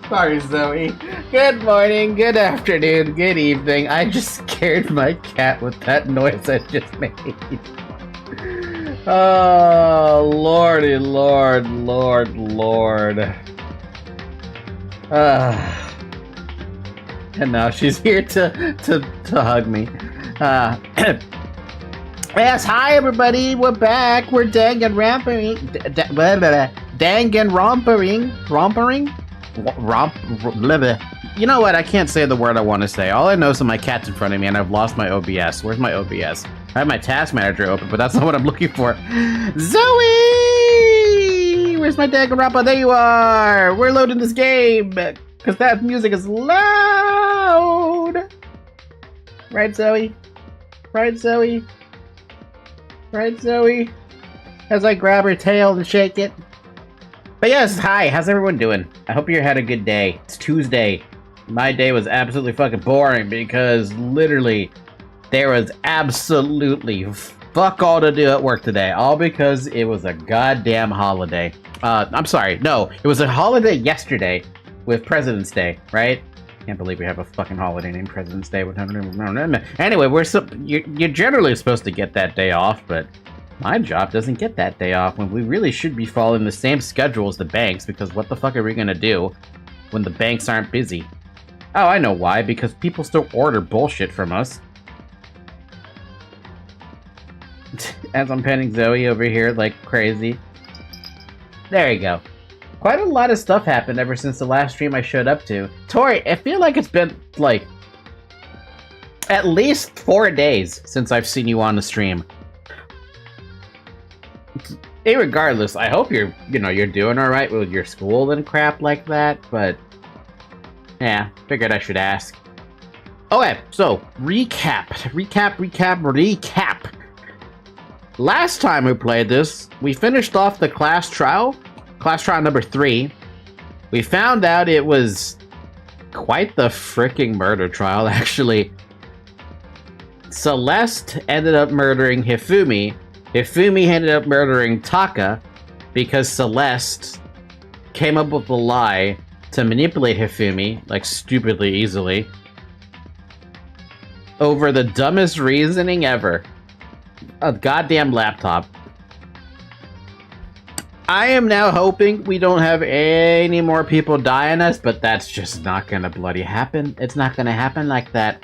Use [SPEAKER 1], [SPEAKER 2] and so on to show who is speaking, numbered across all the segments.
[SPEAKER 1] Sorry, Zoe. Good morning, good afternoon, good evening. I just scared my cat with that noise I just made. Oh, lordy, lord. And now she's here to hug me. Yes, hi everybody, we're back. We're Danganronpaing. You know what? I can't say the word I want to say. All I know is that my cat's in front of me and I've lost my OBS. Where's my OBS? I have my task manager open, but that's not what I'm looking for. Zoe! Where's my Danganronpa? There you are! We're loading this game! Because that music is loud! Right, Zoe? Right, Zoe? Right, Zoe? As I grab her tail and shake it. But yes, hi, how's everyone doing? I hope you had a good day. It's Tuesday. My day was absolutely fucking boring because literally there was absolutely fuck all to do at work today. All because it was a goddamn holiday. I'm sorry, no, it was a holiday yesterday with President's Day, right? Can't believe we have a fucking holiday named President's Day. Anyway, you're generally supposed to get that day off, but my job doesn't get that day off when we really should be following the same schedule as the banks, because what the fuck are we gonna do when the banks aren't busy? Oh, I know why, because people still order bullshit from us. As I'm petting Zoe over here like crazy. There you go. Quite a lot of stuff happened ever since the last stream I showed up to. Tori, I feel like it's been, like, at least 4 days since I've seen you on the stream. Regardless, I hope you're doing alright with your school and crap like that, but yeah, figured I should ask. Okay, so, recap. Last time we played this, we finished off the class trial number 3. We found out it was quite the freaking murder trial, actually. Celeste ended up murdering Hifumi. Hifumi ended up murdering Taka because Celeste came up with a lie to manipulate Hifumi, like stupidly easily, over the dumbest reasoning ever. A goddamn laptop. I am now hoping we don't have any more people die on us, but that's just not gonna bloody happen. It's not gonna happen like that.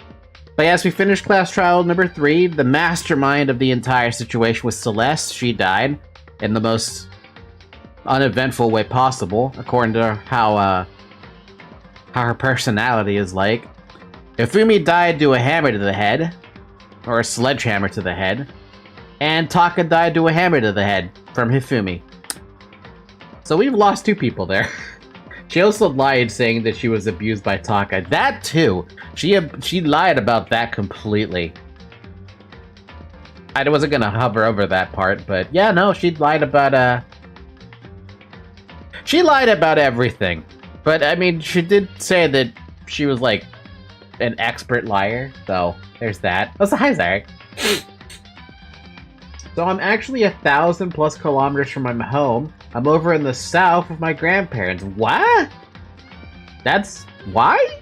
[SPEAKER 1] But yes, we finished class trial number 3. The mastermind of the entire situation was Celeste. She died in the most uneventful way possible, according to how her personality is like. Hifumi died to a hammer to the head, or a sledgehammer to the head, and Taka died to a hammer to the head from Hifumi. So we've lost 2 people there. She also lied saying that she was abused by Taka. That too! She lied about that completely. I wasn't gonna hover over that part, but yeah, no, she lied about everything. But I mean, she did say that she was like an expert liar, so there's that. Oh, so hi, Zarek. So I'm actually 1,000+ kilometers from my home. I'm over in the south with my grandparents. What? That's why?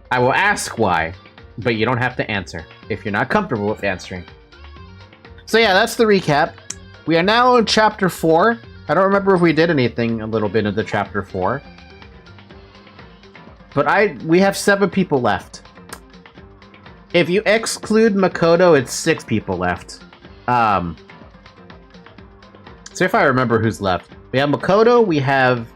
[SPEAKER 1] I will ask why, but you don't have to answer if you're not comfortable with answering. So yeah, that's the recap. We are now in chapter 4. I don't remember if we did anything a little bit into chapter 4. But we have 7 people left. If you exclude Makoto, it's 6 people left. So if I remember who's left. We have Makoto, we have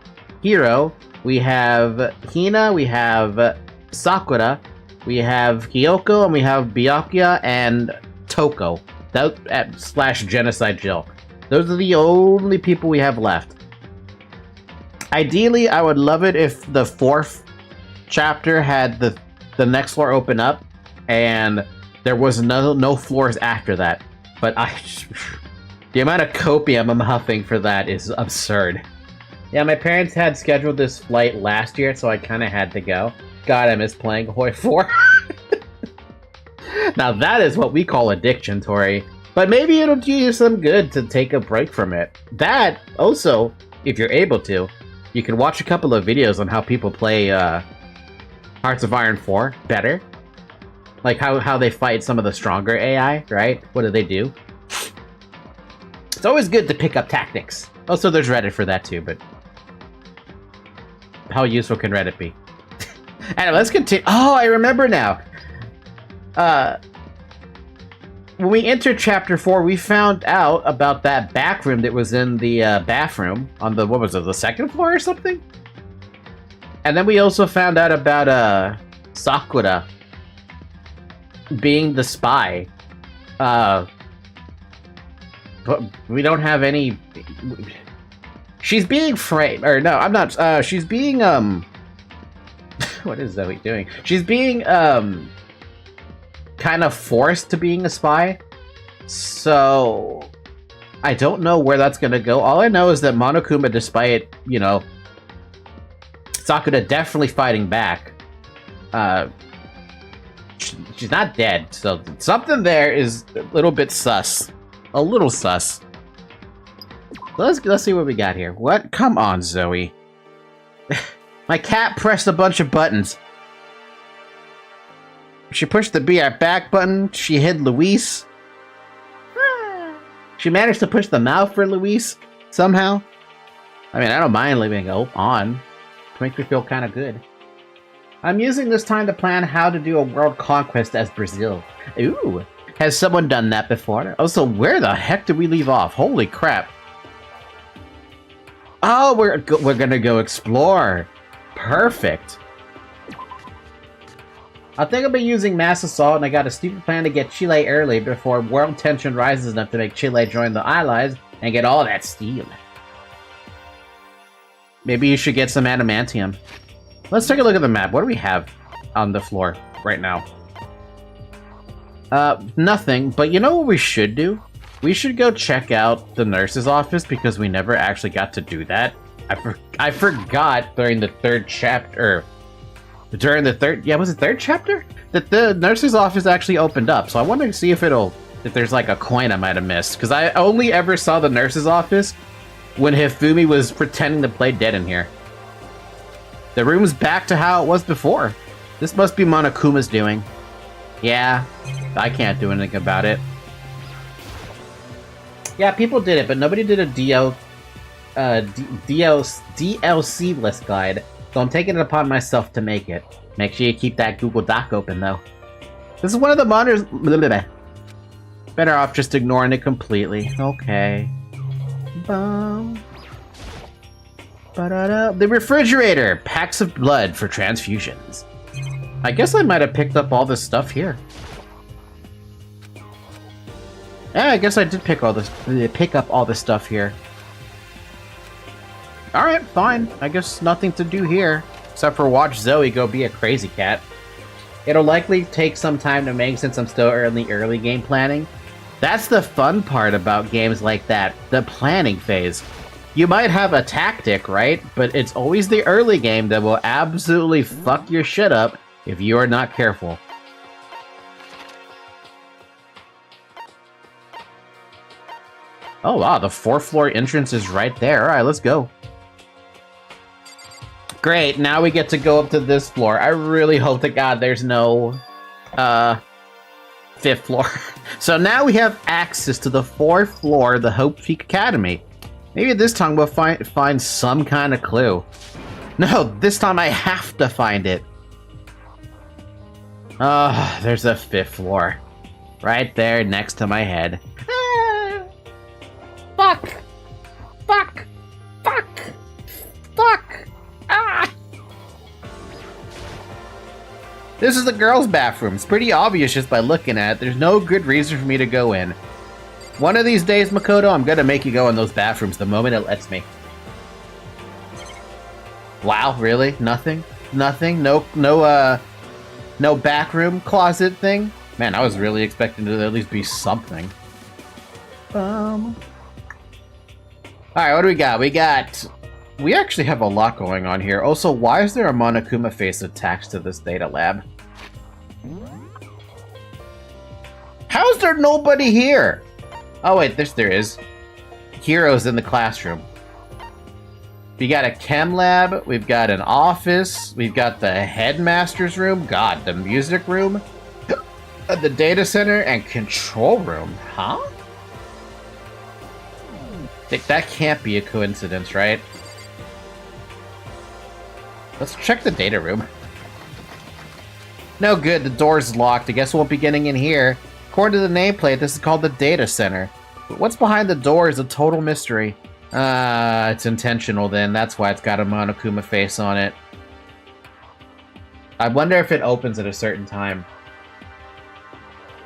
[SPEAKER 1] Hiro, we have Hina, we have Sakura, we have Kyoko, and we have Byakuya and Toko. / Genocide Jill. Those are the only people we have left. Ideally, I would love it if the 4th chapter had the next floor open up, and there was no floors after that. But the amount of copium I'm huffing for that is absurd. Yeah, my parents had scheduled this flight last year, so I kind of had to go. God, I miss playing Hoi 4. Now that is what we call addiction, Tori. But maybe it'll do you some good to take a break from it. That, also, if you're able to, You can watch a couple of videos on how people play Hearts of Iron 4 better. Like how they fight some of the stronger AI, right? What do they do? It's always good to pick up tactics. Also, there's Reddit for that too, but how useful can Reddit be? Anyway, let's continue. Oh, I remember now. When we entered Chapter 4, we found out about that back room that was in the bathroom on the, what was it, the second floor or something? And then we also found out about Sakura being the spy. But we don't have any... She's being framed, or no, I'm not, she's being, what is Zoe doing? She's being, kind of forced to being a spy, so I don't know where that's gonna go. All I know is that Monokuma, despite, you know, Sakura definitely fighting back, she's not dead, so something there is a little bit sus. A little sus. Let's see what we got here. What? Come on, Zoe. My cat pressed a bunch of buttons. She pushed the Be Right Back button. She hid Luis. She managed to push the mouth for Luis somehow. I mean, I don't mind leaving it on. It makes me feel kind of good. I'm using this time to plan how to do a world conquest as Brazil. Ooh. Has someone done that before? Also, where the heck did we leave off? Holy crap. Oh, we're gonna go explore. Perfect. I think I'll be using Mass Assault, and I got a stupid plan to get Chile early before world tension rises enough to make Chile join the Allies and get all that steel. Maybe you should get some adamantium. Let's take a look at the map. What do we have on the floor right now? Nothing, but you know what we should do? We should go check out the nurse's office because we never actually got to do that. I forgot during the third chapter, during the third, yeah, was it third chapter? That the nurse's office actually opened up, so I want to see if there's like a coin I might have missed, because I only ever saw the nurse's office when Hifumi was pretending to play dead in here. The room's back to how it was before. This must be Monokuma's doing. Yeah, I can't do anything about it. Yeah, people did it, but nobody did a DLC list guide, so I'm taking it upon myself to make it. Make sure you keep that Google Doc open, though. This is one of the monitors. Better off just ignoring it completely. Okay. The refrigerator! Packs of blood for transfusions. I guess I might have picked up all this stuff here. Yeah, I guess I did pick up all this stuff here. Alright, fine. I guess nothing to do here. Except for watch Zoe go be a crazy cat. It'll likely take some time to make since I'm still early game planning. That's the fun part about games like that, the planning phase. You might have a tactic, right? But it's always the early game that will absolutely fuck your shit up if you are not careful. Oh wow, the 4th floor entrance is right there. Alright, let's go. Great, now we get to go up to this floor. I really hope to God there's no 5th floor. So now we have access to the 4th floor of the Hope Peak Academy. Maybe this time we'll find some kind of clue. No, this time I have to find it. There's a 5th floor. Right there next to my head. Fuck! Fuck! Fuck! Fuck! Ah! This is the girls' bathroom. It's pretty obvious just by looking at it. There's no good reason for me to go in. One of these days, Makoto, I'm gonna make you go in those bathrooms the moment it lets me. Wow, really? Nothing? Nothing? No backroom closet thing? Man, I was really expecting to at least be something. Alright, what do we got? We actually have a lot going on here. Also, why is there a Monokuma face attached to this data lab? How is there nobody here? Oh wait, there is. Heroes in the classroom. We got a chem lab, we've got an office, we've got the headmaster's room, god, the music room, the data center, and control room, huh? That can't be a coincidence, right? Let's check the data room. No good, the door's locked. I guess we won't be getting in here. According to the nameplate, this is called the data center. But what's behind the door is a total mystery. It's intentional then. That's why it's got a Monokuma face on it. I wonder if it opens at a certain time.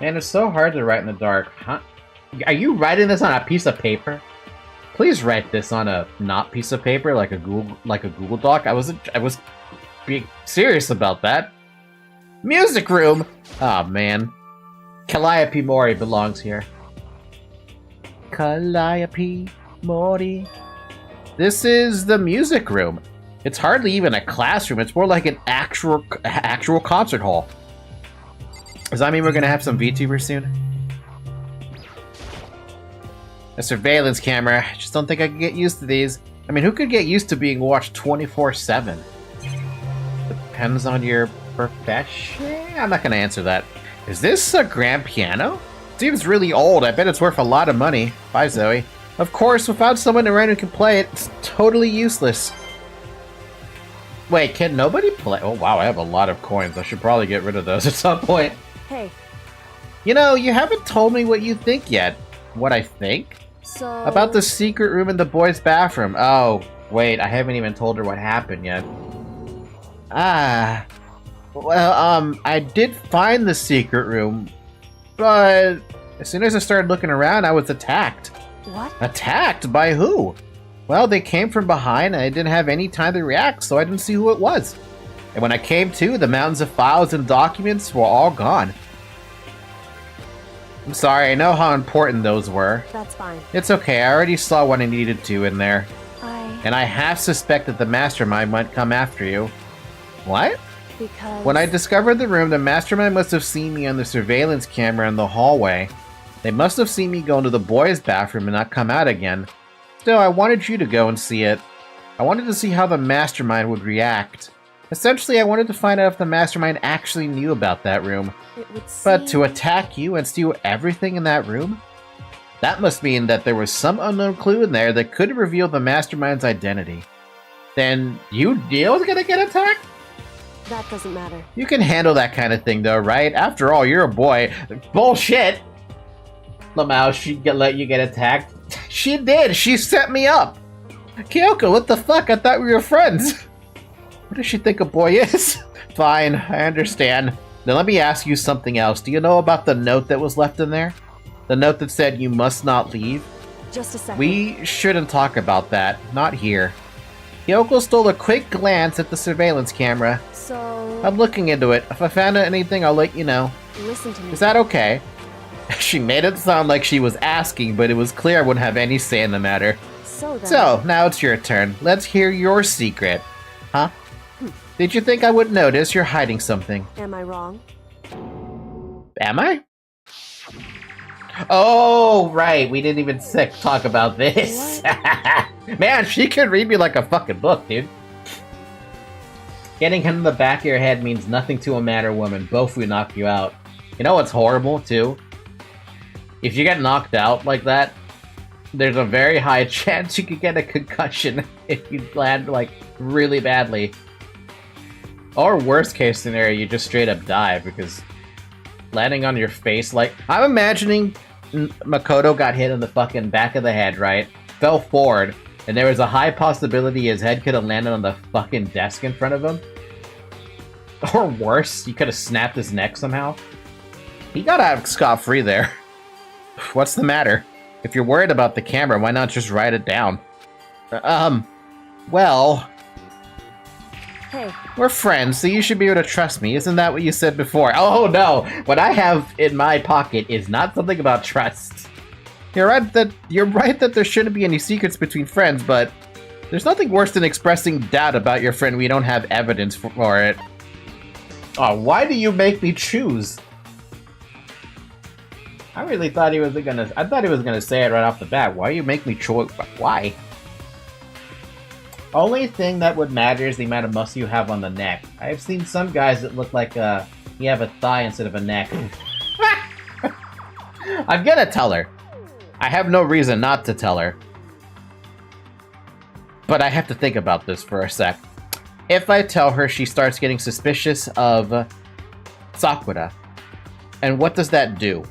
[SPEAKER 1] Man, it's so hard to write in the dark. Huh? Are you writing this on a piece of paper? Please write this on a not piece of paper, like a Google Doc. I was being serious about that. Music room. Oh man, Calliope Mori belongs here. Calliope Mori. This is the music room. It's hardly even a classroom. It's more like an actual concert hall. Does that mean we're gonna have some VTubers soon? A surveillance camera. I just don't think I can get used to these. I mean, who could get used to being watched 24/7? Depends on your profession? I'm not gonna answer that. Is this a grand piano? Seems really old. I bet it's worth a lot of money. Bye, Zoe. Of course, without someone around who can play it, it's totally useless. Wait, can nobody play? Oh wow, I have a lot of coins. I should probably get rid of those at some point.
[SPEAKER 2] Hey.
[SPEAKER 1] You know, you haven't told me what you think yet. What I think?
[SPEAKER 2] So...
[SPEAKER 1] About the secret room in the boys' bathroom. Oh, wait, I haven't even told her what happened yet. Well, I did find the secret room, but as soon as I started looking around, I was attacked.
[SPEAKER 2] What?
[SPEAKER 1] Attacked? By who? Well, they came from behind, and I didn't have any time to react, so I didn't see who it was. And when I came to, the mountains of files and documents were all gone. I'm sorry, I know how important those were.
[SPEAKER 2] That's fine.
[SPEAKER 1] It's okay, I already saw what I needed to in there. And I half suspected the mastermind might come after you. What?
[SPEAKER 2] Because...
[SPEAKER 1] When I discovered the room, the mastermind must have seen me on the surveillance camera in the hallway. They must have seen me go into the boys' bathroom and not come out again. Still, I wanted you to go and see it. I wanted to see how the mastermind would react. Essentially, I wanted to find out if the mastermind actually knew about that room.
[SPEAKER 2] It would seem...
[SPEAKER 1] But to attack you and steal everything in that room? That must mean that there was some unknown clue in there that could reveal the mastermind's identity. Then you knew I was gonna get attacked?
[SPEAKER 2] That doesn't matter.
[SPEAKER 1] You can handle that kind of thing though, right? After all, you're a boy. Bullshit! Lamau, she let you get attacked. She did! She set me up! Kyoko, what the fuck? I thought we were friends! What does she think a boy is? Fine, I understand. Now let me ask you something else. Do you know about the note that was left in there? The note that said you must not leave?
[SPEAKER 2] Just a second.
[SPEAKER 1] We shouldn't talk about that. Not here. Kyoko stole a quick glance at the surveillance camera.
[SPEAKER 2] So...
[SPEAKER 1] I'm looking into it. If I found out anything, I'll let you know.
[SPEAKER 2] Listen to me.
[SPEAKER 1] Is that okay? She made it sound like she was asking, but it was clear I wouldn't have any say in the matter.
[SPEAKER 2] So then...
[SPEAKER 1] So, now it's your turn. Let's hear your secret. Huh? Did you think I would notice you're hiding something?
[SPEAKER 2] Am I wrong?
[SPEAKER 1] Am I? Oh, right. We didn't even talk about this. Man, she could read me like a fucking book, dude. Getting hit in the back of your head means nothing to a man or woman. Both will knock you out. You know what's horrible, too? If you get knocked out like that, there's a very high chance you could get a concussion if you land, like, really badly. Or worst case scenario, you just straight up die, because landing on your face, like... I'm imagining Makoto got hit in the fucking back of the head, right? Fell forward, and there was a high possibility his head could have landed on the fucking desk in front of him. Or worse, you could have snapped his neck somehow. He got out scot-free there. What's the matter? If you're worried about the camera, why not just write it down? Well...
[SPEAKER 2] Hey.
[SPEAKER 1] We're friends, so you should be able to trust me. Isn't that what you said before? Oh no! What I have in my pocket is not something about trust. You're right that there shouldn't be any secrets between friends, but there's nothing worse than expressing doubt about your friend when you don't have evidence for it. Oh, why do you make me choose? I really thought he was gonna say it right off the bat. Why you make me choose? Why? Only thing that would matter is the amount of muscle you have on the neck. I've seen some guys that look like you have a thigh instead of a neck. I'm gonna tell her. I have no reason not to tell her. But I have to think about this for a sec. If I tell her, she starts getting suspicious of Sakura. And what does that do?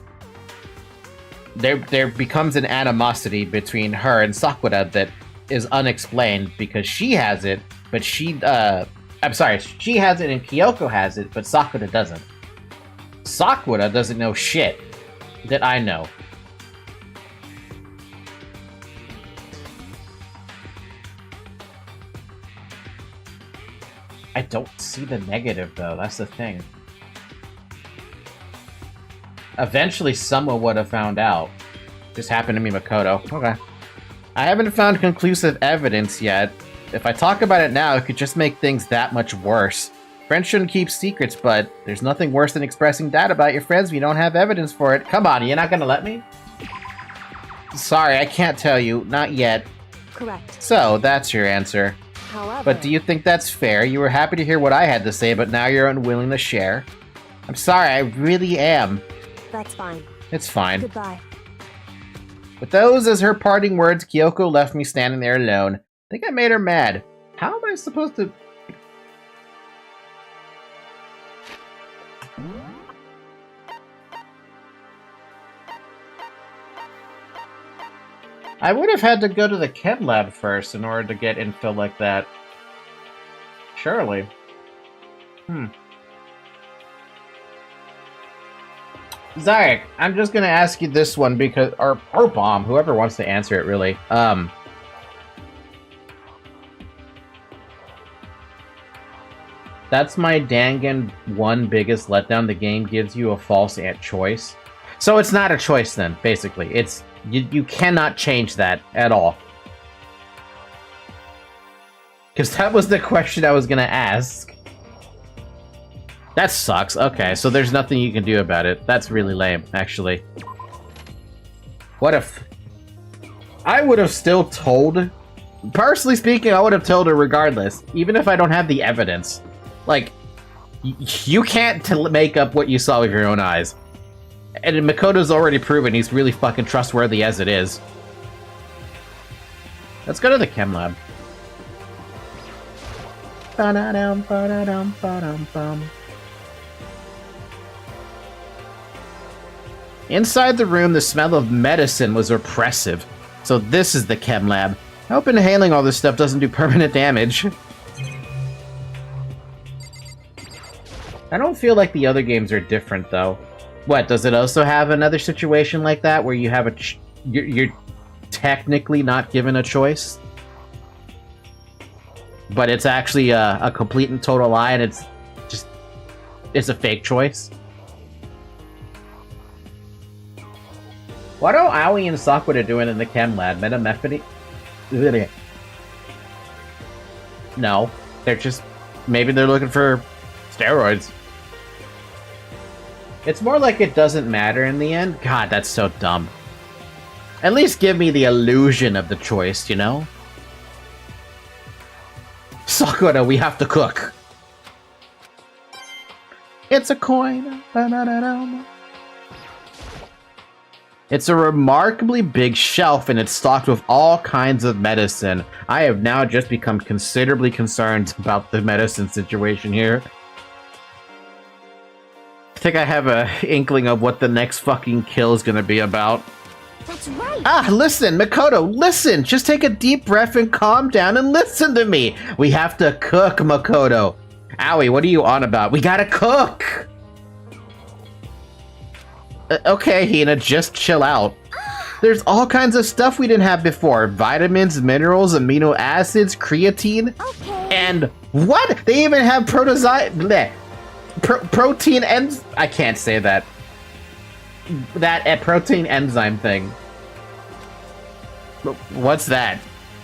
[SPEAKER 1] There becomes an animosity between her and Sakura that is unexplained because she has it, but she has it and Kyoko has it, but Sakura doesn't. Sakura doesn't know shit that I know. I don't see the negative, though. That's the thing. Eventually, someone would have found out. Just happened to me, Makoto. Okay. I haven't found conclusive evidence yet. If I talk about it now, it could just make things that much worse. Friends shouldn't keep secrets, but there's nothing worse than expressing doubt about your friends when you don't have evidence for it. Come on, you're not gonna let me? Sorry, I can't tell you. Not yet.
[SPEAKER 2] Correct.
[SPEAKER 1] So, that's your answer.
[SPEAKER 2] However...
[SPEAKER 1] But do you think that's fair? You were happy to hear what I had to say, but now you're unwilling to share. I'm sorry, I really am.
[SPEAKER 2] That's fine.
[SPEAKER 1] It's fine.
[SPEAKER 2] Goodbye.
[SPEAKER 1] With those as her parting words, Kyoko left me standing there alone. I think I made her mad. How am I supposed to... I would have had to go to the chem lab first in order to get info like that. Surely. Zarek, I'm just gonna ask you this one because... Or Bomb, whoever wants to answer it, really. That's my Dangan 1 biggest letdown. The game gives you a false choice. So it's not a choice then, basically. It's... You cannot change that at all. Because that was the question I was gonna ask. That sucks. Okay, so there's nothing you can do about it. That's really lame, actually. What if... I would have still told... Personally speaking, I would have told her regardless. Even if I don't have the evidence. Like, you can't make up what you saw with your own eyes. And Makoto's already proven he's really fucking trustworthy as it is. Let's go to the chem lab. Ba-da-dum, ba-da-dum, ba-dum, bum. Inside the room, the smell of medicine was oppressive. So this is the chem lab. I hope inhaling all this stuff doesn't do permanent damage. I don't feel like the other games are different, though. What, does it also have another situation like that where you have a... You're technically not given a choice? But it's actually a complete and total lie, and it's just... It's a fake choice? What are Aoi and Sakura doing in the chem lab? Metamethody? No. They're just... Maybe they're looking for steroids. It's more like it doesn't matter in the end. God, that's so dumb. At least give me the illusion of the choice, you know? Sakura, we have to cook. It's a coin. Ba-da-da-dum. It's a remarkably big shelf and it's stocked with all kinds of medicine. I have now just become considerably concerned about the medicine situation here. I think I have a inkling of what the next fucking kill is gonna be about.
[SPEAKER 2] That's right.
[SPEAKER 1] Ah, listen, Makoto, listen! Just take a deep breath and calm down and listen to me! We have to cook, Makoto! Aoi, what are you on about? We gotta cook! Okay, Hina, just chill out. There's all kinds of stuff we didn't have before. Vitamins, minerals, amino acids, creatine.
[SPEAKER 2] Okay.
[SPEAKER 1] And what? They even have protein and... I can't say that. That protein enzyme thing. What's that?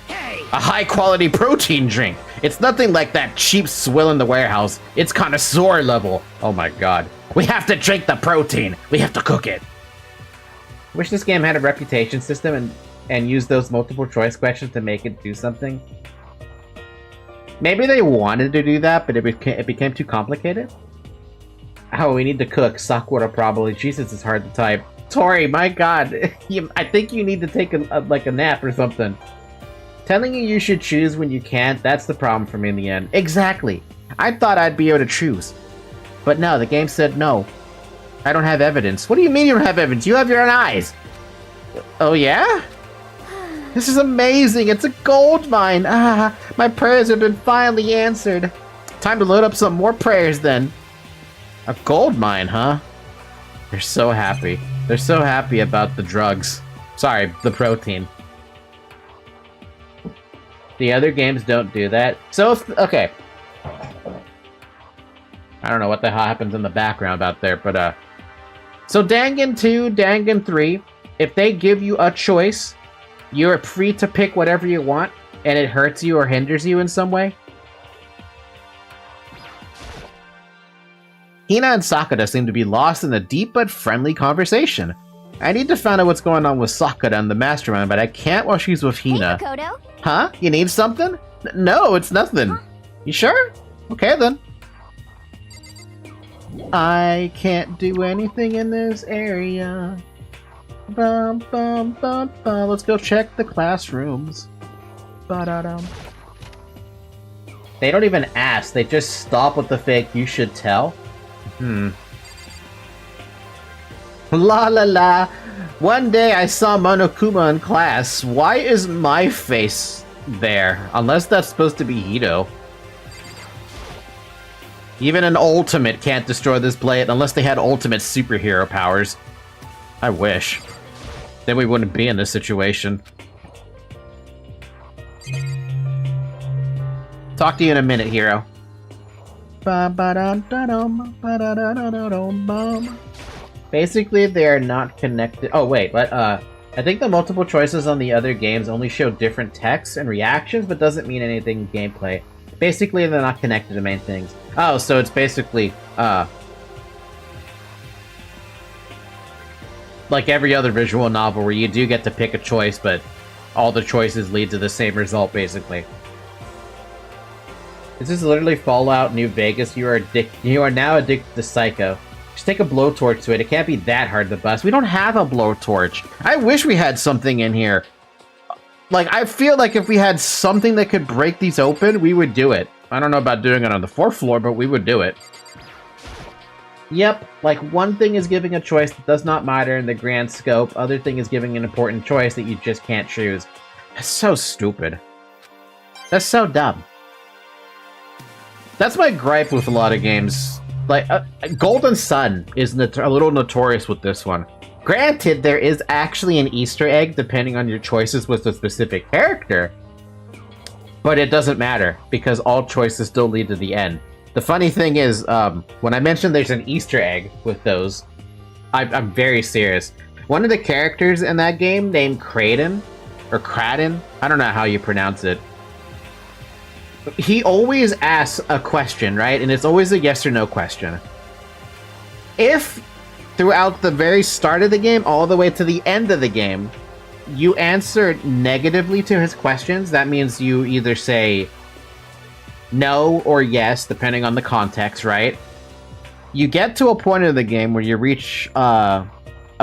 [SPEAKER 3] Hey.
[SPEAKER 1] A high-quality protein drink. It's nothing like that cheap swill in the warehouse. It's connoisseur level. Oh my god. We have to drink the protein. We have to cook it. Wish this game had a reputation system and use those multiple choice questions to make it do something. Maybe they wanted to do that, but it became too complicated. Oh, we need to cook. Sakura probably. Jesus, it's hard to type. Tori, my god. I think you need to take a nap or something. Telling you should choose when you can't, that's the problem for me in the end. Exactly. I thought I'd be able to choose. But no, the game said no. I don't have evidence. What do you mean you don't have evidence? You have your own eyes. Oh yeah? This is amazing. It's a gold mine. Ah, my prayers have been finally answered. Time to load up some more prayers then. A gold mine, huh? They're so happy. They're so happy about the drugs. Sorry, the protein. The other games don't do that. So, okay. I don't know what the hell happens in the background out there, but, so Dangan 2, Dangan 3, if they give you a choice, you're free to pick whatever you want, and it hurts you or hinders you in some way. Hina and Sakura seem to be lost in a deep but friendly conversation. I need to find out what's going on with Sakura and the mastermind, but I can't while she's with Hina.
[SPEAKER 2] Hey, Makoto.
[SPEAKER 1] Huh? You need something? No, it's nothing. Huh? You sure? Okay, then. I can't do anything in this area. Bum, bum, bum, bum. Let's go check the classrooms. Ba-da-dum. They don't even ask. They just stop with the fake, you should tell. La la la. One day I saw Monokuma in class. Why is my face there? Unless that's supposed to be Hito. Even an ultimate can't destroy this blade unless they had ultimate superhero powers. I wish. Then we wouldn't be in this situation. Talk to you in a minute, hero. Basically, they are not connected. Oh, wait, but, I think the multiple choices on the other games only show different texts and reactions, but doesn't mean anything in gameplay. Basically, they're not connected to main things. Oh, so it's basically, like every other visual novel where you do get to pick a choice, but all the choices lead to the same result, basically. This is literally Fallout New Vegas. You are now addicted to Psycho. Just take a blowtorch to it. It can't be that hard to bust. We don't have a blowtorch. I wish we had something in here. Like, I feel like if we had something that could break these open, we would do it. I don't know about doing it on the 4th floor, but we would do it. Yep, like one thing is giving a choice that does not matter in the grand scope. Other thing is giving an important choice that you just can't choose. That's so stupid. That's so dumb. That's my gripe with a lot of games. Like, Golden Sun is a little notorious with this one. Granted, there is actually an Easter egg depending on your choices with a specific character, but it doesn't matter because all choices still lead to the end. The funny thing is, when I mentioned there's an Easter egg with those, I'm very serious. One of the characters in that game named Kraden, or Kraden, I don't know how you pronounce it. He always asks a question, right? And it's always a yes or no question. If throughout the very start of the game, all the way to the end of the game, you answer negatively to his questions, that means you either say no or yes, depending on the context, right? You get to a point in the game where you reach a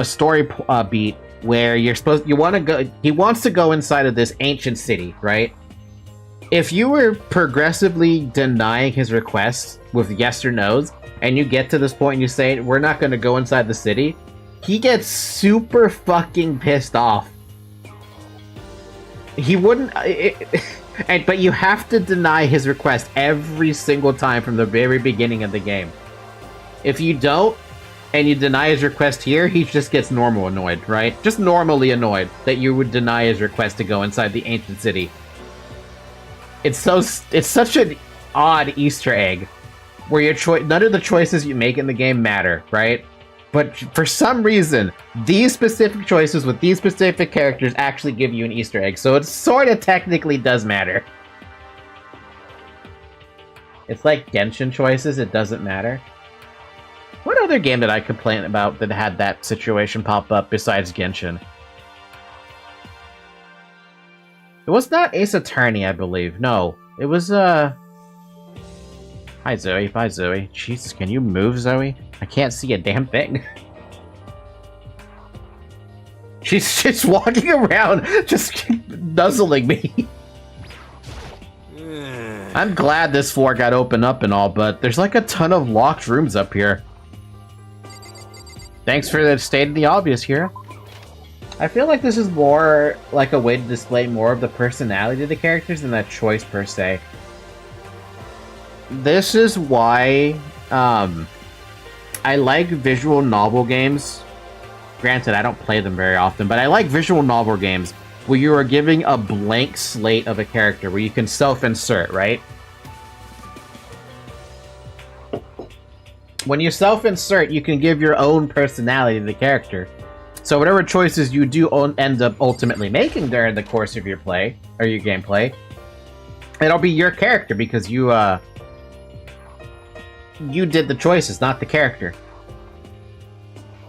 [SPEAKER 1] story beat where he wants to go inside of this ancient city, right? If you were progressively denying his requests with yes or no's, and you get to this point and you say, we're not going to go inside the city, he gets super fucking pissed off. He wouldn't... but you have to deny his request every single time from the very beginning of the game. If you don't, and you deny his request here, he just gets normal annoyed, right? Just normally annoyed that you would deny his request to go inside the ancient city. It's such an odd Easter egg where none of the choices you make in the game matter, right? But for some reason, these specific choices with these specific characters actually give you an Easter egg, so it sort of technically does matter. It's like Genshin choices, it doesn't matter. What other game did I complain about that had that situation pop up besides Genshin? It was not Ace Attorney, I believe. No, it was Hi, Zoe. Bye, Zoe. Jesus, can you move, Zoe? I can't see a damn thing. She's just walking around, just nuzzling me. I'm glad this floor got opened up and all, but there's like a ton of locked rooms up here. Thanks for stating the obvious here. I feel like this is more like a way to display more of the personality of the characters than a choice per se. This is why I like visual novel games. Granted, I don't play them very often, but I like visual novel games where you are giving a blank slate of a character, where you can self-insert, right? When you self-insert, you can give your own personality to the character. So whatever choices you do end up ultimately making during the course of your play, or your gameplay, it'll be your character because you did the choices, not the character.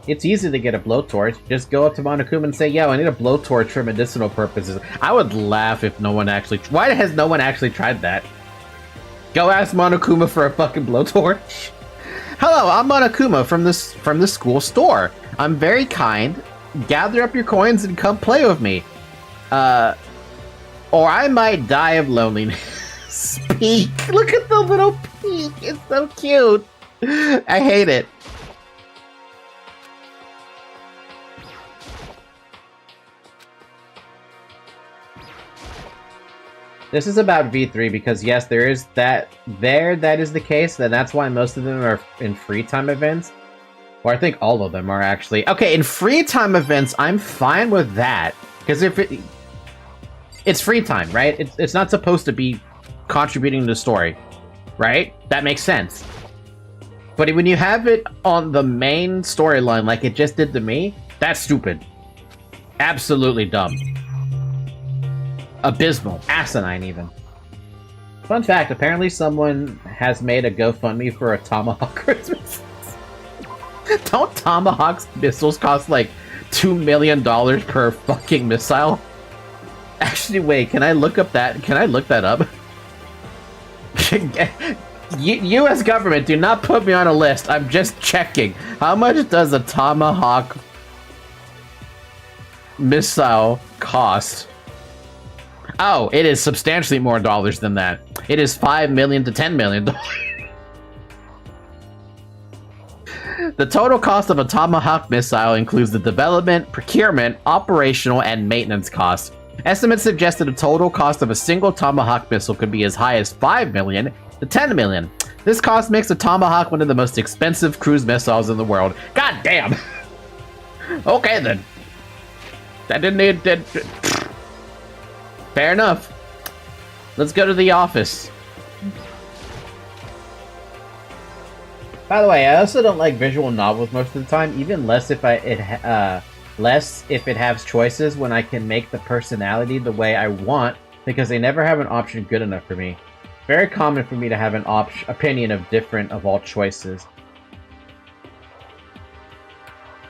[SPEAKER 1] It's easy to get a blowtorch. Just go up to Monokuma and say, yo, I need a blowtorch for medicinal purposes. I would laugh if no one actually... Why has no one actually tried that? Go ask Monokuma for a fucking blowtorch. Hello, I'm Monokuma from the school store. I'm very kind. Gather up your coins and come play with me. Or I might die of loneliness. Peek. Look at the little peek. It's so cute. I hate it. This is about V3 because yes, there is that is the case, and that's why most of them are in free time events. Or I think all of them are actually. Okay, in free time events, I'm fine with that. Because if it's free time, right? It's not supposed to be contributing to the story, right? That makes sense. But when you have it on the main storyline like it just did to me, that's stupid. Absolutely dumb. Abysmal. Asinine, even. Fun fact, apparently someone has made a GoFundMe for a Tomahawk Christmas. Don't Tomahawk's missiles cost like $2 million per fucking missile? Actually, wait, can I look up that? Can I look that up? U.S. government, do not put me on a list. I'm just checking. How much does a Tomahawk missile cost? Oh, it is substantially more dollars than that. It is $5 million to $10 million. The total cost of a Tomahawk missile includes the development, procurement, operational, and maintenance costs. Estimates suggest that the total cost of a single Tomahawk missile could be as high as $5 million to $10 million. This cost makes the Tomahawk one of the most expensive cruise missiles in the world. God damn! Okay then. That didn't need... Fair enough. Let's go to the office. By the way, I also don't like visual novels most of the time, even less if it has choices when I can make the personality the way I want, because they never have an option good enough for me. Very common for me to have an opinion of different of all choices.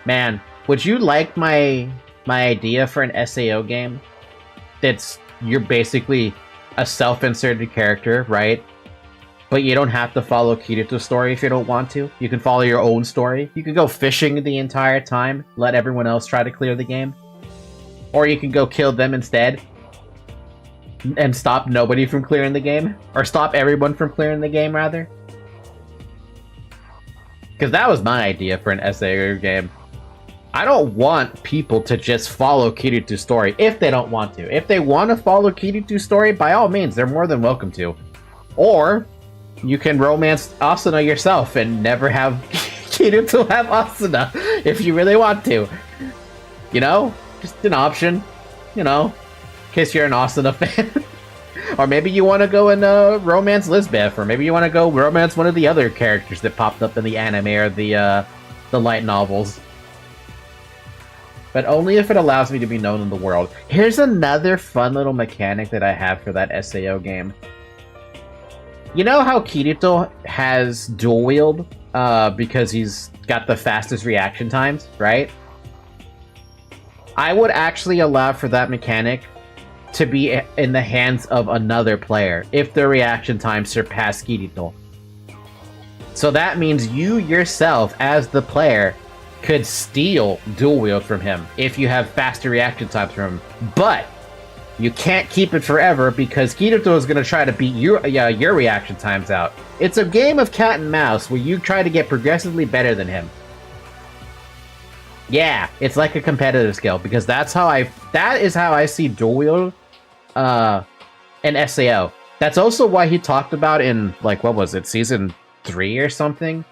[SPEAKER 1] Man, would you like my idea for an SAO game? You're basically a self-inserted character, right? But you don't have to follow Kirito's story if you don't want to. You can follow your own story. You can go fishing the entire time, let everyone else try to clear the game. Or you can go kill them instead. And stop nobody from clearing the game. Or stop everyone from clearing the game, rather. Because that was my idea for an SAO game. I don't want people to just follow Kirito's story if they don't want to. If they want to follow Kirito's story, by all means, they're more than welcome to. Or you can romance Asuna yourself and never have Kirito have Asuna if you really want to. You know? Just an option. You know? In case you're an Asuna fan. Or maybe you want to go and romance Lisbeth. Or maybe you want to go romance one of the other characters that popped up in the anime or the light novels. But only if it allows me to be known in the world. Here's another fun little mechanic that I have for that SAO game. You know how Kirito has dual wield because he's got the fastest reaction times, right? I would actually allow for that mechanic to be in the hands of another player if their reaction time surpassed Kirito. So that means you yourself, as the player, could steal dual wield from him if you have faster reaction times from him. But you can't keep it forever because Kirito is going to try to beat your reaction times out. It's a game of cat and mouse where you try to get progressively better than him. Yeah, it's like a competitive skill because that is how I see dual wield and SAO. That's also why he talked about in, like, what was it, season 3 or something?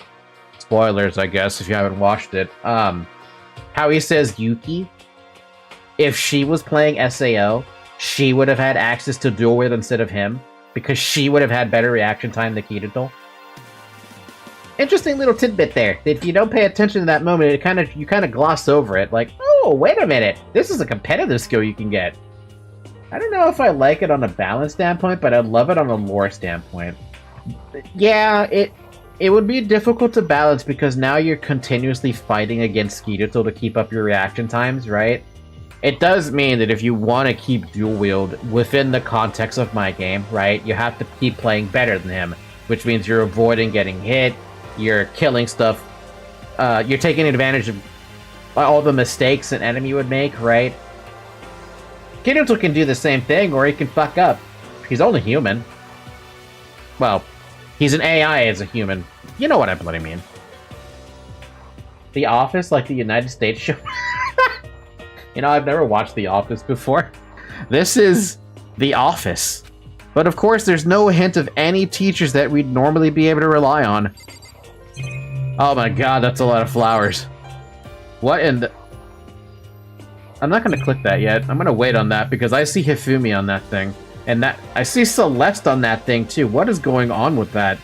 [SPEAKER 1] Spoilers, I guess, if you haven't watched it. How he says Yuki, if she was playing SAO, she would have had access to dual wield instead of him because she would have had better reaction time than Kirito. Interesting little tidbit there. If you don't pay attention to that moment, you kind of gloss over it. Like, oh, wait a minute, this is a competitive skill you can get. I don't know if I like it on a balance standpoint, but I love it on a lore standpoint. Yeah, it would be difficult to balance because now you're continuously fighting against Kirito to keep up your reaction times, right? It does mean that if you want to keep dual wield within the context of my game, right, you have to keep playing better than him, which means you're avoiding getting hit, you're killing stuff, you're taking advantage of all the mistakes an enemy would make, right? Kirito can do the same thing, or he can fuck up. He's only human. Well, he's an AI as a human. You know what I bloody mean. The Office, like the United States show. You know, I've never watched The Office before. This is The Office. But of course, there's no hint of any teachers that we'd normally be able to rely on. Oh my god, that's a lot of flowers. What in the... I'm not going to click that yet. I'm going to wait on that because I see Hifumi on that thing. And that I see Celeste on that thing too. What is going on with that?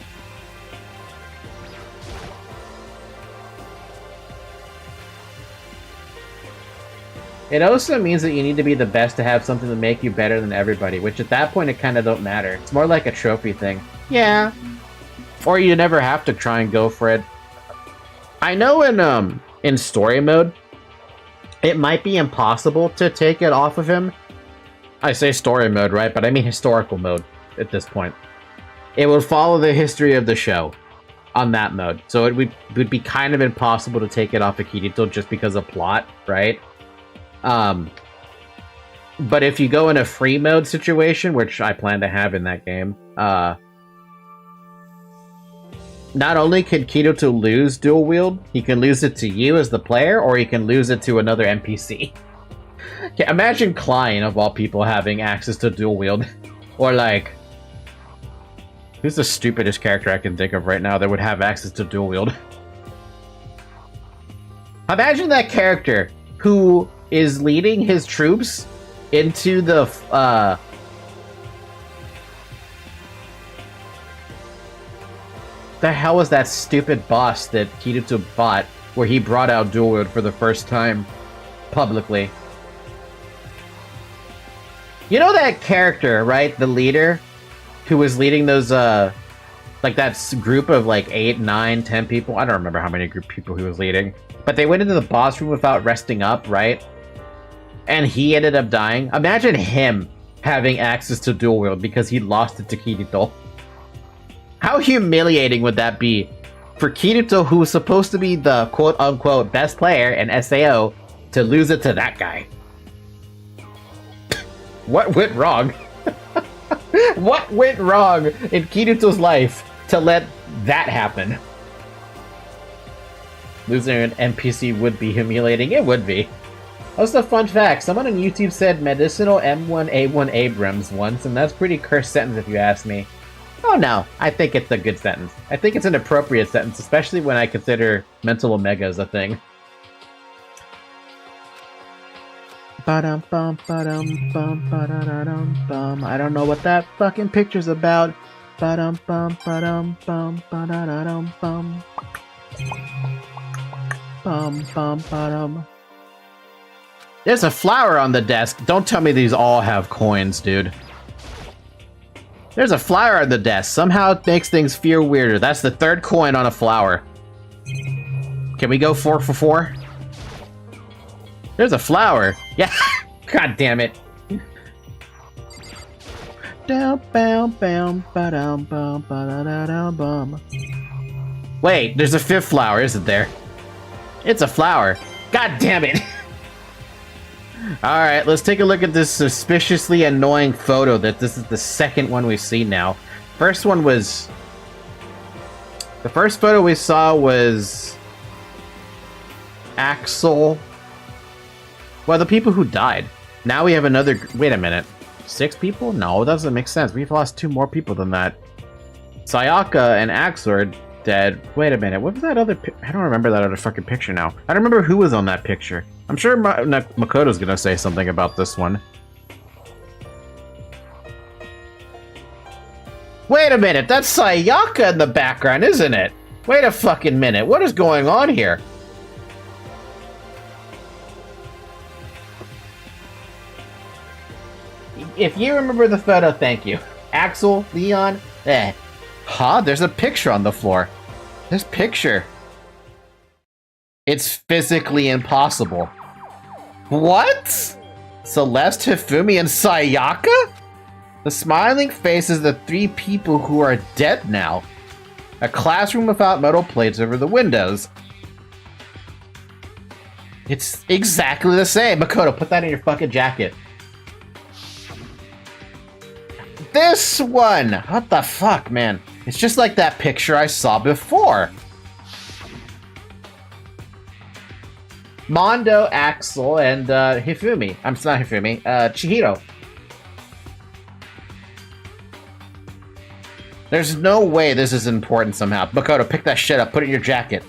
[SPEAKER 1] It also means that you need to be the best to have something to make you better than everybody, which at that point it kind of don't matter. It's more like a trophy thing. Yeah. Or you never have to try and go for it. I know in story mode, it might be impossible to take it off of him. I say story mode, right? But I mean historical mode at this point. It would follow the history of the show on that mode. So it would be kind of impossible to take it off of Kirito just because of plot, right? But if you go in a free mode situation, which I plan to have in that game, not only can Kirito lose dual wield, he can lose it to you as the player, or he can lose it to another NPC. Okay, imagine Klein, of all people, having access to dual wield. Or like... Who's the stupidest character I can think of right now that would have access to dual wield? Imagine that character who is leading his troops into the... The hell was that stupid boss that Kirito fought where he brought out dual wield for the first time publicly? You know that character, right? The leader who was leading those, like that group of like 8, 9, 10 people? I don't remember how many group people he was leading. But they went into the boss room without resting up, right? And he ended up dying. Imagine him having access to dual wield because he lost it to Kirito. How humiliating would that be for Kirito, who was supposed to be the quote-unquote best player in SAO, to lose it to that guy? What went wrong? What went wrong in Kirito's life to let that happen? Losing an NPC would be humiliating. It would be. Also, a fun fact. Someone on YouTube said medicinal M1A1 Abrams once, and that's a pretty cursed sentence if you ask me. Oh no, I think it's a good sentence. I think it's an appropriate sentence, especially when I consider mental omega as a thing. Ba-dum-bum, ba-dum-bum, ba-da-da-dum-bum. I don't know what that fucking picture's about. Ba-dum-bum, ba-dum-bum, ba-da-da-dum-bum. Bum-bum-ba-dum. There's a flower on the desk. Don't tell me these all have coins, dude. There's a flower on the desk. Somehow it makes things feel weirder. That's the third coin on a flower. Can we go 4 for 4? There's a flower. Yeah. God damn it. Wait, there's a fifth flower, isn't there? It's a flower. God damn it! Alright, let's take a look at this suspiciously annoying photo that this is the second one we've seen now. First one was... The first photo we saw was... Axel. Well, the people who died. Now we have another... Wait a minute. 6 people? No, that doesn't make sense. We've lost 2 more people than that. Sayaka and Axel are dead. Wait a minute. What was that other... I don't remember that other fucking picture now. I don't remember who was on that picture. I'm sure Makoto's gonna say something about this one. Wait a minute. That's Sayaka in the background, isn't it? Wait a fucking minute. What is going on here? If you remember the photo, thank you. Axel, Leon, Huh? There's a picture on the floor. This picture. It's physically impossible. What? Celeste, Hifumi, and Sayaka? The smiling faces of the 3 people who are dead now. A classroom without metal plates over the windows. It's exactly the same. Makoto, put that in your fucking jacket. This one! What the fuck, man? It's just like that picture I saw before. Mondo, Axel, and Hifumi. I'm not Hifumi. Chihiro. There's no way this is important somehow. Makoto, pick that shit up. Put it in your jacket.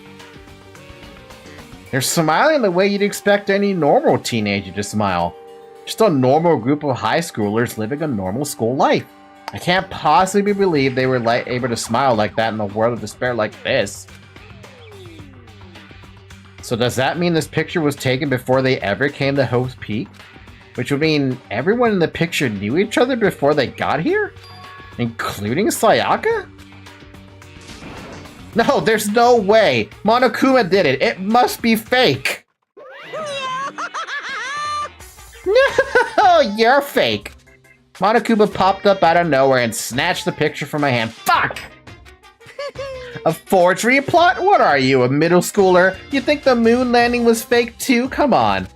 [SPEAKER 1] They're smiling the way you'd expect any normal teenager to smile. Just a normal group of high schoolers living a normal school life. I can't possibly believe they were able to smile like that in a world of despair like this. So does that mean this picture was taken before they ever came to Hope's Peak? Which would mean everyone in the picture knew each other before they got here? Including Sayaka? No, there's no way! Monokuma did it! It must be fake! No, you're fake! Monokuma popped up out of nowhere and snatched the picture from my hand. Fuck! A forgery plot? What are you, a middle schooler? You think the moon landing was fake too? Come on.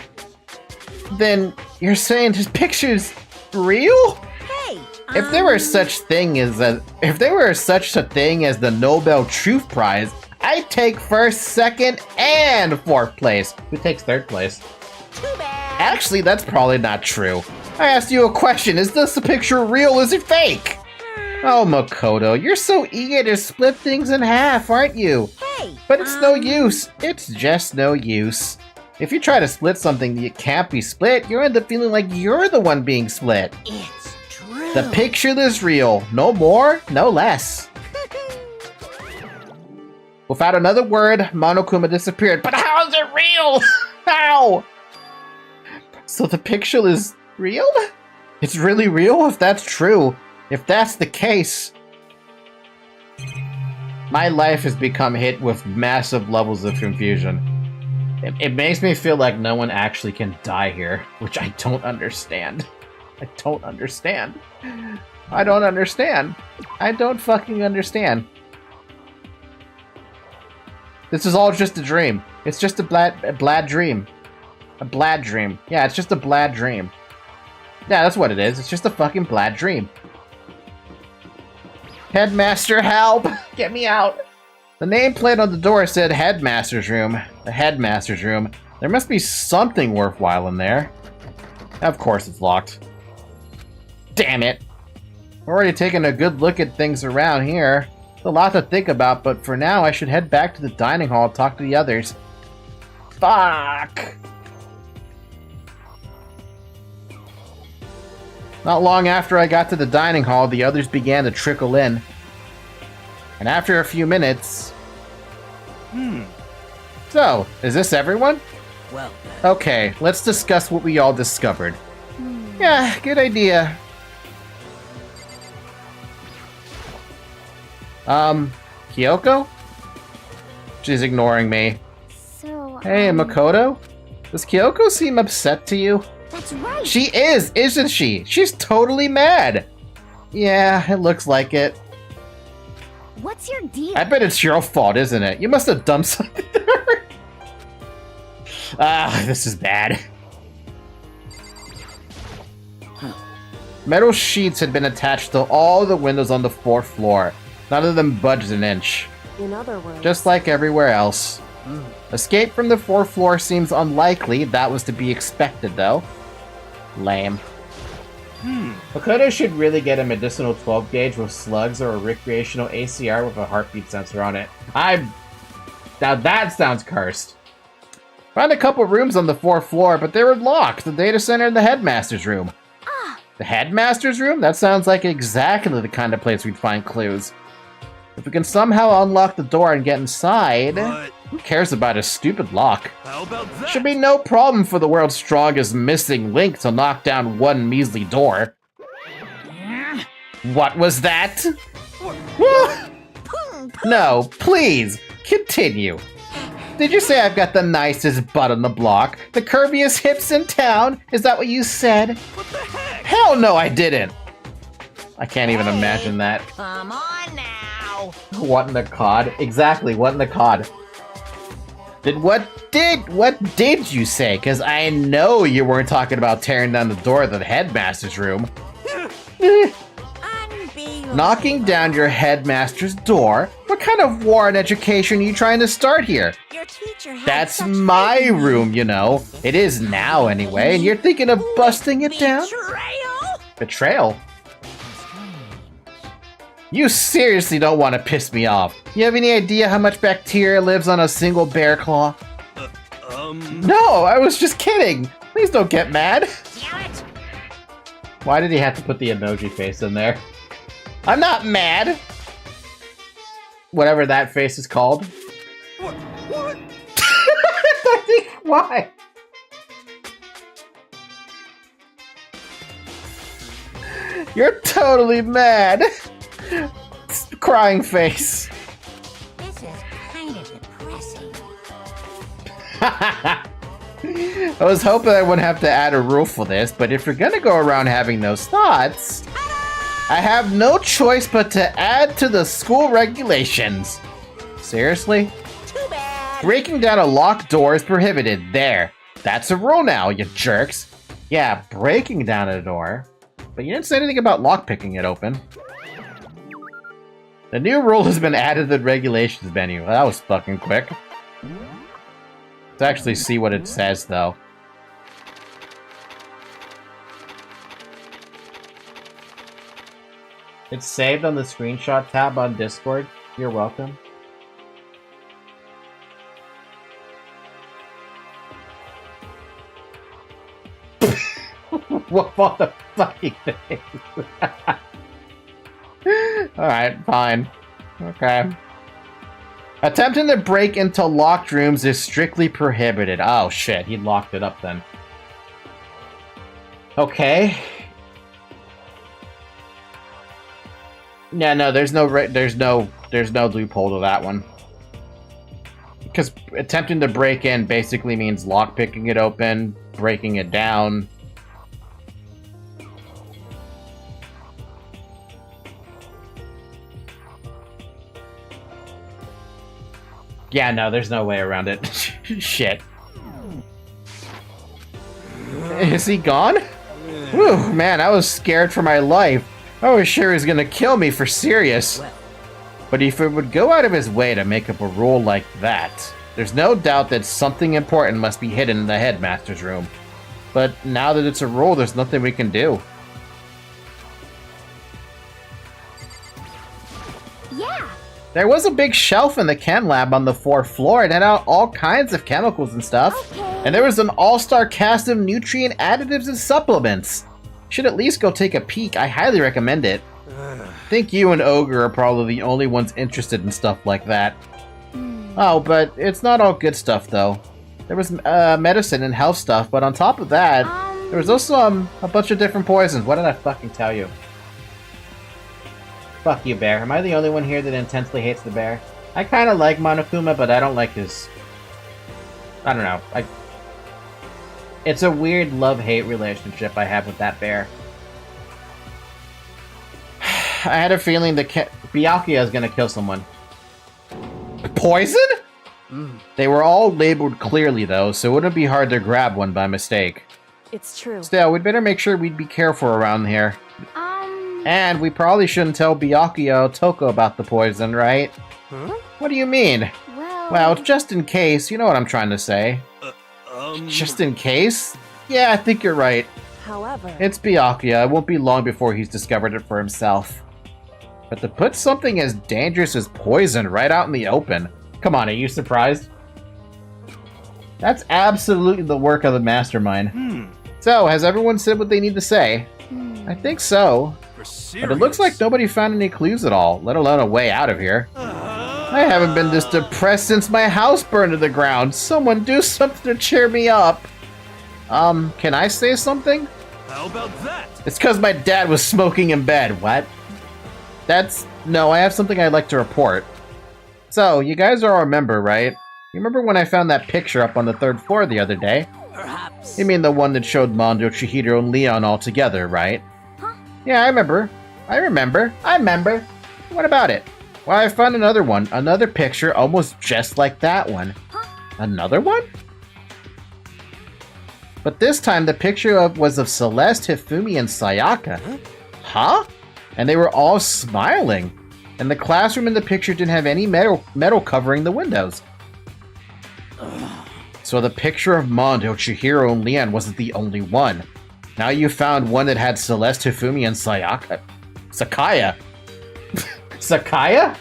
[SPEAKER 1] Then you're saying this picture's real?
[SPEAKER 2] Hey!
[SPEAKER 1] If there were such a thing as the Nobel Truth Prize, I'd take 1st, 2nd, and 4th place. Who takes 3rd place?
[SPEAKER 2] Too bad.
[SPEAKER 1] Actually, that's probably not true. I asked you a question. Is this picture real? Is it fake? Oh, Makoto, you're so eager to split things in half, aren't you?
[SPEAKER 2] Hey!
[SPEAKER 1] But it's no use. It's just no use. If you try to split something that can't be split, you end up feeling like you're the one being split.
[SPEAKER 2] It's true.
[SPEAKER 1] The picture is real. No more, no less. Without another word, Monokuma disappeared. But how is it real? How? So the picture is real? It's really real if that's true. If that's the case, my life has become hit with massive levels of confusion. It makes me feel like no one actually can die here, which I don't understand. I don't understand. I don't understand. I don't fucking understand. This is all just a dream. It's just a blad dream. A blad dream. Yeah, it's just a blad dream. Yeah, that's what it is. It's just a fucking blad dream. Headmaster, help! Get me out! The nameplate on the door said Headmaster's Room. The Headmaster's Room. There must be something worthwhile in there. Of course it's locked. Damn it! I've already taken a good look at things around here. There's a lot to think about, but for now I should head back to the dining hall and talk to the others. Fuck! Not long after I got to the dining hall, the others began to trickle in. And after a few minutes... So, is this everyone?
[SPEAKER 3] Well then.
[SPEAKER 1] Okay, let's discuss what we all discovered. Yeah, good idea. Kyoko? She's ignoring me.
[SPEAKER 2] So,
[SPEAKER 1] Hey, Makoto? Does Kyoko seem upset to you?
[SPEAKER 2] That's right.
[SPEAKER 1] She is, isn't she? She's totally mad. Yeah, it looks like it.
[SPEAKER 2] What's your deal?
[SPEAKER 1] I bet it's your fault, isn't it? You must have dumped something there. This is bad. Metal sheets had been attached to all the windows on the 4th floor. None of them budged an inch.
[SPEAKER 2] In other words,
[SPEAKER 1] Just like everywhere else. Escape from the 4th floor seems unlikely. That was to be expected, though. Lame. Makoto should really get a medicinal 12 gauge with slugs or a recreational ACR with a heartbeat sensor on it. Now that sounds cursed. Found a couple rooms on the 4th floor, but they were locked. The data center and the headmaster's room. The headmaster's room? That sounds like exactly the kind of place we'd find clues. If we can somehow unlock the door and get inside, who cares about a stupid lock?
[SPEAKER 3] How about that?
[SPEAKER 1] Should be no problem for the world's strongest missing link to knock down one measly door. What was that? No, please, continue. Did you say I've got the nicest butt on the block? The curviest hips in town? Is that what you said?
[SPEAKER 3] What the heck?
[SPEAKER 1] Hell no, I didn't! I can't even imagine that.
[SPEAKER 2] come on now.
[SPEAKER 1] What in the cod? Exactly, what in the cod? What did you say? Because I know you weren't talking about tearing down the door of the headmaster's room.
[SPEAKER 2] Unbelievable.
[SPEAKER 1] Knocking down your headmaster's door? What kind of war on education are you trying to start here?
[SPEAKER 2] Your teacher had
[SPEAKER 1] That's
[SPEAKER 2] such
[SPEAKER 1] my
[SPEAKER 2] faith in you.
[SPEAKER 1] room, you know. It is now, anyway, and you're thinking of busting it down?
[SPEAKER 2] Betrayal?
[SPEAKER 1] Betrayal? You seriously don't want to piss me off. You have any idea how much bacteria lives on a single bear claw? No, I was just kidding. Please don't get mad.
[SPEAKER 2] Damn it.
[SPEAKER 1] Why did he have to put the emoji face in there? I'm not mad. Whatever that face is called.
[SPEAKER 3] What?
[SPEAKER 1] I think, why? You're totally mad. Crying face.
[SPEAKER 2] This is kind of depressing.
[SPEAKER 1] I was hoping I wouldn't have to add a rule for this, but if you're gonna go around having those thoughts, I have no choice but to add to the school regulations. Seriously?
[SPEAKER 2] Too bad.
[SPEAKER 1] Breaking down a locked door is prohibited. There. That's a rule now, you jerks. Yeah, breaking down a door. But you didn't say anything about lockpicking it open. The new rule has been added to the regulations menu. That was fucking quick. Let's actually see what it says, though. It's saved on the screenshot tab on Discord. You're welcome. What the fucking thing? Alright, fine. Okay. Attempting to break into locked rooms is strictly prohibited. Oh shit, he locked it up then. Okay. Yeah, no, there's no loophole to that one. Because attempting to break in basically means lockpicking it open, breaking it down. Yeah, no, there's no way around it. Shit. Is he gone? Whew, man, I was scared for my life. I was sure he was gonna kill me for serious. But if it would go out of his way to make up a rule like that, there's no doubt that something important must be hidden in the headmaster's room. But now that it's a rule, there's nothing we can do.
[SPEAKER 2] Yeah.
[SPEAKER 1] There was a big shelf in the chem lab on the 4th floor. It had out all kinds of chemicals and stuff.
[SPEAKER 2] Okay.
[SPEAKER 1] And there was an all-star cast of nutrient additives and supplements. Should at least go take a peek. I highly recommend it. I think you and Ogre are probably the only ones interested in stuff like that. Oh, but it's not all good stuff, though. There was medicine and health stuff, but on top of that, there was also a bunch of different poisons. What did I fucking tell you? Fuck you, Bear. Am I the only one here that intensely hates the bear? I kind of like Monokuma, but I don't like his... I don't know. It's a weird love-hate relationship I have with that bear. I had a feeling that Byakuya is gonna kill someone. Poison? They were all labeled clearly, though, so it wouldn't be hard to grab one by mistake.
[SPEAKER 4] It's true.
[SPEAKER 1] Still, we'd better make sure we'd be careful around here. And we probably shouldn't tell Byakuya or Toko about the poison, right?
[SPEAKER 3] Huh?
[SPEAKER 1] What do you mean? Well, just in case, you know what I'm trying to say. Just in case? Yeah, I think you're right.
[SPEAKER 4] However,
[SPEAKER 1] It's Byakuya. It won't be long before he's discovered it for himself. But to put something as dangerous as poison right out in the open... Come on, are you surprised? That's absolutely the work of the mastermind. So, has everyone said what they need to say? I think so. But it looks like nobody found any clues at all, let alone a way out of here. I haven't been this depressed since my house burned to the ground. Someone do something to cheer me up. Can I say something?
[SPEAKER 3] How about that?
[SPEAKER 1] It's because my dad was smoking in bed. What? No, I have something I'd like to report. So, you guys all remember, right? You remember when I found that picture up on the 3rd floor the other day?
[SPEAKER 2] Perhaps.
[SPEAKER 1] You mean the one that showed Mondo, Chihiro, and Leon all together, right? Yeah, I remember. I remember. What about it? Well, I found another one. Another picture almost just like that one. Another one? But this time, the picture was of Celeste, Hifumi, and Sayaka. Huh? And they were all smiling. And the classroom in the picture didn't have any metal covering the windows. So the picture of Mondo, Chihiro, and Leon wasn't the only one. Now you found one that had Celeste, Hifumi, and Sayaka. Sakaya. Sakaya?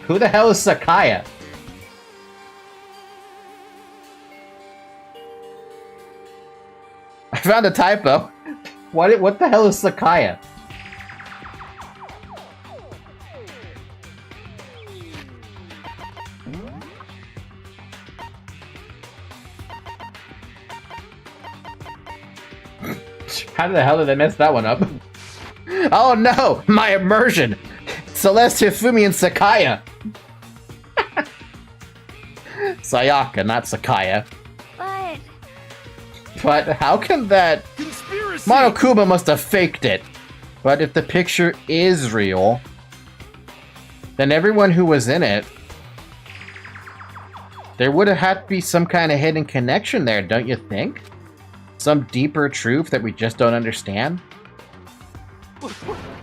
[SPEAKER 1] Who the hell is Sakaya? I found a typo. What the hell is Sakaya? How the hell did I mess that one up? Oh no! My immersion! Celeste, Hifumi, and Sakaya! Sayaka, not Sakaya. But how can that...
[SPEAKER 3] Conspiracy!
[SPEAKER 1] Monokuma must have faked it. But if the picture is real, then everyone who was in it... There would have had to be some kind of hidden connection there, don't you think? Some deeper truth that we just don't understand?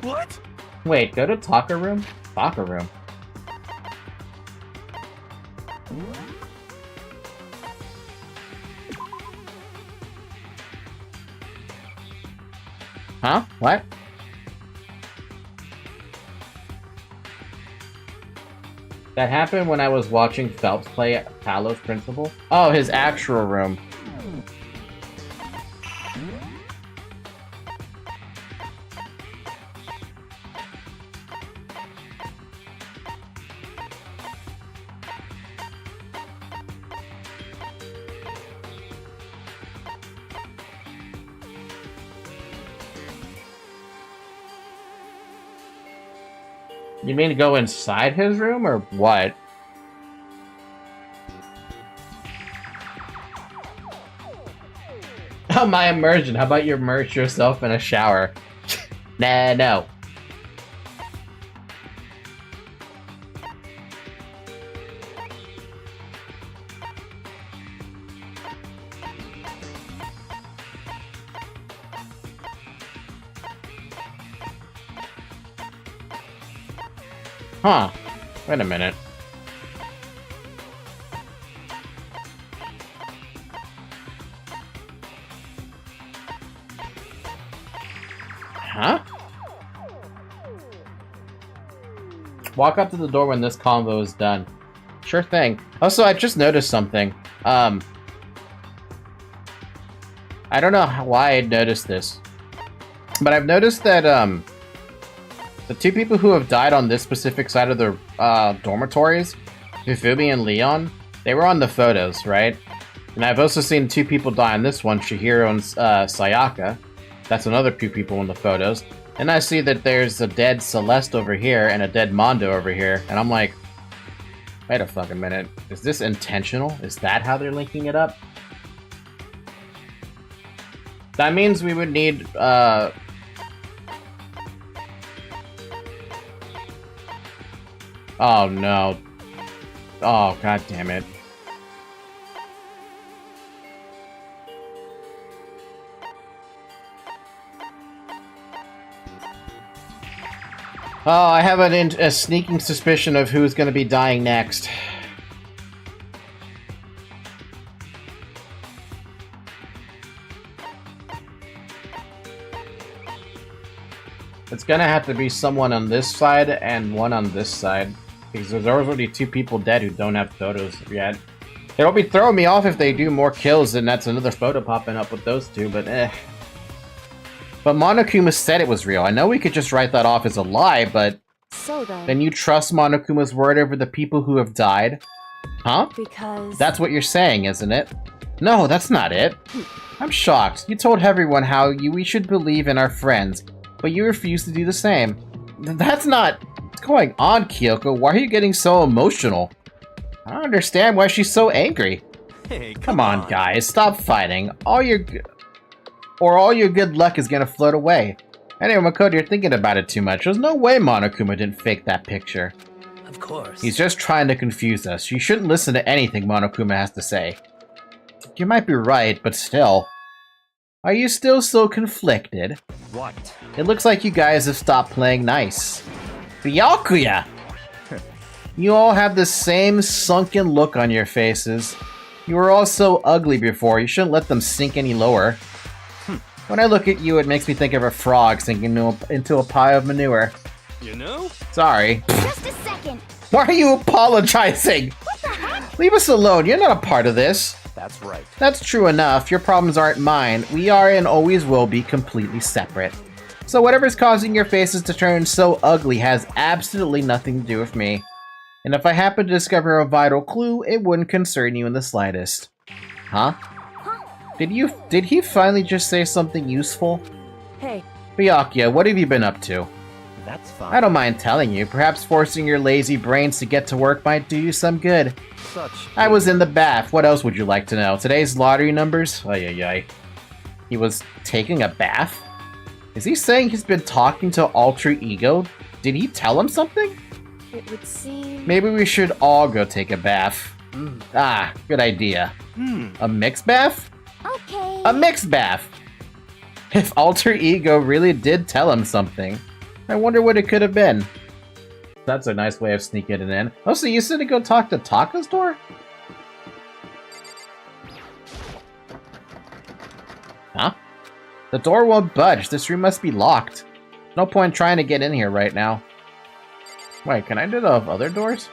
[SPEAKER 3] What?
[SPEAKER 1] Wait, go to Taka Room? Taka Room. Huh? What? That happened when I was watching Phelps play at Talos Principal? Oh, his actual room. You mean to go inside his room, or what? Oh, my immersion. How about you immerse yourself in a shower? Nah, no. Huh. Wait a minute. Huh? Walk up to the door when this convo is done. Sure thing. Also, I just noticed something. I don't know why I noticed this, but I've noticed that, the two people who have died on this specific side of the dormitories, Hifumi and Leon, they were on the photos, right? And I've also seen two people die on this one, Chihiro and Sayaka. That's another two people in the photos. And I see that there's a dead Celeste over here and a dead Mondo over here. And I'm like, wait a fucking minute. Is this intentional? Is that how they're linking it up? That means we would need, Oh no. Oh, god damn it. Oh, I have a sneaking suspicion of who's going to be dying next. It's gonna have to be someone on this side and one on this side. Because there's already 2 people dead who don't have photos yet. It'll be throwing me off if they do more kills and that's another photo popping up with those 2, but eh. But Monokuma said it was real. I know we could just write that off as a lie, but...
[SPEAKER 4] So
[SPEAKER 1] then you trust Monokuma's word over the people who have died? Huh?
[SPEAKER 4] Because...
[SPEAKER 1] That's what you're saying, isn't it? No, that's not it. I'm shocked. You told everyone how we should believe in our friends, but you refuse to do the same. That's not... What's going on, Kyoko? Why are you getting so emotional? I don't understand why she's so angry.
[SPEAKER 3] Hey,
[SPEAKER 1] Come on, guys. Stop fighting. All your good luck is gonna float away. Anyway, Makoto, you're thinking about it too much. There's no way Monokuma didn't fake that picture.
[SPEAKER 3] Of course.
[SPEAKER 1] He's just trying to confuse us. You shouldn't listen to anything Monokuma has to say. You might be right, but still. Are you still so conflicted?
[SPEAKER 3] What?
[SPEAKER 1] It looks like you guys have stopped playing nice. Byakuya! You all have the same sunken look on your faces. You were all so ugly before, you shouldn't let them sink any lower. When I look at you, it makes me think of a frog sinking into a pile of manure.
[SPEAKER 3] You know?
[SPEAKER 1] Sorry.
[SPEAKER 2] Just a second.
[SPEAKER 1] Why are you apologizing?
[SPEAKER 2] What the heck?
[SPEAKER 1] Leave us alone, you're not a part of this.
[SPEAKER 3] That's right.
[SPEAKER 1] That's true enough, your problems aren't mine. We are and always will be completely separate. So whatever's causing your faces to turn so ugly has absolutely nothing to do with me. And if I happen to discover a vital clue, it wouldn't concern you in the slightest. Huh? Did he finally just say something useful?
[SPEAKER 4] Hey,
[SPEAKER 1] Byakuya, what have you been up to?
[SPEAKER 3] That's fine.
[SPEAKER 1] I don't mind telling you, perhaps forcing your lazy brains to get to work might do you some good.
[SPEAKER 3] Such.
[SPEAKER 1] I was in the bath, what else would you like to know? Today's lottery numbers? Ay ay ay. He was taking a bath? Is he saying he's been talking to Alter Ego? Did he tell him something?
[SPEAKER 4] it would seem...
[SPEAKER 1] Maybe we should all go take a bath. Ah, good idea. A mixed bath?
[SPEAKER 2] Okay.
[SPEAKER 1] A mixed bath! If Alter Ego really did tell him something, I wonder what it could have been. That's a nice way of sneaking it in. Oh, so you said to go talk to Taka's door? Huh? The door won't budge. This room must be locked. No point trying to get in here right now. Wait, can I do the other doors?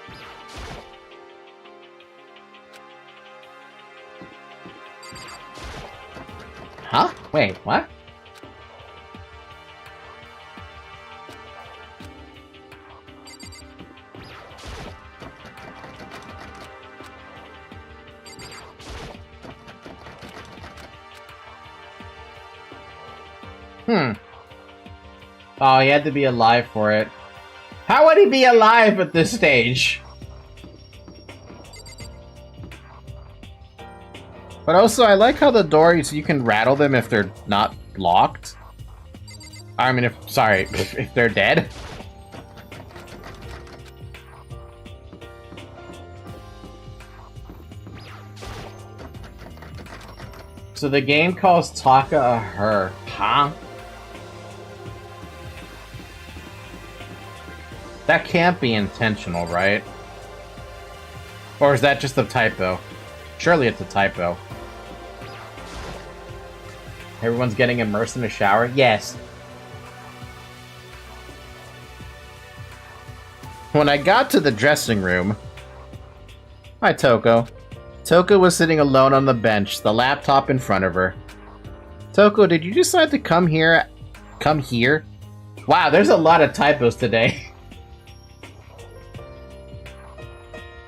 [SPEAKER 1] Huh? Wait, what? Oh, he had to be alive for it. How would he be alive at this stage? But also, I like how the doors, you can rattle them if they're not locked. I mean, if they're dead. So the game calls Taka a her. Huh? That can't be intentional, right? Or is that just a typo? Surely it's a typo. Everyone's getting immersed in a shower? Yes. When I got to the dressing room... Hi, Toko. Toko was sitting alone on the bench, the laptop in front of her. Toko, did you decide to come here? Come here? Wow, there's a lot of typos today.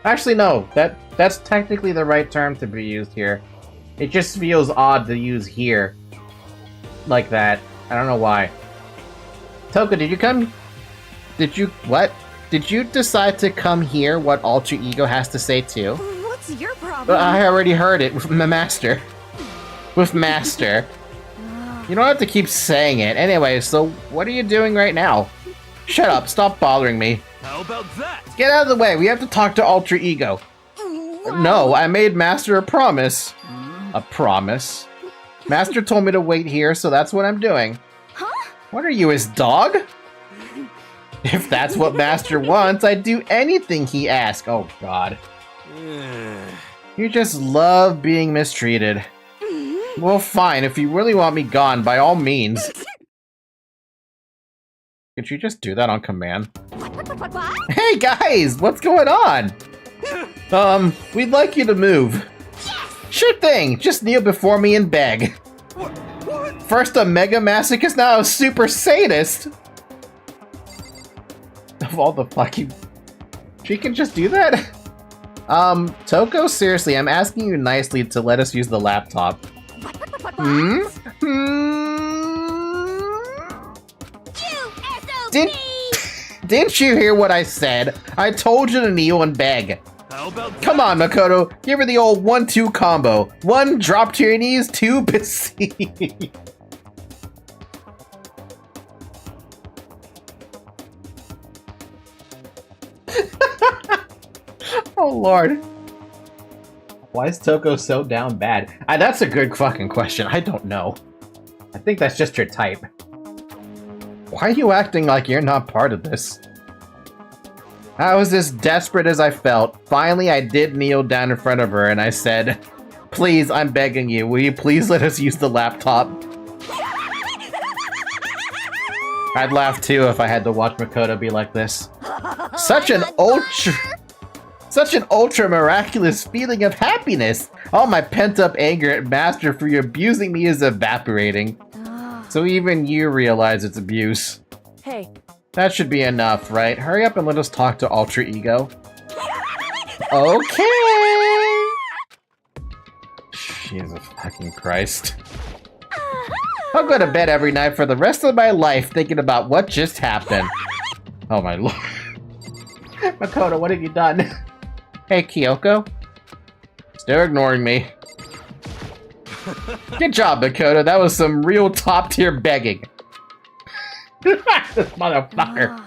[SPEAKER 1] Actually, no. That's technically the right term to be used here. It just feels odd to use here. Like that. I don't know why. Toko, did you come... Did you... What? Did you decide to come hear what Alter Ego has to say too?
[SPEAKER 4] What's your problem?
[SPEAKER 1] I already heard it with my master. With Master. You don't have to keep saying it. Anyway, so what are you doing right now? Shut up, stop bothering me.
[SPEAKER 3] How How about that?
[SPEAKER 1] Get out of the way. We have to talk to Alter Ego. No, I made Master a promise. A promise? Master told me to wait here, so that's what I'm doing.
[SPEAKER 2] Huh?
[SPEAKER 1] What are you, his dog? If that's what Master wants, I'd do anything he asks. Oh, God. You just love being mistreated. Well, fine. If you really want me gone, by all means. Could you just do that on command?
[SPEAKER 2] What?
[SPEAKER 1] Hey, guys! What's going on? We'd like you to move. Sure thing! Just kneel before me and beg. First a mega masochist, now a super sadist! Of all the fucking... She can just do that? Toko, seriously, I'm asking you nicely to let us use the laptop. Hmm? Didn't you hear what I said? I told you to kneel and beg.
[SPEAKER 3] How about
[SPEAKER 1] Come on, Makoto. Give her the old 1-2 combo. 1, drop to your knees. 2, beseech. Oh, Lord. Why is Toko so down bad? That's a good fucking question. I don't know. I think that's just your type. Why are you acting like you're not part of this? I was as desperate as I felt. Finally, I did kneel down in front of her and I said, please, I'm begging you, will you please let us use the laptop? I'd laugh too if I had to watch Makoto be like this. Such an ultra miraculous feeling of happiness. All my pent-up anger at Master for abusing me is evaporating. So even you realize it's abuse.
[SPEAKER 4] Hey.
[SPEAKER 1] That should be enough, right? Hurry up and let us talk to Alter Ego. Okay! Jesus fucking Christ. I'll go to bed every night for the rest of my life thinking about what just happened. Oh my lord. Makoto, what have you done? Hey, Kyoko. Still ignoring me. Good job, Makoto. That was some real top-tier begging. This motherfucker.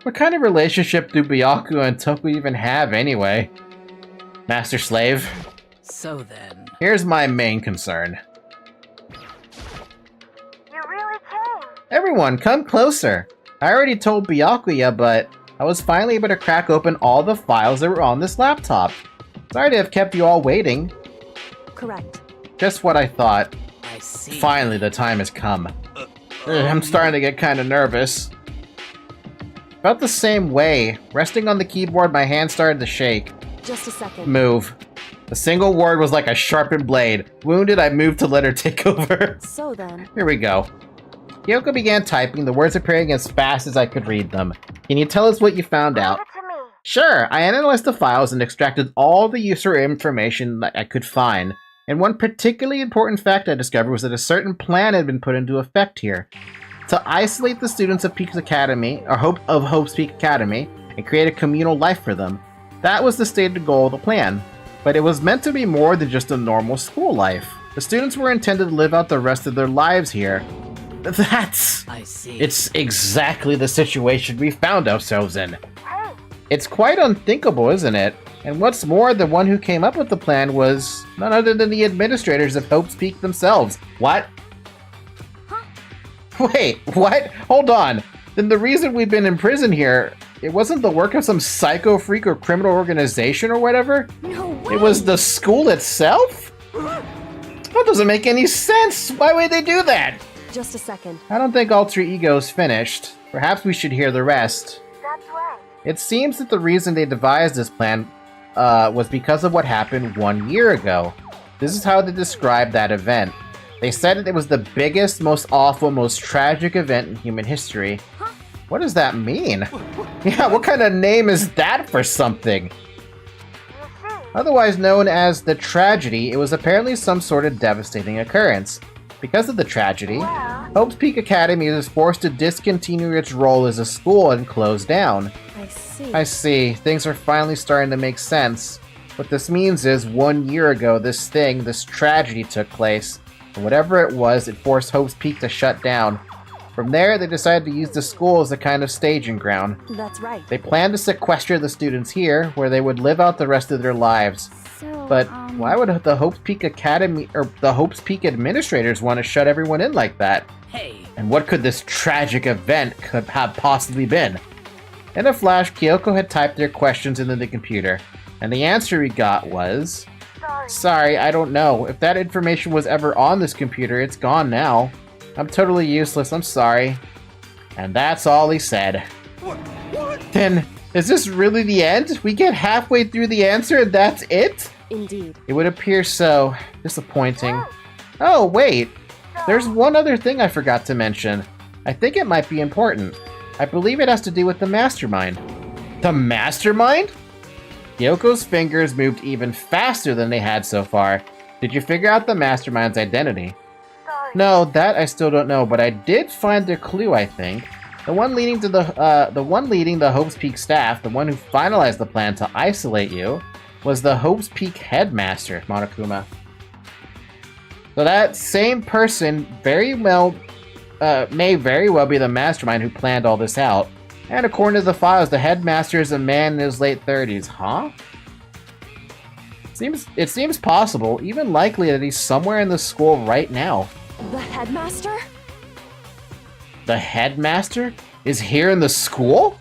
[SPEAKER 1] What kind of relationship do Byaku and Toku even have, anyway? Master-slave?
[SPEAKER 3] So then...
[SPEAKER 1] Here's my main concern.
[SPEAKER 2] You really came.
[SPEAKER 1] Everyone, come closer. I already told Byakuya, but I was finally able to crack open all the files that were on this laptop. Sorry to have kept you all waiting.
[SPEAKER 4] Correct.
[SPEAKER 1] Just what I thought.
[SPEAKER 3] I see.
[SPEAKER 1] Finally, the time has come. I'm starting to get kind of nervous. Felt the same way. Resting on the keyboard, my hand started to shake.
[SPEAKER 4] Just a second.
[SPEAKER 1] Move. A single word was like a sharpened blade. Wounded, I moved to let her take over.
[SPEAKER 4] So then.
[SPEAKER 1] Here we go. Yoko began typing, the words appearing as fast as I could read them. Can you tell us what you found out?
[SPEAKER 2] Give it to me.
[SPEAKER 1] Sure, I analyzed the files and extracted all the user information that I could find. And one particularly important fact I discovered was that a certain plan had been put into effect here. To isolate the students of Peaks Academy, or Hope's Peak Academy, and create a communal life for them. That was the stated goal of the plan. But it was meant to be more than just a normal school life. The students were intended to live out the rest of their lives here.
[SPEAKER 3] I see.
[SPEAKER 1] It's exactly the situation we found ourselves in.
[SPEAKER 2] Hey.
[SPEAKER 1] It's quite unthinkable, isn't it? And what's more, the one who came up with the plan was none other than the administrators of Hope's Peak themselves. What?
[SPEAKER 2] Huh?
[SPEAKER 1] Wait, what? Hold on. Then the reason we've been in prison here, it wasn't the work of some psycho freak or criminal organization or whatever?
[SPEAKER 2] No way.
[SPEAKER 1] It was the school itself? That doesn't make any sense. Why would they do that?
[SPEAKER 4] Just a second.
[SPEAKER 1] I don't think Alter Ego's finished. Perhaps we should hear the rest.
[SPEAKER 2] That's right.
[SPEAKER 1] It seems that the reason they devised this plan was because of what happened 1 year ago. This is how they described that event. They said that it was the biggest, most awful, most tragic event in human history.
[SPEAKER 2] Huh?
[SPEAKER 1] What does that mean? Yeah, what kind of name is that for something?
[SPEAKER 2] You see.
[SPEAKER 1] Otherwise known as the tragedy, it was apparently some sort of devastating occurrence. Because of the tragedy,
[SPEAKER 2] Well.
[SPEAKER 1] Hope's Peak Academy was forced to discontinue its role as a school and close down.
[SPEAKER 4] I see.
[SPEAKER 1] I see. Things are finally starting to make sense. What this means is 1 year ago, this tragedy took place. And whatever it was, it forced Hope's Peak to shut down. From there, they decided to use the school as a kind of staging ground.
[SPEAKER 4] That's right.
[SPEAKER 1] They planned to sequester the students here, where they would live out the rest of their lives.
[SPEAKER 2] So,
[SPEAKER 1] But why would the Hope's Peak Academy or the Hope's Peak administrators want to shut everyone in like that?
[SPEAKER 3] Hey.
[SPEAKER 1] And what could this tragic event could have possibly been? In a flash, Kyoko had typed their questions into the computer, and the answer we got was, "Sorry, I don't know. If that information was ever on this computer, it's gone now. I'm totally useless, I'm sorry." And that's all he said.
[SPEAKER 5] What?
[SPEAKER 1] Then, is this really the end? We get halfway through the answer and that's it?
[SPEAKER 4] Indeed.
[SPEAKER 1] It would appear so. Disappointing. Oh, wait. There's one other thing I forgot to mention. I think it might be important. I believe it has to do with the mastermind. The mastermind? Yoko's fingers moved even faster than they had so far. Did you figure out the mastermind's identity? No, that I still don't know, but I did find the clue, I think. The one leading the Hope's Peak staff, the one who finalized the plan to isolate you, was the Hope's Peak headmaster, Monokuma. So that same person may very well be the mastermind who planned all this out. And according to the files, the headmaster is a man in his late 30s. Huh? It seems possible, even likely, that he's somewhere in the school right now.
[SPEAKER 4] The headmaster?
[SPEAKER 1] The headmaster is here in the school?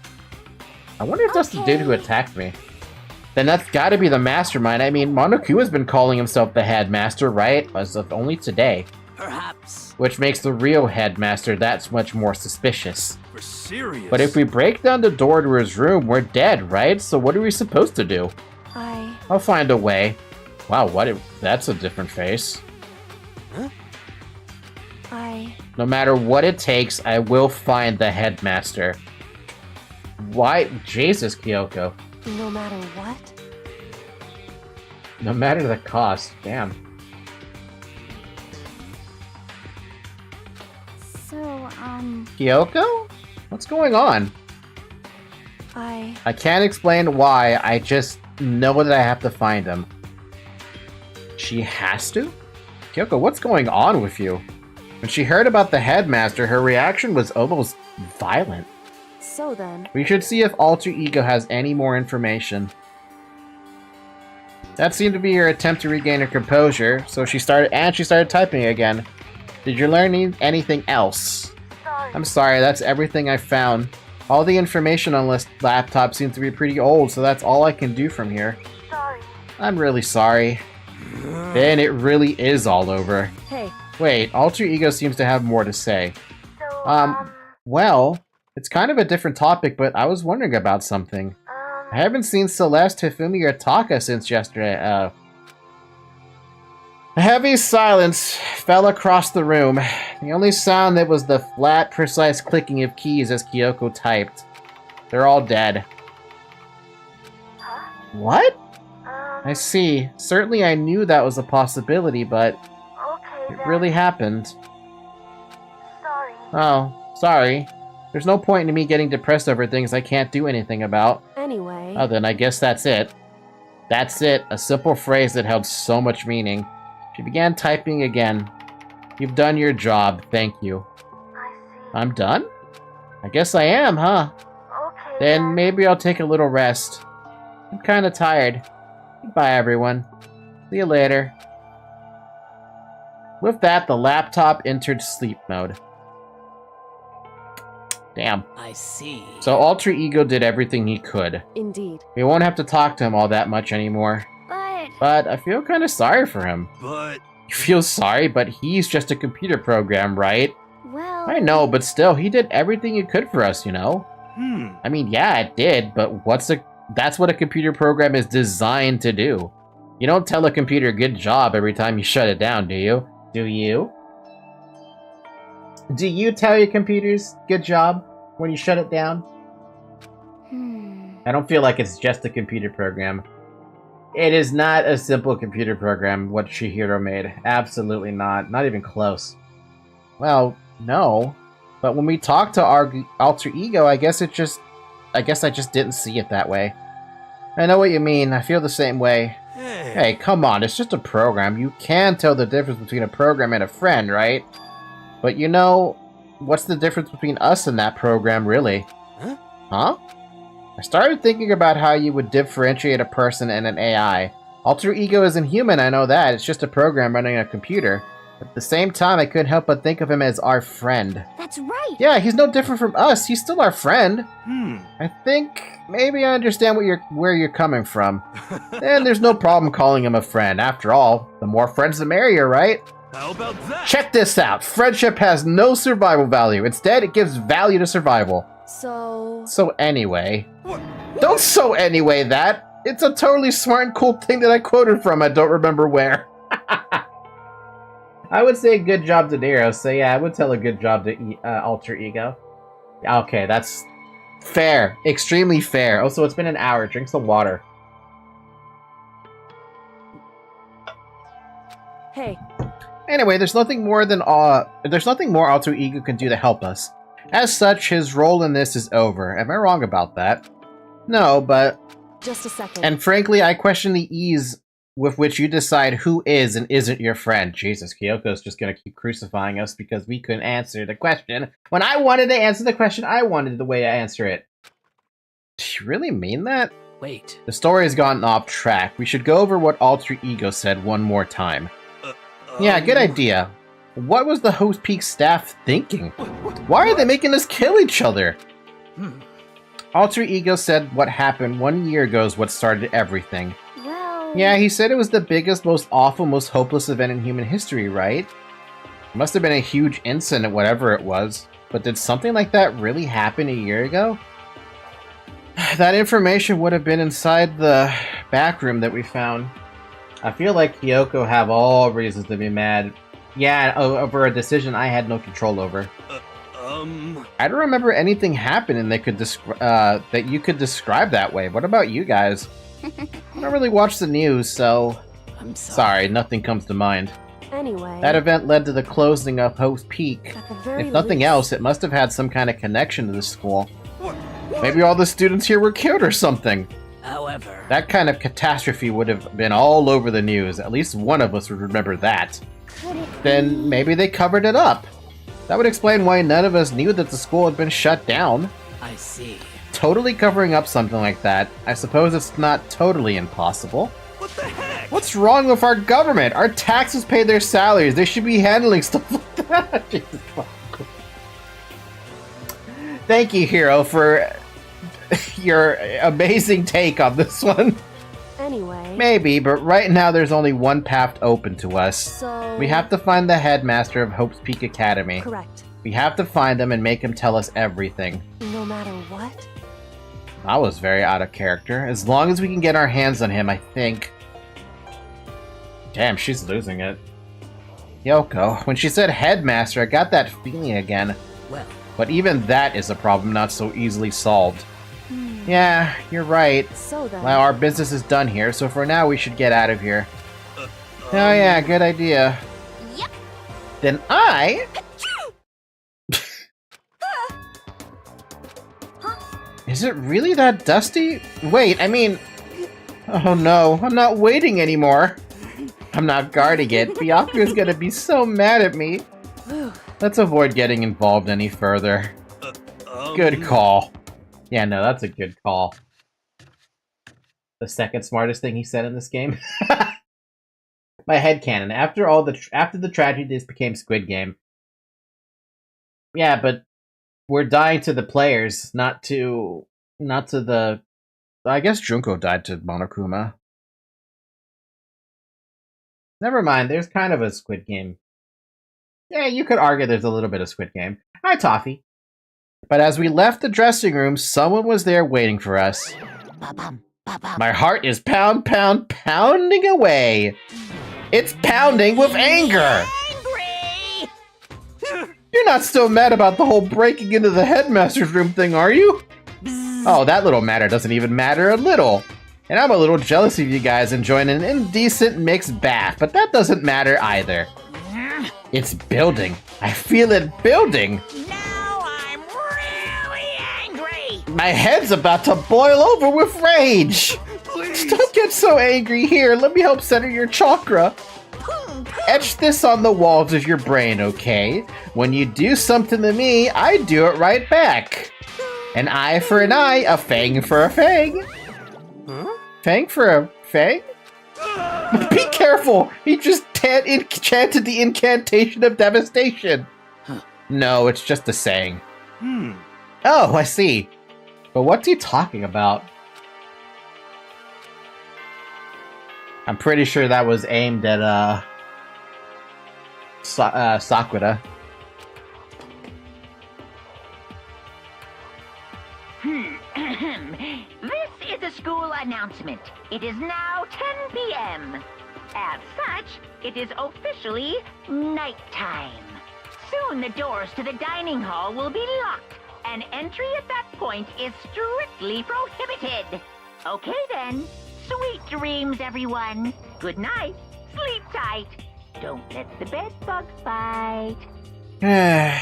[SPEAKER 1] I wonder if that's the dude who attacked me. Then that's gotta be the mastermind. I mean, Monokuma's been calling himself the headmaster, right? As of only today.
[SPEAKER 3] Perhaps.
[SPEAKER 1] Which makes the real headmaster that much more suspicious.
[SPEAKER 5] For serious?
[SPEAKER 1] But if we break down the door to his room, we're dead, right? So what are we supposed to do? I'll find a way. Wow, that's a different face. No matter what it takes, I will find the headmaster. Why? Jesus, Kyoko.
[SPEAKER 4] No matter what?
[SPEAKER 1] No matter the cost. Damn.
[SPEAKER 2] So,
[SPEAKER 1] Kyoko? What's going on? I can't explain why, I just know that I have to find him. She has to? Kyoko, what's going on with you? When she heard about the headmaster, her reaction was almost violent.
[SPEAKER 4] So then...
[SPEAKER 1] We should see if Alter Ego has any more information. That seemed to be her attempt to regain her composure, so she started typing again. Did you learn anything else? I'm sorry, that's everything I found. All the information on this laptop seems to be pretty old, so that's all I can do from here. I'm really sorry. Then it really is all over.
[SPEAKER 4] Hey.
[SPEAKER 1] Wait, Alter Ego seems to have more to say. Well, it's kind of a different topic, but I was wondering about something. I haven't seen Celeste, Hifumi, or Taka since yesterday. A heavy silence fell across the room. The only sound that was the flat, precise clicking of keys as Kyoko typed. They're all dead. What? I see. Certainly I knew that was a possibility, but it really happened. Oh, sorry. There's no point in me getting depressed over things I can't do anything about.
[SPEAKER 4] Anyway...
[SPEAKER 1] Oh, then I guess that's it. That's it. A simple phrase that held so much meaning. She began typing again. You've done your job. Thank you. I'm done? I guess I am, huh? Then maybe I'll take a little rest. I'm kinda tired. Goodbye, everyone. See you later. With that, the laptop entered sleep mode. Damn.
[SPEAKER 3] I see.
[SPEAKER 1] So Alter Ego did everything he could.
[SPEAKER 4] Indeed.
[SPEAKER 1] We won't have to talk to him all that much anymore. But I feel kind of sorry for him.
[SPEAKER 5] But...
[SPEAKER 1] You feel sorry, but he's just a computer program, right?
[SPEAKER 2] well...
[SPEAKER 1] I know, but still, he did everything he could for us, you know? I mean, yeah, it did, but that's what a computer program is designed to do. You don't tell a computer good job every time you shut it down, do you? Do you? Do you tell your computers good job when you shut it down? I don't feel like it's just a computer program. It is not a simple computer program, what Chihiro made. Absolutely not. Not even close. Well, no. But when we talked to our Alter Ego, I guess I just didn't see it that way. I know what you mean. I feel the same way. Hey, come on. It's just a program. You can tell the difference between a program and a friend, right? But you know, what's the difference between us and that program, really?
[SPEAKER 3] Huh?
[SPEAKER 1] Huh? I started thinking about how you would differentiate a person and an AI. Alter Ego isn't human, I know that. It's just a program running a computer. At the same time, I couldn't help but think of him as our friend.
[SPEAKER 2] That's right.
[SPEAKER 1] Yeah, he's no different from us. He's still our friend.
[SPEAKER 3] Hmm.
[SPEAKER 1] I think maybe I understand where you're coming from. And there's no problem calling him a friend. After all, the more friends the merrier, right?
[SPEAKER 3] How about that?
[SPEAKER 1] Check this out. Friendship has no survival value. Instead, it gives value to survival. So anyway.
[SPEAKER 3] What?
[SPEAKER 1] Don't so anyway that. It's a totally smart and cool thing that I quoted from. I don't remember where. I would say good job to Nero, so yeah, I would tell a good job to Alter Ego. Okay, that's fair. Extremely fair. Also, it's been an hour. Drink some water.
[SPEAKER 4] Hey,
[SPEAKER 1] Anyway, there's nothing more Alter Ego can do to help us. As such, his role in this is over. Am I wrong about that? No, but...
[SPEAKER 4] just a second.
[SPEAKER 1] And frankly, I question the ease with which you decide who is and isn't your friend. Jesus, Kyoko's just gonna keep crucifying us because we couldn't answer the question. When I wanted to answer the question, I wanted the way to answer it. Do you really mean that?
[SPEAKER 3] Wait.
[SPEAKER 1] The story has gotten off track. We should go over what Alter Ego said one more time. Yeah, good idea. What was the Host Peak staff thinking? Why are they making us kill each other? Alter Ego said what happened 1 year ago is what started everything.
[SPEAKER 2] Well...
[SPEAKER 1] Yeah, he said it was the biggest, most awful, most hopeless event in human history, right? It must have been a huge incident, whatever it was. But did something like that really happen a year ago? That information would have been inside the back room that we found. I feel like Kyoko have all reasons to be mad. Yeah, over a decision I had no control over. I don't remember anything happening that could that you could describe that way. What about you guys? I don't really watch the news, so...
[SPEAKER 3] I'm
[SPEAKER 1] sorry, nothing comes to mind.
[SPEAKER 4] Anyway,
[SPEAKER 1] That event led to the closing of Host Peak.
[SPEAKER 4] at the very
[SPEAKER 1] If nothing
[SPEAKER 4] least,
[SPEAKER 1] else, it must have had some kind of connection to the school. Maybe all the students here were killed or something.
[SPEAKER 3] However,
[SPEAKER 1] That kind of catastrophe would have been all over the news. At least one of us would remember that.
[SPEAKER 2] Could it
[SPEAKER 1] Then maybe they covered it up. That would explain why none of us knew that the school had been shut down.
[SPEAKER 3] I see.
[SPEAKER 1] Totally covering up something like that, I suppose it's not totally impossible.
[SPEAKER 3] What the heck?
[SPEAKER 1] What's wrong with our government? Our taxes pay their salaries. They should be handling stuff like that. Jesus fuck. Thank you, Hero, for your amazing take on this one.
[SPEAKER 4] Anyway,
[SPEAKER 1] Maybe, but right now there's only one path open to us.
[SPEAKER 4] so...
[SPEAKER 1] We have to find the headmaster of Hope's Peak Academy.
[SPEAKER 4] correct.
[SPEAKER 1] We have to find him and make him tell us everything.
[SPEAKER 4] No matter what?
[SPEAKER 1] I was very out of character. As long as we can get our hands on him, I think. Damn, she's losing it. Yoko, when she said headmaster, I got that feeling again.
[SPEAKER 3] Well,
[SPEAKER 1] But even that is a problem not so easily solved. Yeah, you're right.
[SPEAKER 4] So then...
[SPEAKER 1] Well, our business is done here, so for now we should get out of here. Oh yeah, good idea.
[SPEAKER 2] Yep.
[SPEAKER 1] Then I... Is it really that dusty? Wait, I mean... Oh no, I'm not waiting anymore. I'm not guarding it. Byaku's gonna be so mad at me.
[SPEAKER 4] Whew.
[SPEAKER 1] Let's avoid getting involved any further. Good call. Yeah, no, that's a good call. The second smartest thing he said in this game. My headcanon. After the tragedy, this became Squid Game. Yeah, but we're dying to the players, not to the... I guess Junko died to Monokuma. Never mind, there's kind of a Squid Game. Yeah, you could argue there's a little bit of Squid Game. Hi, Toffee. But as we left the dressing room, someone was there waiting for us. My heart is pounding away. It's pounding with anger.
[SPEAKER 2] angry?
[SPEAKER 1] You're not still mad about the whole breaking into the headmaster's room thing, are you? Oh, that little matter doesn't even matter a little. And I'm a little jealous of you guys enjoying an indecent mixed bath, but that doesn't matter either. It's building. I feel it building.
[SPEAKER 2] Now I'm really angry.
[SPEAKER 1] My head's about to boil over with rage.
[SPEAKER 3] please.
[SPEAKER 1] Don't get so angry here. Let me help center your chakra. etch this on the walls of your brain, okay? When you do something to me, I do it right back. An eye for an eye, a fang for a fang.
[SPEAKER 3] Huh?
[SPEAKER 1] Fang for a fang? Be careful! He just enchanted the incantation of devastation.
[SPEAKER 3] Huh.
[SPEAKER 1] No, it's just a saying.
[SPEAKER 3] Hmm.
[SPEAKER 1] Oh, I see. But what's he talking about? I'm pretty sure that was aimed at, Sakura.
[SPEAKER 5] This is a school announcement. It is now 10 p.m. As such, it is officially nighttime. Soon the doors to the dining hall will be locked, and entry at that point is strictly prohibited. Okay then. Sweet dreams, everyone. Good night. Sleep tight. Don't let the bed bugs bite.
[SPEAKER 1] I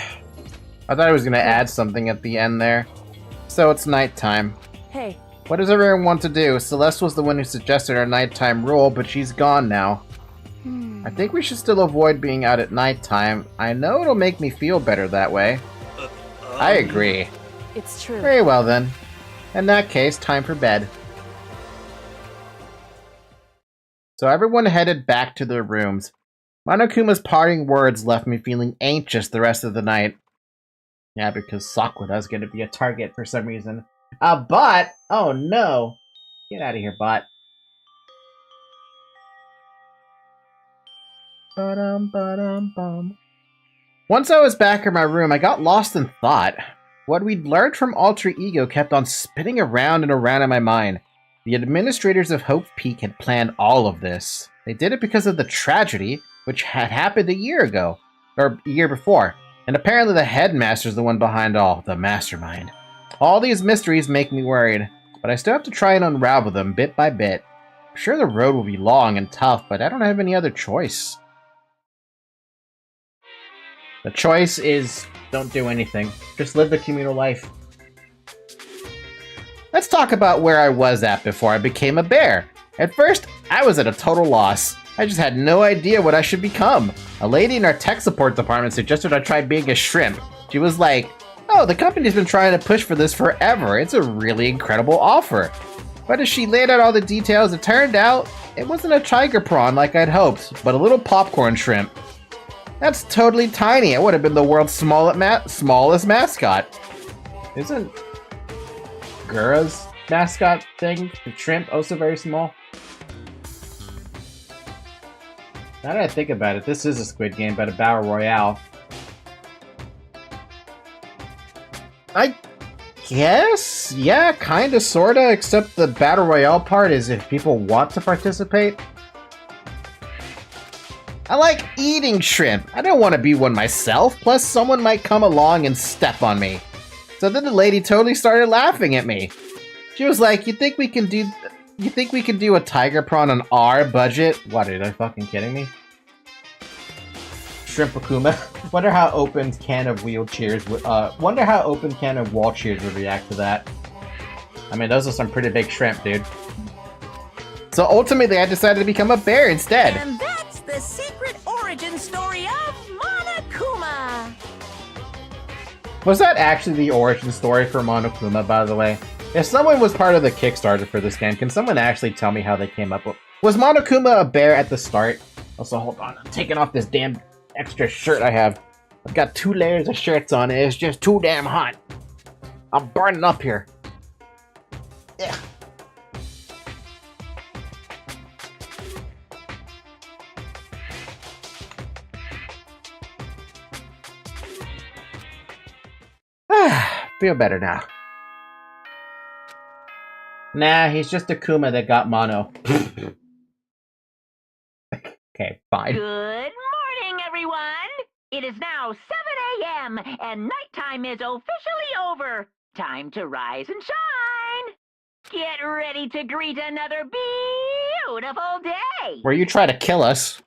[SPEAKER 1] thought I was gonna add something at the end there. So it's nighttime.
[SPEAKER 4] Hey,
[SPEAKER 1] What does everyone want to do? Celeste was the one who suggested our nighttime rule, but she's gone now. I think we should still avoid being out at nighttime. I know it'll make me feel better that way. I agree.
[SPEAKER 4] it's true.
[SPEAKER 1] Very well then. In that case, time for bed. So everyone headed back to their rooms. Monokuma's parting words left me feeling anxious the rest of the night. Yeah, because Sakura's going to be a target for some reason. A bot? Oh no. Get out of here, bot. Ba-dum-ba-dum-bum. Once I was back in my room, I got lost in thought. What we'd learned from Alter Ego kept on spinning around and around in my mind. The administrators of Hope Peak had planned all of this. They did it because of the tragedy, which had happened a year ago, or a year before. And apparently the headmaster's the one behind all, the mastermind. All these mysteries make me worried, but I still have to try and unravel them bit by bit. I'm sure the road will be long and tough, but I don't have any other choice. The choice is don't do anything. Just live the communal life. Let's talk about where I was at before I became a bear. At first, I was at a total loss. I just had no idea what I should become. A lady in our tech support department suggested I try being a shrimp. She was like, "Oh, the company's been trying to push for this forever. It's a really incredible offer." But as she laid out all the details, it turned out it wasn't a tiger prawn like I'd hoped, but a little popcorn shrimp. That's totally tiny. It would have been the world's smallest mascot. Isn't Gura's mascot thing, the shrimp, also very small? Now that I think about it, this is a Squid Game, but a Battle Royale. I guess? Yeah, kinda, sorta, except the Battle Royale part is if people want to participate. I like eating shrimp. I don't want to be one myself, plus someone might come along and step on me. So then the lady totally started laughing at me. She was like, you think we can do a tiger prawn on our budget? What, are they fucking kidding me? Shrimp Akuma. Wonder how open can of wall cheers would react to that. I mean, those are some pretty big shrimp, dude. So ultimately I decided to become a bear instead.
[SPEAKER 2] And that's the secret origin story of Monokuma.
[SPEAKER 1] Was that actually the origin story for Monokuma, by the way? If someone was part of the Kickstarter for this game, can someone actually tell me how they came up with... Was Monokuma a bear at the start? Also, hold on, I'm taking off this damn extra shirt I have. I've got 2 layers of shirts on, and it's just too damn hot. I'm burning up here. Yeah. Feel better now. Nah, he's just Akuma that got mono. Okay, fine.
[SPEAKER 5] Good morning, everyone. It is now 7 a.m. and nighttime is officially over. Time to rise and shine. Get ready to greet another beautiful day.
[SPEAKER 1] Where you try to kill us.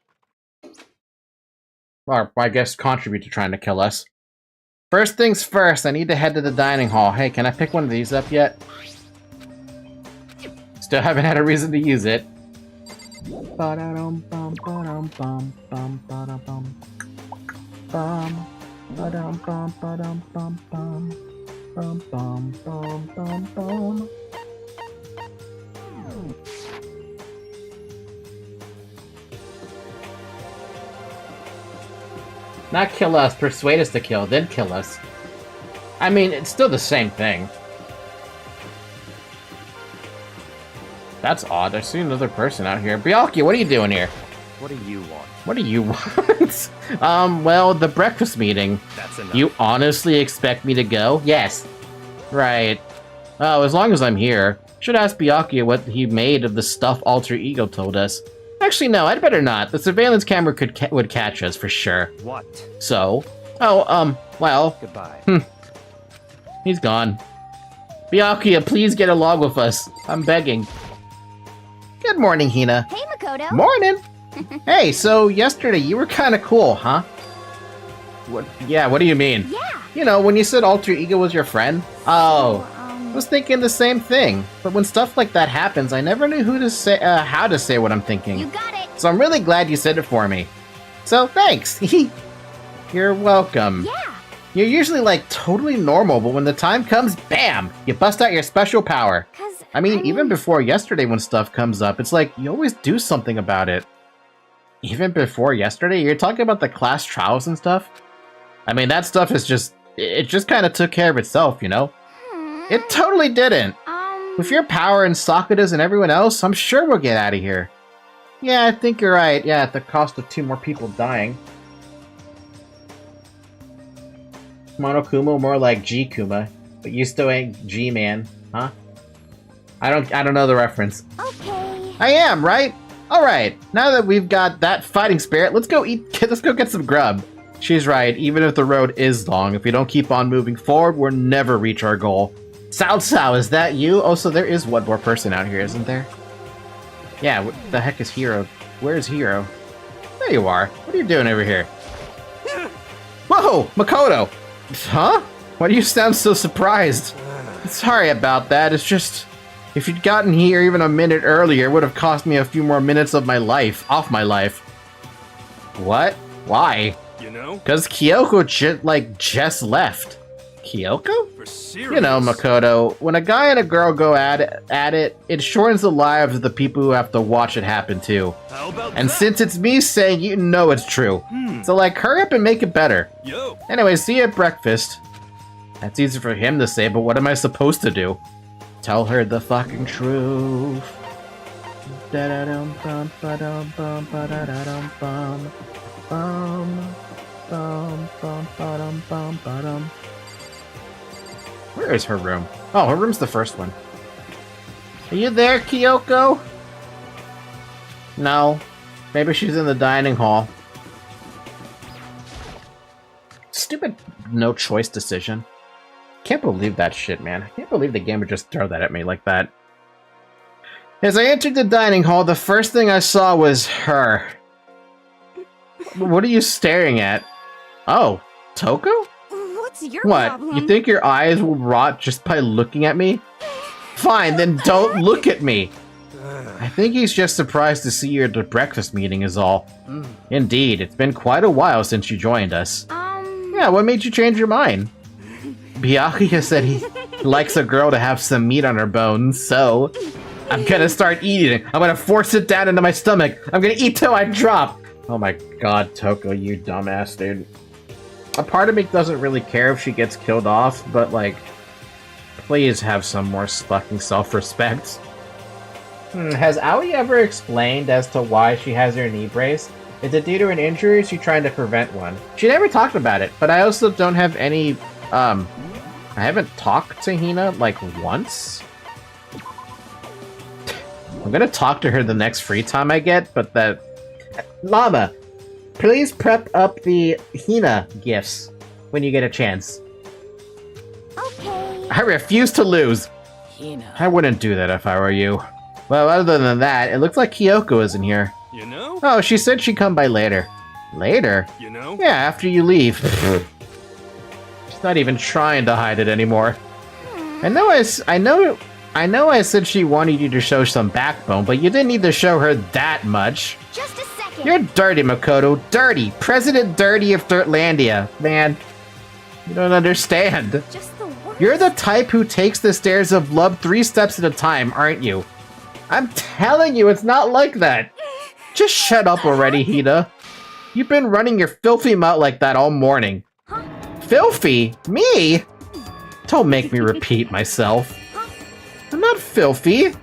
[SPEAKER 1] Or, I guess, contribute to trying to kill us. First things first, I need to head to the dining hall. Hey, can I pick one of these up yet? Still haven't had a reason to use it. Ba-da-dum bum ba-dum bum bum ba-da-bum. Bum ba-dum bum ba-dum bum bum. Bum bum bum bum bum. Not kill us, persuade us to kill, then kill us. I mean, it's still the same thing. That's odd. I see another person out here. Byakuya, what are you doing here?
[SPEAKER 3] What do you want?
[SPEAKER 1] What do you want? Well, the breakfast meeting.
[SPEAKER 3] That's enough.
[SPEAKER 1] You honestly expect me to go? Yes. Right. Oh, as long as I'm here. Should ask Byakuya what he made of the stuff Alter Ego told us. Actually, no, I'd better not. The surveillance camera would catch us for sure.
[SPEAKER 3] What?
[SPEAKER 1] So? Oh, well.
[SPEAKER 3] Goodbye.
[SPEAKER 1] He's gone. Byakuya, please get along with us. I'm begging. Good morning, Hina.
[SPEAKER 6] Hey, Makoto.
[SPEAKER 1] Morning! Hey, so yesterday you were kinda cool, huh? What? Yeah, what do you mean?
[SPEAKER 6] Yeah.
[SPEAKER 1] You know, when you said Alter Ego was your friend? Oh, I was thinking the same thing. But when stuff like that happens, I never knew who to say, how to say what I'm thinking.
[SPEAKER 6] You got it.
[SPEAKER 1] So I'm really glad you said it for me. So thanks. You're welcome.
[SPEAKER 6] Yeah.
[SPEAKER 1] You're usually like totally normal, but when the time comes, bam! You bust out your special power. I mean, even before yesterday when stuff comes up, it's like you always do something about it. Even before yesterday? You're talking about the class trials and stuff? I mean, that stuff is just... It just kind of took care of itself, you know? It totally didn't. With your power and Sakura's and everyone else, I'm sure we'll get out of here. Yeah, I think you're right. Yeah, at the cost of 2 more people dying. Monokuma more like G-Kuma, but you still ain't G-Man, huh? I don't know the reference.
[SPEAKER 6] Okay.
[SPEAKER 1] I am, right? Alright, now that we've got that fighting spirit, let's go get some grub. She's right, even if the road is long, if we don't keep on moving forward, we'll never reach our goal. Sao, is that you? Oh, so there is one more person out here, isn't there? Yeah, what the heck is Hiro? Where's Hiro? There you are. What are you doing over here? Whoa, Makoto! Huh? Why do you sound so surprised? Sorry about that, it's just... If you'd gotten here even a minute earlier, it would have cost me a few more minutes of my life, off my life. What? Why?
[SPEAKER 3] You know?
[SPEAKER 1] Because Kyoko just left. Kyoko?
[SPEAKER 3] For serious?
[SPEAKER 1] You know, Makoto, when a guy and a girl go at it, it shortens the lives of the people who have to watch it happen too.
[SPEAKER 3] How about
[SPEAKER 1] And
[SPEAKER 3] that?
[SPEAKER 1] since it's me saying, you know it's true. So like, hurry up and make it better.
[SPEAKER 3] Yo.
[SPEAKER 1] Anyway, see you at breakfast. That's easy for him to say, but what am I supposed to do? Tell her the fucking truth. Da-da-dum bum ba-dum bum ba-da-da-dum bum. Bum bum bum ba-dum bum ba-dum. Where is her room? Oh, her room's the first one. Are you there, Kyoko? No. Maybe she's in the dining hall. Stupid no choice decision. Can't believe that shit, man. I can't believe the game would just throw that at me like that. As I entered the dining hall, the first thing I saw was her. What are you staring at? Oh, Toko?
[SPEAKER 6] What's your
[SPEAKER 1] What?
[SPEAKER 6] problem?
[SPEAKER 1] You think your eyes will rot just by looking at me? Fine, then don't look at me. I think he's just surprised to see you at the breakfast meeting is all. Indeed, it's been quite a while since you joined us. Yeah, what made you change your mind? Byakuya said he likes a girl to have some meat on her bones, so I'm gonna start eating. I'm gonna force it down into my stomach. I'm gonna eat till I drop. Oh my god, Toko, you dumbass, dude. A part of me doesn't really care if she gets killed off, but like, please have some more fucking self-respect. Has Aoi ever explained as to why she has her knee brace? Is it due to an injury or is she trying to prevent one? She never talked about it, but I also don't have any, I haven't talked to Hina, like, once? I'm gonna talk to her the next free time I get, but that... Llama, please prep up the Hina gifts when you get a chance.
[SPEAKER 6] Okay.
[SPEAKER 1] I refuse to lose!
[SPEAKER 3] Hina.
[SPEAKER 1] I wouldn't do that if I were you. Well, other than that, it looks like Kyoko isn't here.
[SPEAKER 3] You know?
[SPEAKER 1] Oh, she said she'd come by later. Later?
[SPEAKER 3] You know?
[SPEAKER 1] Yeah, after you leave. She's not even trying to hide it anymore. I know I know I said she wanted you to show some backbone, but you didn't need to show her that much.
[SPEAKER 6] Just a second.
[SPEAKER 1] You're dirty, Makoto. Dirty. President Dirty of Dirtlandia. Man, you don't understand.
[SPEAKER 6] Just the worst.
[SPEAKER 1] You're the type who takes the stairs of love 3 steps at a time, aren't you? I'm telling you, it's not like that. Just shut up already, Hida. You've been running your filthy mouth like that all morning.
[SPEAKER 6] Huh?
[SPEAKER 1] Filthy? Me? Don't make me repeat myself. I'm not filthy.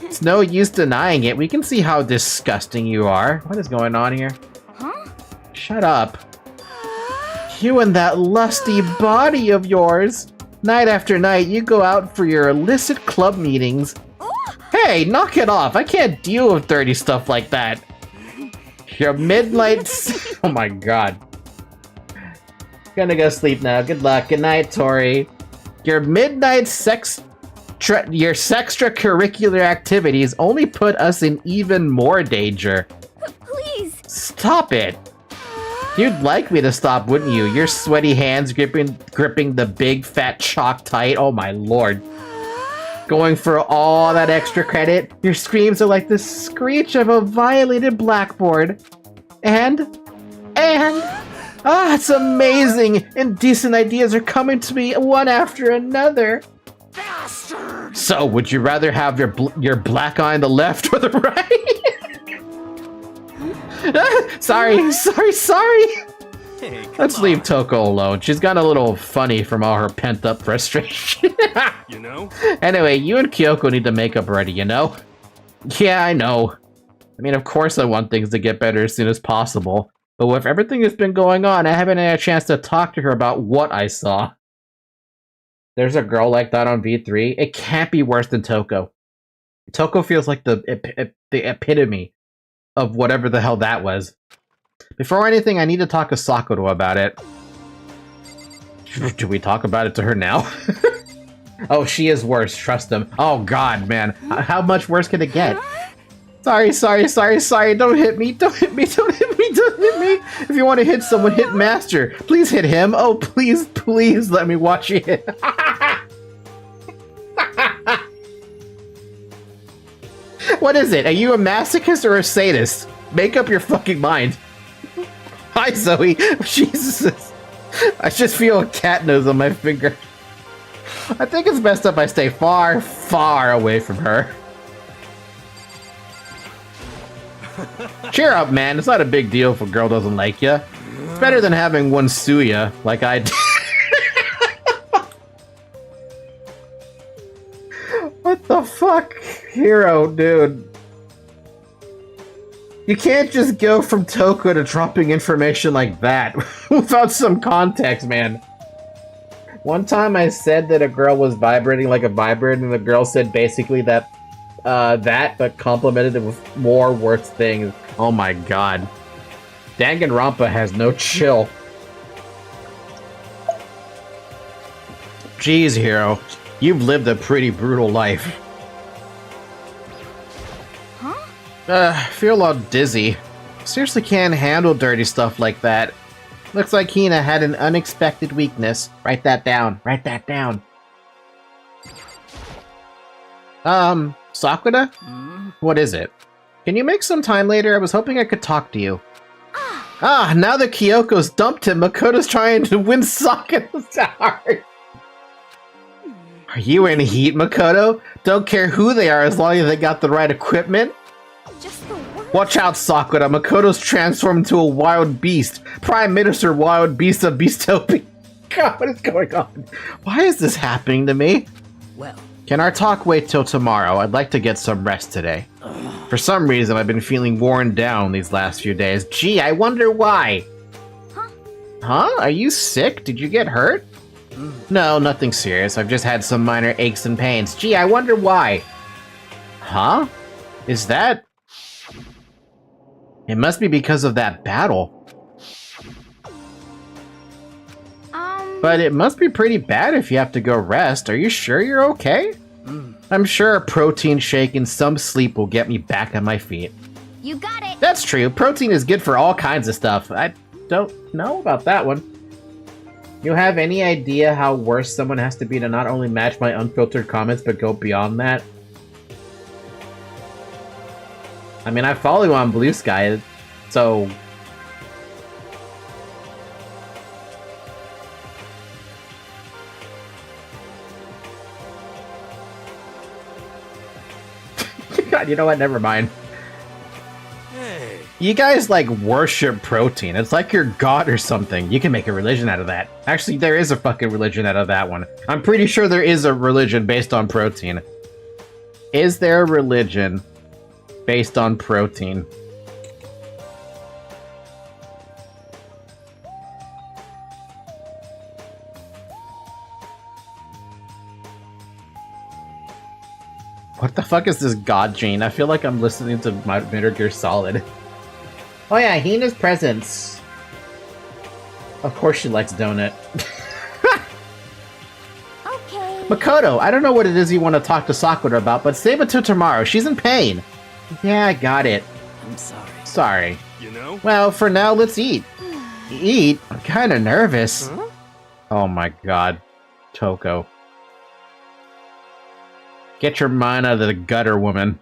[SPEAKER 1] It's no use denying it. We can see how disgusting you are. What is going on here?
[SPEAKER 6] Huh?
[SPEAKER 1] Shut up. You and that lusty body of yours. Night after night, you go out for your illicit club meetings. Hey, knock it off. I can't deal with dirty stuff like that. Your midnight... Oh my god. Gonna go sleep now. Good luck. Good night, Tori. Your midnight your sextracurricular activities only put us in even more danger.
[SPEAKER 6] Please.
[SPEAKER 1] Stop it. You'd like me to stop, wouldn't you? Your sweaty hands gripping the big fat chalk tight. Oh my lord. Going for all that extra credit. Your screams are like the screech of a violated blackboard. It's amazing! Indecent ideas are coming to me one after another. Bastard! So, would you rather have your black eye on the left or the right? Sorry.
[SPEAKER 3] Hey,
[SPEAKER 1] Let's leave Toko alone. She's gotten a little funny from all her pent-up frustration.
[SPEAKER 3] You know?
[SPEAKER 1] Anyway, you and Kyoko need to make up already, you know? Yeah, I know. I mean, of course I want things to get better as soon as possible. But with everything that's been going on, I haven't had a chance to talk to her about what I saw. There's a girl like that on V3. It can't be worse than Toko. Toko feels like the epitome of whatever the hell that was. Before anything, I need to talk to Sakura about it. Do we talk about it to her now? Oh, she is worse. Trust him. Oh, God, man. How much worse can it get? Sorry. Don't hit me. Don't hit me. If you want to hit someone, hit Master. Please hit him. Oh, please let me watch you hit. What is it? Are you a masochist or a sadist? Make up your fucking mind. Hi, Zoe. Jesus. I just feel a cat nose on my finger. I think it's best if I stay far, far away from her. Cheer up, man. It's not a big deal if a girl doesn't like you. It's better than having one sue ya, like I did. What the fuck? Hero, dude. You can't just go from Toko to dropping information like that without some context, man. One time I said that a girl was vibrating like a vibrator, and the girl said basically that, but complimented it with more worse things. Oh my god. Danganronpa has no chill. Jeez, Hero. You've lived a pretty brutal life. Feel all dizzy. Seriously can't handle dirty stuff like that. Looks like Hina had an unexpected weakness. Write that down. Write that down. Sakura? What is it? Can you make some time later? I was hoping I could talk to you. Now that Kyoko's dumped him, Makoto's trying to win Sakura's heart. Are you in heat, Makoto? Don't care who they are as long as they got the right equipment.
[SPEAKER 6] Just the worst.
[SPEAKER 1] Watch out, Sakura. Makoto's transformed into a wild beast. Prime Minister Wild Beast of Beastopia. God, what is going on? Why is this happening to me?
[SPEAKER 3] Well,
[SPEAKER 1] Can our talk wait till tomorrow? I'd like to get some rest today. For some reason, I've been feeling worn down these last few days. Gee, I wonder why. Huh? Are you sick? Did you get hurt? No, nothing serious. I've just had some minor aches and pains. Gee, I wonder why. Huh? Is that... It must be because of that battle. But it must be pretty bad if you have to go rest. Are you sure you're okay? I'm sure a protein shake and some sleep will get me back on my feet.
[SPEAKER 6] You got it.
[SPEAKER 1] That's true. Protein is good for all kinds of stuff. I don't know about that one. You have any idea how worse someone has to be to not only match my unfiltered comments, but go beyond that? I mean, I follow you on Blue Sky, so... God, you know what? Never mind.
[SPEAKER 3] Hey.
[SPEAKER 1] You guys, like, worship protein. It's like you're God or something. You can make a religion out of that. Actually, there is a fucking religion out of that one. I'm pretty sure there is a religion based on protein. Is there a religion based on protein? What the fuck is this God gene? I feel like I'm listening to my Metal Gear Solid. Oh yeah, Hina's presents. Of course she likes donut.
[SPEAKER 6] Okay.
[SPEAKER 1] Makoto, I don't know what it is you want to talk to Sakura about, but save it till tomorrow. She's in pain. Yeah, I got it.
[SPEAKER 3] I'm sorry.
[SPEAKER 1] Sorry.
[SPEAKER 3] You know?
[SPEAKER 1] Well, for now, let's eat. Eat? I'm kind of nervous.
[SPEAKER 3] Huh?
[SPEAKER 1] Oh my god. Toko. Get your mind out of the gutter, woman.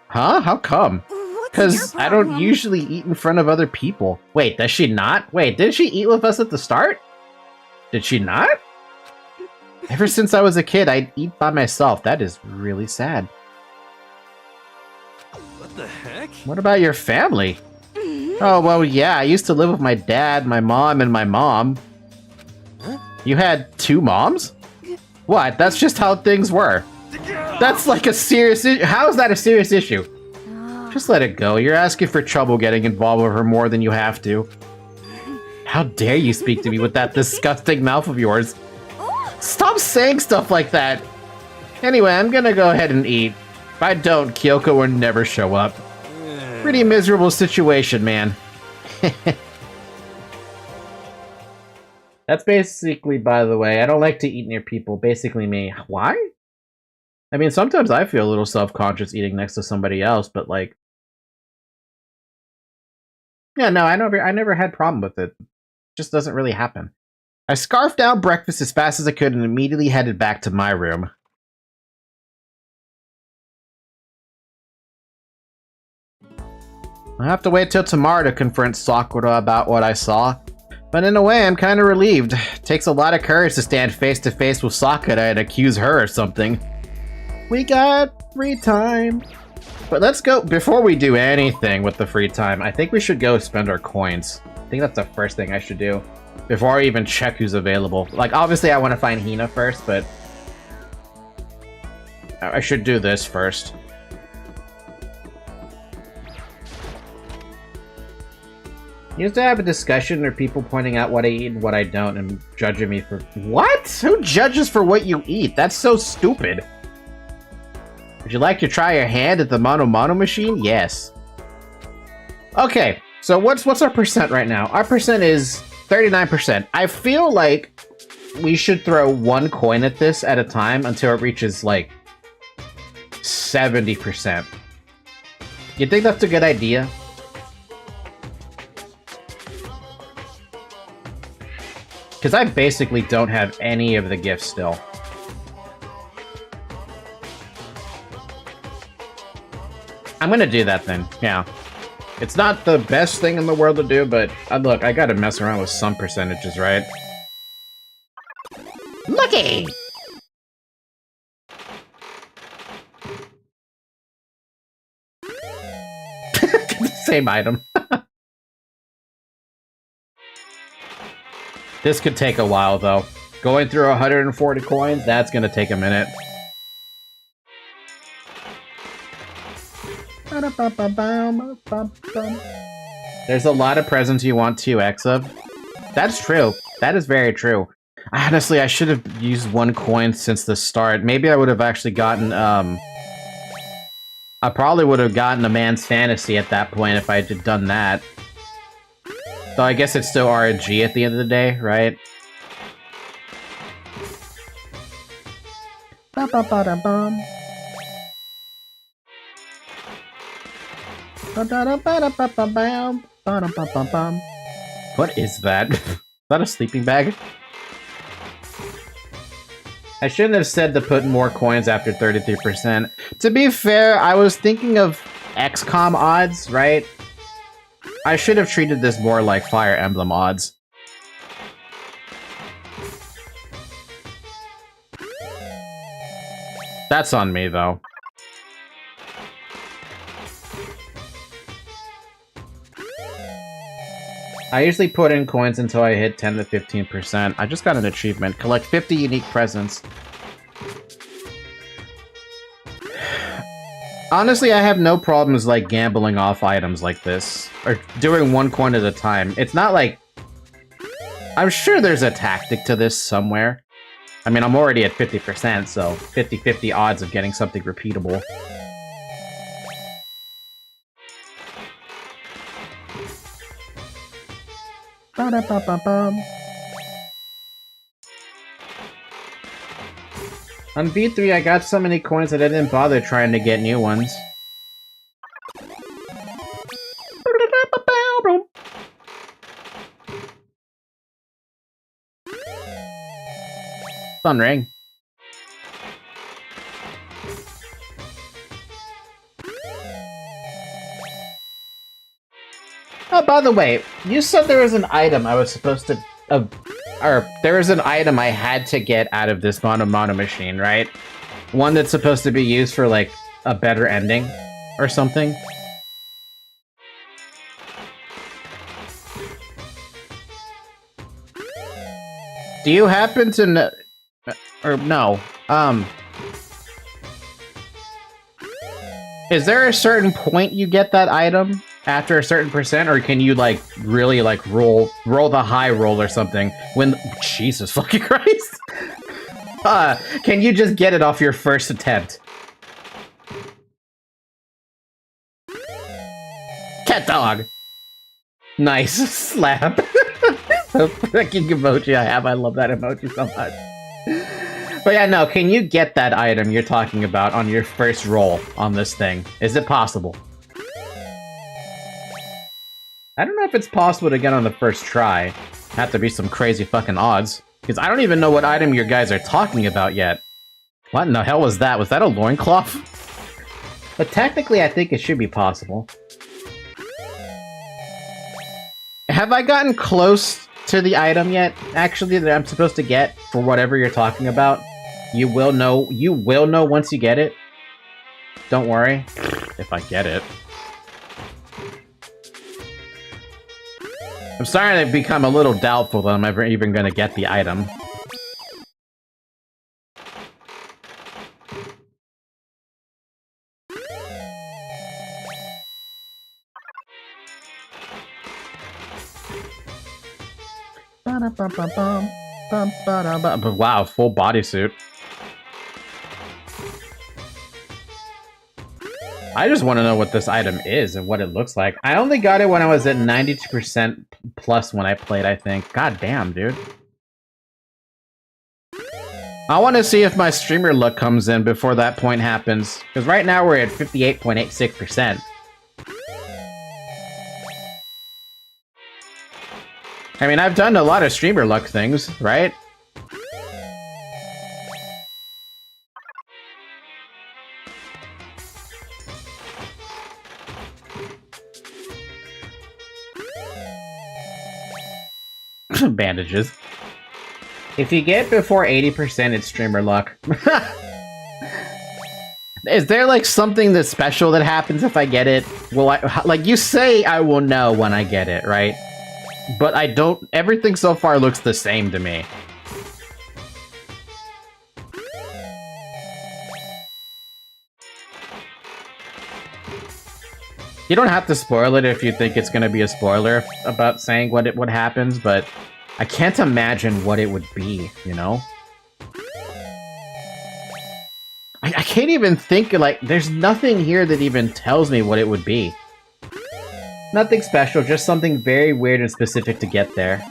[SPEAKER 1] Huh? How come? Because I don't usually eat in front of other people. Wait, does she not? Wait, didn't she eat with us at the start? Did she not? Ever since I was a kid, I'd eat by myself. That is really sad.
[SPEAKER 3] What the heck?
[SPEAKER 1] What about your family? Oh, well, yeah, I used to live with my dad, my mom, and my mom.
[SPEAKER 3] Huh?
[SPEAKER 1] You had 2 moms? What? That's just how things were. That's like a serious issue. How is that a serious issue? Just let it go. You're asking for trouble getting involved with her more than you have to. How dare you speak to me with that disgusting mouth of yours? Stop saying stuff like that. Anyway, I'm gonna go ahead and eat. If I don't, Kyoko will never show up. Pretty miserable situation, man. That's basically, by the way, I don't like to eat near people. Basically me. Why? I mean, sometimes I feel a little self-conscious eating next to somebody else, but like... Yeah, no, I never had problem with it. It just doesn't really happen. I scarfed down breakfast as fast as I could and immediately headed back to my room. I'll have to wait till tomorrow to confront Sakura about what I saw. But in a way, I'm kind of relieved. It takes a lot of courage to stand face to face with Sakura and accuse her of something. We got free time. But let's go, before we do anything with the free time, I think we should go spend our coins. I think that's the first thing I should do. Before I even check who's available. Like, obviously I want to find Hina first, but... I should do this first. Used to have a discussion or people pointing out what I eat and what I don't and judging me for... What? Who judges for what you eat? That's so stupid. Would you like to try your hand at the Mono Mono machine? Yes. Okay, so what's our percent right now? Our percent is 39%. I feel like we should throw 1 coin at this at a time until it reaches, like, 70%. You think that's a good idea? Because I basically don't have any of the gifts still. I'm gonna do that then, yeah. It's not the best thing in the world to do, but look, I gotta mess around with some percentages, right? Lucky! Same item. This could take a while, though. Going through 140 coins, that's gonna take a minute. There's a lot of presents you want 2x of. That's true. That is very true. Honestly, I should have used 1 coin since the start. Maybe I would have actually gotten, I probably would have gotten a man's fantasy at that point if I had done that. So I guess it's still RNG at the end of the day, right? What is that? Is that a sleeping bag? I shouldn't have said to put more coins after 33%. To be fair, I was thinking of XCOM odds, right? I should have treated this more like Fire Emblem odds. That's on me, though. I usually put in coins until I hit 10 to 15%. I just got an achievement. Collect 50 unique presents. Honestly, I have no problems, like, gambling off items like this. Or doing one coin at a time. It's not like... I'm sure there's a tactic to this somewhere. I mean, I'm already at 50%, so 50-50 odds of getting something repeatable. Ba-da-ba-ba-bum. On V3, I got so many coins that I didn't bother trying to get new ones. Fun ring. Oh, by the way, you said there was an item I was supposed to... or there was an item I had to get out of this Mono machine, right? One that's supposed to be used for, like, a better ending or something. Do you happen to know... or no, is there a certain point you get that item after a certain percent, or can you, like, really, like, roll the high roll or something when... Jesus fucking Christ! Can you just get it off your first attempt? Cat dog! Nice. Slap. The freaking emoji I have. I love that emoji so much. But yeah, no, can you get that item you're talking about on your first roll on this thing? Is it possible? I don't know if it's possible to get on the first try. Have to be some crazy fucking odds. Because I don't even know what item you guys are talking about yet. What in the hell was that? Was that a loincloth? But technically, I think it should be possible. Have I gotten close to the item yet, actually, that I'm supposed to get for whatever you're talking about? You will know once you get it. Don't worry. If I get it. I'm starting to become a little doubtful that I'm ever even gonna get the item. Wow, full bodysuit. I just want to know what this item is and what it looks like. I only got it when I was at 92% plus when I played, I think. God damn, dude. I want to see if my streamer luck comes in before that point happens. Because right now we're at 58.86%. I mean, I've done a lot of streamer luck things, right? Bandages. If you get before 80%, it's streamer luck. Is there, like, something that's special that happens if I get it? Will I... Like, you say I will know when I get it, right? But I don't... Everything so far looks the same to me. You don't have to spoil it if you think it's going to be a spoiler about saying what happens, but I can't imagine what it would be, you know? I can't even think, like, there's nothing here that even tells me what it would be. Nothing special, just something very weird and specific to get there.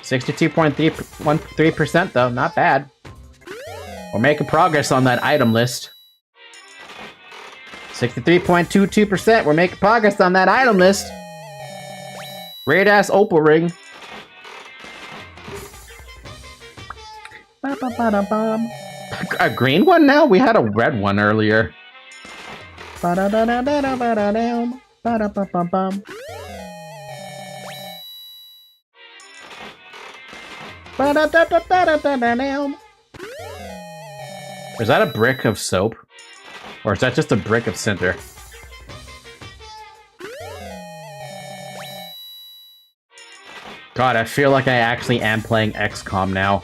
[SPEAKER 1] 62.13% though, not bad. We're making progress on that item list. 63.22%. We're making progress on that item list. Great ass opal ring. Ba-ba-ba-da-bum. A green one now? We had a red one earlier. Ba-da-da-da-da-da-da-dam. Ba-da-ba-bum-bum. Ba-da-da-da-da-da-da-dam. Is that a brick of soap? Or is that just a brick of cinder? God, I feel like I actually am playing XCOM now.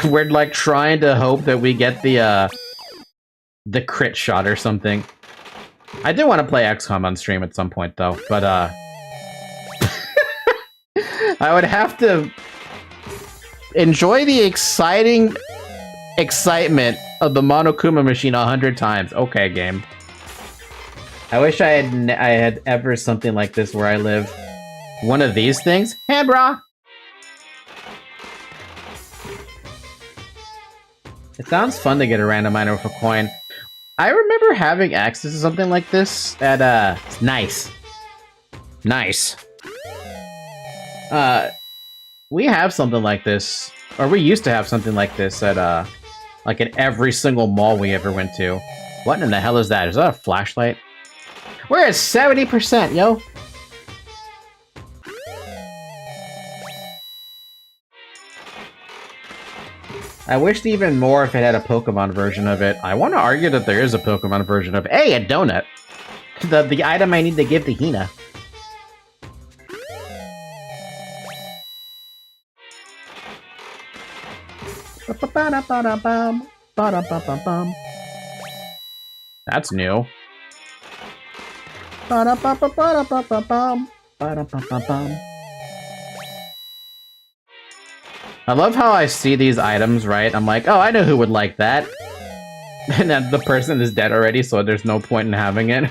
[SPEAKER 1] We're like trying to hope that we get the crit shot or something. I do want to play XCOM on stream at some point though, but I would have to enjoy the excitement of the Monokuma machine 100 times. Okay, game. I wish I had ever something like this where I live. One of these things? Hey, brah! It sounds fun to get a random item with a coin. I remember having access to something like this at, nice. Nice. We have something like this, or we used to have something like this at, like in every single mall we ever went to. What in the hell is that? Is that a flashlight? We're at 70%, yo! I wished even more if it had a Pokemon version of it. I want to argue that there is a Pokemon version of it. Hey, a donut! The item I need to give to Hina. That's new. I love how I see these items, right? I'm like, oh, I know who would like that. And then the person is dead already, so there's no point in having it.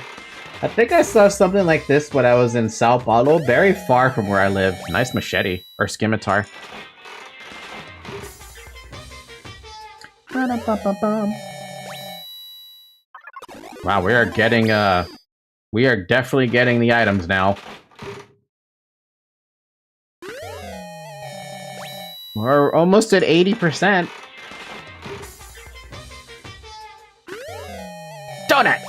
[SPEAKER 1] I think I saw something like this when I was in Sao Paulo, very far from where I live. Nice machete, or scimitar. Wow, we are getting, we are definitely getting the items now. We're almost at 80%. Donut!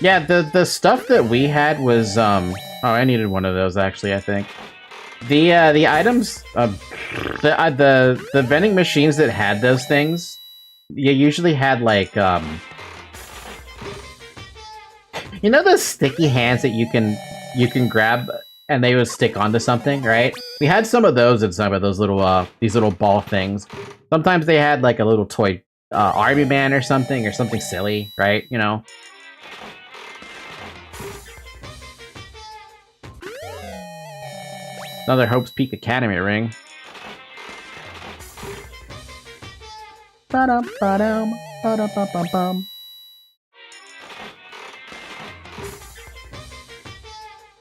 [SPEAKER 1] Yeah, the stuff that we had was, oh, I needed one of those, actually, I think. The items, the vending machines that had those things, you usually had, like, you know those sticky hands that you can grab and they would stick onto something, right? We had some of those in some of those little, these little ball things. Sometimes they had, like, a little toy, army man or something silly, right? You know? Another Hope's Peak Academy ring. Ba-dum, ba-dum, ba-dum-bum-bum-bum.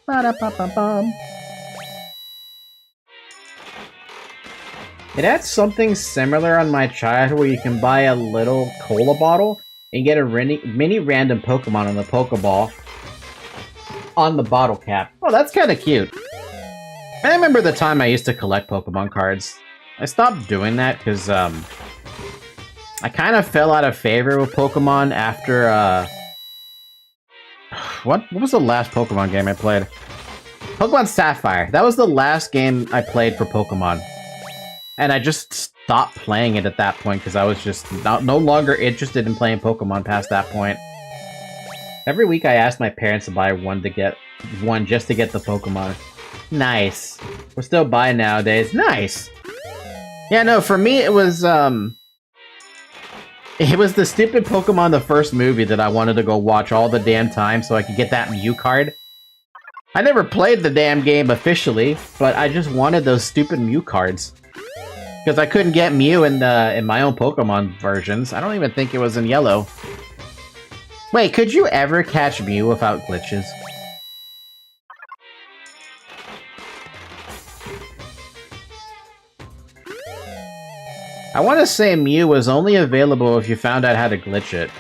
[SPEAKER 1] Ba-da-ba-ba-bum. It had something similar on my childhood where you can buy a little cola bottle and get a mini random Pokemon on the Pokeball on the bottle cap. Oh, that's kind of cute. I remember the time I used to collect Pokemon cards. I stopped doing that because, I kind of fell out of favor with Pokemon after, What was the last Pokemon game I played? Pokemon Sapphire. That was the last game I played for Pokemon. And I just stopped playing it at that point because I was just no longer interested in playing Pokemon past that point. Every week I asked my parents to buy one just to get the Pokemon. Nice. We're still buying nowadays. Nice! Yeah, no, for me it was the stupid Pokemon the first movie that I wanted to go watch all the damn time so I could get that Mew card. I never played the damn game officially, but I just wanted those stupid Mew cards. Because I couldn't get Mew in my own Pokemon versions. I don't even think it was in yellow. Wait, could you ever catch Mew without glitches? I want to say Mew was only available if you found out how to glitch it.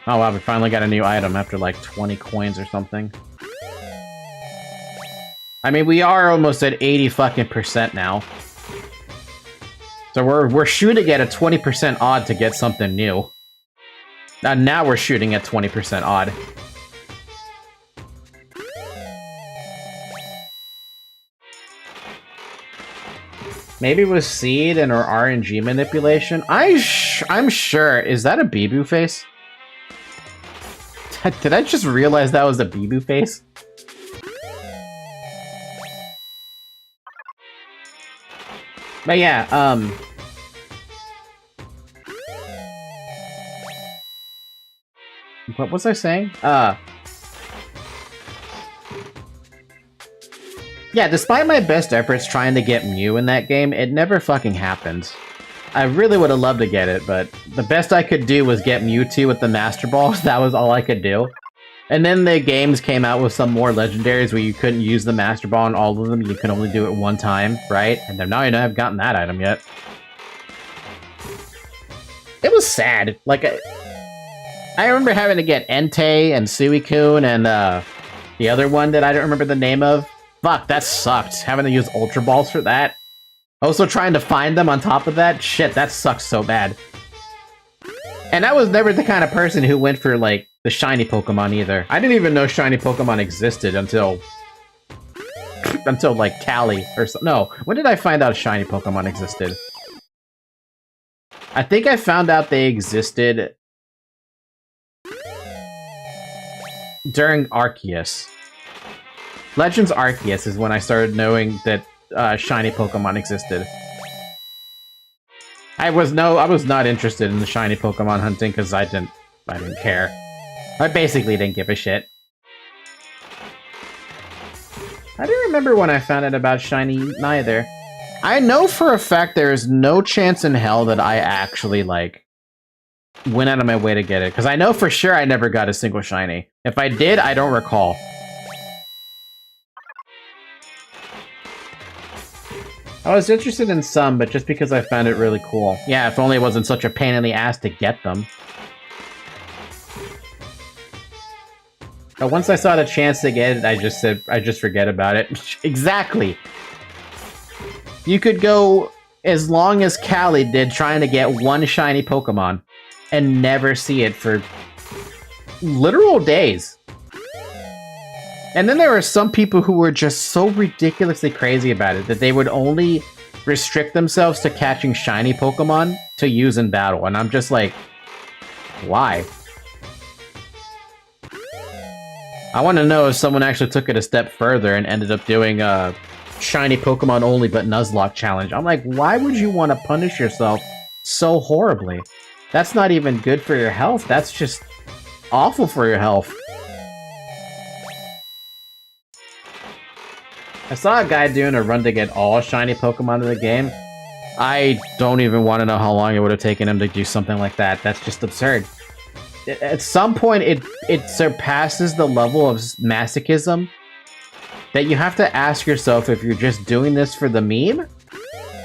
[SPEAKER 1] Oh wow, we finally got a new item after like 20 coins or something. I mean, we are almost at 80 fucking % now. So we're shooting at a 20% odd to get something new. Now we're shooting at 20% odd. Maybe it was seed and or RNG manipulation. I'm sure. Is that a Bibu face? Did I just realize that was a Bibu face? But yeah, what was I saying? Yeah, despite my best efforts trying to get Mew in that game, it never fucking happened. I really would have loved to get it, but the best I could do was get Mewtwo with the Master Ball. That was all I could do. And then the games came out with some more legendaries where you couldn't use the Master Ball on all of them. You could only do it one time, right? And now I know I haven't gotten that item yet. It was sad. Like, I remember having to get Entei and Suicune and the other one that I don't remember the name of. Fuck, that sucked. Having to use Ultra Balls for that. Also trying to find them on top of that. Shit, that sucks so bad. And I was never the kind of person who went for, like, the shiny Pokemon either. I didn't even know shiny Pokemon existed until... like, Cali or so. No, when did I find out shiny Pokemon existed? I think I found out they existed... during Arceus. Legends Arceus is when I started knowing that shiny Pokemon existed. I was not interested in the shiny Pokemon hunting because I didn't care. I basically didn't give a shit. I don't remember when I found out about shiny neither. I know for a fact there is no chance in hell that I actually, like, went out of my way to get it. Because I know for sure I never got a single shiny. If I did, I don't recall. I was interested in some, but just because I found it really cool. Yeah, if only it wasn't such a pain in the ass to get them. But once I saw the chance to get it, I just said, I just forget about it. Exactly! You could go as long as Callie did trying to get one shiny Pokemon and never see it for literal days. And then there are some people who were just so ridiculously crazy about it that they would only restrict themselves to catching shiny Pokemon to use in battle. And I'm just like, why? I want to know if someone actually took it a step further and ended up doing a shiny Pokemon only but Nuzlocke challenge. I'm like, why would you want to punish yourself so horribly? That's not even good for your health. That's just awful for your health. I saw a guy doing a run to get all shiny Pokemon in the game. I don't even want to know how long it would have taken him to do something like that. That's just absurd. At some point, it surpasses the level of masochism that you have to ask yourself if you're just doing this for the meme,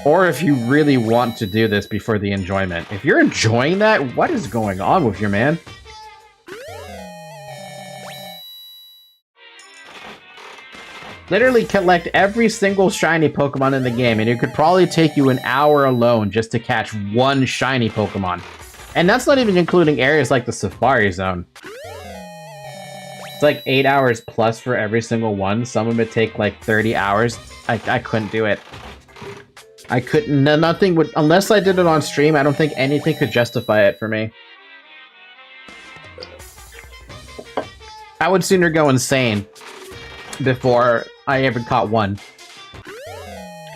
[SPEAKER 1] or if you really want to do this before the enjoyment. If you're enjoying that, what is going on with your man? Literally collect every single shiny Pokemon in the game, and it could probably take you an hour alone just to catch one shiny Pokemon. And that's not even including areas like the Safari Zone. It's like 8 hours plus for every single one. Some of it take like 30 hours. I couldn't do it. I couldn't, nothing would, unless I did it on stream, I don't think anything could justify it for me. I would sooner go insane before I ever caught one.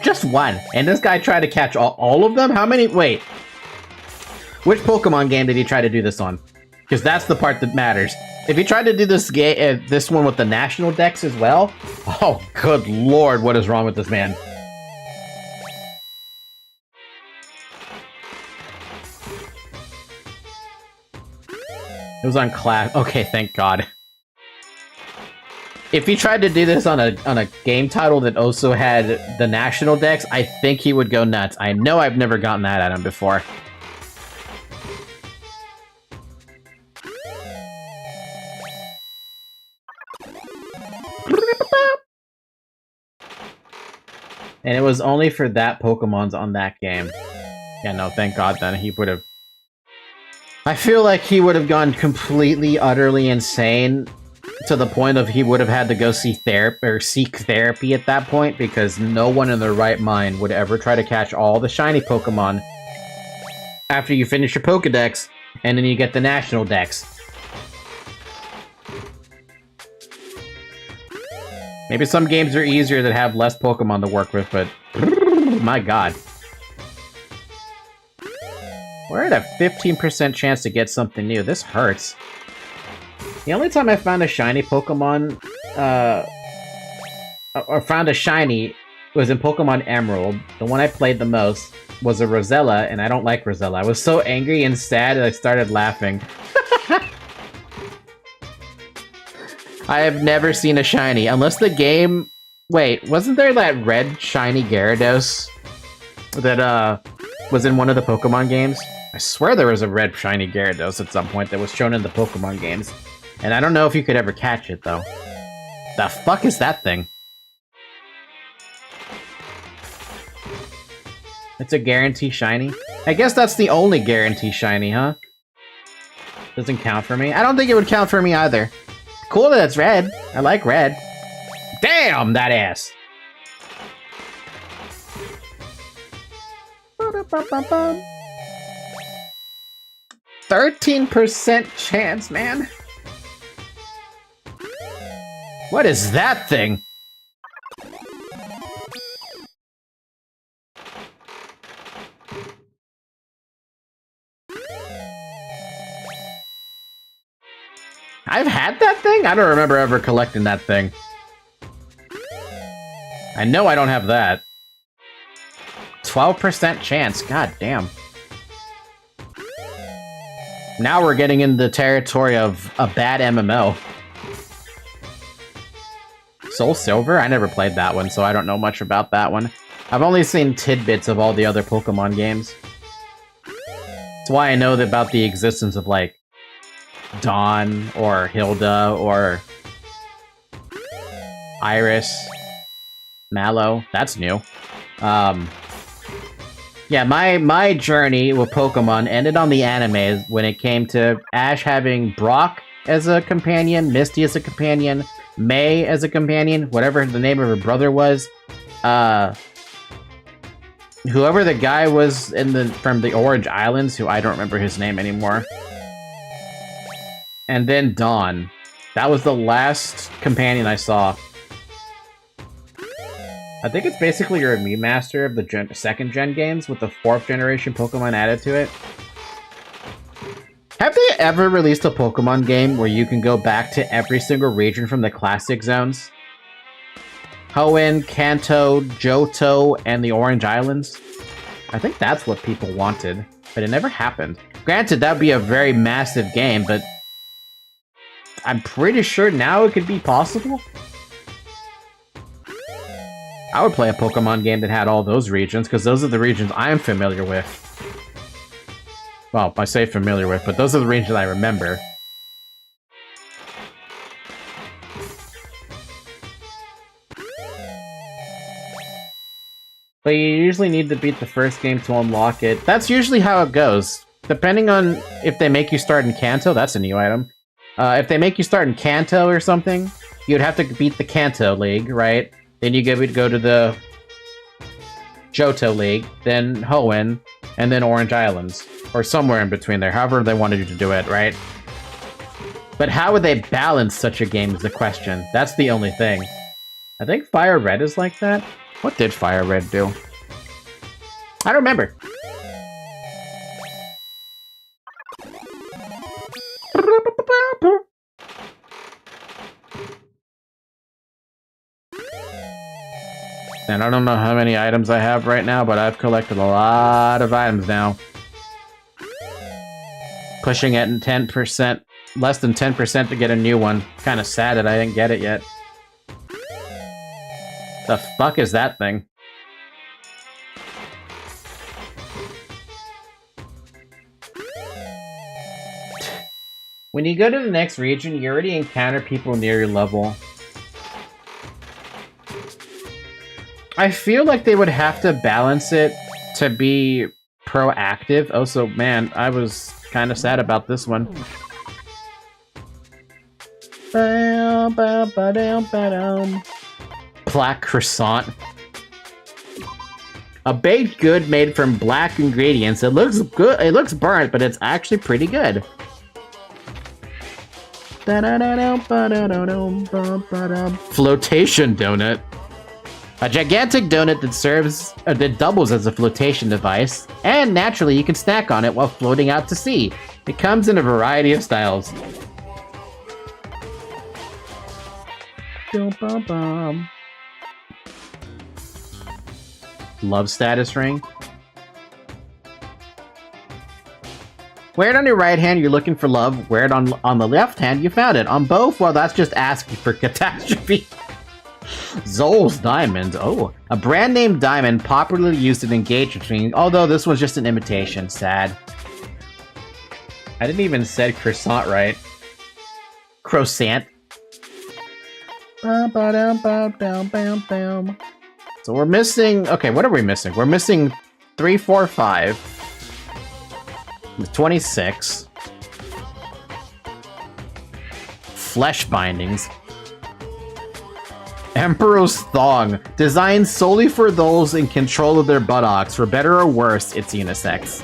[SPEAKER 1] Just one. And this guy tried to catch all of them? How many? Wait. Which Pokemon game did he try to do this on? Because that's the part that matters. If he tried to do this this one with the national decks as well, oh good lord, what is wrong with this man? It was on class. Okay, thank God. If he tried to do this on a game title that also had the national dex, I think he would go nuts. I know I've never gotten that at him before. And it was only for that Pokemon's on that game. Yeah, no, thank God then. He would have... I feel like he would have gone completely, utterly insane to the point of he would have had to go seek therapy at that point, because no one in their right mind would ever try to catch all the shiny Pokemon after you finish your Pokedex, and then you get the national dex. Maybe some games are easier that have less Pokemon to work with, but my God. We're at a 15% chance to get something new. This hurts. The only time I found a shiny Pokemon, or found a shiny, was in Pokemon Emerald. The one I played the most was a Rosella, and I don't like Rosella. I was so angry and sad that I started laughing. I have never seen a shiny, unless the game... Wait, wasn't there that red shiny Gyarados that, was in one of the Pokemon games? I swear there was a red shiny Gyarados at some point that was shown in the Pokemon games. And I don't know if you could ever catch it, though. The fuck is that thing? It's a guarantee shiny? I guess that's the only guarantee shiny, huh? Doesn't count for me? I don't think it would count for me either. Cool that it's red. I like red. Damn, that ass! 13% chance, man. What is that thing? I've had that thing? I don't remember ever collecting that thing. I know I don't have that. 12% chance, god damn. Now we're getting into the territory of a bad MMO. Soul Silver? I never played that one, so I don't know much about that one. I've only seen tidbits of all the other Pokemon games. That's why I know about the existence of, like, Dawn, or Hilda, or Iris, Mallow. That's new. Yeah, my journey with Pokemon ended on the anime when it came to Ash having Brock as a companion, Misty as a companion, May as a companion, whatever the name of her brother was. Whoever the guy was from the Orange Islands, who I don't remember his name anymore. And then Dawn. That was the last companion I saw. I think it's basically a remaster of the second gen games with the 4th generation Pokemon added to it. Have they ever released a Pokemon game where you can go back to every single region from the classic zones? Hoenn, Kanto, Johto, and the Orange Islands? I think that's what people wanted, but it never happened. Granted, that would be a very massive game, but I'm pretty sure now it could be possible. I would play a Pokemon game that had all those regions, because those are the regions I'm familiar with. Well, I say familiar with, but those are the regions I remember. But you usually need to beat the first game to unlock it. That's usually how it goes. Depending on if they make you start in Kanto, that's a new item. If they make you start in Kanto or something, you'd have to beat the Kanto League, right? Then you go to the Johto League, then Hoenn, and then Orange Islands. Or somewhere in between there, however they wanted you to do it, right? But how would they balance such a game is the question. That's the only thing. I think Fire Red is like that. What did Fire Red do? I don't remember. And I don't know how many items I have right now, but I've collected a lot of items now. Pushing it in 10%, less than 10% to get a new one. Kind of sad that I didn't get it yet. The fuck is that thing? When you go to the next region, you already encounter people near your level. I feel like they would have to balance it to be proactive. Also, man, I was kind of sad about this one. Black croissant. A baked good made from black ingredients. It looks good. It looks burnt, but it's actually pretty good. Flotation donut. A gigantic donut that doubles as a flotation device, and naturally you can snack on it while floating out to sea. It comes in a variety of styles. Love status ring. Wear it on your right hand, you're looking for love. Wear it on the left hand, you found it. On both, well, that's just asking for catastrophe. Zol's diamond. Oh, a brand name diamond popularly used in engagement rings, although this one's just an imitation. Sad. I didn't even say croissant right. Croissant. So we're missing... Okay, what are we missing? We're missing 3, 4, 5. 26. Flesh bindings. Emperor's Thong. Designed solely for those in control of their buttocks. For better or worse, it's unisex.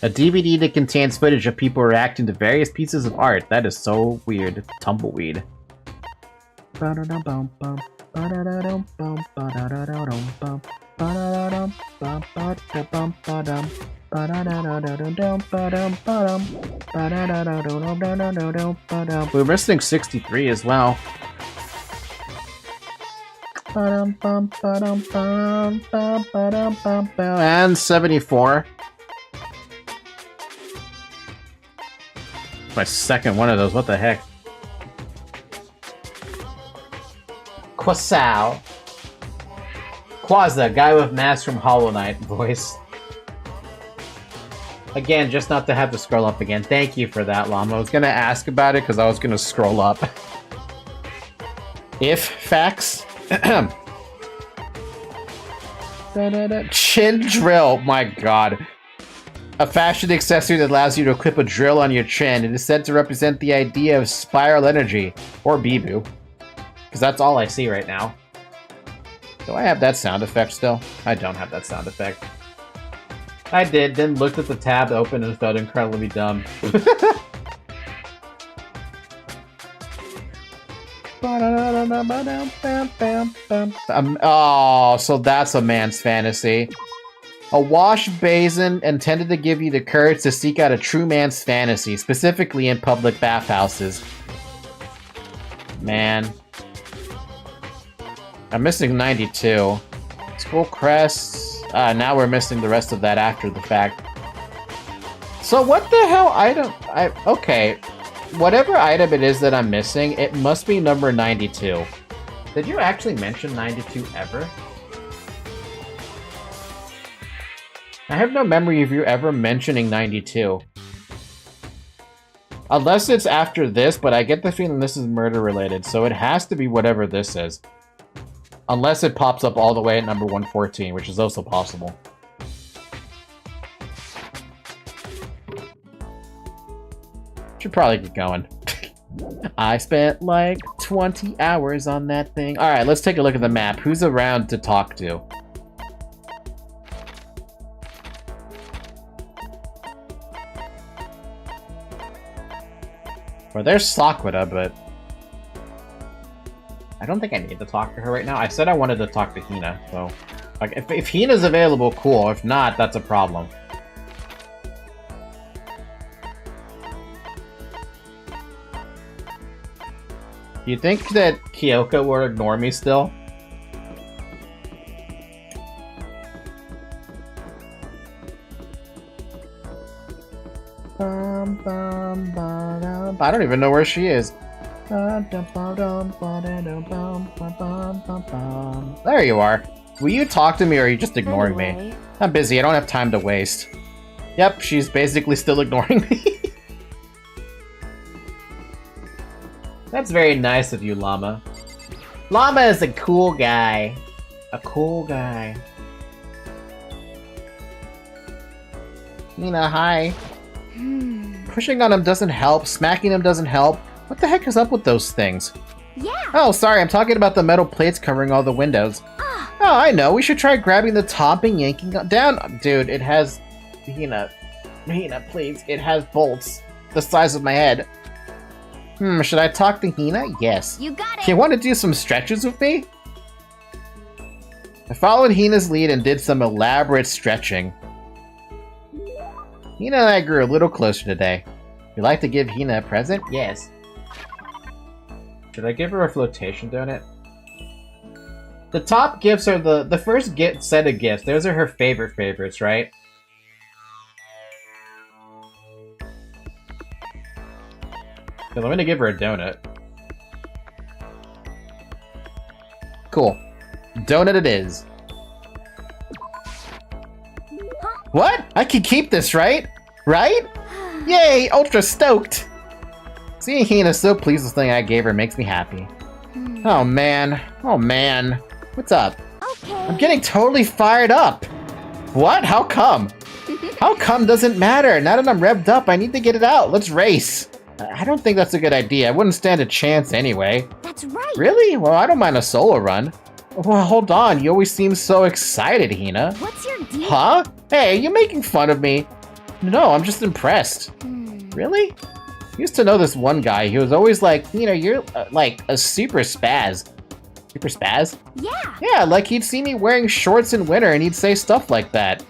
[SPEAKER 1] A DVD that contains footage of people reacting to various pieces of art. That is so weird. Tumbleweed. We're missing 63 as well. And 74. My second one of those, what the heck? Quasau. Quasda, guy with mask from Hollow Knight voice. Again, just not to have to scroll up again. Thank you for that, Llama. I was gonna ask about it because I was gonna scroll up. If facts. Chin drill, my god. A fashion accessory that allows you to equip a drill on your chin. It is said to represent the idea of spiral energy, or Bibu. Because that's all I see right now. Do I have that sound effect still? I don't have that sound effect. I did, then looked at the tab open and felt incredibly dumb. Oh, so that's a man's fantasy. A wash basin intended to give you the courage to seek out a true man's fantasy, specifically in public bathhouses. Man. I'm missing 92. School crests. Now we're missing the rest of that after the fact. So what the hell item... Okay. Whatever item it is that I'm missing, it must be number 92. Did you actually mention 92 ever? I have no memory of you ever mentioning 92. Unless it's after this, but I get the feeling this is murder related, so it has to be whatever this is. Unless it pops up all the way at number 114, which is also possible. Should probably get going. I spent like 20 hours on that thing. Alright, let's take a look at the map. Who's around to talk to? Well, there's Sakura, but... I don't think I need to talk to her right now. I said I wanted to talk to Hina, so... Like, if Hina's available, cool. If not, that's a problem. Do you think that Kyoko will ignore me still? I don't even know where she is. There you are. Will you talk to me or are you just ignoring me?
[SPEAKER 4] Anyway.
[SPEAKER 1] I'm busy, I don't have time to waste. Yep, she's basically still ignoring me. That's very nice of you, Llama. Llama is a cool guy. A cool guy. Nina, hi. Pushing on him doesn't help, smacking him doesn't help. What the heck is up with those things?
[SPEAKER 6] Yeah.
[SPEAKER 1] Oh, sorry, I'm talking about the metal plates covering all the windows.
[SPEAKER 6] Ah.
[SPEAKER 1] Oh, I know, we should try grabbing the top and yanking it down. Dude, it has... Hina, please. It has bolts the size of my head. Should I talk to Hina? Yes.
[SPEAKER 6] You got it.
[SPEAKER 1] You want to do some stretches with me? I followed Hina's lead and did some elaborate stretching. Hina and I grew a little closer today. You'd like to give Hina a present? Yes. Should I give her a flotation donut? The top gifts are the first set of gifts. Those are her favorites, right? So I'm gonna give her a donut. Cool. Donut it is. What? I can keep this, right? Right? Yay! Ultra stoked! Seeing Hina so pleased with the thing I gave her makes me happy. Oh man. Oh man. What's up?
[SPEAKER 6] Okay.
[SPEAKER 1] I'm getting totally fired up! What? How come? How come doesn't matter. Now that I'm revved up, I need to get it out. Let's race. I don't think that's a good idea. I wouldn't stand a chance anyway.
[SPEAKER 6] That's right.
[SPEAKER 1] Really? Well, I don't mind a solo run. Well, hold on. You always seem so excited, Hina.
[SPEAKER 6] What's your deal?
[SPEAKER 1] Huh? Hey, you making fun of me? No, I'm just impressed. Really? Used to know this one guy. He was always like, you're like a super spaz. Super spaz?
[SPEAKER 6] Yeah.
[SPEAKER 1] Yeah, like he'd see me wearing shorts in winter and he'd say stuff like that.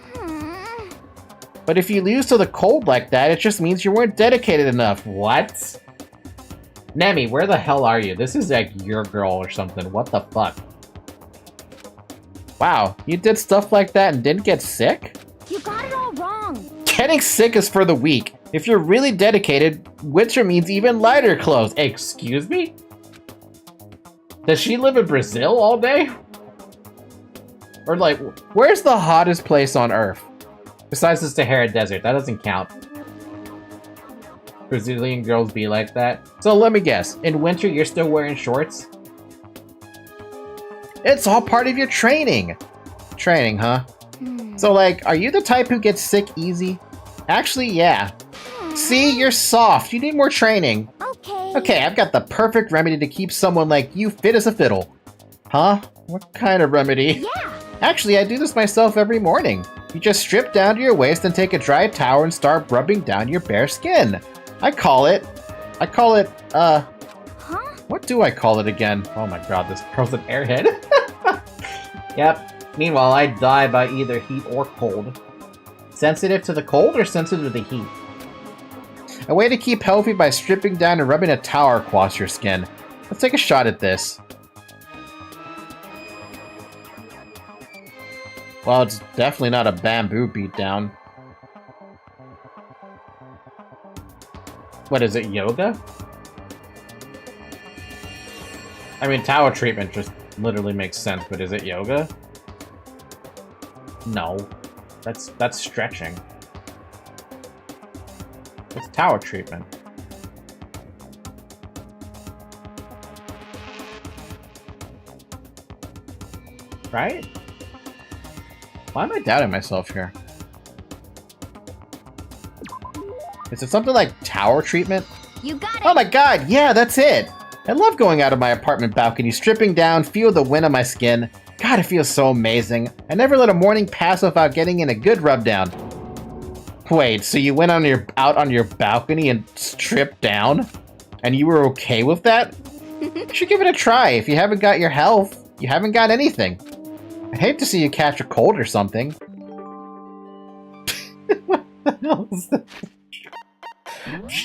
[SPEAKER 1] But if you lose to the cold like that, it just means you weren't dedicated enough. What? Nemi, where the hell are you? This is like your girl or something. What the fuck? Wow, you did stuff like that and didn't get sick?
[SPEAKER 6] You got it all wrong.
[SPEAKER 1] Getting sick is for the weak. If you're really dedicated, winter means even lighter clothes. Excuse me? Does she live in Brazil all day? Or like, where's the hottest place on Earth? Besides the Sahara Desert, that doesn't count. Brazilian girls be like that. So let me guess, in winter you're still wearing shorts? It's all part of your training! Training, huh? So like, are you the type who gets sick easy? Actually, yeah. See, you're soft, you need more training.
[SPEAKER 6] Okay.
[SPEAKER 1] Okay, I've got the perfect remedy to keep someone like you fit as a fiddle. Huh? What kind of remedy?
[SPEAKER 6] Yeah.
[SPEAKER 1] Actually, I do this myself every morning. You just strip down to your waist and take a dry towel and start rubbing down your bare skin. I call it,
[SPEAKER 6] Huh?
[SPEAKER 1] what do I call it again? Oh my god, this girl's an airhead. Yep. Meanwhile, I die by either heat or cold. Sensitive to the cold or sensitive to the heat? A way to keep healthy by stripping down and rubbing a towel across your skin. Let's take a shot at this. Well, it's definitely not a bamboo beatdown. What is it, yoga? I mean, towel treatment just literally makes sense, but is it yoga? No. That's stretching. It's towel treatment. Right? Why am I doubting myself here? Is it something like tower treatment?
[SPEAKER 6] You got it.
[SPEAKER 1] Oh my god, yeah, that's it! I love going out of my apartment balcony, stripping down, feel the wind on my skin. God, it feels so amazing. I never let a morning pass without getting in a good rub down. Wait, so you went out on your balcony and stripped down? And you were okay with that? You should give it a try. If you haven't got your health, you haven't got anything. I hate to see you catch a cold or something. What the hell is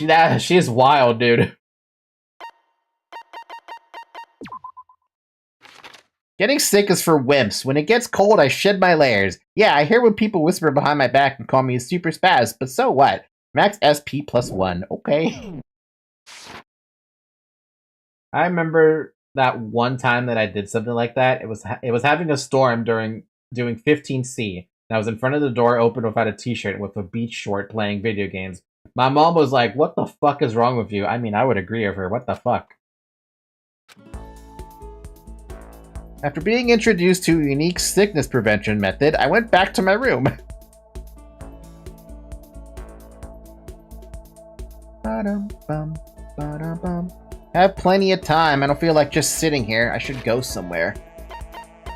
[SPEAKER 1] that? She is wild, dude. Getting sick is for wimps. When it gets cold, I shed my layers. Yeah, I hear when people whisper behind my back and call me a super spaz, but so what? Max SP +1. Okay. I remember that one time that I did something like that. It was having a storm during doing 15C. And I was in front of the door, open without a t-shirt, with a beach short, playing video games. My mom was like, "What the fuck is wrong with you?" I mean, I would agree with her. What the fuck? After being introduced to a unique sickness prevention method, I went back to my room. Ba-dum-bum, ba-dum-bum. I have plenty of time. I don't feel like just sitting here. I should go somewhere.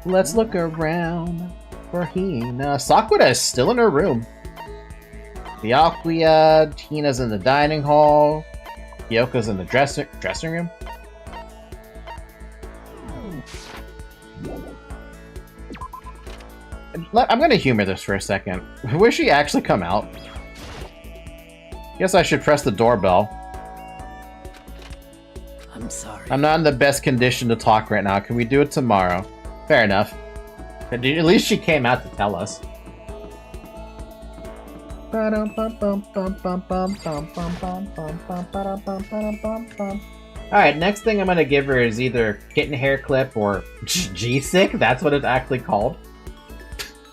[SPEAKER 1] Let's look around for Hina. Sakura is still in her room. Byakuya, Hina's in the dining hall. Yoko's in the dressing room. I'm gonna humor this for a second. Will she actually come out? Guess I should press the doorbell.
[SPEAKER 3] I'm sorry.
[SPEAKER 1] I'm not in the best condition to talk right now. Can we do it tomorrow? Fair enough. At least she came out to tell us. Alright, next thing I'm gonna give her is either kitten hair clip or G-Sick. That's what it's actually called.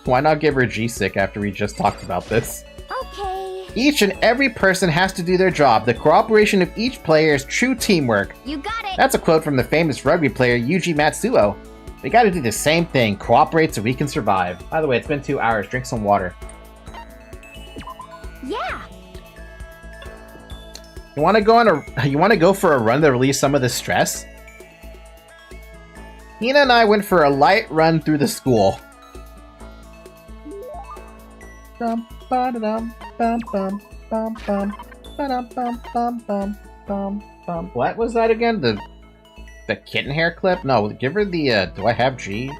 [SPEAKER 1] Why not give her G-Sick after we just talked about this?
[SPEAKER 6] Okay.
[SPEAKER 1] Each and every person has to do their job. The cooperation of each player is true teamwork.
[SPEAKER 6] You got it.
[SPEAKER 1] That's a quote from the famous rugby player Yuji Matsuo. We gotta do the same thing. Cooperate so we can survive. By the way, it's been 2 hours. Drink some water.
[SPEAKER 6] Yeah.
[SPEAKER 1] You wanna go for a run to release some of the stress? Hina and I went for a light run through the school. What was that again? The kitten hair clip? No, give her the, do I have G?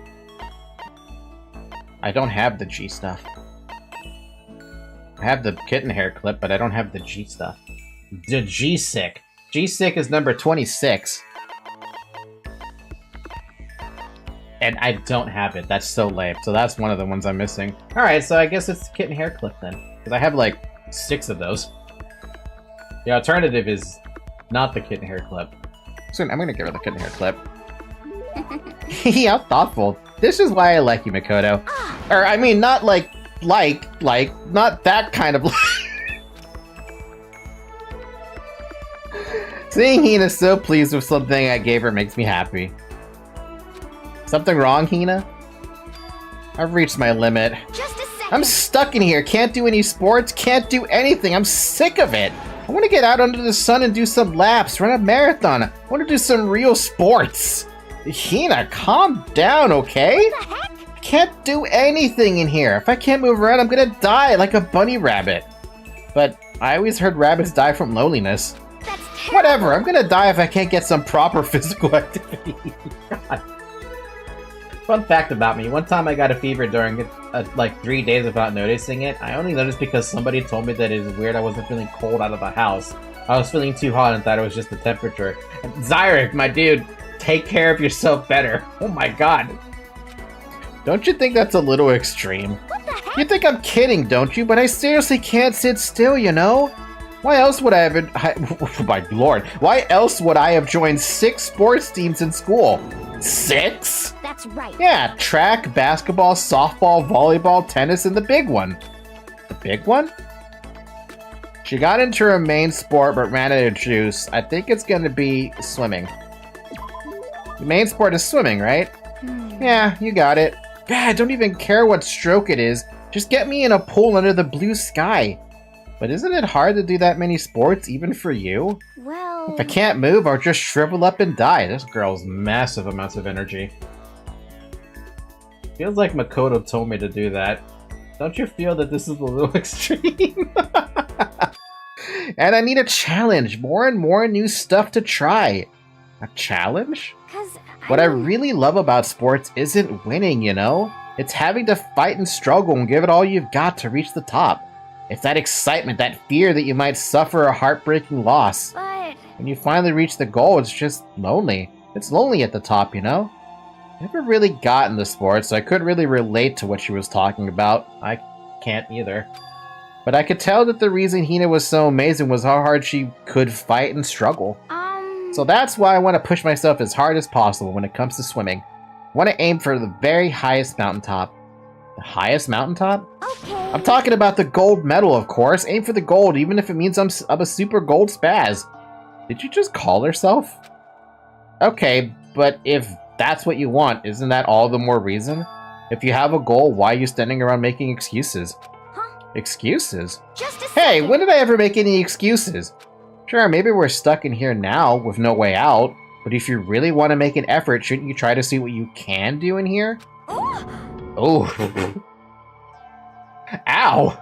[SPEAKER 1] I don't have the G stuff. I have the kitten hair clip, but I don't have the G stuff. The G-Sick. G-Sick is number 26. And I don't have it. That's so lame. So that's one of the ones I'm missing. Alright, so I guess it's the kitten hair clip then. Because I have like 6 of those. The alternative is not the kitten hair clip. So I'm gonna give her the kitten hair clip. Yeah, thoughtful. This is why I like you, Makoto. Or, I mean, not like, not that kind of Seeing Hina so pleased with something I gave her makes me happy. Something wrong, Hina? I've reached my limit.
[SPEAKER 6] Just a second.
[SPEAKER 1] I'm stuck in here. Can't do any sports. Can't do anything. I'm sick of it. I want to get out under the sun and do some laps. Run a marathon. I want to do some real sports. Hina, calm down, okay?
[SPEAKER 6] What the heck?
[SPEAKER 1] I can't do anything in here. If I can't move around, I'm gonna die like a bunny rabbit. But I always heard rabbits die from loneliness.
[SPEAKER 6] That's terrible.
[SPEAKER 1] Whatever, I'm gonna die if I can't get some proper physical activity. God. Fun fact about me, one time I got a fever during like 3 days without noticing it. I only noticed because somebody told me that it was weird I wasn't feeling cold out of the house. I was feeling too hot and thought it was just the temperature. Zyrek, my dude, take care of yourself better. Oh my god. Don't you think that's a little extreme?
[SPEAKER 6] What the heck?
[SPEAKER 1] You think I'm kidding, don't you? But I seriously can't sit still, you know? Why else would I have... my lord. Why else would I have joined 6 sports teams in school? 6?
[SPEAKER 6] That's right.
[SPEAKER 1] Yeah, track, basketball, softball, volleyball, tennis, and the big one. The big one? She got into her main sport but ran out of juice. I think it's gonna be swimming. The main sport is swimming, right? Yeah, you got it. God, I don't even care what stroke it is. Just get me in a pool under the blue sky. But isn't it hard to do that many sports, even for you?
[SPEAKER 6] Well...
[SPEAKER 1] If I can't move, I'll just shrivel up and die. This girl's massive amounts of energy. Feels like Makoto told me to do that. Don't you feel that this is a little extreme? And I need a challenge. More and more new stuff to try. A challenge?
[SPEAKER 6] 'Cause
[SPEAKER 1] What I really love about sports isn't winning, you know? It's having to fight and struggle and give it all you've got to reach the top. It's that excitement, that fear that you might suffer a heartbreaking loss.
[SPEAKER 6] But...
[SPEAKER 1] When you finally reach the goal, it's just lonely. It's lonely at the top, you know? I never really got into sports, so I couldn't really relate to what she was talking about. I can't either. But I could tell that the reason Hina was so amazing was how hard she could fight and struggle. So that's why I want to push myself as hard as possible when it comes to swimming. I want to aim for the very highest mountaintop. The highest mountaintop?
[SPEAKER 6] Okay.
[SPEAKER 1] I'm talking about the gold medal, of course. Aim for the gold, even if it means I'm a super gold spaz. Did you just call herself? Okay, but if that's what you want, isn't that all the more reason? If you have a goal, why are you standing around making excuses?
[SPEAKER 6] Huh?
[SPEAKER 1] Excuses?
[SPEAKER 6] Just a
[SPEAKER 1] Hey,
[SPEAKER 6] second.
[SPEAKER 1] when did I ever make any excuses? Sure, maybe we're stuck in here now with no way out, but if you really want to make an effort, shouldn't you try to see what you can do in here? Oh. Ow!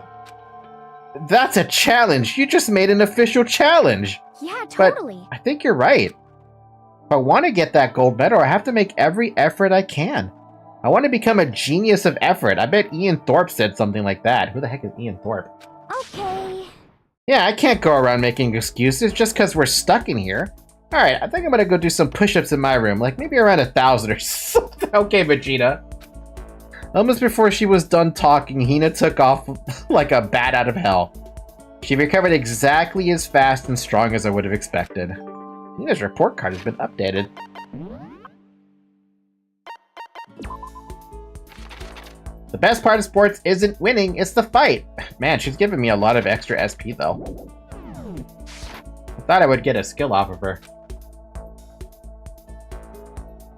[SPEAKER 1] That's a challenge! You just made an official challenge!
[SPEAKER 6] Yeah,
[SPEAKER 1] But
[SPEAKER 6] totally.
[SPEAKER 1] I think you're right. If I want to get that gold medal, I have to make every effort I can. I want to become a genius of effort. I bet Ian Thorpe said something like that. Who the heck is Ian Thorpe?
[SPEAKER 6] Okay.
[SPEAKER 1] Yeah, I can't go around making excuses just because we're stuck in here. Alright, I think I'm gonna go do some push-ups in my room, like maybe around 1,000 or something. Okay, Vegeta. Almost before she was done talking, Hina took off like a bat out of hell. She recovered exactly as fast and strong as I would have expected. Hina's report card has been updated. The best part of sports isn't winning, it's the fight. Man, she's giving me a lot of extra SP though. I thought I would get a skill off of her.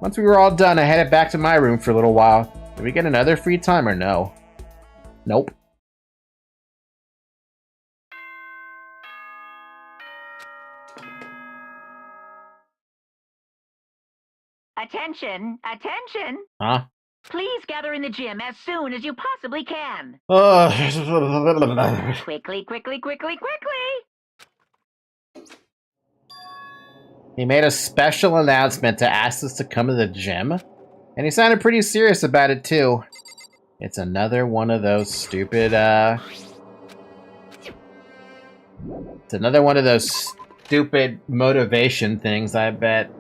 [SPEAKER 1] Once we were all done, I headed back to my room for a little while. Did we get another free time or no? Nope.
[SPEAKER 5] Attention! Attention!
[SPEAKER 1] Huh?
[SPEAKER 5] Please gather in the gym as soon as you possibly can. Quickly, quickly, quickly, quickly!
[SPEAKER 1] He made a special announcement to ask us to come to the gym, and he sounded pretty serious about it too. It's another one of those stupid, It's another one of those stupid motivation things, I bet.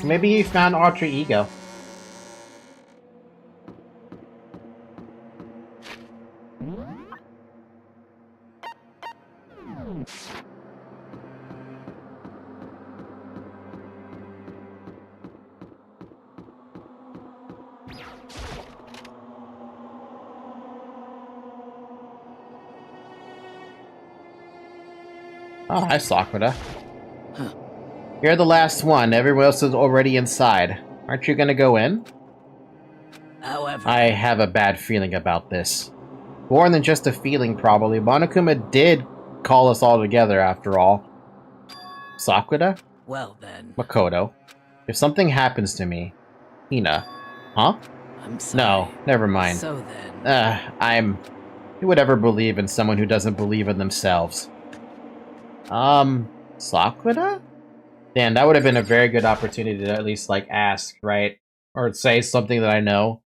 [SPEAKER 1] Maybe he found alter ego. Oh, hi, Sakura. You're the last one. Everyone else is already inside. Aren't you gonna go in?
[SPEAKER 2] However,
[SPEAKER 1] I have a bad feeling about this. More than just a feeling, probably. Monokuma did call us all together, after all. Sakura?
[SPEAKER 2] well then,
[SPEAKER 1] Makoto. If something happens to me... Hina. Huh?
[SPEAKER 2] I'm sorry.
[SPEAKER 1] No, never mind.
[SPEAKER 2] So then,
[SPEAKER 1] Who would ever believe in someone who doesn't believe in themselves? Sakura? Dan, that would have been a very good opportunity to at least, like, ask, right? Or say something that I know.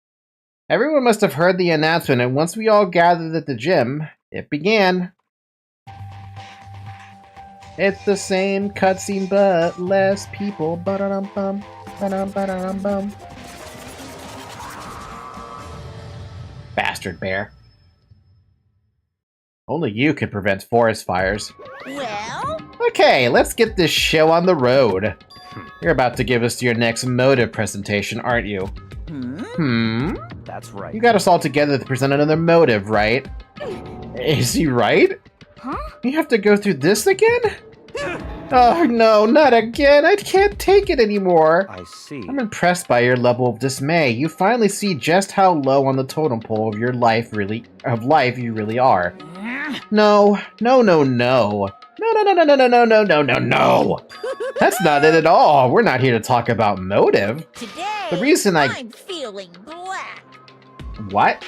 [SPEAKER 1] Everyone must have heard the announcement, and once we all gathered at the gym, it began. It's the same cutscene, but less people. Ba-da-dum-bum. Ba-dum-ba-da-dum-bum. Bastard bear. Only you can prevent forest fires.
[SPEAKER 2] well,
[SPEAKER 1] Okay, let's get this show on the road. You're about to give us your next motive presentation, aren't you?
[SPEAKER 3] That's right.
[SPEAKER 1] You got us all together to present another motive, right? Is he right?
[SPEAKER 6] Huh?
[SPEAKER 1] You have to go through this again? Oh no, not again! I can't take it anymore!
[SPEAKER 3] I see.
[SPEAKER 1] I'm impressed by your level of dismay. You finally see just how low on the totem pole of your life you really are. No, no, no, no. No, no, no, no, no, no, no, no, no, no, no! That's not it at all. We're not here to talk about motive.
[SPEAKER 2] today
[SPEAKER 1] The reason
[SPEAKER 2] I'm feeling black.
[SPEAKER 1] What?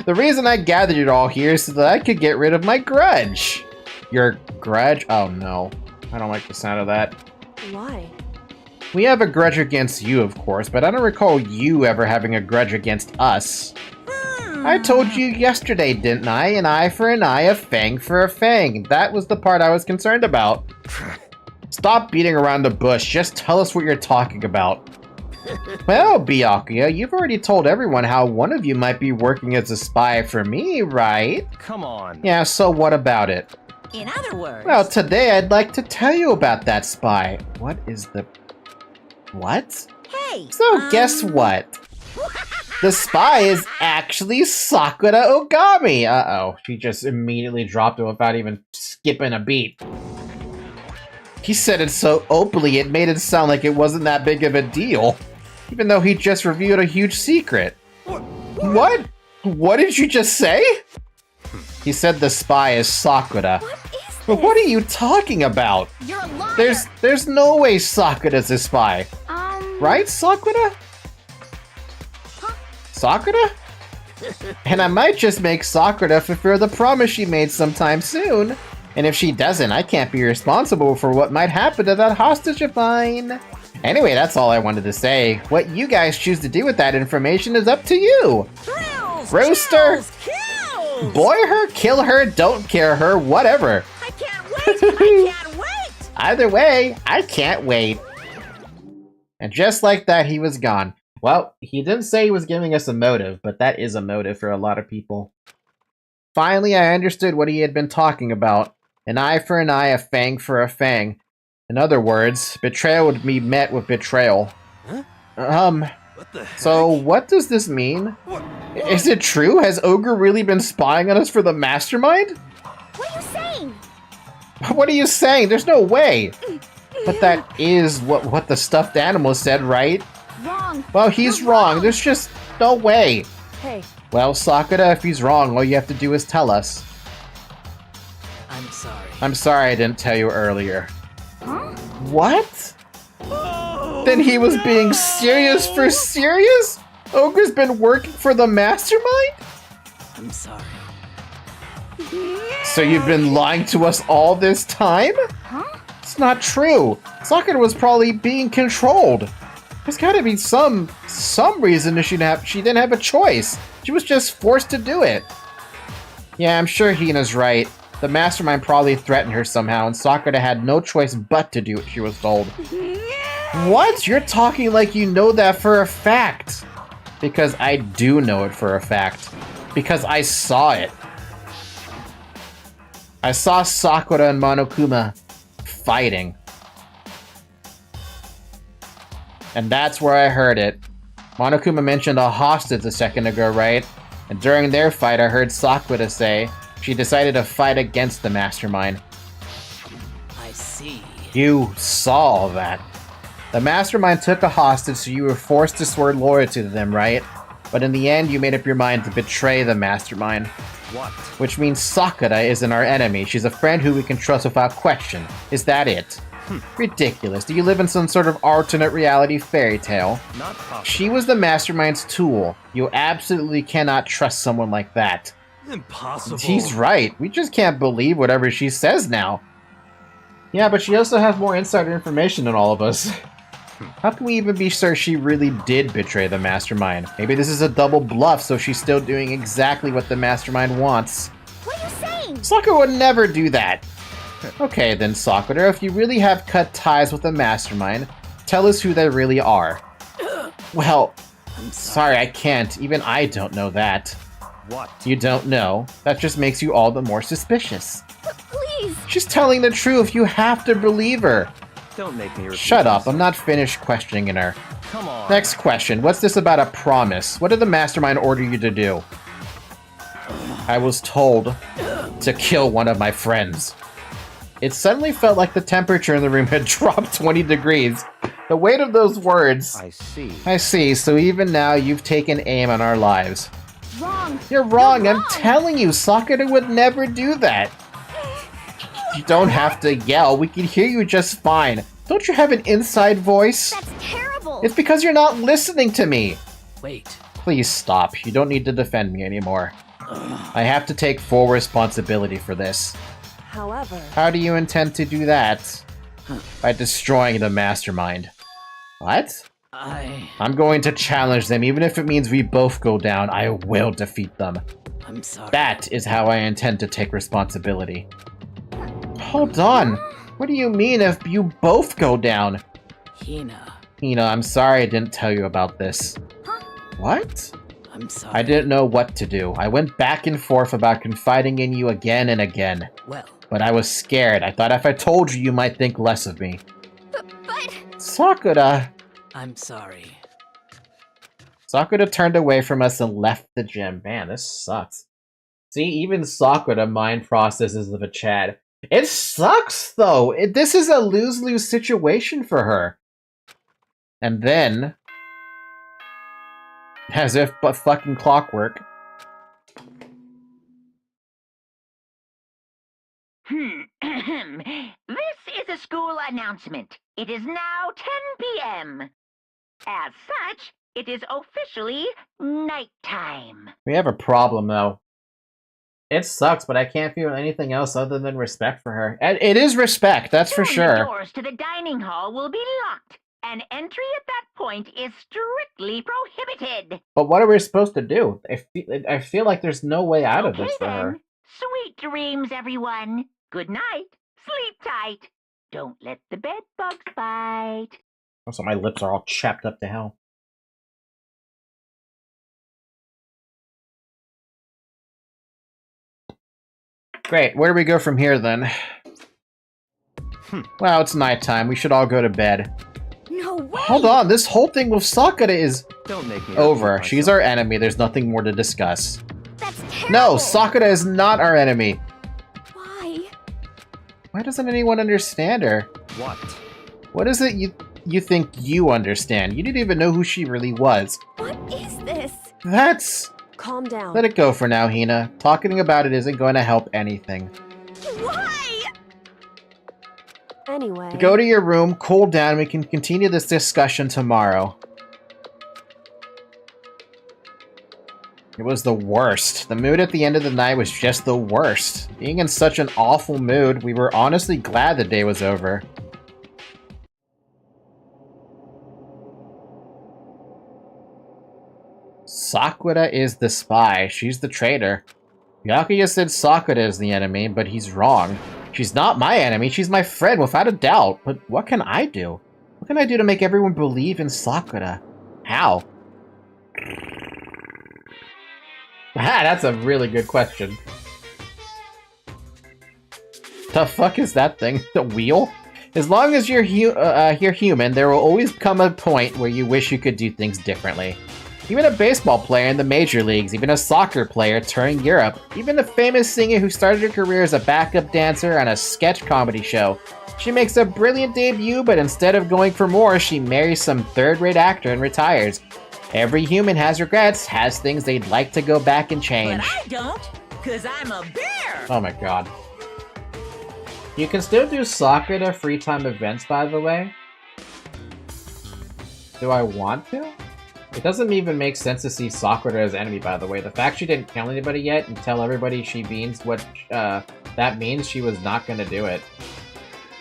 [SPEAKER 1] The reason I gathered it all here is so that I could get rid of my grudge. Your grudge? Oh no. I don't like the sound of that.
[SPEAKER 4] Why?
[SPEAKER 1] We have a grudge against you, of course, but I don't recall you ever having a grudge against us. I told you yesterday, didn't I? An eye for an eye, a fang for a fang. That was the part I was concerned about. stop beating around the bush. Just tell us what you're talking about. Well, Byakuya, you've already told everyone how one of you might be working as a spy for me, right?
[SPEAKER 3] Come on.
[SPEAKER 1] Yeah, so what about it?
[SPEAKER 2] In other words,
[SPEAKER 1] Well, today I'd like to tell you about that spy. What is the... What?
[SPEAKER 2] hey.
[SPEAKER 1] So guess what? The spy is actually Sakura Ogami. Uh-oh, she just immediately dropped it without even skipping a beat. He said it so openly, it made it sound like it wasn't that big of a deal. Even though he just revealed a huge secret. What? What did you just say? He said the spy is Sakura.
[SPEAKER 6] What is this?
[SPEAKER 1] But what are you talking about?
[SPEAKER 6] You're a liar.
[SPEAKER 1] There's no way Sakura's a spy. Right, Sakura? Sakura? And I might just make Sakura fulfill the promise she made sometime soon. And if she doesn't, I can't be responsible for what might happen to that hostage of mine. Anyway, that's all I wanted to say. What you guys choose to do with that information is up to you.
[SPEAKER 2] Thrills,
[SPEAKER 1] Rooster.
[SPEAKER 2] chills, kills.
[SPEAKER 1] Boy her, kill her, don't care her, whatever.
[SPEAKER 2] I can't wait. I can't wait.
[SPEAKER 1] Either way, I can't wait. And just like that, he was gone. Well, he didn't say he was giving us a motive, but that is a motive for a lot of people. Finally, I understood what he had been talking about. An eye for an eye, a fang for a fang. In other words, betrayal would be met with betrayal.
[SPEAKER 3] Huh? What the heck?
[SPEAKER 1] So what does this mean?
[SPEAKER 3] What?
[SPEAKER 1] Is it true? Has Ogre really been spying on us for the mastermind?
[SPEAKER 6] What are you saying?
[SPEAKER 1] What are you saying? There's no way. But that is what the stuffed animal said, right?
[SPEAKER 6] Wrong.
[SPEAKER 1] Well, he's
[SPEAKER 6] You're
[SPEAKER 1] wrong. There's just no way.
[SPEAKER 4] Hey,
[SPEAKER 1] Well, Sakura, if he's wrong, all you have to do is tell us.
[SPEAKER 3] I'm sorry.
[SPEAKER 1] I'm sorry I didn't tell you earlier.
[SPEAKER 6] Huh?
[SPEAKER 1] What?
[SPEAKER 3] Oh,
[SPEAKER 1] Then he was being serious for serious? Ogre's been working for the mastermind?
[SPEAKER 3] I'm sorry.
[SPEAKER 1] So you've been lying to us all this time?
[SPEAKER 6] Huh?
[SPEAKER 1] It's not true. Sakura was probably being controlled. There's gotta be some reason that she didn't have a choice. She was just forced to do it. Yeah, I'm sure Hina's right. The mastermind probably threatened her somehow, and Sakura had no choice but to do what she was told. What? You're talking like you know that for a fact. Because I do know it for a fact. Because I saw it. I saw Sakura and Monokuma fighting. And that's where I heard it. Monokuma mentioned a hostage a second ago, right? And during their fight, I heard Sakura say she decided to fight against the mastermind.
[SPEAKER 3] I see.
[SPEAKER 1] You saw all that. The mastermind took a hostage, so you were forced to swear loyalty to them, right? But in the end, you made up your mind to betray the mastermind.
[SPEAKER 3] What?
[SPEAKER 1] Which means Sakura isn't our enemy. She's a friend who we can trust without question. Is that it? Ridiculous. Do you live in some sort of alternate reality fairy tale?
[SPEAKER 3] Not possible.
[SPEAKER 1] She was the mastermind's tool. You absolutely cannot trust someone like that.
[SPEAKER 3] Impossible.
[SPEAKER 1] He's right. We just can't believe whatever she says now. Yeah, but she also has more insider information than all of us. How can we even be sure she really did betray the mastermind? Maybe this is a double bluff, so she's still doing exactly what the mastermind wants.
[SPEAKER 6] What are you saying?
[SPEAKER 1] Sakura would never do that. Okay then, Sakura, if you really have cut ties with the mastermind, tell us who they really are. Well,
[SPEAKER 3] I'm
[SPEAKER 1] sorry, I can't. Even I don't know that.
[SPEAKER 3] What?
[SPEAKER 1] You don't know? That just makes you all the more suspicious.
[SPEAKER 6] Please.
[SPEAKER 1] She's telling the truth. You have to believe her.
[SPEAKER 3] Don't make me repeat
[SPEAKER 1] Shut up. I'm
[SPEAKER 3] myself.
[SPEAKER 1] not finished questioning her.
[SPEAKER 3] Come on.
[SPEAKER 1] Next question. What's this about a promise? What did the mastermind order you to do? I was told to kill one of my friends. It suddenly felt like the temperature in the room had dropped 20 degrees. The weight of those words.
[SPEAKER 3] I see.
[SPEAKER 1] I see. So even now, you've taken aim on our lives.
[SPEAKER 6] Wrong.
[SPEAKER 1] You're wrong.
[SPEAKER 6] You're
[SPEAKER 1] I'm
[SPEAKER 6] wrong.
[SPEAKER 1] telling you, Sakura would never do that. You don't have to yell. We can hear you just fine. Don't you have an inside voice?
[SPEAKER 6] That's terrible.
[SPEAKER 1] It's because you're not listening to me.
[SPEAKER 3] Wait.
[SPEAKER 1] Please stop. You don't need to defend me anymore. I have to take full responsibility for this.
[SPEAKER 4] however,
[SPEAKER 1] How do you intend to do that? By destroying the mastermind. What? I'm going to challenge them, even if it means we both go down. I will defeat them.
[SPEAKER 3] I'm sorry.
[SPEAKER 1] That is how I intend to take responsibility. Hold on. What do you mean if you both go down?
[SPEAKER 3] Hina,
[SPEAKER 1] Hina, I'm sorry I didn't tell you about this.
[SPEAKER 6] Huh?
[SPEAKER 1] What?
[SPEAKER 3] I'm sorry.
[SPEAKER 1] I didn't know what to do. I went back and forth about confiding in you again and again.
[SPEAKER 3] Well,
[SPEAKER 1] But I was scared. I thought if I told you, you might think less of me.
[SPEAKER 6] But...
[SPEAKER 1] Sakura!
[SPEAKER 3] I'm sorry.
[SPEAKER 1] Sakura turned away from us and left the gym. Man, this sucks. See, even Sakura mind processes of a Chad. It sucks, though! This is a lose-lose situation for her. And then... as if but fucking clockwork.
[SPEAKER 5] This is a school announcement. It is now 10 p.m. As such, it is officially nighttime.
[SPEAKER 1] We have a problem, though. It sucks, but I can't feel anything else other than respect for her. And it is respect, that's for
[SPEAKER 5] Soon the
[SPEAKER 1] sure.
[SPEAKER 5] doors to the dining hall will be locked, and entry at that point is strictly prohibited.
[SPEAKER 1] But what are we supposed to do? I feel like there's no way out of
[SPEAKER 5] Okay,
[SPEAKER 1] this for her.
[SPEAKER 5] then. Sweet dreams, everyone. Good night. Sleep tight. Don't let the bed bugs bite.
[SPEAKER 1] Also, my lips are all chapped up to hell. Great, where do we go from here, then? Well, it's nighttime. We should all go to bed.
[SPEAKER 6] No way!
[SPEAKER 1] Hold on, this whole thing with Sakura is
[SPEAKER 3] Don't make me
[SPEAKER 1] over.
[SPEAKER 3] repeat
[SPEAKER 1] She's
[SPEAKER 3] myself.
[SPEAKER 1] our enemy. There's nothing more to discuss.
[SPEAKER 6] That's terrible!
[SPEAKER 1] No, Sakura is not our enemy.
[SPEAKER 6] Why?
[SPEAKER 1] Why doesn't anyone understand her?
[SPEAKER 3] What?
[SPEAKER 1] What is it you think you understand? You didn't even know who she really was.
[SPEAKER 6] What is this?
[SPEAKER 1] That's...
[SPEAKER 4] Calm down.
[SPEAKER 1] Let it go for now, Hina. Talking about it isn't going to help anything.
[SPEAKER 6] Why?
[SPEAKER 4] Anyway.
[SPEAKER 1] Go to your room, cool down, we can continue this discussion tomorrow. It was the worst. The mood at the end of the night was just the worst. Being in such an awful mood, we were honestly glad the day was over. Sakura is the spy. She's the traitor. Yakuya said Sakura is the enemy, but he's wrong. She's not my enemy, she's my friend, without a doubt. But what can I do? What can I do to make everyone believe in Sakura? How? Ah, that's a really good question. The fuck is that thing? The wheel? As long as you're human, there will always come a point where you wish you could do things differently. Even a baseball player in the major leagues, even a soccer player touring Europe, even a famous singer who started her career as a backup dancer on a sketch comedy show. She makes a brilliant debut, but instead of going for more, she marries some third-rate actor and retires. Every human has regrets, has things they'd like to go back and change.
[SPEAKER 2] But I don't, because I'm a bear.
[SPEAKER 1] Oh my god. You can still do Sakura free time events, by the way. Do I want to? It doesn't even make sense to see Sakura as enemy, by the way. The fact she didn't kill anybody yet and tell everybody she means what that means, she was not gonna do it.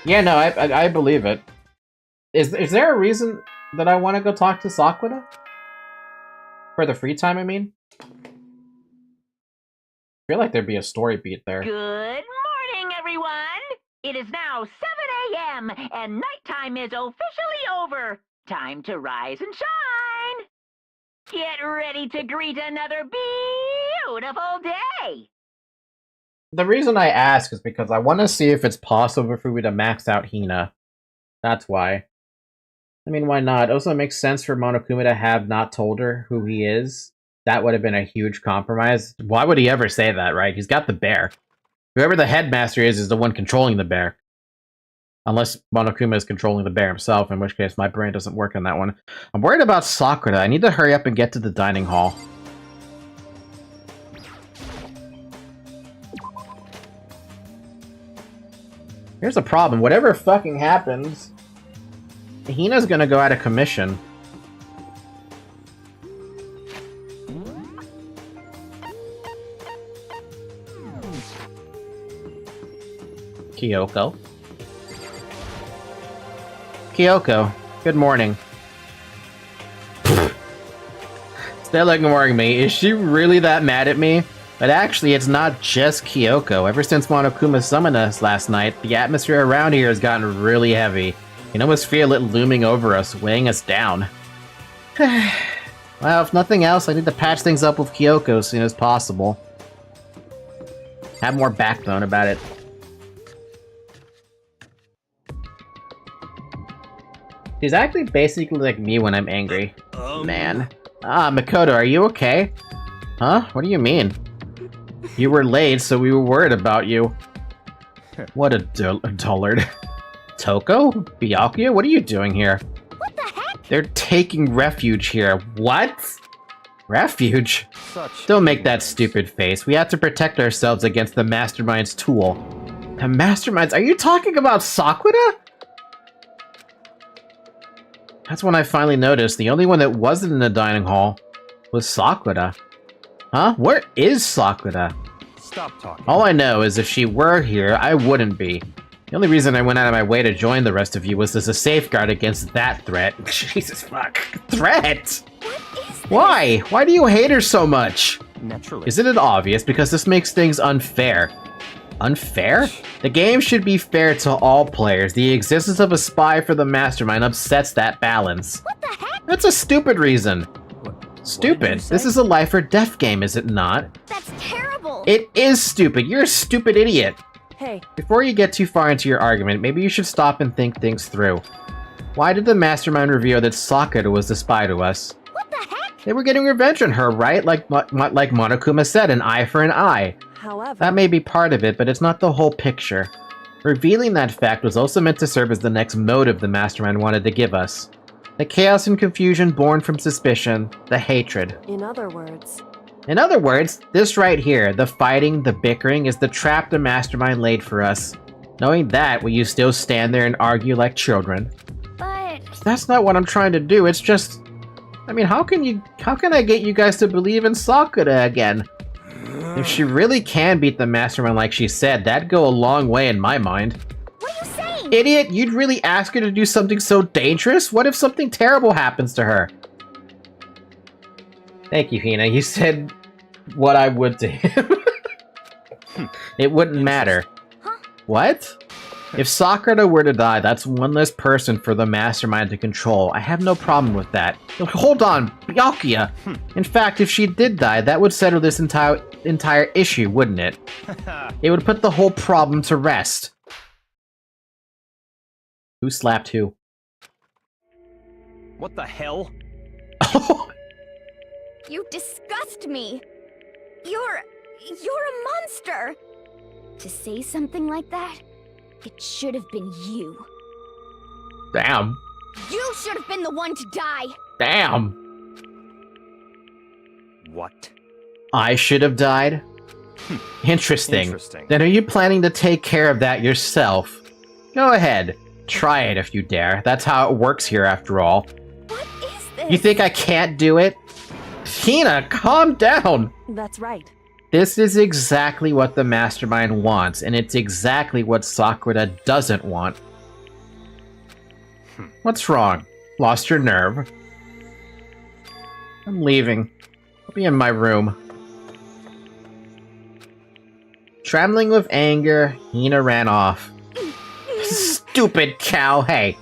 [SPEAKER 1] Yeah, no, I believe it. Is there a reason that I want to go talk to Sakura? For the free time, I mean? I feel like there'd be a story beat there.
[SPEAKER 5] Good morning, everyone. It is now 7 a.m. and nighttime is officially over. Time to rise and shine. Get ready to greet another beautiful day.
[SPEAKER 1] The reason I ask is because I want to see if it's possible for me to max out Hina. That's why. I mean, why not? It also makes sense for Monokuma to have not told her who he is. That would have been a huge compromise. Why would he ever say that, right? He's got the bear. Whoever the headmaster is the one controlling the bear. Unless Monokuma is controlling the bear himself, in which case my brain doesn't work on that one. I'm worried about Sakura. I need to hurry up and get to the dining hall. Here's the problem. Whatever fucking happens, Hina's gonna go out of commission. Kyoko. Kyoko, good morning. Still ignoring me. Is she really that mad at me? But actually, it's not just Kyoko. Ever since Monokuma summoned us last night, the atmosphere around here has gotten really heavy. You can almost feel it looming over us, weighing us down. Well, if nothing else, I need to patch things up with Kyoko as soon as possible. Have more backbone about it. She's actually basically like me when I'm angry. Man. Ah, Makoto, are you okay? Huh? What do you mean? You were late, so we were worried about you. What a dullard. Toko? Byakuya? What are you doing here?
[SPEAKER 6] What the heck?
[SPEAKER 1] They're taking refuge here. What? Refuge? Don't make that stupid face. We have to protect ourselves against the Mastermind's tool. The Masterminds? Are you talking about Sakura? That's when I finally noticed the only one that wasn't in the dining hall was Sakura. Huh? Where is Sakura?
[SPEAKER 7] Stop talking.
[SPEAKER 1] All I know is if she were here, I wouldn't be. The only reason I went out of my way to join the rest of you was as a safeguard against that threat. Jesus fuck. Threat?
[SPEAKER 6] What is this?
[SPEAKER 1] Why? Why do you hate her so much?
[SPEAKER 7] Naturally.
[SPEAKER 1] Isn't it obvious? Because this makes things unfair. Unfair? The game should be fair to all players. The existence of a spy for the Mastermind upsets that balance.
[SPEAKER 6] What the heck?
[SPEAKER 1] That's a stupid reason. Stupid. This is a life or death game, is it not?
[SPEAKER 6] That's terrible.
[SPEAKER 1] It is stupid. You're a stupid idiot.
[SPEAKER 4] Hey,
[SPEAKER 1] Before you get too far into your argument, maybe you should stop and think things through. Why did the Mastermind reveal that Sakura was the spy to us?
[SPEAKER 6] What the heck?
[SPEAKER 1] They were getting revenge on her, right? Like Monokuma said, an eye for an eye.
[SPEAKER 4] however,
[SPEAKER 1] That may be part of it, but it's not the whole picture. Revealing that fact was also meant to serve as the next motive the Mastermind wanted to give us. The chaos and confusion born from suspicion, the hatred.
[SPEAKER 4] in other words,
[SPEAKER 1] In other words, this right here, the fighting, the bickering, is the trap the Mastermind laid for us. Knowing that, will you still stand there and argue like children?
[SPEAKER 6] But
[SPEAKER 1] That's not what I'm trying to do, it's just... I mean, how can I get you guys to believe in Sakura again? If she really can beat the Mastermind like she said, that'd go a long way in my mind.
[SPEAKER 6] what are you saying?
[SPEAKER 1] Idiot, you'd really ask her to do something so dangerous? What if something terrible happens to her? Thank you, Hina. You said what I would to him. It wouldn't matter.
[SPEAKER 6] Huh?
[SPEAKER 1] What? If Sakura were to die, that's one less person for the Mastermind to control. I have no problem with that. Hold on, Byakuya! In fact, if she did die, that would settle this entire issue, wouldn't it? It would put the whole problem to rest. Who slapped who?
[SPEAKER 7] What the hell?
[SPEAKER 6] You disgust me. You're a monster. To say something like that, it should have been you.
[SPEAKER 1] Damn.
[SPEAKER 6] You should have been the one to die.
[SPEAKER 1] Damn.
[SPEAKER 7] What?
[SPEAKER 1] I should have died? Interesting.
[SPEAKER 7] Interesting.
[SPEAKER 1] Then are you planning to take care of that yourself? Go ahead. Try it if you dare. That's how it works here after all.
[SPEAKER 6] What is this?
[SPEAKER 1] You think I can't do it? Hina, calm down!
[SPEAKER 4] that's right.
[SPEAKER 1] This is exactly what the Mastermind wants, and it's exactly what Sakura doesn't want. What's wrong? Lost your nerve? I'm leaving. I'll be in my room. Trembling with anger, Hina ran off. Stupid cow, hey!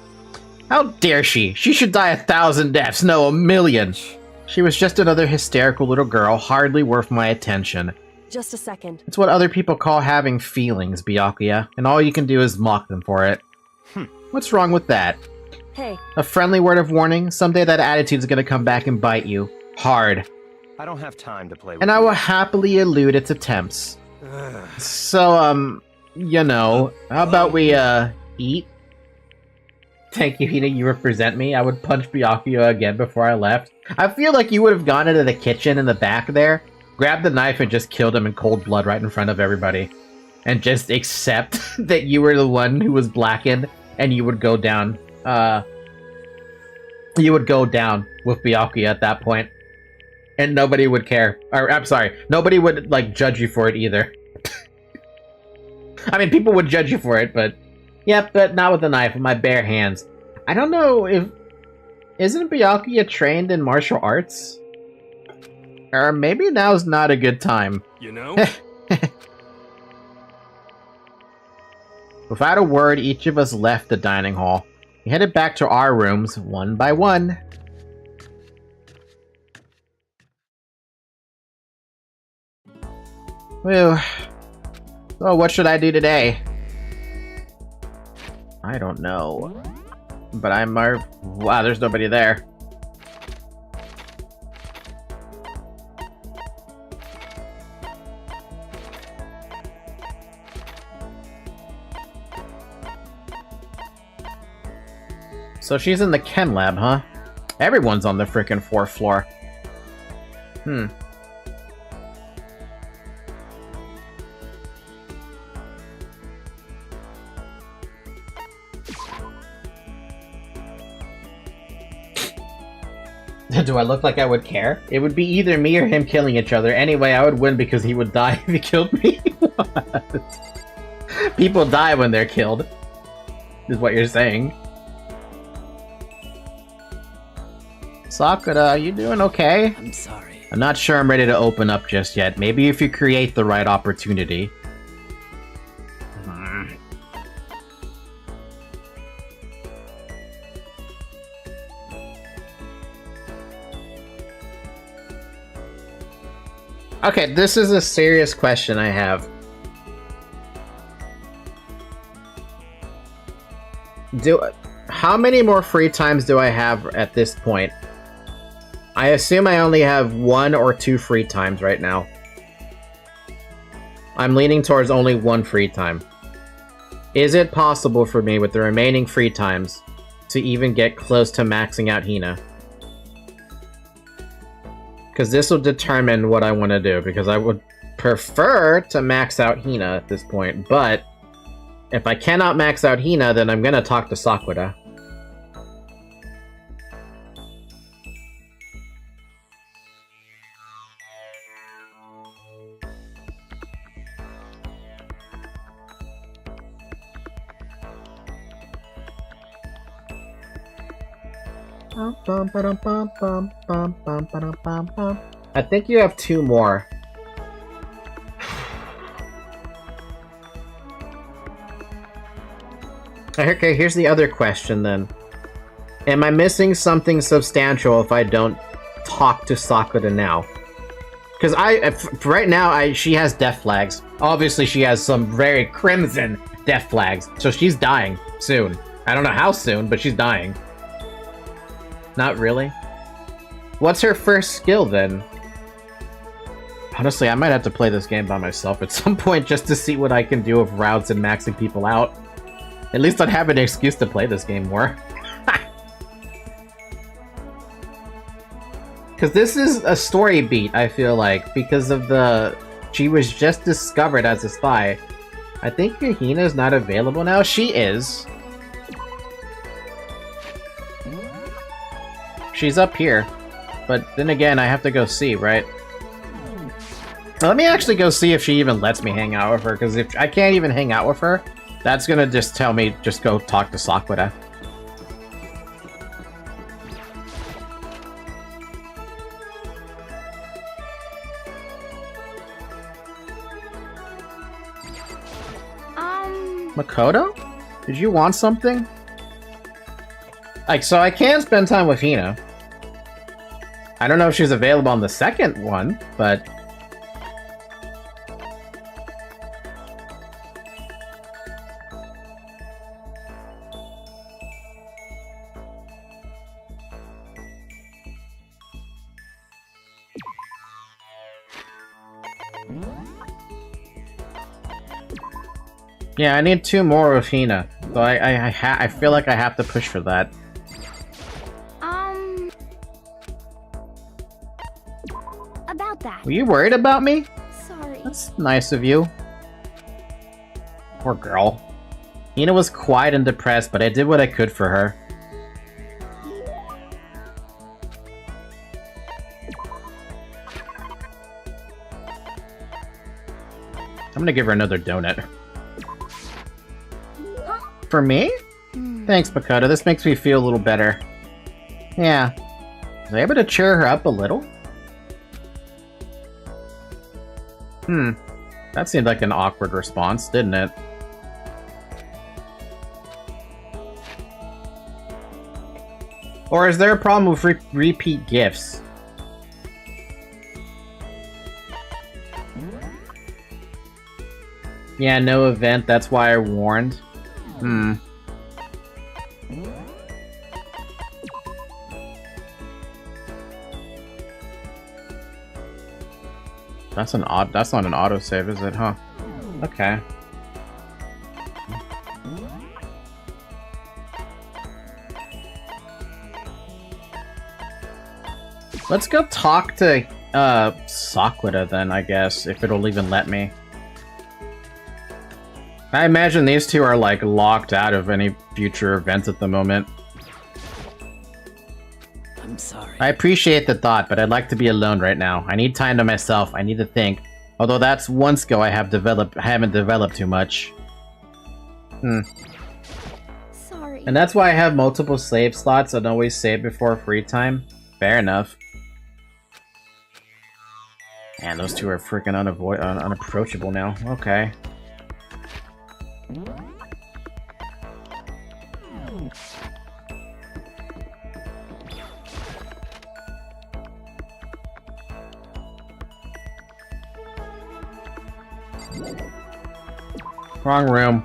[SPEAKER 1] How dare she? She should die 1,000 deaths, no, 1,000,000! She was just another hysterical little girl, hardly worth my attention.
[SPEAKER 4] Just a second.
[SPEAKER 1] It's what other people call having feelings, Byakuya, and all you can do is mock them for it. What's wrong with that?
[SPEAKER 4] Hey,
[SPEAKER 1] A friendly word of warning? Someday that attitude's gonna come back and bite you. Hard.
[SPEAKER 7] I don't have time to play with
[SPEAKER 1] And I
[SPEAKER 7] you.
[SPEAKER 1] will happily elude its attempts. So, you know, how about we, eat? Thank you, Hina, you represent me. I would punch Byakuya again before I left. I feel like you would have gone into the kitchen in the back there, grabbed the knife and just killed him in cold blood right in front of everybody. And just accept that you were the one who was blackened, and you would go down, you would go down with Byakuya at that point. And nobody would care. Or, I'm sorry, nobody would, like, judge you for it either. I mean, people would judge you for it, but... Yep, but not with a knife, with my bare hands. I don't know if... Isn't Byakuya trained in martial arts? Or maybe now's not a good time.
[SPEAKER 7] You know?
[SPEAKER 1] Without a word, each of us left the dining hall. We headed back to our rooms, one by one. Whew. So what should I do today? I don't know. But wow, there's nobody there. So she's in the chem lab, huh? Everyone's on the frickin' 4th floor. Do I look like I would care? It would be either me or him killing each other. Anyway, I would win because he would die if he killed me. What? People die when they're killed, is what you're saying. Sakura, you doing okay?
[SPEAKER 3] I'm sorry.
[SPEAKER 1] I'm not sure I'm ready to open up just yet. Maybe if you create the right opportunity. Okay, this is a serious question I have. How many more free times do I have at this point? I assume I only have 1 or 2 free times right now. I'm leaning towards only 1 free time. Is it possible for me with the remaining free times to even get close to maxing out Hina? Because this will determine what I want to do, because I would prefer to max out Hina at this point, but if I cannot max out Hina, then I'm gonna talk to Sakura. I think you have 2 more. Okay, here's the other question then. Am I missing something substantial if I don't talk to Sakura now? Because right now, she has death flags. Obviously, she has some very crimson death flags. So she's dying soon. I don't know how soon, but she's dying. Not really? What's her first skill then? Honestly, I might have to play this game by myself at some point just to see what I can do with routes and maxing people out. At least I'd have an excuse to play this game more. Because this is a story beat, I feel like, because of she was just discovered as a spy. I think Hina's not available now. She is. She's up here. But then again, I have to go see, right? Let me actually go see if she even lets me hang out with her, because if I can't even hang out with her, that's gonna just tell me, just go talk to Sakura. Makoto? Did you want something? Like, so I can spend time with Hina. I don't know if she's available on the second one, but... Yeah, I need 2 more with Hina, so I feel like I have to push for that.
[SPEAKER 6] About that.
[SPEAKER 1] Were you worried about me?
[SPEAKER 6] Sorry.
[SPEAKER 1] That's nice of you. Poor girl. Hina was quiet and depressed, but I did what I could for her. I'm gonna give her another donut. For me? Thanks, Makoto. This makes me feel a little better. Yeah. Was I able to cheer her up a little? That seemed like an awkward response, didn't it? Or is there a problem with repeat gifts? Yeah, no event, that's why I warned. That's not an autosave, is it, huh? Okay. Let's go talk to Sakura then, I guess, if it'll even let me. I imagine these two are like locked out of any future events at the moment.
[SPEAKER 3] I'm sorry.
[SPEAKER 1] I appreciate the thought, but I'd like to be alone right now. I need time to myself. I need to think. Although that's one skill I haven't developed too much.
[SPEAKER 6] Sorry.
[SPEAKER 1] And that's why I have multiple save slots and always save before free time. Fair enough. Man, those two are freaking unapproachable now. Okay. Wrong room.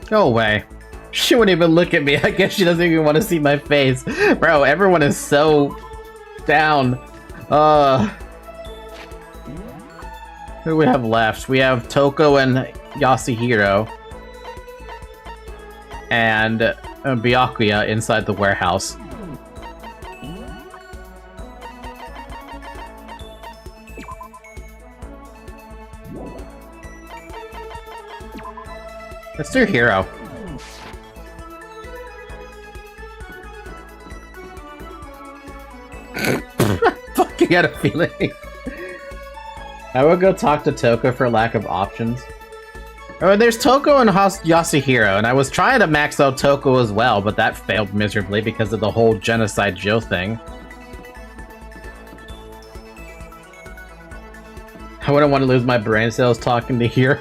[SPEAKER 1] Go away. She wouldn't even look at me. I guess she doesn't even want to see my face. Bro, everyone is so down. Who do we have left? We have Toko and Yasuhiro. And Byakuya inside the warehouse. Let's do Hero. Fucking got a feeling. I will go talk to Toko for lack of options. Oh, there's Toko and Yasuhiro, and I was trying to max out Toko as well, but that failed miserably because of the whole Genocide Joe thing. I wouldn't want to lose my brain cells talking to Hiro.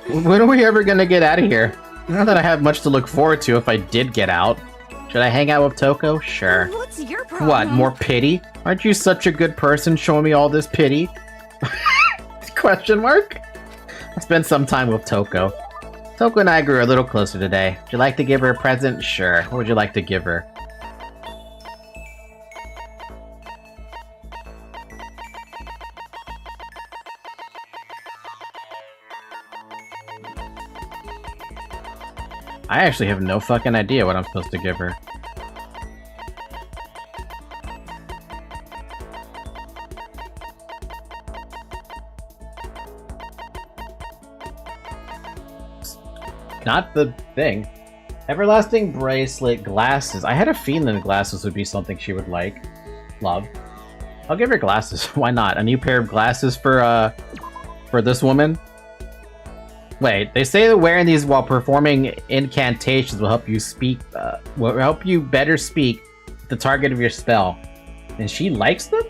[SPEAKER 1] When are we ever gonna get out of here? Not that I have much to look forward to if I did get out. Should I hang out with Toko? Sure.
[SPEAKER 6] What's your problem?
[SPEAKER 1] What, more pity? Aren't you such a good person showing me all this pity? Question mark? I spent some time with Toko. Toko and I grew a little closer today. Would you like to give her a present? Sure. What would you like to give her? I actually have no fucking idea what I'm supposed to give her. Not the thing. Everlasting bracelet, glasses. I had a feeling the glasses would be something she would like. Love. I'll give her glasses. Why not? A new pair of glasses for this woman? Wait, they say that wearing these while performing incantations will help you speak, will help you better speak the target of your spell. And she likes them?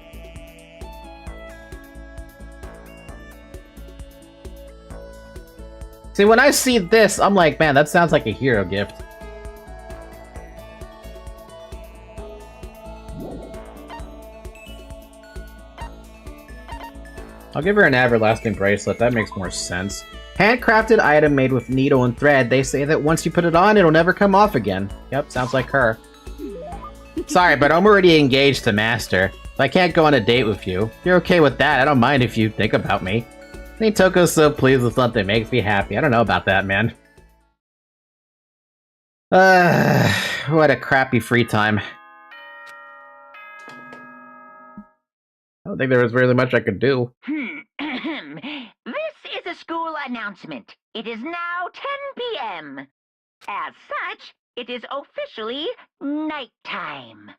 [SPEAKER 1] See, when I see this, I'm like, man, that sounds like a hero gift. I'll give her an everlasting bracelet, that makes more sense. Handcrafted item made with needle and thread. They say that once you put it on, it'll never come off again. Yep, sounds like her. Sorry, but I'm already engaged to Master. I can't go on a date with you. If you're okay with that, I don't mind if you think about me. I think Toko's so pleased with something makes me happy. I don't know about that, man. What a crappy free time. I don't think there was really much I could do.
[SPEAKER 5] This is a school announcement. It is now 10 p.m. As such, it is officially nighttime.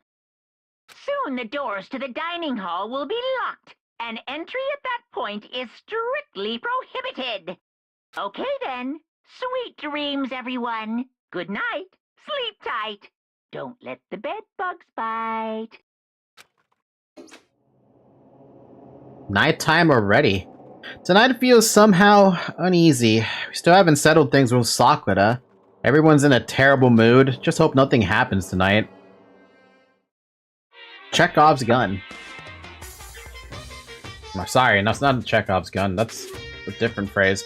[SPEAKER 5] Soon the doors to the dining hall will be locked, and entry at that point is strictly prohibited. Okay then. Sweet dreams, everyone. Good night. Sleep tight. Don't let the bed bugs bite.
[SPEAKER 1] Nighttime already. Tonight feels somehow uneasy. We still haven't settled things with Sakura. Everyone's in a terrible mood. Just hope nothing happens tonight. Chekhov's gun. I'm sorry, that's not Chekhov's gun. That's a different phrase.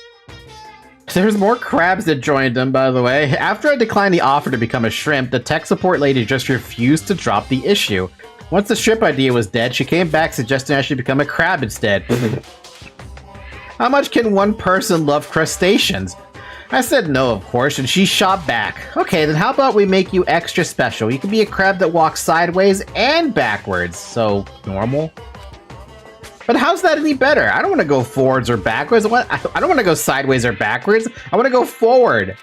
[SPEAKER 1] There's more crabs that joined him, by the way. After I declined the offer to become a shrimp, the tech support lady just refused to drop the issue. Once the shrimp idea was dead, she came back suggesting I should become a crab instead. How much can one person love crustaceans? I said no, of course, and she shot back. Okay, then how about we make you extra special? You can be a crab that walks sideways and backwards. So, normal? But how's that any better? I don't want to go forwards or backwards. I don't want to go sideways or backwards. I want to go forward.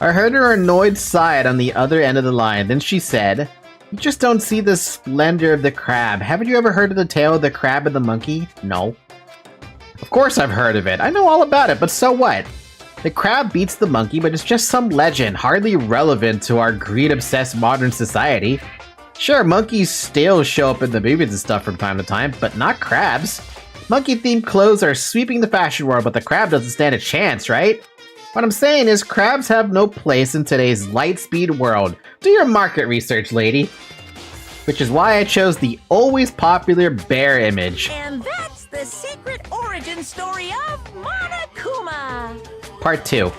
[SPEAKER 1] I heard her annoyed sigh on the other end of the line. Then she said, "You just don't see the splendor of the crab. Haven't you ever heard of the tale of the crab and the monkey?" No. Of course I've heard of it. I know all about it, but so what? The crab beats the monkey, but it's just some legend, hardly relevant to our greed-obsessed modern society. Sure, monkeys still show up in the movies and stuff from time to time, but not crabs. Monkey-themed clothes are sweeping the fashion world, but the crab doesn't stand a chance, right? What I'm saying is crabs have no place in today's light-speed world. Do your market research, lady. Which is why I chose the always popular bear image.
[SPEAKER 2] And that's the secret origin story of Monokuma.
[SPEAKER 1] Part 2.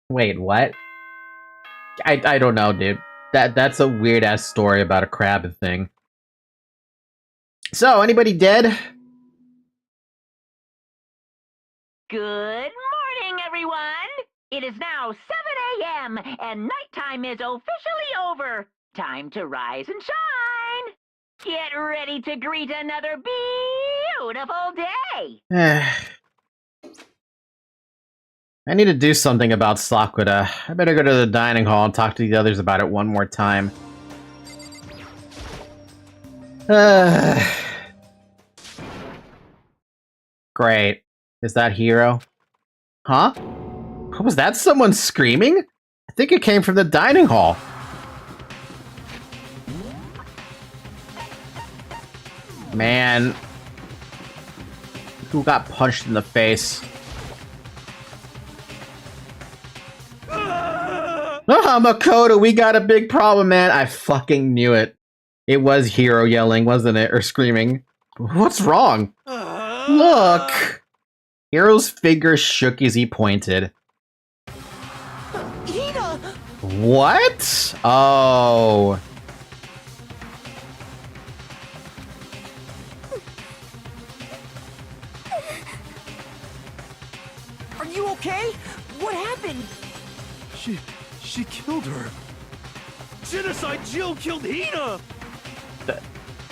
[SPEAKER 1] Wait, what? I don't know, dude. That's a weird-ass story about a crab thing. So, anybody dead?
[SPEAKER 5] Good morning, everyone. It is now 7 a.m. and nighttime is officially over. Time to rise and shine. Get ready to greet another beautiful day.
[SPEAKER 1] I need to do something about Sakura. I better go to the dining hall and talk to the others about it one more time. Great. Is that Hiro? Huh? Was that someone screaming? I think it came from the dining hall. Man. Who got punched in the face? Oh, Makoto, we got a big problem, man. I fucking knew it. It was Hiro yelling, wasn't it? Or screaming. What's wrong? Look! Hiro's finger shook as he pointed.
[SPEAKER 2] Hina!
[SPEAKER 1] What? Oh.
[SPEAKER 2] Are you okay? What happened?
[SPEAKER 8] She killed her. Genocide Jill killed Hina!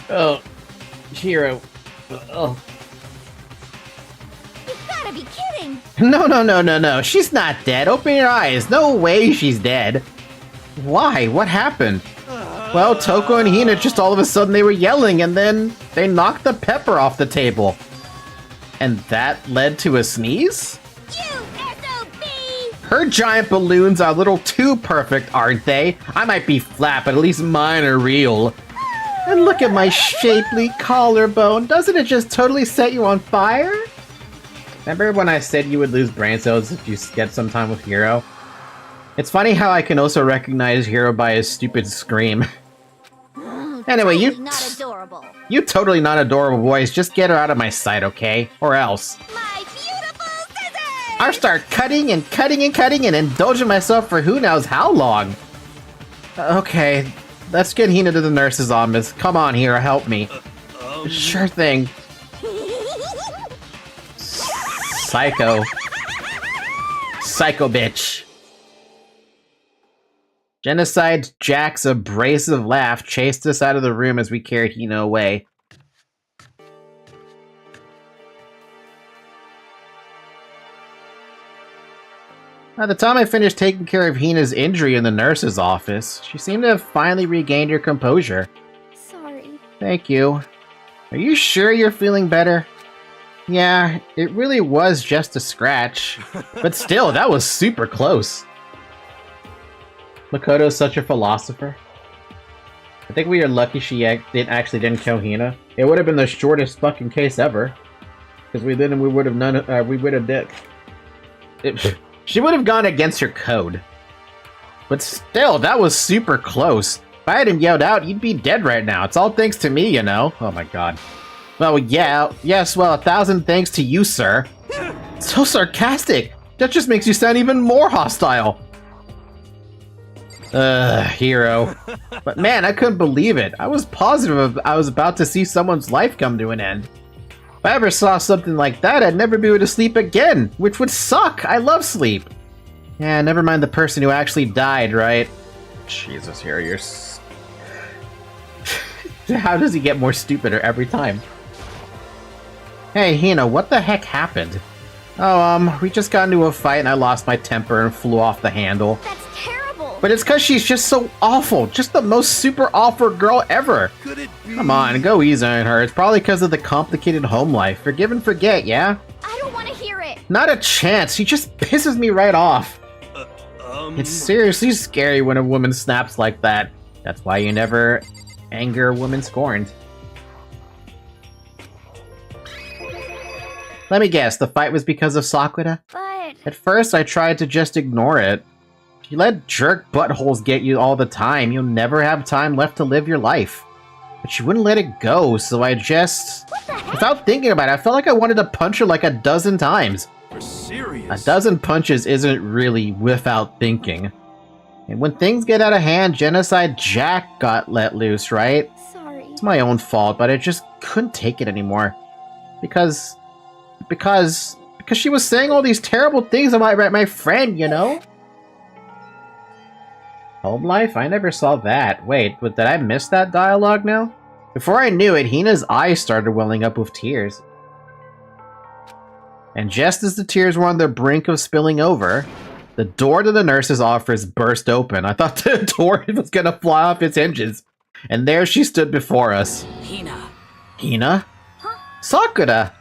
[SPEAKER 1] Oh. Hiro. Oh.
[SPEAKER 6] You've gotta be kidding!
[SPEAKER 1] No. She's not dead. Open your eyes. No way she's dead. Why? What happened? Well, Toko and Hina just all of a sudden they were yelling and then they knocked the pepper off the table. And that led to a sneeze?
[SPEAKER 6] You SOB!
[SPEAKER 1] Her giant balloons are a little too perfect, aren't they? I might be flat, but at least mine are real. And look at my shapely collarbone. Doesn't it just totally set you on fire? Remember when I said you would lose brain cells if you get some time with Hiro? It's funny how I can also recognize Hiro by his stupid scream. Anyway,
[SPEAKER 6] Totally not adorable.
[SPEAKER 1] you totally not adorable boys. Just get her out of my sight, okay? Or else.
[SPEAKER 6] My beautiful scissors!
[SPEAKER 1] I'll start cutting and indulging myself for who knows how long. Okay, let's get Hina to the nurse's office. Come on, Hiro, help me. Sure thing. Psycho. Psycho bitch. Genocide Jack's abrasive laugh chased us out of the room as we carried Hina away. By the time I finished taking care of Hina's injury in the nurse's office, she seemed to have finally regained her composure.
[SPEAKER 6] Sorry.
[SPEAKER 1] Thank you. Are you sure you're feeling better? Yeah, it really was just a scratch. But still, that was super close. Makoto's such a philosopher. I think we are lucky she actually didn't kill Hina. It would have been the shortest fucking case ever. Because we would have did. She would have gone against her code. But still, that was super close. If I hadn't yelled out, you'd be dead right now. It's all thanks to me, you know? Oh my god. Well, yeah, yes, well, 1,000 thanks to you, sir. So sarcastic. That just makes you sound even more hostile. Hero. But man, I couldn't believe it. I was positive I was about to see someone's life come to an end. If I ever saw something like that, I'd never be able to sleep again, which would suck. I love sleep. Yeah, never mind the person who actually died, right? Jesus, Hero, you're... How does he get more stupider every time? Hey, Hina, what the heck happened? Oh, we just got into a fight and I lost my temper and flew off the handle.
[SPEAKER 6] That's terrible.
[SPEAKER 1] But it's because she's just so awful. Just the most super awful girl ever.
[SPEAKER 8] Could it be?
[SPEAKER 1] Come on, go easy on her. It's probably because of the complicated home life. Forgive and forget, yeah?
[SPEAKER 6] I don't want to hear it.
[SPEAKER 1] Not a chance. She just pisses me right off. It's seriously scary when a woman snaps like that. That's why you never anger a woman scorned. Let me guess, the fight was because of Sakura?
[SPEAKER 6] But...
[SPEAKER 1] At first, I tried to just ignore it. If you let jerk buttholes get you all the time, you'll never have time left to live your life. But she wouldn't let it go, so I just... Without thinking about it, I felt like I wanted to punch her like a dozen times.
[SPEAKER 8] You're serious?
[SPEAKER 1] A dozen punches isn't really without thinking. And when things get out of hand, Genocide Jack got let loose, right?
[SPEAKER 6] Sorry.
[SPEAKER 1] It's my own fault, but I just couldn't take it anymore. Because she was saying all these terrible things about my friend, you know? Home life? I never saw that. Wait, did I miss that dialogue now? Before I knew it, Hina's eyes started welling up with tears. And just as the tears were on the brink of spilling over, the door to the nurse's office burst open. I thought the door was gonna fly off its hinges. And there she stood before us.
[SPEAKER 3] Hina.
[SPEAKER 1] Hina? Huh? Sakura!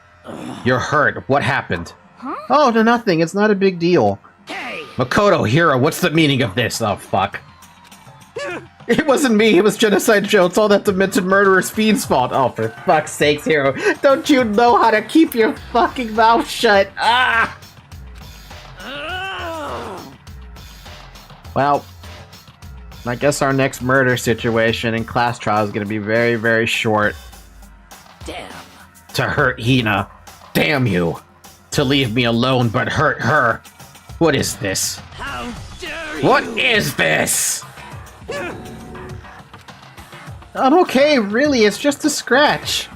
[SPEAKER 1] You're hurt. What happened?
[SPEAKER 6] Huh?
[SPEAKER 1] Oh, no, nothing. It's not a big deal.
[SPEAKER 3] Hey!
[SPEAKER 1] Makoto, Hiro, what's the meaning of this? Oh, fuck. It wasn't me. It was Genocide Joe. It's all that demented murderer's fiend's fault. Oh, for fuck's sakes, Hiro. Don't you know how to keep your fucking mouth shut? Ah! Well, I guess our next murder situation in class trial is going to be very, very short.
[SPEAKER 3] Damn.
[SPEAKER 1] To hurt Hina. Damn you. To leave me alone but hurt her. What is this?
[SPEAKER 3] How dare you?
[SPEAKER 1] What is this? I'm okay, really. It's just a scratch.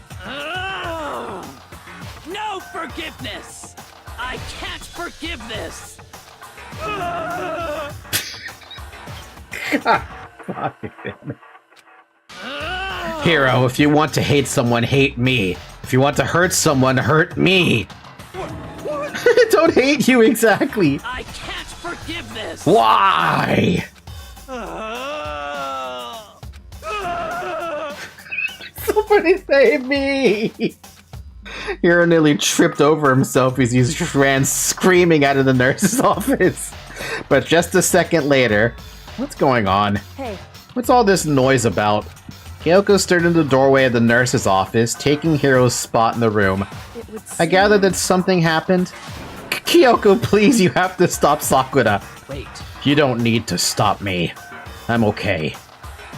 [SPEAKER 3] No forgiveness. I can't forgive this.
[SPEAKER 1] God, Hiro, if you want to hate someone, hate me. If you want to hurt someone, hurt me. What? Don't hate you exactly.
[SPEAKER 3] I can't forgive this.
[SPEAKER 1] Why? Somebody save me! Hiro nearly tripped over himself as he ran screaming out of the nurse's office. But just a second later, what's going on?
[SPEAKER 4] Hey.
[SPEAKER 1] What's all this noise about? Kyoko stood in the doorway of the nurse's office, taking Hiro's spot in the room. I gather that something happened. Kyoko, please, you have to stop Sakura.
[SPEAKER 3] Wait.
[SPEAKER 1] You don't need to stop me. I'm okay.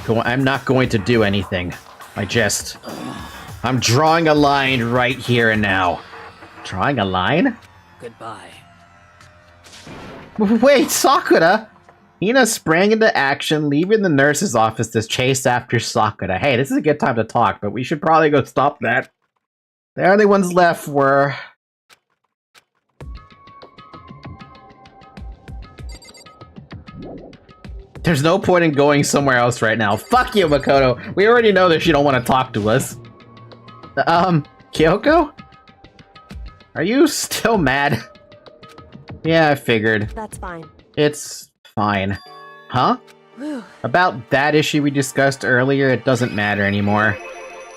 [SPEAKER 1] I'm not going to do anything. I'm drawing a line right here and now. Drawing a line?
[SPEAKER 3] Goodbye.
[SPEAKER 1] Wait, Sakura! Hina sprang into action, leaving the nurse's office to chase after Sakura. Hey, this is a good time to talk, but we should probably go stop that. The only ones left were... There's no point in going somewhere else right now. Fuck you, Makoto. We already know that you don't want to talk to us. Kyoko? Are you still mad? Yeah, I figured.
[SPEAKER 4] That's fine.
[SPEAKER 1] It's fine. Huh?
[SPEAKER 4] Whew.
[SPEAKER 1] About that issue we discussed earlier, it doesn't matter anymore.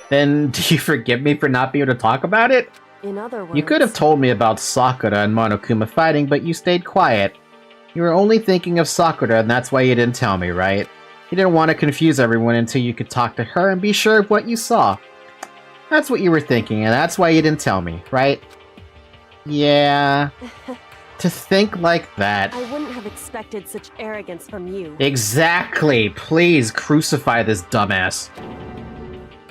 [SPEAKER 1] Then, do you forgive me for not being able to talk about it?
[SPEAKER 4] In other words...
[SPEAKER 1] You could have told me about Sakura and Monokuma fighting, but you stayed quiet. You were only thinking of Sakura, and that's why you didn't tell me, right? You didn't want to confuse everyone until you could talk to her and be sure of what you saw. That's what you were thinking, and that's why you didn't tell me, right? Yeah... To think like that.
[SPEAKER 4] I wouldn't have expected such arrogance from you.
[SPEAKER 1] Exactly! Please crucify this dumbass.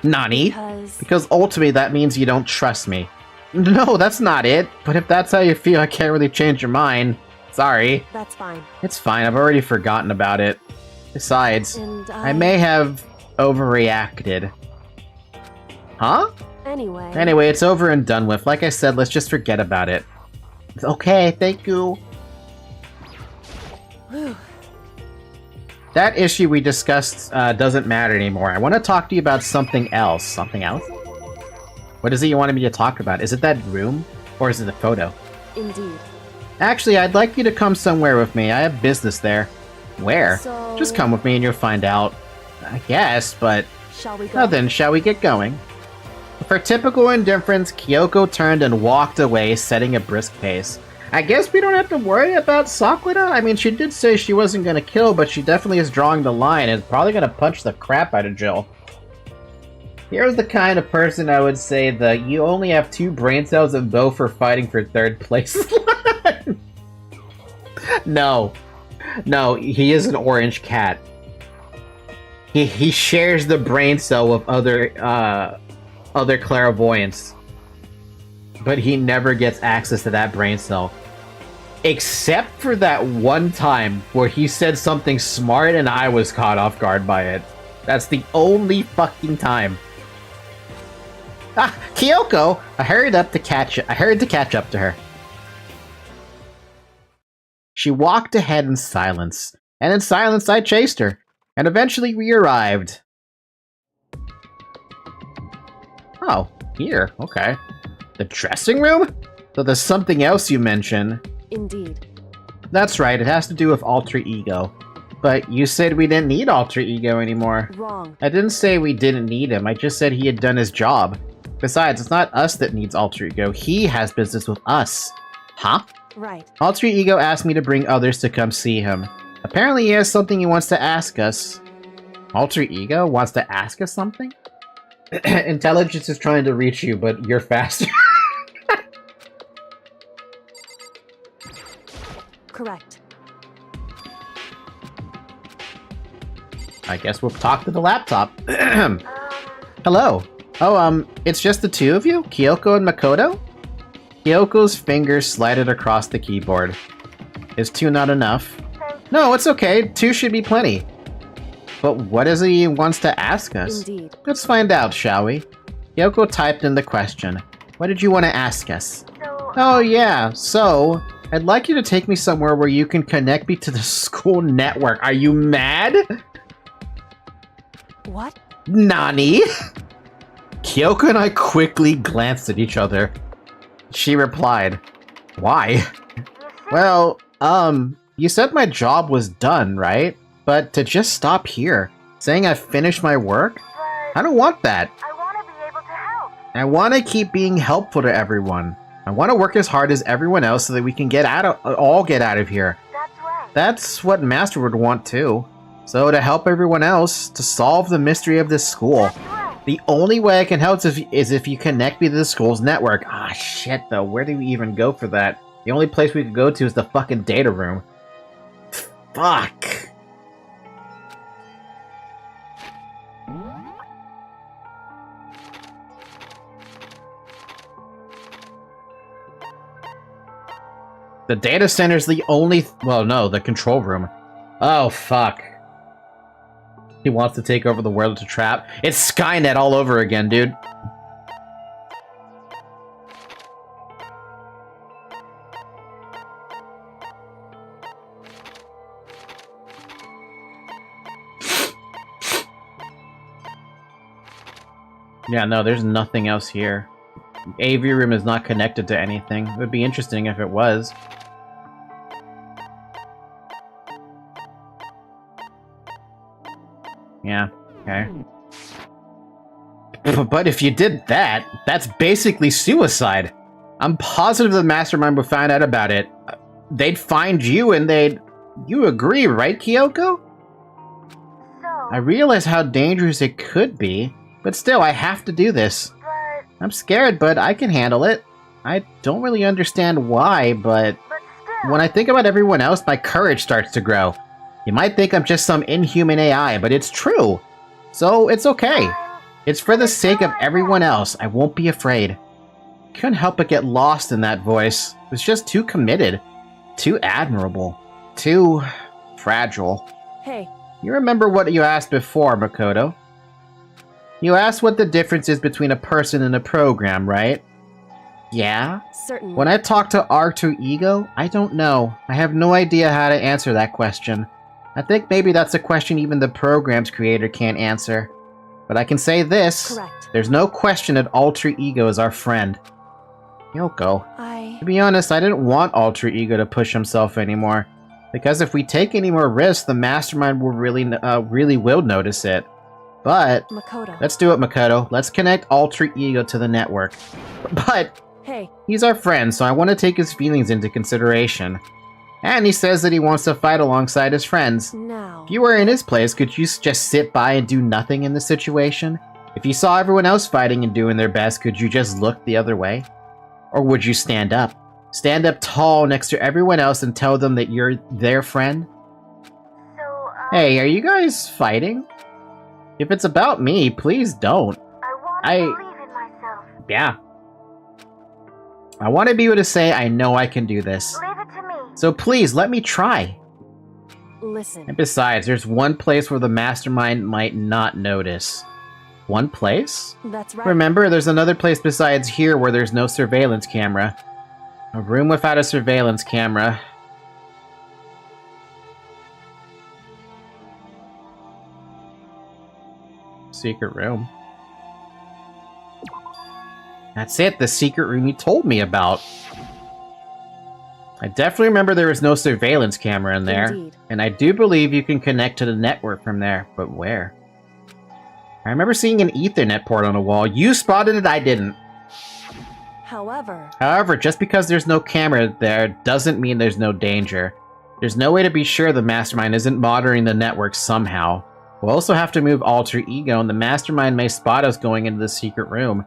[SPEAKER 1] Nani? Because ultimately that means you don't trust me. No, that's not it. But if that's how you feel, I can't really change your mind. Sorry.
[SPEAKER 4] That's fine.
[SPEAKER 1] It's fine, I've already forgotten about it. Besides,
[SPEAKER 4] And
[SPEAKER 1] I may have overreacted. Huh?
[SPEAKER 4] Anyway,
[SPEAKER 1] it's over and done with. Like I said, let's just forget about it. Okay, thank you. That issue we discussed doesn't matter anymore. I want to talk to you about something else. Something else? What is it you wanted me to talk about? Is it that room? Or is it the photo?
[SPEAKER 4] Indeed.
[SPEAKER 1] Actually, I'd like you to come somewhere with me. I have business there. Where?
[SPEAKER 4] So...
[SPEAKER 1] Just come with me and you'll find out. I guess, but...
[SPEAKER 4] Shall we go?
[SPEAKER 1] Well then, shall we get going? With her typical indifference, Kyoko turned and walked away, setting a brisk pace. I guess we don't have to worry about Sakura? I mean, she did say she wasn't gonna kill, but she definitely is drawing the line and is probably gonna punch the crap out of Jill. Here's the kind of person I would say that you only have 2 brain cells and both are fighting for 3rd place. No. No, he is an orange cat. He shares the brain cell with other clairvoyants. But he never gets access to that brain cell. Except for that one time where he said something smart and I was caught off guard by it. That's the only fucking time. Ah, Kyoko! I hurried to catch up to her. She walked ahead in silence, and in silence I chased her, and eventually we arrived. Oh, here, okay. The dressing room? So there's something else you mentioned.
[SPEAKER 4] Indeed.
[SPEAKER 1] That's right, it has to do with alter ego. But you said we didn't need alter ego anymore.
[SPEAKER 4] Wrong.
[SPEAKER 1] I didn't say we didn't need him, I just said he had done his job. Besides, it's not us that needs alter ego, he has business with us. Huh?
[SPEAKER 4] Right.
[SPEAKER 1] Alter ego asked me to bring others to come see him. Apparently he has something he wants to ask us. Alter ego wants to ask us something? Intelligence is trying to reach you, but you're faster.
[SPEAKER 4] Correct.
[SPEAKER 1] I guess we'll talk to the laptop. Hello. Oh, it's just the 2 of you? Kyoko and Makoto? Kyoko's fingers slided across the keyboard. Is 2 not enough? No, it's okay. 2 should be plenty. But what is it he wants to ask us?
[SPEAKER 4] Indeed.
[SPEAKER 1] Let's find out, shall we? Yoko typed in the question. What did you want to ask us? Oh yeah, so... I'd like you to take me somewhere where you can connect me to the school network. Are you mad?
[SPEAKER 4] What?
[SPEAKER 1] Nani? Kyoko and I quickly glanced at each other. She replied, why? Well, you said my job was done, right? But to just stop here, saying I've finished my work? I don't want that.
[SPEAKER 6] I want to be able to help.
[SPEAKER 1] I want to keep being helpful to everyone. I want to work as hard as everyone else so that we can all get out of here.
[SPEAKER 6] That's right.
[SPEAKER 1] That's what Master would want too. So to help everyone else, to solve the mystery of this school.
[SPEAKER 6] That's right.
[SPEAKER 1] The only way I can help is if you connect me to the school's network. Ah, shit though, where do we even go for that? The only place we could go to is the fucking data room. Fuck. The data center's the only... well, no, the control room. Oh, fuck. He wants to take over the world to trap. It's Skynet all over again, dude. Yeah, no, there's nothing else here. AV room is not connected to anything. It would be interesting if it was. Yeah, okay. But if you did that, that's basically suicide. I'm positive the mastermind would find out about it. They'd find you and they'd... You agree, right, Kyoko? I realize how dangerous it could be, but still, I have to do this. I'm scared, but I can handle it. I don't really understand why, but when I think about everyone else, my courage starts to grow. You might think I'm just some inhuman AI, but it's true. So, it's okay. It's for the sake of everyone else. I won't be afraid. Couldn't help but get lost in that voice. It was just too committed. Too admirable. Too... fragile.
[SPEAKER 4] Hey.
[SPEAKER 1] You remember what you asked before, Makoto? You asked what the difference is between a person and a program, right? Yeah?
[SPEAKER 4] Certainly.
[SPEAKER 1] When I talk to alter ego, I don't know. I have no idea how to answer that question. I think maybe that's a question even the program's creator can't answer. But I can say this.
[SPEAKER 4] Correct.
[SPEAKER 1] There's no question that alter ego is our friend. Yoko. To be honest, I didn't want alter ego to push himself anymore. Because if we take any more risks, the mastermind will really will notice it. But
[SPEAKER 4] Makoto.
[SPEAKER 1] Let's do it, Makoto. Let's connect alter ego to the network. But
[SPEAKER 4] hey,
[SPEAKER 1] he's our friend, so I want to take his feelings into consideration. And he says that he wants to fight alongside his friends.
[SPEAKER 4] now.
[SPEAKER 1] If you were in his place, could you just sit by and do nothing in the situation? If you saw everyone else fighting and doing their best, could you just look the other way? Or would you stand up? Stand up tall next to everyone else and tell them that you're their friend? Hey, are you guys fighting? If it's about me, please don't. I want to believe in myself. Yeah. I want to be able to say, I know I can do this. Leave it to me. So please, let me try.
[SPEAKER 4] Listen.
[SPEAKER 1] And besides, there's one place where the mastermind might not notice. One place?
[SPEAKER 4] That's right.
[SPEAKER 1] Remember, there's another place besides here where there's no surveillance camera. A room without a surveillance camera. Secret room. That's it, the secret room you told me about. I definitely remember there was no surveillance camera in there.
[SPEAKER 4] Indeed.
[SPEAKER 1] And I do believe you can connect to the network from there, but where? I remember seeing an Ethernet port on a wall. You spotted it, I didn't. However, just because there's no camera there doesn't mean there's no danger. There's no way to be sure the mastermind isn't monitoring the network somehow. We'll also have to move alter ego, and the mastermind may spot us going into the secret room.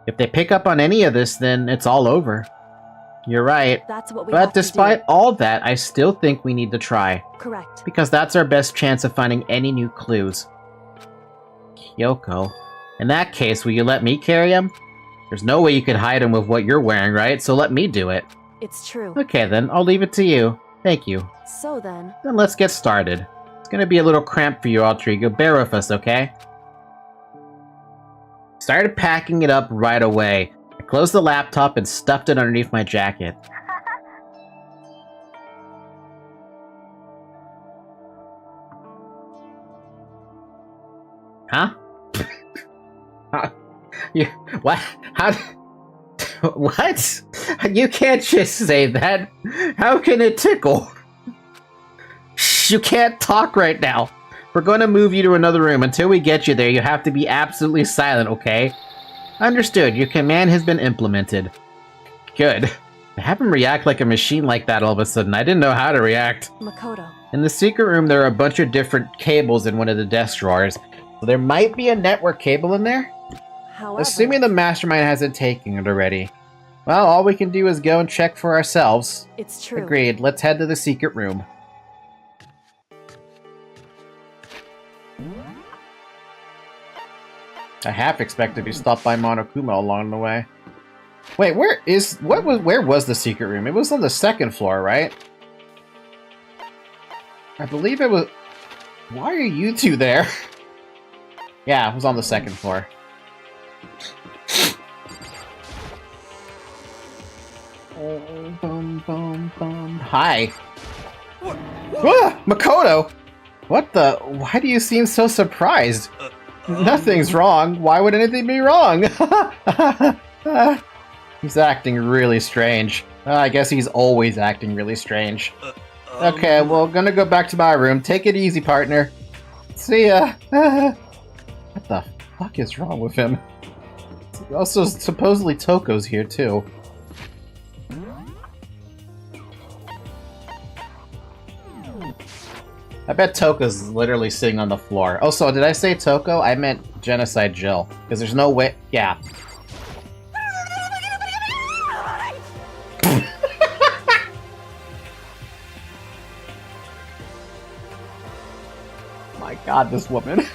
[SPEAKER 1] If they pick up on any of this, then it's all over. You're right.
[SPEAKER 4] That's what we
[SPEAKER 1] but
[SPEAKER 4] have to
[SPEAKER 1] despite
[SPEAKER 4] do.
[SPEAKER 1] all that, I still think we need to try.
[SPEAKER 4] Correct.
[SPEAKER 1] Because that's our best chance of finding any new clues. Yoko. In that case, will you let me carry him? There's no way you could hide him with what you're wearing, right? So let me do it.
[SPEAKER 4] It's true.
[SPEAKER 1] Okay then, I'll leave it to you. Thank you.
[SPEAKER 4] So then...
[SPEAKER 1] Then let's get started. It's gonna be a little cramped for you, alter ego. Bear with us, okay? Started packing it up right away. I closed the laptop and stuffed it underneath my jacket. Huh? What? How? What? You can't just say that. How can it tickle? Shh, you can't talk right now. We're going to move you to another room. Until we get you there, you have to be absolutely silent, okay? Understood. Your command has been implemented. Good. To have him react like a machine like that all of a sudden, I didn't know how to react.
[SPEAKER 4] Makoto.
[SPEAKER 1] In the secret room, there are a bunch of different cables in one of the desk drawers. So there might be a network cable in there?
[SPEAKER 4] However...
[SPEAKER 1] Assuming the mastermind hasn't taken it already. Well, all we can do is go and check for ourselves.
[SPEAKER 4] It's true.
[SPEAKER 1] Agreed. Let's head to the secret room. I half expected to stop by Monokuma along the way. Wait, where was the secret room? It was on the second floor, right? I believe it was... Why are you two there? Yeah, it was on the second floor. Hi. Ah, Makoto! What the? Why do you seem so surprised? Nothing's wrong. Why would anything be wrong? He's acting really strange. I guess he's always acting really strange. Okay, well, gonna go back to my room. Take it easy, partner. See ya. What the fuck is wrong with him? Also, supposedly Toko's here, too. I bet Toko's literally sitting on the floor. Oh, so did I say Toko? I meant Genocide Jill. Because there's no way... Yeah. My god, this woman.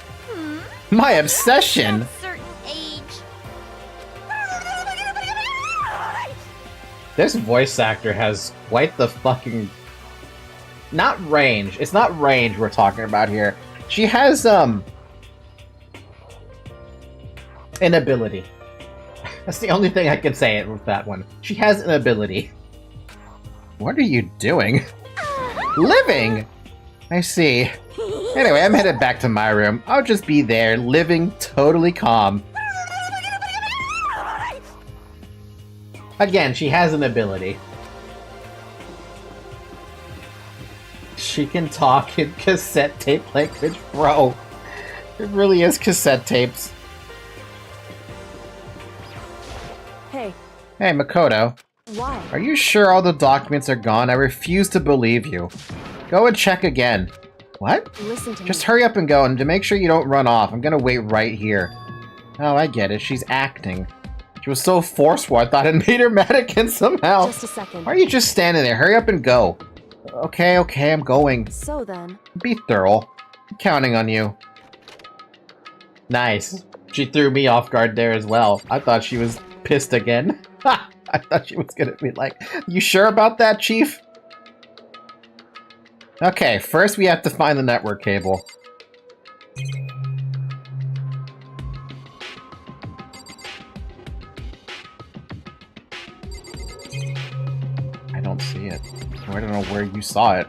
[SPEAKER 1] My obsession!
[SPEAKER 6] At a certain age.
[SPEAKER 1] This voice actor has quite the fucking... Not range. It's not range we're talking about here. She has, an ability. That's the only thing I can say it with that one. She has an ability. What are you doing? Living! I see. Anyway, I'm headed back to my room. I'll just be there, living totally calm. Again, she has an ability. She can talk in cassette tape language, bro. It really is cassette tapes.
[SPEAKER 4] Hey,
[SPEAKER 1] Hey, Makoto.
[SPEAKER 4] why?
[SPEAKER 1] Are you sure all the documents are gone? I refuse to believe you. Go and check again. What?
[SPEAKER 4] Listen to
[SPEAKER 1] Just
[SPEAKER 4] me.
[SPEAKER 1] hurry up and go, and to make sure you don't run off, I'm gonna wait right here. Oh, I get it. She's acting. She was so forceful, I thought it made her mad again somehow.
[SPEAKER 4] Just a second.
[SPEAKER 1] Why are you just standing there? Hurry up and go. Okay, I'm going.
[SPEAKER 4] So then,
[SPEAKER 1] Be thorough. I'm counting on you. Nice. She threw me off guard there as well. I thought she was pissed again. Ha! I thought she was gonna be like, you sure about that, Chief? Okay, first we have to find the network cable. I don't see it. I don't know where you saw it.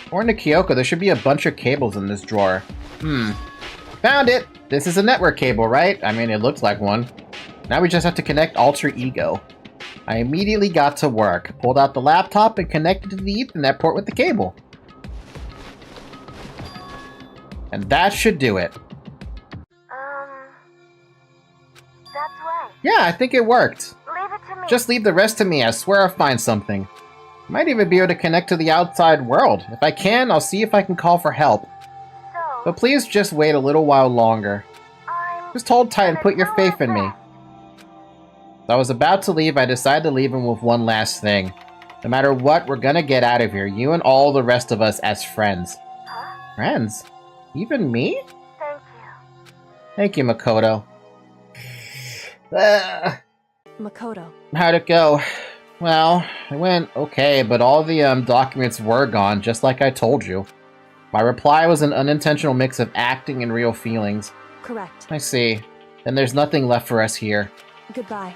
[SPEAKER 1] According to Kyoko, there should be a bunch of cables in this drawer. Found it! This is a network cable, right? I mean, it looks like one. Now we just have to connect Alter Ego. I immediately got to work, pulled out the laptop, and connected to the Ethernet port with the cable. And that should do it.
[SPEAKER 6] That's right.
[SPEAKER 1] Yeah, I think it worked.
[SPEAKER 6] Leave it to me.
[SPEAKER 1] Just leave the rest to me, I swear I'll find something. Might even be able to connect to the outside world. If I can, I'll see if I can call for help.
[SPEAKER 6] So,
[SPEAKER 1] But please just wait a little while longer.
[SPEAKER 6] I'm
[SPEAKER 1] Just hold tight and
[SPEAKER 6] gonna
[SPEAKER 1] put your
[SPEAKER 6] do
[SPEAKER 1] faith
[SPEAKER 6] my
[SPEAKER 1] in me.
[SPEAKER 6] best.
[SPEAKER 1] I was about to leave, I decided to leave him with one last thing. No matter what, we're gonna get out of here, you and all the rest of us as friends.
[SPEAKER 6] Huh?
[SPEAKER 1] Friends? Even me?
[SPEAKER 6] Thank you.
[SPEAKER 1] Thank you, Makoto.
[SPEAKER 4] Makoto.
[SPEAKER 1] How'd it go? Well, it went okay, but all the documents were gone, just like I told you. My reply was an unintentional mix of acting and real feelings.
[SPEAKER 4] Correct.
[SPEAKER 1] I see. Then there's nothing left for us here.
[SPEAKER 4] Goodbye.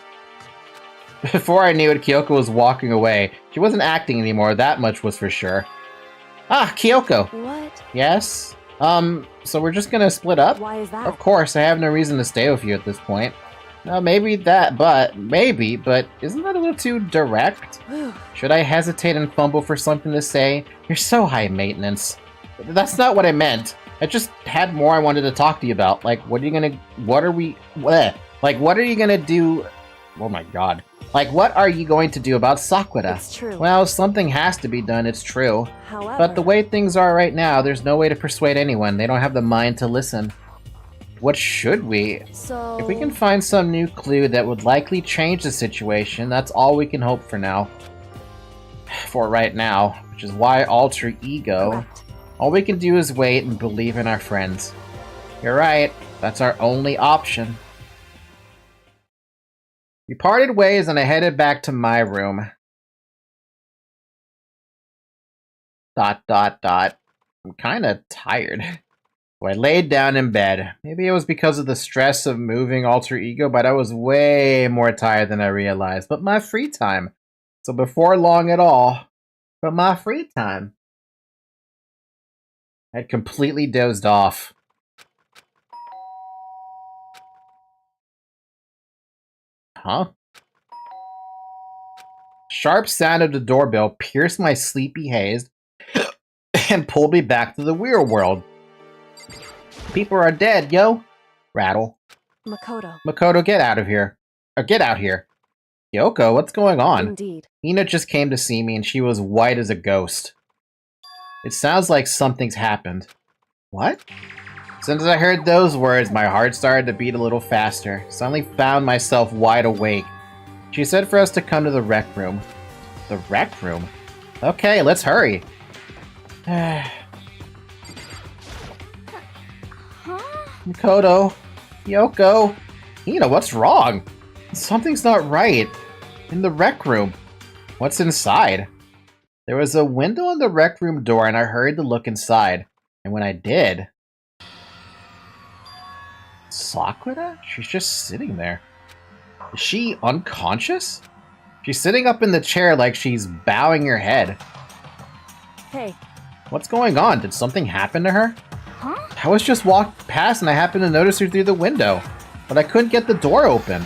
[SPEAKER 1] Before I knew it, Kyoko was walking away. She wasn't acting anymore, that much was for sure. Ah, Kyoko!
[SPEAKER 4] What?
[SPEAKER 1] Yes? So we're just gonna split up?
[SPEAKER 4] Why is that?
[SPEAKER 1] Of course, I have no reason to stay with you at this point. Maybe that, but isn't that a little too direct?
[SPEAKER 4] Whew.
[SPEAKER 1] Should I hesitate and fumble for something to say? You're so high maintenance. That's not what I meant. I just had more I wanted to talk to you about. Like, what are you gonna do? Oh my god. Like, what are you going to do about Sakura?
[SPEAKER 4] It's true.
[SPEAKER 1] Well, something has to be done, it's true.
[SPEAKER 4] However,
[SPEAKER 1] But the way things are right now, there's no way to persuade anyone. They don't have the mind to listen. What should we?
[SPEAKER 4] so
[SPEAKER 1] If we can find some new clue that would likely change the situation, that's all we can hope for now. For right now, which is why Alter Ego.
[SPEAKER 4] Correct.
[SPEAKER 1] All we can do is wait and believe in our friends. You're right, that's our only option. We parted ways and I headed back to my room. ... I'm kinda tired. So I laid down in bed. Maybe it was because of the stress of moving Alter Ego, but I was way more tired than I realized. But my free time. So before long at all, but my free time. I had completely dozed off. Huh? Sharp sound of the doorbell pierced my sleepy haze and pulled me back to the real world. People are dead, yo. Rattle.
[SPEAKER 4] Makoto.
[SPEAKER 1] Makoto, get out of here. Or get out here. Yoko, what's going on?
[SPEAKER 4] Indeed.
[SPEAKER 1] Ina just came to see me and she was white as a ghost. It sounds like something's happened. What? As soon as I heard those words, my heart started to beat a little faster. Suddenly found myself wide awake. She said for us to come to the rec room. The rec room? Okay, let's hurry. Makoto, Yoko, Hina, what's wrong? Something's not right. In the rec room. What's inside? There was a window on the rec room door and I hurried to look inside. And when I did... Sakura? She's just sitting there. Is she unconscious? She's sitting up in the chair like she's bowing her head.
[SPEAKER 4] Hey.
[SPEAKER 1] What's going on? Did something happen to her?
[SPEAKER 6] Huh?
[SPEAKER 1] I was just walked past and I happened to notice her through the window, but I couldn't get the door open.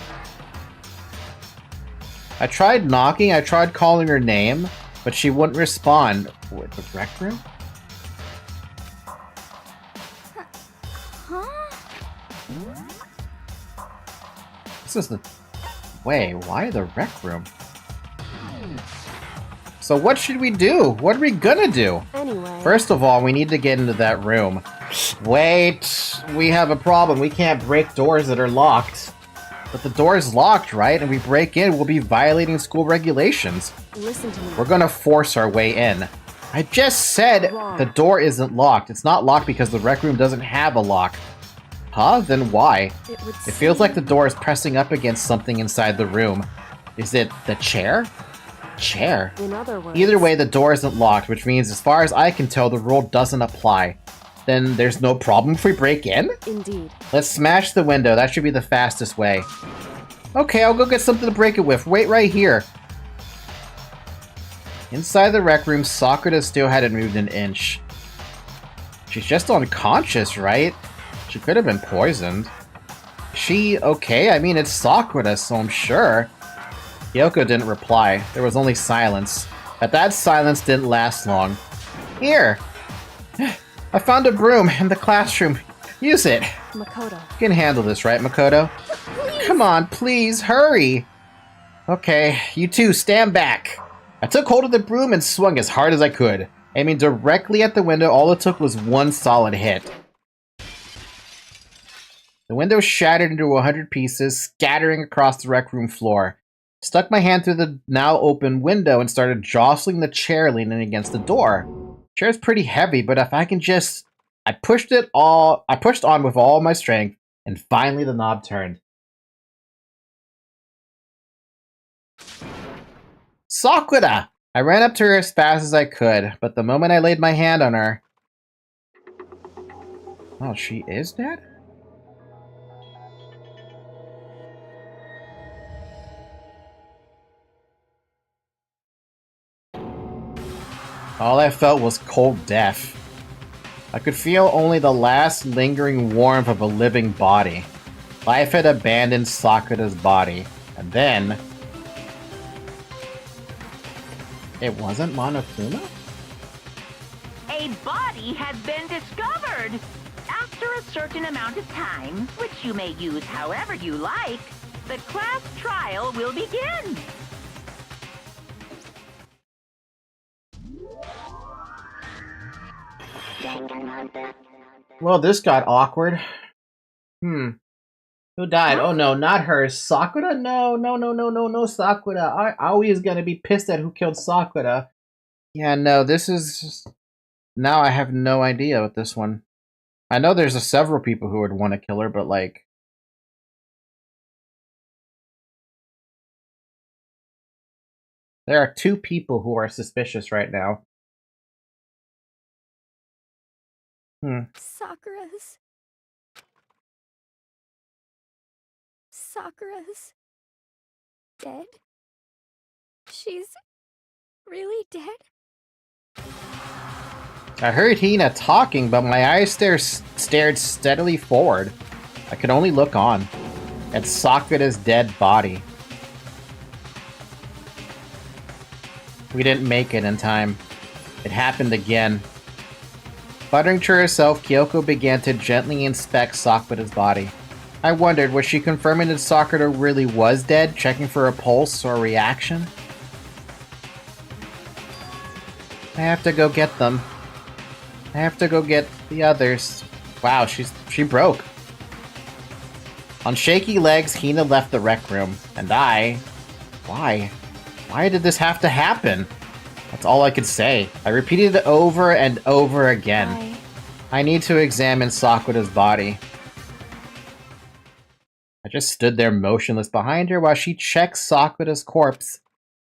[SPEAKER 1] I tried knocking, I tried calling her name, but she wouldn't respond. What, the rec room?
[SPEAKER 6] Huh?
[SPEAKER 1] This is the... Wait, why the rec room? So what should we do? What are we gonna do?
[SPEAKER 4] Anyway.
[SPEAKER 1] First of all, we need to get into that room. Wait, we have a problem. We can't break doors that are locked. But the door is locked, right? And we break in, we'll be violating school regulations.
[SPEAKER 4] Listen to me.
[SPEAKER 1] We're gonna force our way in. I just said the door isn't locked. It's not locked because the rec room doesn't have a lock. Huh? Then why? It feels like the door is pressing up against something inside the room. Is it the chair? Chair?
[SPEAKER 4] In other words.
[SPEAKER 1] Either way, the door isn't locked, which means as far as I can tell, the rule doesn't apply. Then there's no problem if we break in?
[SPEAKER 4] Indeed.
[SPEAKER 1] Let's smash the window. That should be the fastest way. Okay, I'll go get something to break it with. Wait right here. Inside the rec room, Sakura still hadn't moved an inch. She's just unconscious, right? She could have been poisoned. She okay? I mean, it's Sakura, so I'm sure. Yoko didn't reply. There was only silence. But that silence didn't last long. Here! I found a broom in the classroom. Use it!
[SPEAKER 4] Makoto.
[SPEAKER 1] You can handle this, right, Makoto?
[SPEAKER 6] Please.
[SPEAKER 1] Come on, please, hurry! Okay, you two, stand back. I took hold of the broom and swung as hard as I could. Aiming directly at the window, all it took was one solid hit. The window shattered into 100 pieces, scattering across the rec room floor. Stuck my hand through the now open window and started jostling the chair leaning against the door. Chair's pretty heavy, but if I can just... I pushed on with all my strength, and finally the knob turned. Sakura! I ran up to her as fast as I could, but the moment I laid my hand on her... Oh, she is dead? All I felt was cold death. I could feel only the last lingering warmth of a living body. Life had abandoned Sakura's body. And then... It wasn't Monokuma?
[SPEAKER 5] A body has been discovered! After a certain amount of time, which you may use however you like, the class trial will begin!
[SPEAKER 1] Well, this got awkward. Who died? Oh no, not her. Sakura? No, Sakura. Aoi is gonna be pissed at who killed Sakura. Yeah, no, this is... Now I have no idea with this one. I know there's several people who would want to kill her, but like... There are 2 people who are suspicious right now.
[SPEAKER 6] Sakura's dead? She's really dead?
[SPEAKER 1] I heard Hina talking, but my eyes stared steadily forward. I could only look on at Sakura's dead body. We didn't make it in time. It happened again. Muttering to herself, Kyoko began to gently inspect Sakura's body. I wondered, was she confirming that Sakura really was dead, checking for a pulse or a reaction? I have to go get them. I have to go get the others. Wow, she broke. On shaky legs, Hina left the rec room, and I... Why? Why did this have to happen? That's all I could say. I repeated it over and over again. I need to examine Sakura's body. I just stood there motionless behind her while she checked Sakura's corpse.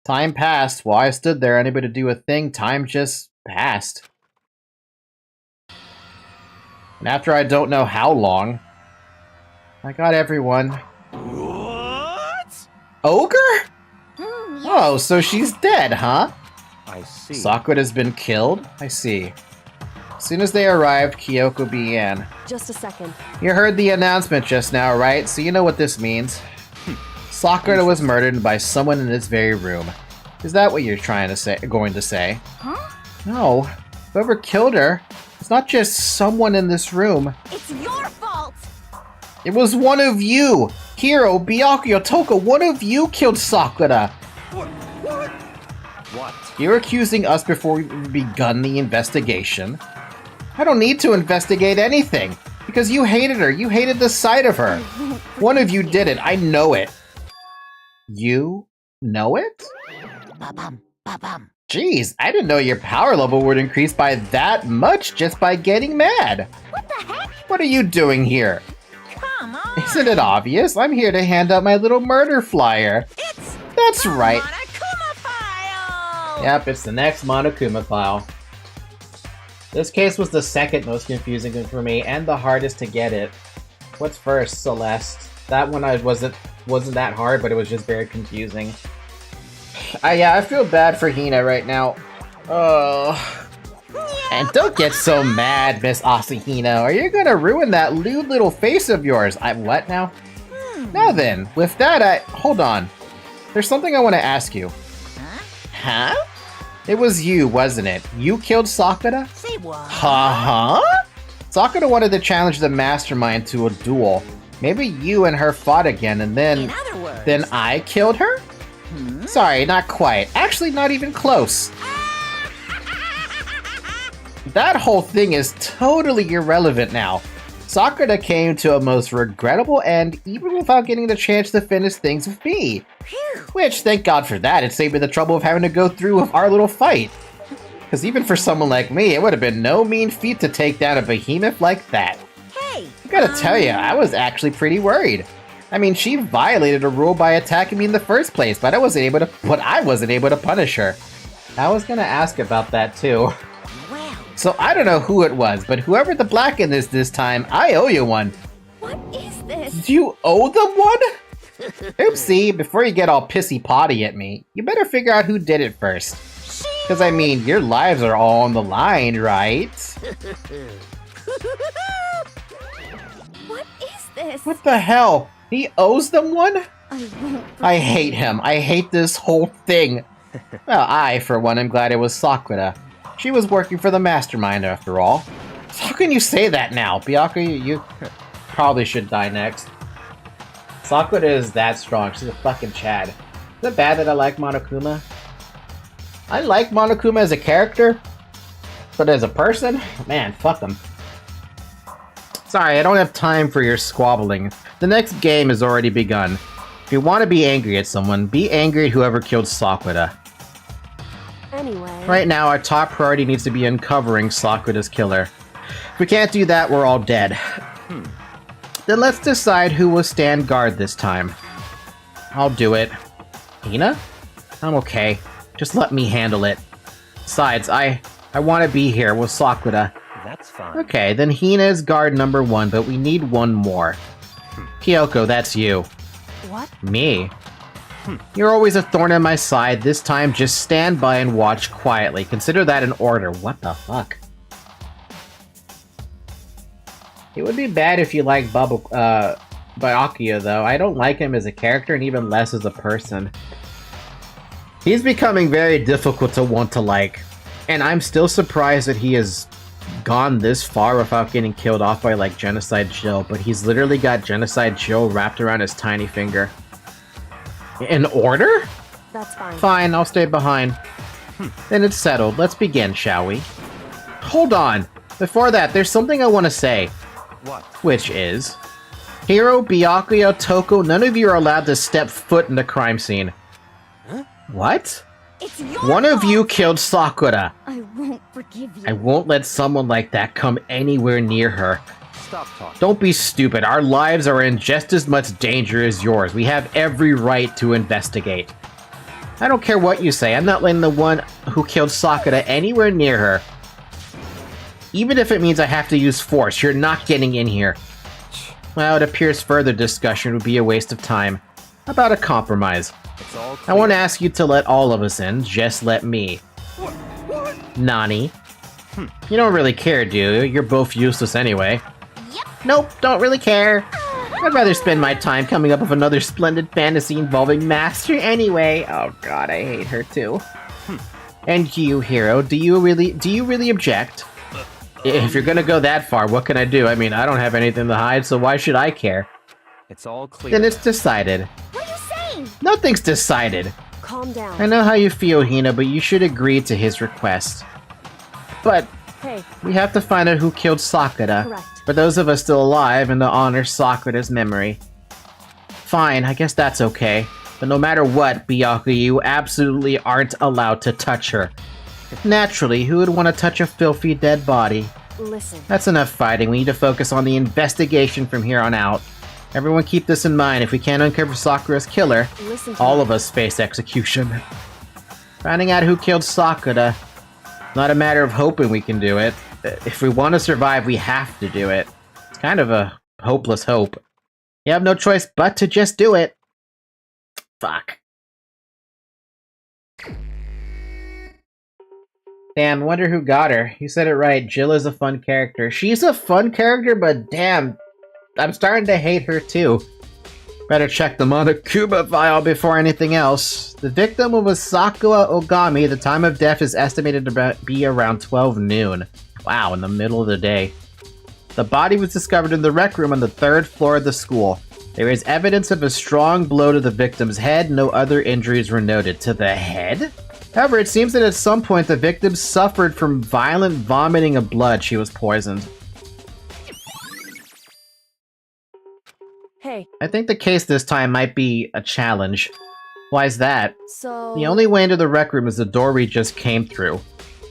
[SPEAKER 1] Time passed. While I stood there unable to do a thing, time just passed. And after I don't know how long, I got everyone.
[SPEAKER 8] What?
[SPEAKER 1] Ogre? Oh, so she's dead, huh?
[SPEAKER 7] I see.
[SPEAKER 1] Sakura's been killed? I see. As soon as they arrived, Kyoko began.
[SPEAKER 4] Just a second.
[SPEAKER 1] You heard the announcement just now, right? So you know what this means. Sakura was murdered by someone in this very room. Is that what you're going to say?
[SPEAKER 6] Huh?
[SPEAKER 1] No. Whoever killed her, it's not just someone in this room.
[SPEAKER 6] It's your fault!
[SPEAKER 1] It was one of you! Hiro, Byakuya, Toka, one of you killed Sakura!
[SPEAKER 7] What?
[SPEAKER 1] You're accusing us before we've begun the investigation. I don't need to investigate anything, because you hated her. You hated the sight of her. One of you did it. I know it. You know it?
[SPEAKER 5] Ba-bum, ba-bum.
[SPEAKER 1] Jeez, I didn't know your power level would increase by that much just by getting mad.
[SPEAKER 6] What the heck?
[SPEAKER 1] What are you doing here?
[SPEAKER 2] Come on!
[SPEAKER 1] Isn't it obvious? I'm here to hand out my little murder flyer.
[SPEAKER 2] It's
[SPEAKER 1] That's
[SPEAKER 2] the
[SPEAKER 1] right.
[SPEAKER 2] Monokuma file!
[SPEAKER 1] Yep, it's the next Monokuma file. This case was the second most confusing for me and the hardest to get it. What's first, Celeste? That one wasn't that hard, but it was just very confusing. Yeah, I feel bad for Hina right now. Oh. And don't get so mad, Miss Asahina, or you're gonna ruin that lewd little face of yours. What now? Now then, with that, hold on. There's something I want to ask you. Huh? It was you, wasn't it? You killed Sakura?
[SPEAKER 2] Say what?
[SPEAKER 1] Huh? Sakura wanted to challenge the mastermind to a duel. Maybe you and her fought again, and
[SPEAKER 2] In other words...
[SPEAKER 1] then I killed her? Sorry, not quite. Actually, not even close. That whole thing is totally irrelevant now. Sakura came to a most regrettable end, even without getting the chance to finish things with me. Which, thank God for that, it saved me the trouble of having to go through with our little fight. Because even for someone like me, it would have been no mean feat to take down a behemoth like that.
[SPEAKER 2] Hey!
[SPEAKER 1] I gotta tell you, I was actually pretty worried. I mean, she violated a rule by attacking me in the first place, but I wasn't able to punish her. I was gonna ask about that too.
[SPEAKER 2] Well...
[SPEAKER 1] So I don't know who it was, but whoever the blacken is this time, I owe you one.
[SPEAKER 6] What is this?
[SPEAKER 1] Do you owe them one? Oopsie, before you get all pissy-potty at me, you better figure out who did it first. Because, I mean, your lives are all on the line, right?
[SPEAKER 6] What is this?
[SPEAKER 1] What the hell? He owes them one?
[SPEAKER 6] I won't.
[SPEAKER 1] I hate him. I hate this whole thing. Well, I, for one, am glad it was Sakura. She was working for the mastermind, after all. So how can you say that now? Byakuya, you probably should die next. Sakura is that strong. She's a fucking Chad. Is it bad that I like Monokuma? I like Monokuma as a character, but as a person, man, fuck him. Sorry, I don't have time for your squabbling. The next game has already begun. If you want to be angry at someone, be angry at whoever killed Sakura.
[SPEAKER 4] Anyway...
[SPEAKER 1] Right now, our top priority needs to be uncovering Sakura's killer. If we can't do that, we're all dead. Then let's decide who will stand guard this time. I'll do it. Hina? I'm okay. Just let me handle it. Besides, I want to be here with Sakura.
[SPEAKER 7] That's fine.
[SPEAKER 1] Okay, then Hina is guard number 1, but we need one more. Kyoko, that's you.
[SPEAKER 4] What?
[SPEAKER 1] Me? You're always a thorn in my side. This time, just stand by and watch quietly. Consider that an order. What the fuck? It would be bad if you like Byakuya, though. I don't like him as a character, and even less as a person. He's becoming very difficult to want to like. And I'm still surprised that he has gone this far without getting killed off by, like, Genocide Jill. But he's literally got Genocide Jill wrapped around his tiny finger. In order?
[SPEAKER 4] That's fine.
[SPEAKER 1] Fine, I'll stay behind. Then it's settled. Let's begin, shall we? Hold on. Before that, there's something I want to say.
[SPEAKER 7] What?
[SPEAKER 1] Which is... Hiro, Byakuya, Toko, none of you are allowed to step foot in the crime scene.
[SPEAKER 7] Huh?
[SPEAKER 1] What?
[SPEAKER 6] It's your
[SPEAKER 1] One of
[SPEAKER 6] fault.
[SPEAKER 1] you killed Sakura.
[SPEAKER 6] I won't forgive you.
[SPEAKER 1] I won't let someone like that come anywhere near her.
[SPEAKER 7] Stop talking.
[SPEAKER 1] Don't be stupid. Our lives are in just as much danger as yours. We have every right to investigate. I don't care what you say. I'm not letting the one who killed Sakura anywhere near her. Even if it means I have to use force, you're not getting in here. Well, it appears further discussion would be a waste of time. How about a compromise?
[SPEAKER 7] It's all
[SPEAKER 1] I
[SPEAKER 7] clear.
[SPEAKER 1] won't ask you to let all of us in, just let me. Nani? You don't really care, do you? You're both useless anyway.
[SPEAKER 6] Yep.
[SPEAKER 1] Nope, don't really care. I'd rather spend my time coming up with another splendid fantasy involving Master anyway. Oh god, I hate her too. And you, Hiro, do you really object? If you're gonna go that far, what can I do? I mean, I don't have anything to hide, so why should I care?
[SPEAKER 7] It's all clear.
[SPEAKER 1] Then it's decided.
[SPEAKER 6] What are you saying?
[SPEAKER 1] Nothing's decided.
[SPEAKER 4] Calm down.
[SPEAKER 1] I know how you feel, Hina, but you should agree to his request. But
[SPEAKER 4] Hey,
[SPEAKER 1] we have to find out who killed Sakura.
[SPEAKER 4] correct.
[SPEAKER 1] For those of us still alive and to honor Sakura's memory. Fine, I guess that's okay. But no matter what, Byakuya, you absolutely aren't allowed to touch her. Naturally, who would want to touch a filthy dead body?
[SPEAKER 4] Listen.
[SPEAKER 1] That's enough fighting. We need to focus on the investigation from here on out. Everyone keep this in mind. If we can't uncover Sakura's killer,
[SPEAKER 4] Listen to
[SPEAKER 1] all
[SPEAKER 4] me.
[SPEAKER 1] of us face execution. Finding out who killed Sakura, not a matter of hoping we can do it. If we want to survive, we have to do it. It's kind of a hopeless hope. You have no choice but to just do it. Fuck. Damn, wonder who got her. You said it right, Jill is a fun character. She's a fun character, but damn, I'm starting to hate her too. Better check the Monokuma file before anything else. The victim was Sakura Ogami. The time of death is estimated to be around 12 noon. Wow, in the middle of the day. The body was discovered in the rec room on the 3rd floor of the school. There is evidence of a strong blow to the victim's head. No other injuries were noted. To the head? However, it seems that at some point the victim suffered from violent vomiting of blood. She was poisoned.
[SPEAKER 4] Hey,
[SPEAKER 1] I think the case this time might be a challenge. Why is that?
[SPEAKER 4] so...
[SPEAKER 1] The only way into the rec room is the door we just came through.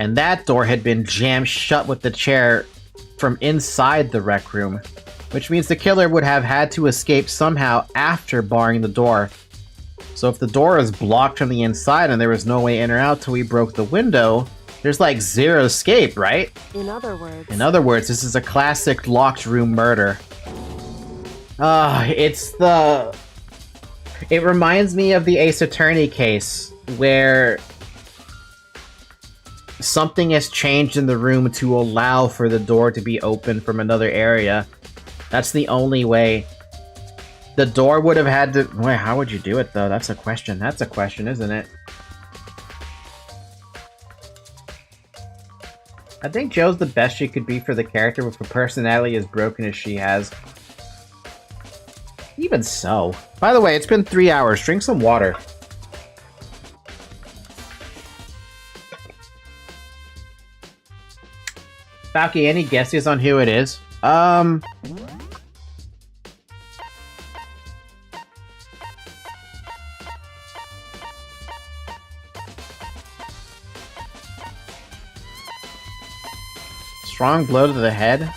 [SPEAKER 1] And that door had been jammed shut with the chair from inside the rec room. Which means the killer would have had to escape somehow after barring the door. So if the door is blocked from the inside and there was no way in or out till we broke the window, there's like zero escape, right?
[SPEAKER 4] In other words...
[SPEAKER 1] In other words, this is a classic locked room murder. It reminds me of the Ace Attorney case, where something has changed in the room to allow for the door to be open from another area. That's the only way. The door would have had to... Wait, how would you do it, though? That's a question. That's a question, isn't it? I think Joe's the best she could be for the character with a personality as broken as she has. Even so. By the way, it's been 3 hours. Drink some water. Falky, any guesses on who it is? Strong blow to the head?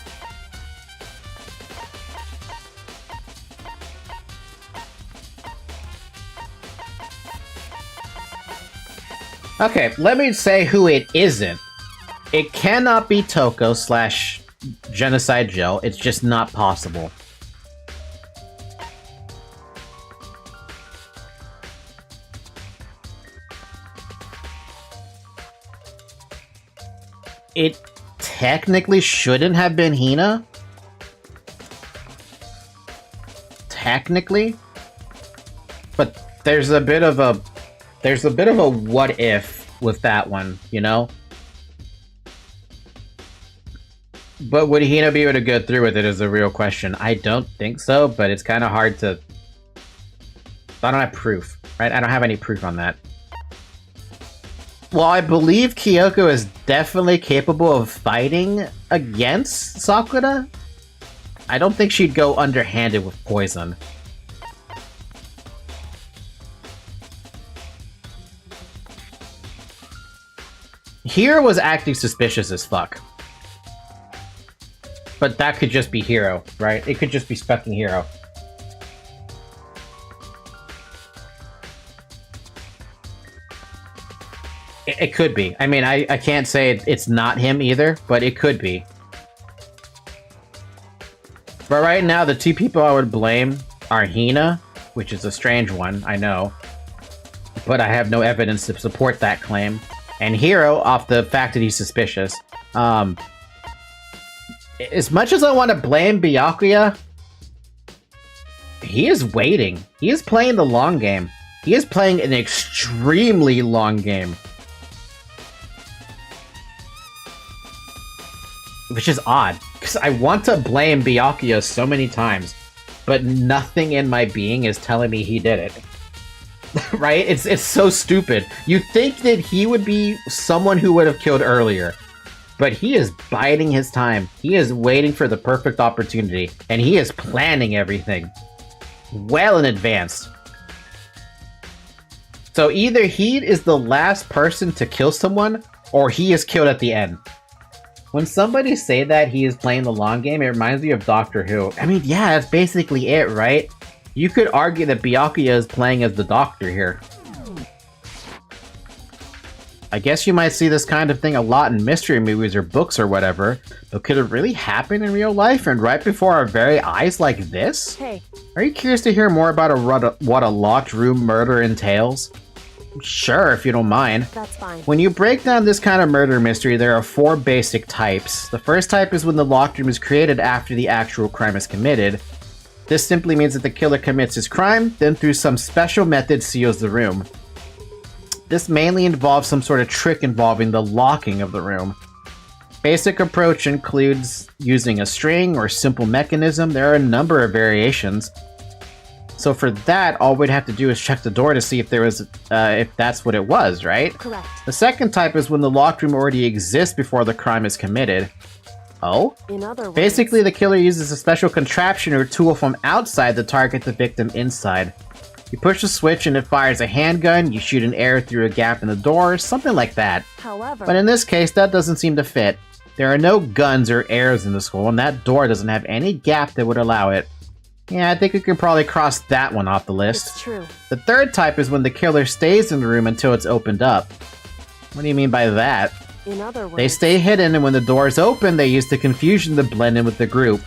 [SPEAKER 1] Okay, let me say who it isn't. It cannot be Toko / Genocide Jill. It's just not possible. It technically shouldn't have been Hina. Technically. But there's a bit of a what if with that one, you know? But would Hina be able to go through with it is the real question. I don't think so, but it's kind of hard to... I don't have proof, right? I don't have any proof on that. While I believe Kyoko is definitely capable of fighting against Sakura, I don't think she'd go underhanded with poison. Hiro was acting suspicious as fuck. But that could just be Hiro, right? It could just be fucking Hiro. It could be. I mean, I can't say it's not him either, but it could be. But right now, the two people I would blame are Hina, which is a strange one, I know. But I have no evidence to support that claim. And Hiro, off the fact that he's suspicious. As much as I want to blame Byakuya, he is waiting. He is playing the long game. He is playing an extremely long game. Which is odd, because I want to blame Byakuya so many times, but nothing in my being is telling me he did it. Right? It's so stupid. You'd think that he would be someone who would have killed earlier, but he is biding his time. He is waiting for the perfect opportunity, and he is planning everything well in advance. So either he is the last person to kill someone, or he is killed at the end. When somebody say that he is playing the long game, it reminds me of Doctor Who. I mean, yeah, that's basically it, right? You could argue that Byakuya is playing as the Doctor here. I guess you might see this kind of thing a lot in mystery movies or books or whatever, but could it really happen in real life and right before our very eyes like this?
[SPEAKER 4] Hey.
[SPEAKER 1] Are you curious to hear more about what a locked room murder entails? Sure, if you don't mind.
[SPEAKER 4] That's fine.
[SPEAKER 1] When you break down this kind of murder mystery, there are 4 basic types. The first type is when the locked room is created after the actual crime is committed. This simply means that the killer commits his crime, then through some special method seals the room. This mainly involves some sort of trick involving the locking of the room. Basic approach includes using a string or simple mechanism. There are a number of variations. So for that, all we'd have to do is check the door to see if there was, if that's what it was, right?
[SPEAKER 4] Correct.
[SPEAKER 1] The second type is when the locked room already exists before the crime is committed. Oh?
[SPEAKER 4] In other words,
[SPEAKER 1] Basically, the killer uses a special contraption or tool from outside to target the victim inside. You push the switch and it fires a handgun, you shoot an arrow through a gap in the door, something like that.
[SPEAKER 4] however,
[SPEAKER 1] But in this case, that doesn't seem to fit. There are no guns or arrows in the school, and that door doesn't have any gap that would allow it. Yeah, I think we can probably cross that one off the list.
[SPEAKER 4] it's true.
[SPEAKER 1] The third type is when the killer stays in the room until it's opened up. What do you mean by that?
[SPEAKER 4] In other words,
[SPEAKER 1] They stay hidden, and when the doors open, they use the confusion to blend in with the group.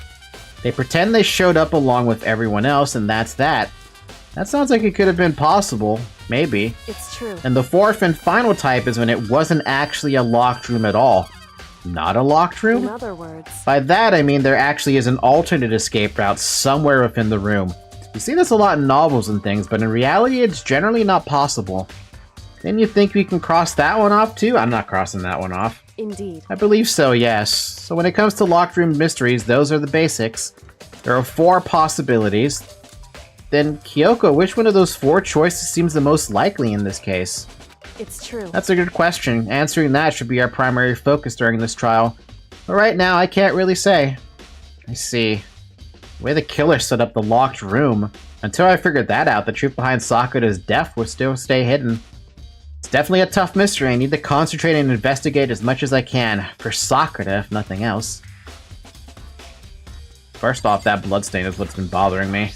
[SPEAKER 1] They pretend they showed up along with everyone else, and that's that. That sounds like it could have been possible. Maybe.
[SPEAKER 4] it's true.
[SPEAKER 1] And the fourth and final type is when it wasn't actually a locked room at all. Not a locked
[SPEAKER 4] In
[SPEAKER 1] room?
[SPEAKER 4] other words,
[SPEAKER 1] By that, I mean there actually is an alternate escape route somewhere within the room. You see this a lot in novels and things, but in reality, it's generally not possible. Then you think we can cross that one off too? I'm not crossing that one off.
[SPEAKER 4] indeed.
[SPEAKER 1] I believe so, yes. So when it comes to locked room mysteries, those are the basics. There are 4 possibilities. Then, Kyoko, which one of those 4 choices seems the most likely in this case?
[SPEAKER 4] It's true.
[SPEAKER 1] That's a good question. Answering that should be our primary focus during this trial. But right now, I can't really say. I see. The way the killer set up the locked room. Until I figured that out, the truth behind Sakura's death would still stay hidden. It's definitely a tough mystery. I need to concentrate and investigate as much as I can. For Sakura, if nothing else. First off, that bloodstain is what's been bothering me.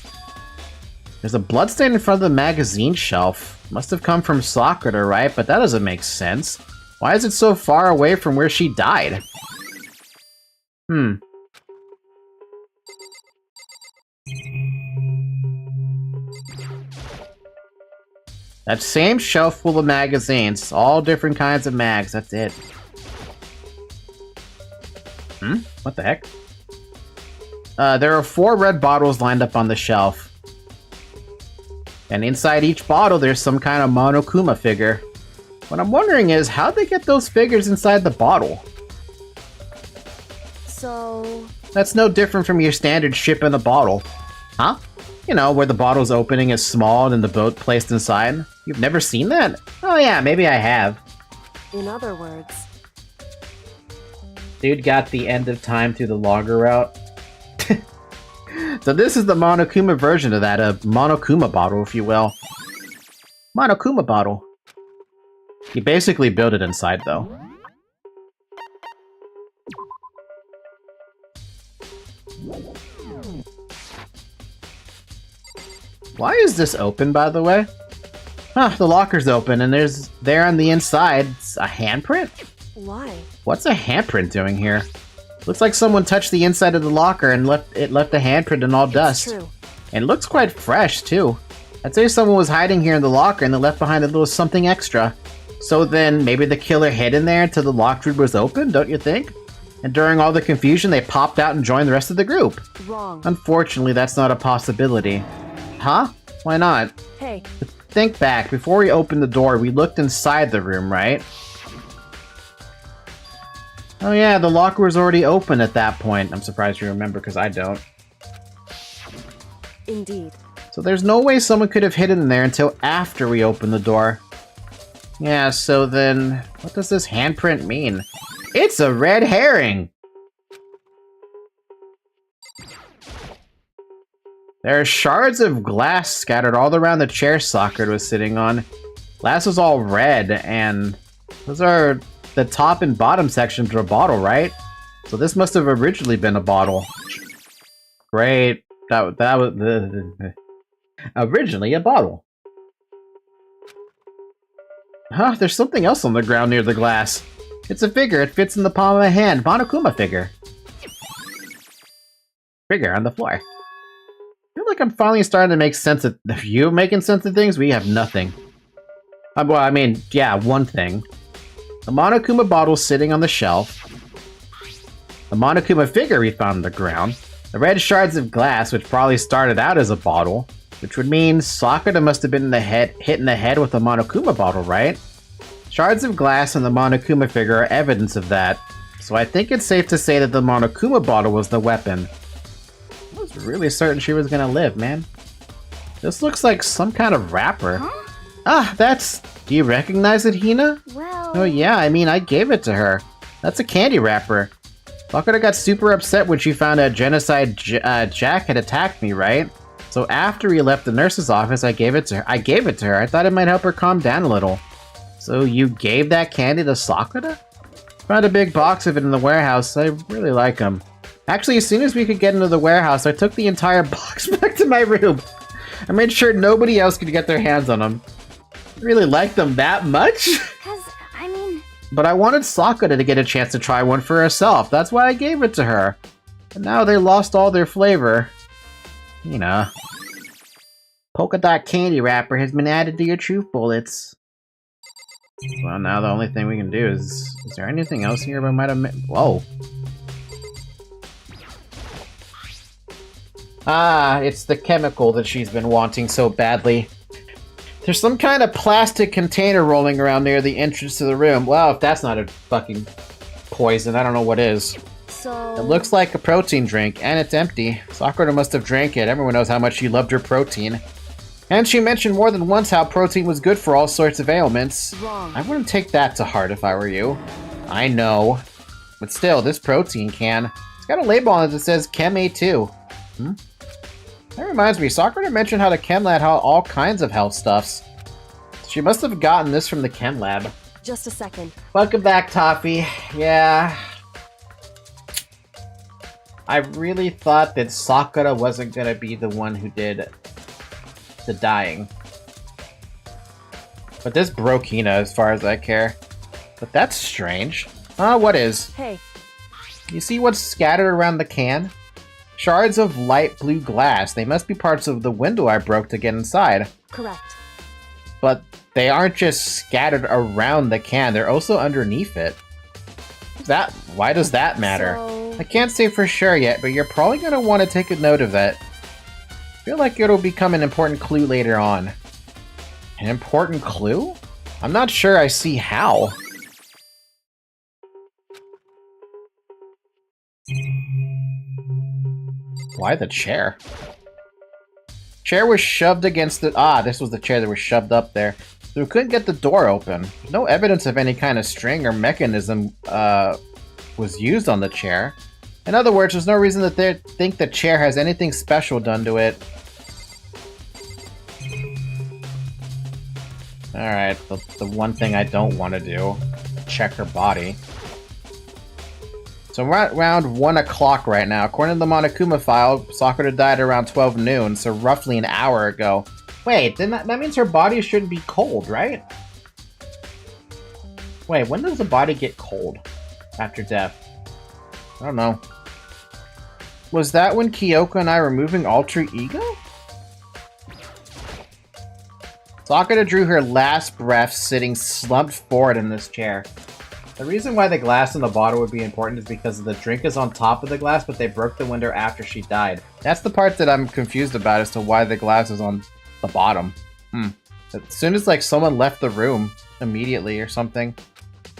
[SPEAKER 1] There's a bloodstain in front of the magazine shelf. Must have come from Sakura, right? But that doesn't make sense. Why is it so far away from where she died? That same shelf full of magazines. All different kinds of mags, that's it. What the heck? There are 4 red bottles lined up on the shelf. And inside each bottle, there's some kind of Monokuma figure. What I'm wondering is, how'd they get those figures inside the bottle?
[SPEAKER 4] So,
[SPEAKER 1] That's no different from your standard ship in a bottle. Huh? You know, where the bottle's opening is small and the boat placed inside. You've never seen that? Oh yeah, maybe I have.
[SPEAKER 4] In other words,
[SPEAKER 1] Dude got the end of time through the longer route. So this is the Monokuma version of that, a Monokuma bottle, if you will. Monokuma bottle. You basically build it inside, though. Why is this open, by the way? Huh, the locker's open, and there on the inside, a handprint?
[SPEAKER 4] why?
[SPEAKER 1] What's a handprint doing here? Looks like someone touched the inside of the locker and left a handprint in all dust.
[SPEAKER 4] It's true.
[SPEAKER 1] And it looks quite fresh, too. I'd say someone was hiding here in the locker and they left behind a little something extra. So then, maybe the killer hid in there until the locked room was open, don't you think? And during all the confusion, they popped out and joined the rest of the group.
[SPEAKER 4] Wrong.
[SPEAKER 1] Unfortunately, that's not a possibility. Huh? Why not?
[SPEAKER 4] Hey,
[SPEAKER 1] Think back. Before we opened the door, we looked inside the room, right? Oh yeah, the locker was already open at that point. I'm surprised you remember, because I don't.
[SPEAKER 4] indeed.
[SPEAKER 1] So there's no way someone could have hidden in there until after we opened the door. Yeah, so then, what does this handprint mean? It's a red herring! There are shards of glass scattered all around the chair Sakura was sitting on. Glass is all red, and those are the top and bottom sections of a bottle, right? So this must have originally been a bottle. Great. That was originally a bottle. Huh, there's something else on the ground near the glass. It's a figure. It fits in the palm of my hand. Monokuma figure. Figure on the floor. I feel like I'm finally starting to make sense of you making sense of things. We have nothing. Well, I mean, yeah, one thing. The Monokuma bottle sitting on the shelf. The Monokuma figure we found on the ground. The red shards of glass, which probably started out as a bottle, which would mean Sakura must have been hit in the head with a Monokuma bottle, right? Shards of glass and the Monokuma figure are evidence of that, so I think it's safe to say that the Monokuma bottle was the weapon. I was really certain she was gonna live, man. This looks like some kind of wrapper.
[SPEAKER 6] Huh?
[SPEAKER 1] Ah, that's... Do you recognize it, Hina?
[SPEAKER 6] Well...
[SPEAKER 1] Oh yeah, I mean, I gave it to her. That's a candy wrapper. Sakura got super upset when she found out Genocide Jack had attacked me, right? So after we left the nurse's office, I gave it to her. I thought it might help her calm down a little. So you gave that candy to Sakura? Found a big box of it in the warehouse. I really like them. Actually, as soon as we could get into the warehouse, I took the entire box back to my room. I made sure nobody else could get their hands on them. I really like them that much?
[SPEAKER 6] Because, I mean...
[SPEAKER 1] But I wanted Sakura to get a chance to try one for herself. That's why I gave it to her. And now they lost all their flavor. You know. Polka dot candy wrapper has been added to your truth bullets. Well, now the only thing we can do is there anything else here we might have Whoa. Ah, it's the chemical that she's been wanting so badly. There's some kind of plastic container rolling around near the entrance to the room. Wow, if that's not a fucking poison, I don't know what is.
[SPEAKER 4] So...
[SPEAKER 1] It looks like a protein drink, and it's empty. Sakura must have drank it. Everyone knows how much she loved her protein. And she mentioned more than once how protein was good for all sorts of ailments.
[SPEAKER 4] Wrong.
[SPEAKER 1] I wouldn't take that to heart if I were you. I know. But still, this protein can. It's got a label on it that says Chem A2. That reminds me, Sakura mentioned how the Chem Lab had all kinds of health stuffs. She must have gotten this from the Chem Lab.
[SPEAKER 4] Just a second.
[SPEAKER 1] Welcome back, Toffee. Yeah. I really thought that Sakura wasn't gonna be the one who did the dying. But this broke Hina as far as I care. But that's strange. What is?
[SPEAKER 4] Hey,
[SPEAKER 1] You see what's scattered around the can? Shards of light blue glass. They must be parts of the window I broke to get inside.
[SPEAKER 4] correct.
[SPEAKER 1] But they aren't just scattered around the can, they're also underneath it. Why does that matter?
[SPEAKER 4] So...
[SPEAKER 1] I can't say for sure yet, but you're probably going to want to take a note of that. I feel like it'll become an important clue later on. An important clue? I'm not sure I see how. Why the chair? Chair was shoved against the... Ah, this was the chair that was shoved up there. so we couldn't get the door open. No evidence of any kind of string or mechanism was used on the chair. In other words, there's no reason that they think the chair has anything special done to it. Alright, the one thing I don't want to do. Check her body. So we're at around 1 o'clock right now. According to the Monokuma file, Sakura died around 12 noon, so roughly an hour ago. Wait, then that means her body shouldn't be cold, right? Wait, when does the body get cold after death? I don't know. Was that when Kyoko and I were moving alter ego? Sakura drew her last breath sitting slumped forward in this chair. The reason why the glass in the bottle would be important is because the drink is on top of the glass, but they broke the window after she died. That's the part that I'm confused about as to why the glass is on the bottom. As soon as like someone left the room immediately or something.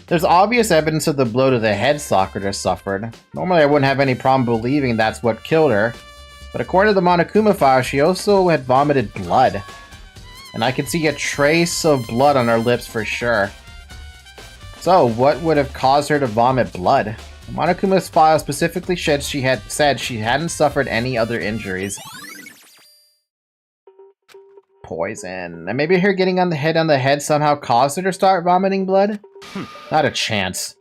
[SPEAKER 1] There's obvious evidence of the blow to the head Sakura suffered. Normally I wouldn't have any problem believing that's what killed her, but according to the Monokuma file, she also had vomited blood. And I could see a trace of blood on her lips for sure. So, what would have caused her to vomit blood? Monokuma's file specifically said she hadn't suffered any other injuries. Poison. And maybe her getting on the head somehow caused her to start vomiting blood? Not a chance.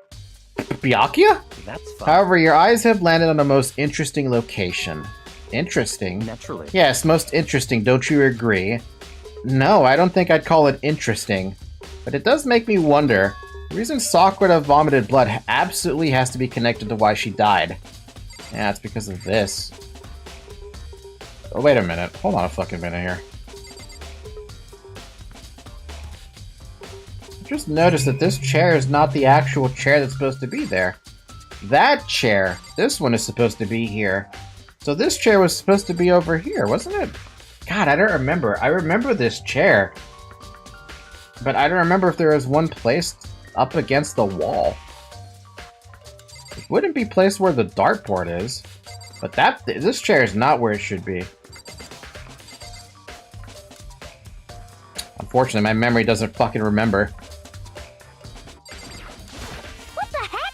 [SPEAKER 1] Byakuya?
[SPEAKER 7] That's fine.
[SPEAKER 1] However, your eyes have landed on the most interesting location. Interesting?
[SPEAKER 7] Naturally.
[SPEAKER 1] Yes, most interesting, don't you agree? No, I don't think I'd call it interesting. But it does make me wonder. The reason Sakura vomited blood absolutely has to be connected to why she died. Yeah, it's because of this. Oh, wait a minute. Hold on a fucking minute here. Just noticed that this chair is not the actual chair that's supposed to be there. That chair, this one is supposed to be here. So this chair was supposed to be over here, wasn't it? God, I don't remember. I remember this chair. But I don't remember if there was one placed up against the wall. It wouldn't be placed where the dartboard is. But this chair is not where it should be. Unfortunately, my memory doesn't fucking remember.
[SPEAKER 6] What the heck?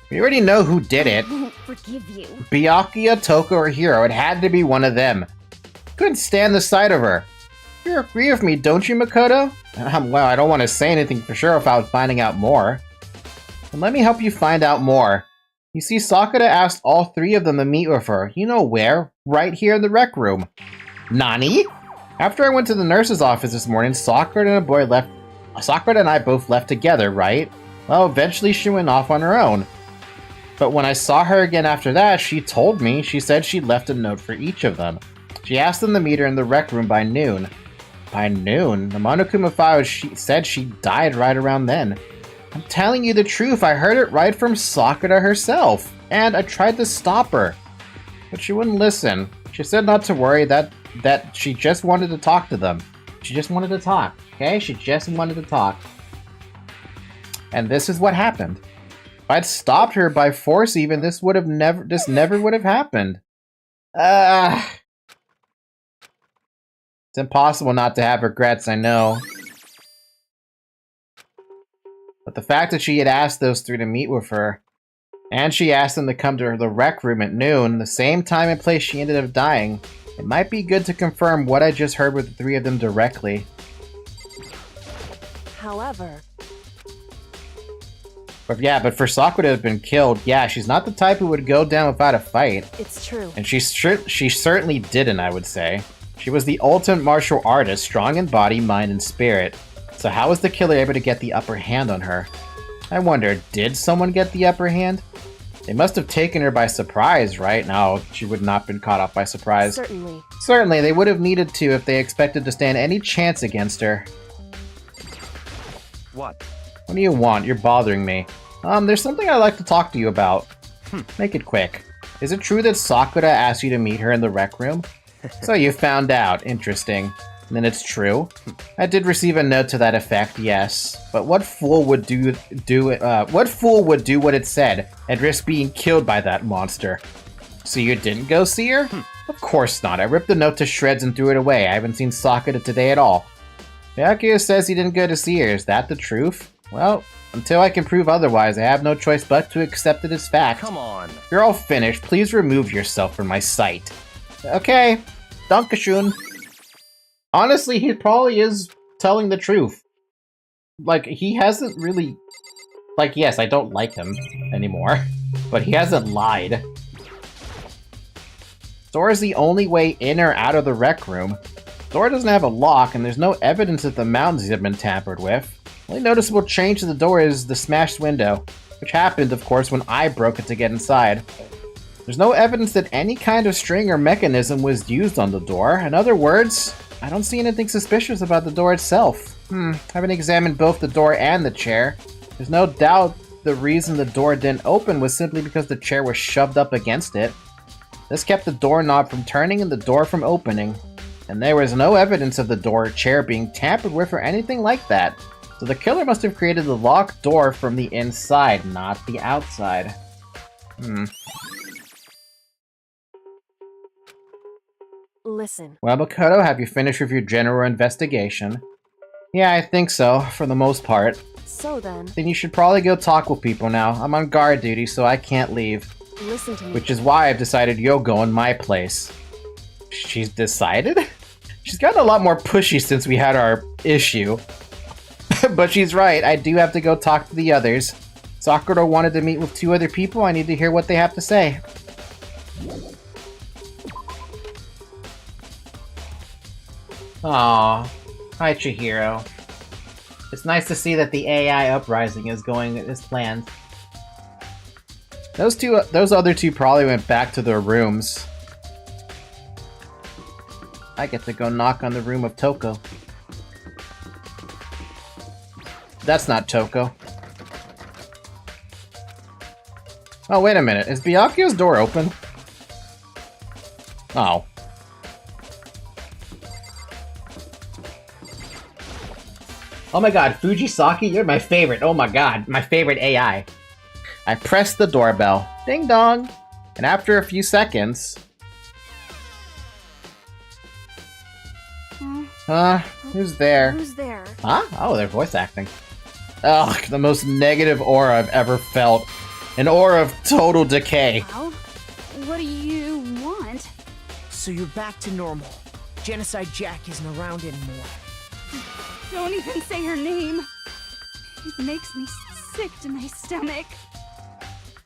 [SPEAKER 1] We already know who did it.
[SPEAKER 6] I won't forgive you.
[SPEAKER 1] Byakuya, Toko, or Hiro. It had to be one of them. Couldn't stand the sight of her. You agree with me, don't you, Makoto? Well, I don't want to say anything for sure without finding out more. And let me help you find out more. You see, Sakura asked all three of them to meet with her. You know where? Right here in the rec room. Nani? After I went to the nurse's office this morning, Sakura and I both left together, right? Well, eventually she went off on her own. But when I saw her again after that, she told me she said she left a note for each of them. She asked them to meet her in the rec room by noon. By noon? The Monokuma file said she died right around then. I'm telling you the truth, I heard it right from Sakura herself. And I tried to stop her. But she wouldn't listen. She said not to worry, that she just wanted to talk to them. She just wanted to talk, okay? She just wanted to talk. And this is what happened. If I'd stopped her by force even, this never would have happened. It's impossible not to have regrets, I know. But the fact that she had asked those three to meet with her, and she asked them to come to the rec room at noon, the same time and place she ended up dying, it might be good to confirm what I just heard with the three of them directly.
[SPEAKER 4] However...
[SPEAKER 1] But for Sakura to have been killed, yeah, she's not the type who would go down without a fight.
[SPEAKER 4] It's true.
[SPEAKER 1] And she certainly didn't, I would say. She was the ultimate martial artist, strong in body, mind, and spirit. So how was the killer able to get the upper hand on her? I wonder, did someone get the upper hand? They must have taken her by surprise, right? No, she would not have been caught up by surprise.
[SPEAKER 4] Certainly.
[SPEAKER 1] Certainly, they would have needed to if they expected to stand any chance against her.
[SPEAKER 7] What?
[SPEAKER 1] What do you want? You're bothering me. There's something I'd like to talk to you about. Make it quick. Is it true that Sakura asked you to meet her in the rec room? So you found out. Interesting. And then it's true. I did receive a note to that effect, yes. But what fool would do what it said and risk being killed by that monster? So you didn't go see her? Of course not. I ripped the note to shreds and threw it away. I haven't seen Sakura today at all. Byakuya says he didn't go to see her. Is that the truth? Well, until I can prove otherwise, I have no choice but to accept it as fact.
[SPEAKER 7] Come on.
[SPEAKER 1] You're all finished. Please remove yourself from my sight. Okay. Dankeschön. Honestly, he probably is telling the truth. Like, he hasn't really... Like, yes, I don't like him anymore, but he hasn't lied. Door is the only way in or out of the rec room. Door doesn't have a lock, and there's no evidence that the mountains have been tampered with. The only noticeable change to the door is the smashed window, which happened, of course, when I broke it to get inside. There's no evidence that any kind of string or mechanism was used on the door. In other words, I don't see anything suspicious about the door itself. Having examined both the door and the chair, there's no doubt the reason the door didn't open was simply because the chair was shoved up against it. This kept the doorknob from turning and the door from opening. And there was no evidence of the door or chair being tampered with or anything like that. So the killer must have created the locked door from the inside, not the outside.
[SPEAKER 4] Listen.
[SPEAKER 1] Well, Makoto, have you finished with your general investigation? Yeah, I think so, for the most part.
[SPEAKER 4] So then...
[SPEAKER 1] Then you should probably go talk with people now. I'm on guard duty, so I can't leave.
[SPEAKER 4] Listen to me.
[SPEAKER 1] Which is why I've decided you'll go in my place. She's decided? She's gotten a lot more pushy since we had our issue. But she's right, I do have to go talk to the others. Sakura wanted to meet with 2 other people, I need to hear what they have to say. Aww. Hi, Chihiro. It's nice to see that the AI uprising is going as planned. Those other 2 probably went back to their rooms. I get to go knock on the room of Toko. That's not Toko. Oh, wait a minute. Is Byakuya's door open? Oh. Oh my god, Fujisaki, you're my favorite. Oh my god, my favorite AI. I pressed the doorbell. Ding dong. And after a few seconds... Who's there?
[SPEAKER 6] Who's there?
[SPEAKER 1] Huh? Oh, they're voice acting. Ugh, the most negative aura I've ever felt. An aura of total decay.
[SPEAKER 6] Well, what do you want?
[SPEAKER 2] So you're back to normal. Genocide Jack isn't around anymore.
[SPEAKER 6] Don't even say her name. It makes me sick to my stomach.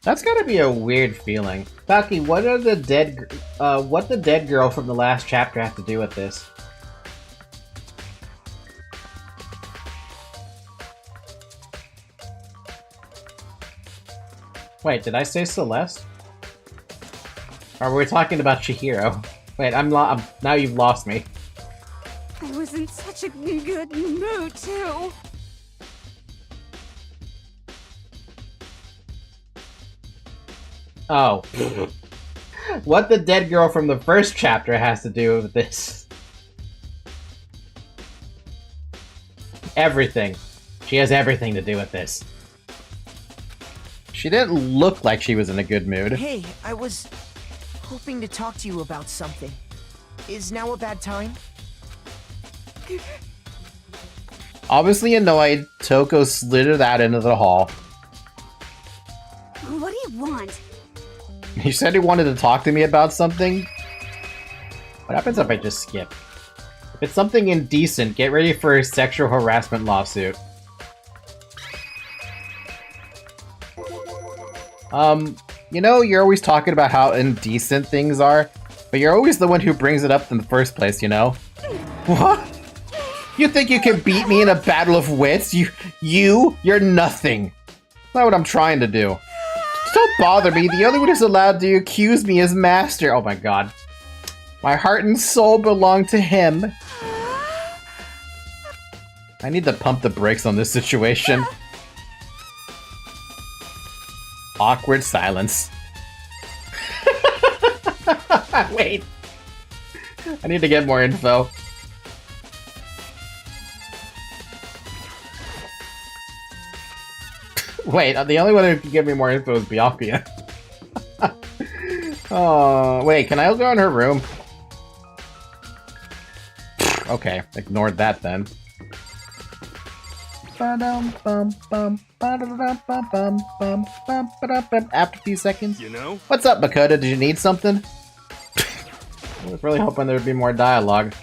[SPEAKER 1] That's gotta be a weird feeling. Taki, what the dead girl from the last chapter have to do with this? Wait, did I say Celeste? Or were we talking about Chihiro? Wait, now you've lost me.
[SPEAKER 6] I was in such a good mood, too.
[SPEAKER 1] Oh. What the dead girl from the first chapter has to do with this? Everything. She has everything to do with this. She didn't look like she was in a good mood.
[SPEAKER 2] Hey, I was hoping to talk to you about something. Is now a bad time?
[SPEAKER 1] Obviously annoyed, Toko slithered out into the hall.
[SPEAKER 6] What do you want?
[SPEAKER 1] He said he wanted to talk to me about something. What happens if I just skip? If it's something indecent, get ready for a sexual harassment lawsuit. You know, you're always talking about how indecent things are, but you're always the one who brings it up in the first place, you know? What? You think you can beat me in a battle of wits? You're nothing. That's not what I'm trying to do. Just don't bother me. The only one who's allowed to accuse me is Master. Oh my god. My heart and soul belong to him. I need to pump the brakes on this situation. Awkward silence. Wait. I need to get more info. Wait, the only one who can give me more info is Byakuya. Oh, wait, can I go in her room? Okay, ignored that then. After a few seconds.
[SPEAKER 8] You know?
[SPEAKER 1] What's up, Makoto? Did you need something? I was really hoping there would be more dialogue.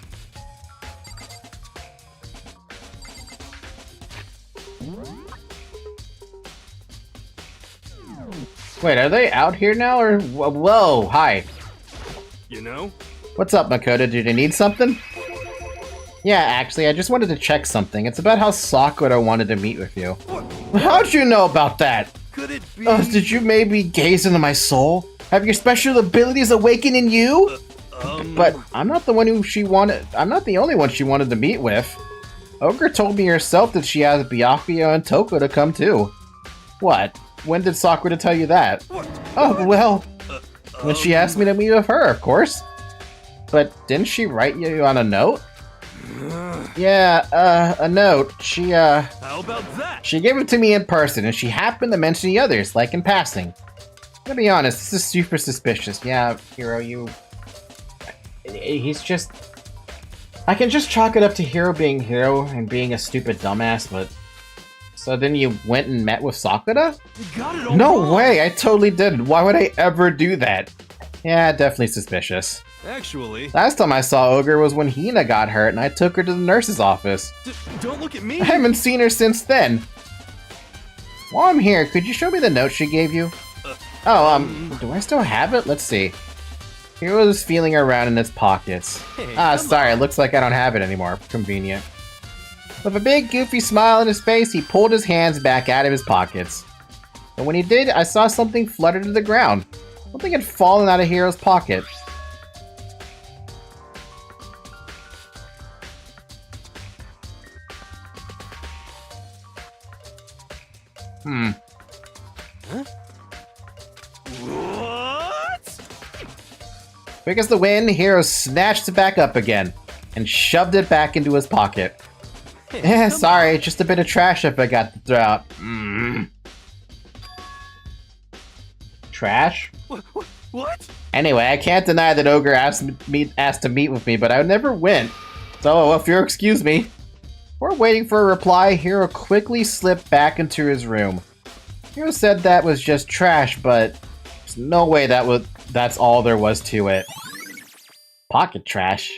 [SPEAKER 1] Wait, are they out here now, or whoa? Hi.
[SPEAKER 8] You know?
[SPEAKER 1] What's up, Makoto? Did you need something? Yeah, actually, I just wanted to check something. It's about how Sakura wanted to meet with you. How'd you know about that?
[SPEAKER 8] Could it be?
[SPEAKER 1] Did you maybe gaze into my soul? Have your special abilities awakened in you? But I'm not the one who she wanted. I'm not the only one she wanted to meet with. Ogre told me herself that she asked Byakuya and Toko to come too. What? When did Sakura tell you that? Oh, well, when she asked me to meet with her, of course. But didn't she write you on a note? Yeah, a note.
[SPEAKER 8] How about that?
[SPEAKER 1] She gave it to me in person, and she happened to mention the others, like in passing. To be honest, this is super suspicious. Yeah, Hiro, he's just... I can just chalk it up to Hiro being Hiro and being a stupid dumbass, but... So then you went and met with Sakura?
[SPEAKER 8] You got it all
[SPEAKER 1] No
[SPEAKER 8] wrong.
[SPEAKER 1] way, I totally didn't. Why would I ever do that? Yeah, definitely suspicious.
[SPEAKER 8] Actually,
[SPEAKER 1] Last time I saw Ogre was when Hina got hurt and I took her to the nurse's office.
[SPEAKER 8] don't look at me.
[SPEAKER 1] I haven't seen her since While I'm here, could you show me the note she gave you? Do I still have it? Let's see. Hiro was feeling around in his pockets.
[SPEAKER 8] Hey,
[SPEAKER 1] Sorry, it looks like I don't have it anymore. Convenient. With a big goofy smile on his face, he pulled his hands back out of his pockets. But when he did, I saw something flutter to the ground. Something had fallen out of Hiro's pocket.
[SPEAKER 8] Huh? What?
[SPEAKER 1] Quick as the wind, Hiro snatched it back up again and shoved it back into his pocket. Sorry, just a bit of trash I forgot to throw out. Trash?
[SPEAKER 8] What?
[SPEAKER 1] Anyway, I can't deny that Ogre asked to meet with me, but I never went. So, if you'll excuse me. We're waiting for a reply. Hiro quickly slipped back into his room. Hiro said that was just trash, but there's no way that's all there was to it. Pocket trash.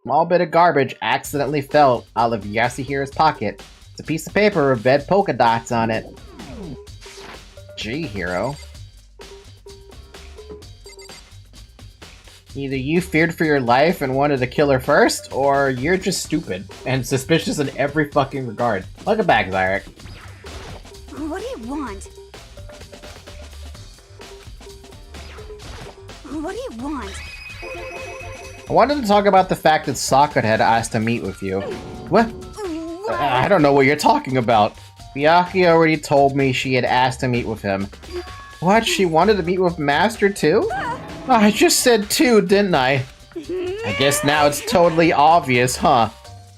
[SPEAKER 1] Small bit of garbage accidentally fell out of Yasuhiro's pocket. It's a piece of paper with red polka dots on it. Gee, Hiro. Either you feared for your life and wanted to kill her first, or you're just stupid and suspicious in every fucking regard. Welcome back, Zarek.
[SPEAKER 6] What do you want? What do you want?
[SPEAKER 1] I wanted to talk about the fact that Sakura had asked to meet with you. What? I don't know what you're talking about. Byakuya already told me she had asked to meet with him. What? She wanted to meet with Master too? Oh, I just said two, didn't I? I guess now it's totally obvious, huh?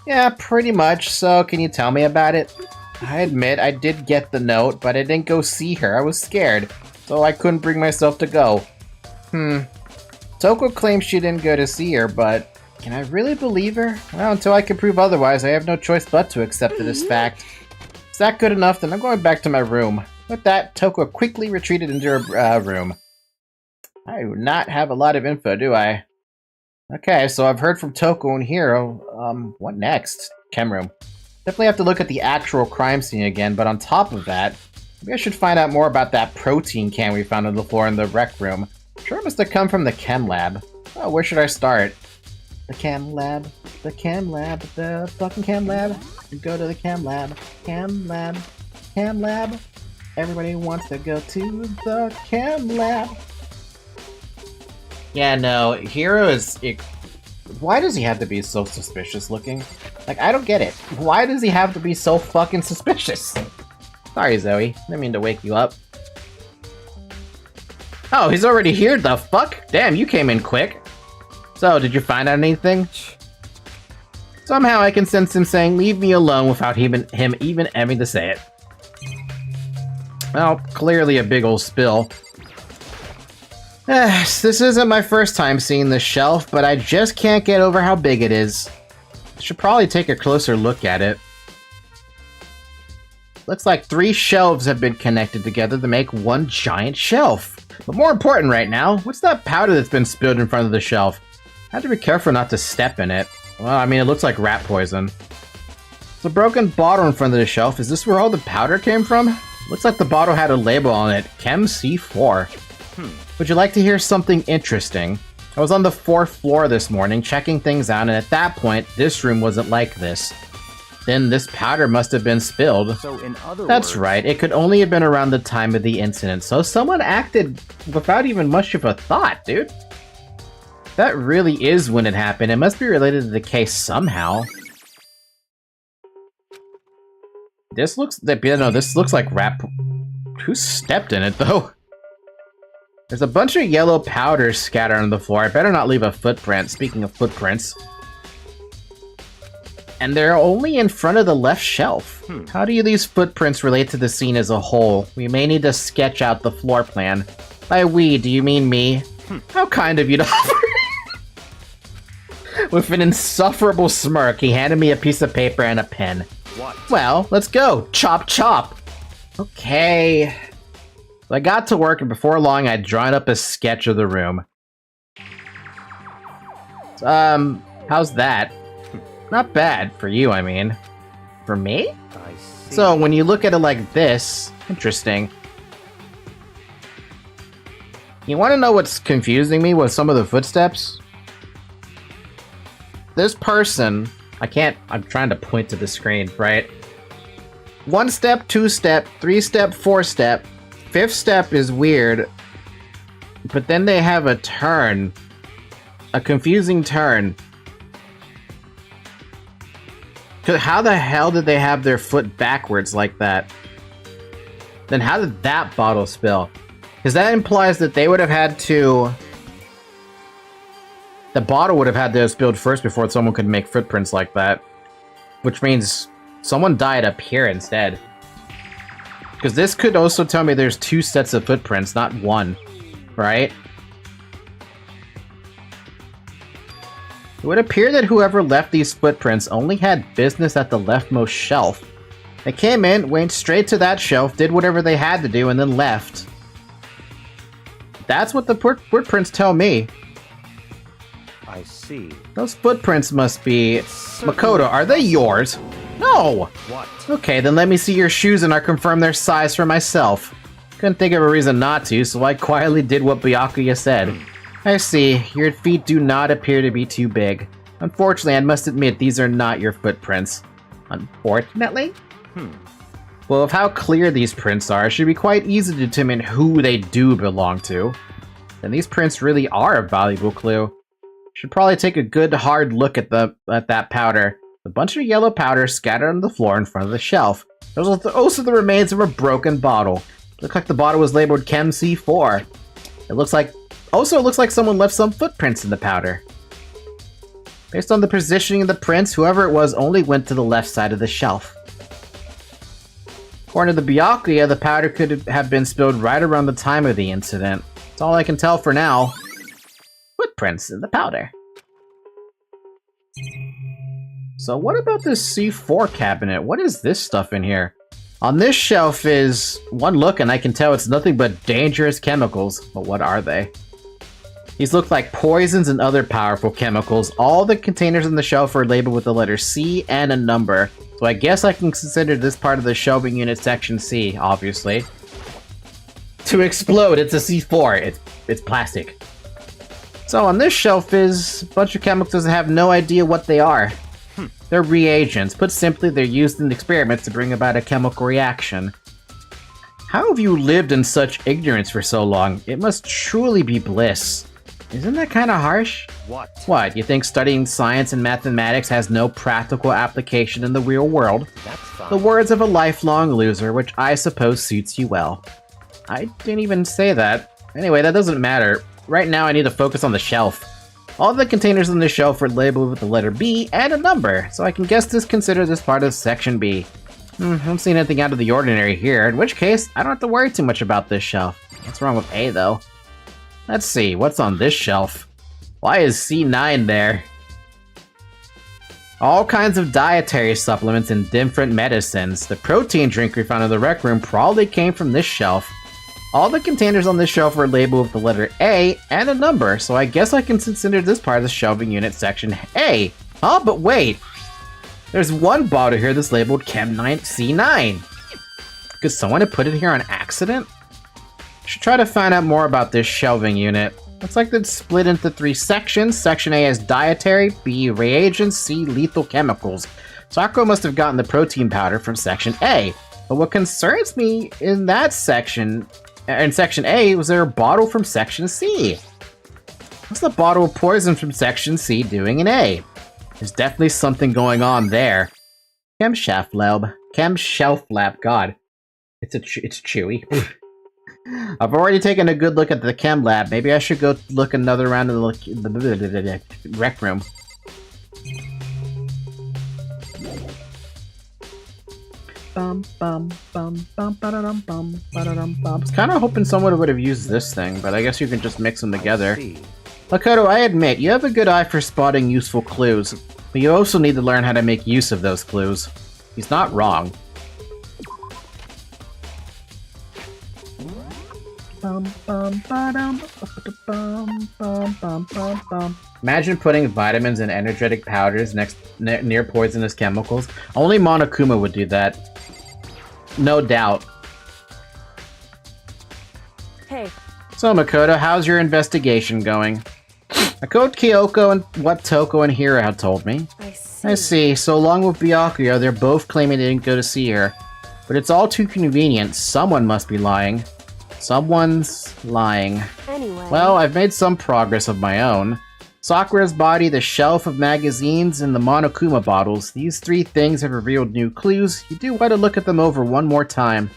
[SPEAKER 1] Yeah, pretty much. So, can you tell me about it? I admit I did get the note, but I didn't go see her. I was scared, so I couldn't bring myself to go. Toko claims she didn't go to see her, but can I really believe her? Well, until I can prove otherwise, I have no choice but to accept it as fact. Is that good enough? Then I'm going back to my room. With that, Toko quickly retreated into her room. I do not have a lot of info, do I? Okay, so I've heard from Toko and Hiro. What next? Chem room. Definitely have to look at the actual crime scene again, but on top of that, maybe I should find out more about that protein can we found on the floor in the rec room. Sure must have come from the chem lab. Oh, where should I start? The chem lab, the fucking chem lab. Go to the chem lab, chem lab, chem lab. Everybody wants to go to the chem lab. Yeah, no, Hiro is... Why does he have to be so suspicious looking? Like, I don't get it. Why does he have to be so fucking suspicious? Sorry, Zoe. Didn't mean to wake you up. Oh, he's already here, the fuck? Damn, you came in quick. So, did you find out anything? Somehow I can sense him saying, leave me alone, without him even having to say it. Well, clearly a big old spill. This isn't my first time seeing this shelf, but I just can't get over how big it is. I should probably take a closer look at it. Looks like 3 shelves have been connected together to make one giant shelf. But more important right now, what's that powder that's been spilled in front of the shelf? I have to be careful not to step in it. Well, I mean, it looks like rat poison. It's a broken bottle in front of the shelf. Is this where all the powder came from? Looks like the bottle had a label on it, Chem C4. Would you like to hear something interesting? I was on the 4th floor this morning checking things out, and at that point, this room wasn't like this. Then this powder must have been spilled.
[SPEAKER 7] So in other
[SPEAKER 1] That's
[SPEAKER 7] words,
[SPEAKER 1] right, it could only have been around the time of the incident, so someone acted without even much of a thought, dude. That really is when it happened. It must be related to the case somehow. This looks like rap. Who stepped in it though? There's a bunch of yellow powder scattered on the floor. I better not leave a footprint, speaking of footprints. And they're only in front of the left shelf. How do these footprints relate to the scene as a whole? We may need to sketch out the floor plan. By we, do you mean me? How kind of you to offer. With an insufferable smirk, he handed me a piece of paper and a pen.
[SPEAKER 7] What?
[SPEAKER 1] Well, let's go. Chop chop. Okay. So I got to work, and before long, I'd drawn up a sketch of the room. How's that? Not bad for you, I mean. For me?
[SPEAKER 7] I see.
[SPEAKER 1] So when you look at it like this, interesting. You want to know what's confusing me with some of the footsteps? This person, I'm trying to point to the screen, right? 1 step, 2 step, 3 step, 4 step. 5th step is weird. But then they have a turn. A confusing turn. How the hell did they have their foot backwards like that? Then how did that bottle spill? Because that implies that they would have had to... The bottle would have had to have spilled first before someone could make footprints like that. Which means someone died up here instead. Because this could also tell me there's 2 sets of footprints, not 1. Right? It would appear that whoever left these footprints only had business at the leftmost shelf. They came in, went straight to that shelf, did whatever they had to do, and then left. That's what the footprints tell me.
[SPEAKER 7] I see.
[SPEAKER 1] Those footprints must be... Makoto, are they yours? No!
[SPEAKER 7] What?
[SPEAKER 1] Okay, then let me see your shoes and I'll confirm their size for myself. Couldn't think of a reason not to, so I quietly did what Byakuya said. I see. Your feet do not appear to be too big. Unfortunately, I must admit these are not your footprints. Unfortunately? Well, with how clear these prints are, it should be quite easy to determine who they do belong to. Then these prints really are a valuable clue. Should probably take a good hard look at that powder. A bunch of yellow powder scattered on the floor in front of the shelf. There's also the remains of a broken bottle. Looks like the bottle was labeled Chem C4. It looks like someone left some footprints in the powder. Based on the positioning of the prints, whoever it was only went to the left side of the shelf. According to the Byakuya, the powder could have been spilled right around the time of the incident. That's all I can tell for now. Footprints in the powder. So what about this C4 cabinet? What is this stuff in here? On this shelf is one look and I can tell it's nothing but dangerous chemicals. But what are they? These look like poisons and other powerful chemicals. All the containers on the shelf are labeled with the letter C and a number. So I guess I can consider this part of the shelving unit section C, obviously. To explode, it's a C4. It's plastic. So on this shelf is a bunch of chemicals that have no idea what they are. They're reagents. Put simply, they're used in experiments to bring about a chemical reaction. How have you lived in such ignorance for so long? It must truly be bliss. Isn't that kind of harsh?
[SPEAKER 7] What?
[SPEAKER 1] What, you think studying science and mathematics has no practical application in the real world?
[SPEAKER 7] That's fine.
[SPEAKER 1] The words of a lifelong loser, which I suppose suits you well. I didn't even say that. Anyway, that doesn't matter. Right now I need to focus on the shelf. All the containers on the shelf are labeled with the letter B and a number, so I can consider this part of section B. I don't see anything out of the ordinary here, in which case I don't have to worry too much about this shelf. What's wrong with A though? Let's see, what's on this shelf? Why is C9 there? All kinds of dietary supplements and different medicines. The protein drink we found in the rec room probably came from this shelf. All the containers on this shelf are labeled with the letter A and a number, so I guess I can consider this part of the shelving unit section A. Oh, but wait! There's one bottle here that's labeled Chem 9 C9. Could someone have put it here on accident? Should try to find out more about this shelving unit. Looks like it's split into 3 sections. Section A is dietary, B reagents, C lethal chemicals. Sakura must have gotten the protein powder from section A. But what concerns me in that section, in section A, was there a bottle from section C? What's the bottle of poison from section C doing in A? There's definitely something going on there. Chem shelf lab. Chem shelf lab. God, it's chewy. I've already taken a good look at the chem lab. Maybe I should go look another round in the rec room. I was kind of hoping someone would have used this thing, but I guess you can just mix them together. Makoto, I admit, you have a good eye for spotting useful clues, but you also need to learn how to make use of those clues. He's not wrong. Imagine putting vitamins and energetic powders near poisonous chemicals. Only Monokuma would do that. No doubt.
[SPEAKER 4] Hey.
[SPEAKER 1] So Makoto, how's your investigation going? I code Kyoko and what Toko and Hira have told me. I see. So along with Byakuya, they're both claiming they didn't go to see her. But it's all too convenient. Someone must be lying. Someone's lying.
[SPEAKER 4] Anyway.
[SPEAKER 1] Well, I've made some progress of my own. Sakura's body, the shelf of magazines, and the Monokuma bottles. These 3 things have revealed new clues. You do want to look at them over one more time.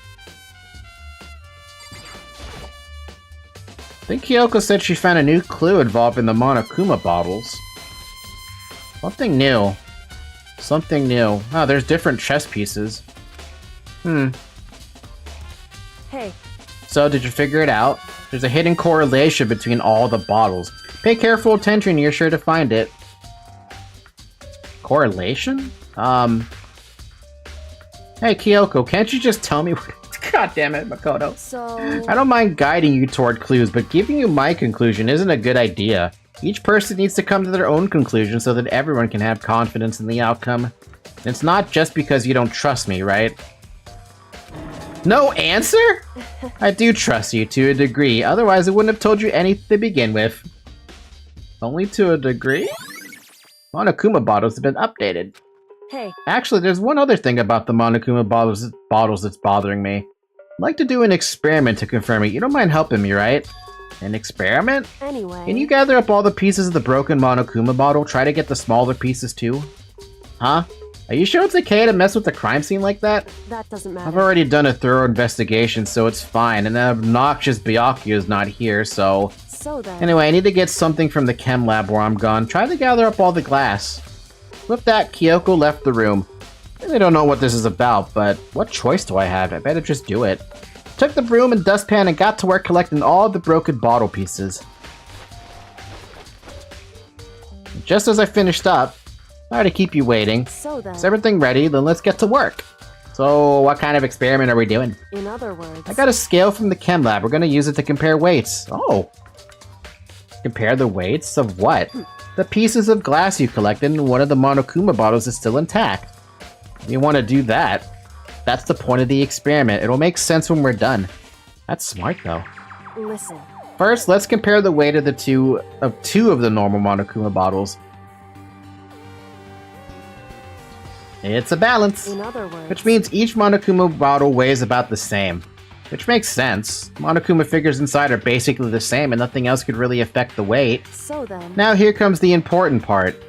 [SPEAKER 1] I think Kyoko said she found a new clue involving the Monokuma bottles. Something new. Something new. Oh, there's different chess pieces.
[SPEAKER 4] Hey.
[SPEAKER 1] So, did you figure it out? There's a hidden correlation between all the bottles. Pay careful attention, you're sure to find it. Correlation? Hey, Kyoko, can't you just tell me what... God damn it, Makoto.
[SPEAKER 4] So...
[SPEAKER 1] I don't mind guiding you toward clues, but giving you my conclusion isn't a good idea. Each person needs to come to their own conclusion so that everyone can have confidence in the outcome. It's not just because you don't trust me, right? No answer? I do trust you to a degree, otherwise I wouldn't have told you anything to begin with. Only to a degree? Monokuma bottles have been updated.
[SPEAKER 4] Hey.
[SPEAKER 1] Actually, there's one other thing about the Monokuma bottles that's bothering me. I'd like to do an experiment to confirm it. You don't mind helping me, right? An experiment?
[SPEAKER 4] Anyway.
[SPEAKER 1] Can you gather up all the pieces of the broken Monokuma bottle? Try to get the smaller pieces too? Huh? Are you sure it's okay to mess with the crime scene like that?
[SPEAKER 4] That doesn't matter.
[SPEAKER 1] I've already done a thorough investigation, so it's fine. And that obnoxious Byakuya is not here, so...
[SPEAKER 4] So then...
[SPEAKER 1] Anyway, I need to get something from the chem lab where I'm gone. Try to gather up all the glass. With that, Kyoko left the room. I really don't know what this is about, but what choice do I have? I better just do it. Took the broom and dustpan and got to work collecting all the broken bottle pieces. Just as I finished up, sorry to keep you waiting.
[SPEAKER 4] So then...
[SPEAKER 1] Is everything ready? Then let's get to work. So, what kind of experiment are we doing?
[SPEAKER 4] In other words...
[SPEAKER 1] I got a scale from the chem lab. We're gonna use it to compare weights. Oh. Compare the weights of what? The pieces of glass you collected in one of the Monokuma bottles is still intact. You want to do that? That's the point of the experiment. It'll make sense when we're done. That's smart, though.
[SPEAKER 4] Listen.
[SPEAKER 1] First, let's compare the weight of two of the normal Monokuma bottles. It's a balance.
[SPEAKER 4] In other words...
[SPEAKER 1] Which means each Monokuma bottle weighs about the same. Which makes sense. Monokuma figures inside are basically the same and nothing else could really affect the weight.
[SPEAKER 4] So then...
[SPEAKER 1] Now here comes the important part.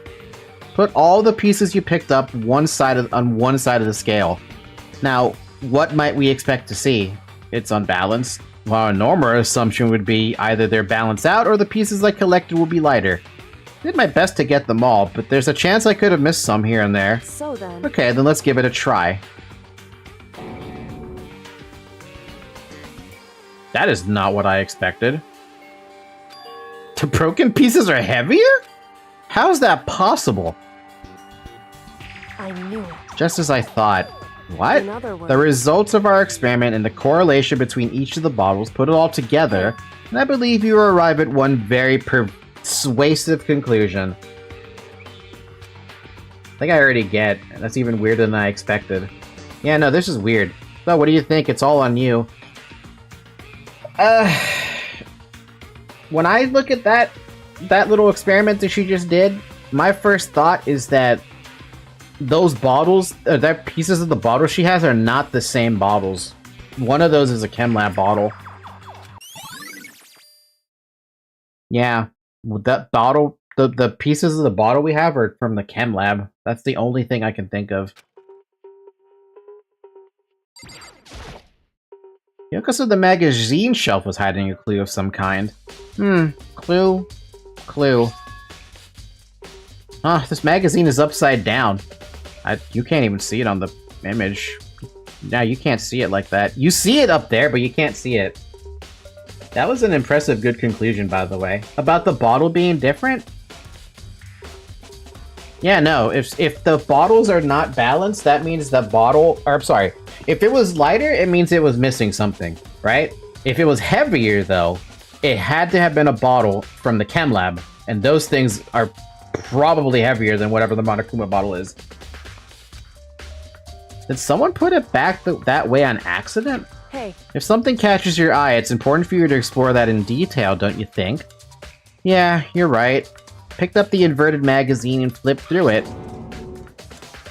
[SPEAKER 1] Put all the pieces you picked up on one side of the scale. Now, what might we expect to see? It's unbalanced. Well, a normal assumption would be either they're balanced out or the pieces I collected will be lighter. Did my best to get them all, but there's a chance I could have missed some here and there.
[SPEAKER 4] So then...
[SPEAKER 1] Okay, then let's give it a try. That is not what I expected. The broken pieces are heavier? How is that possible?
[SPEAKER 4] I knew it.
[SPEAKER 1] Just as I thought. What?
[SPEAKER 4] In other words,
[SPEAKER 1] The results of our experiment and the correlation between each of the bottles, put it all together, and I believe you arrive at one very persuasive conclusion. I think I already get. That's even weirder than I expected. Yeah, no, this is weird. So, what do you think? It's all on you. When I look at that little experiment that she just did, my first thought is that those bottles, that pieces of the bottle she has are not the same bottles. One of those is a chem lab bottle. Yeah, that bottle, the pieces of the bottle we have are from the chem lab. That's the only thing I can think of. Yoko said the magazine shelf was hiding a clue of some kind. Clue. This magazine is upside down. You can't even see it on the image. No, you can't see it like that. You see it up there, but you can't see it. That was an impressive good conclusion, by the way. About the bottle being different? Yeah, no, if the bottles are not balanced, that means the bottle... Or, I'm sorry. If it was lighter, it means it was missing something, right? If it was heavier, though, it had to have been a bottle from the chem lab, and those things are probably heavier than whatever the Monokuma bottle is. Did someone put it back that way on accident?
[SPEAKER 4] Hey.
[SPEAKER 1] If something catches your eye, it's important for you to explore that in detail, don't you think? Yeah, you're right. Picked up the inverted magazine and flipped through it.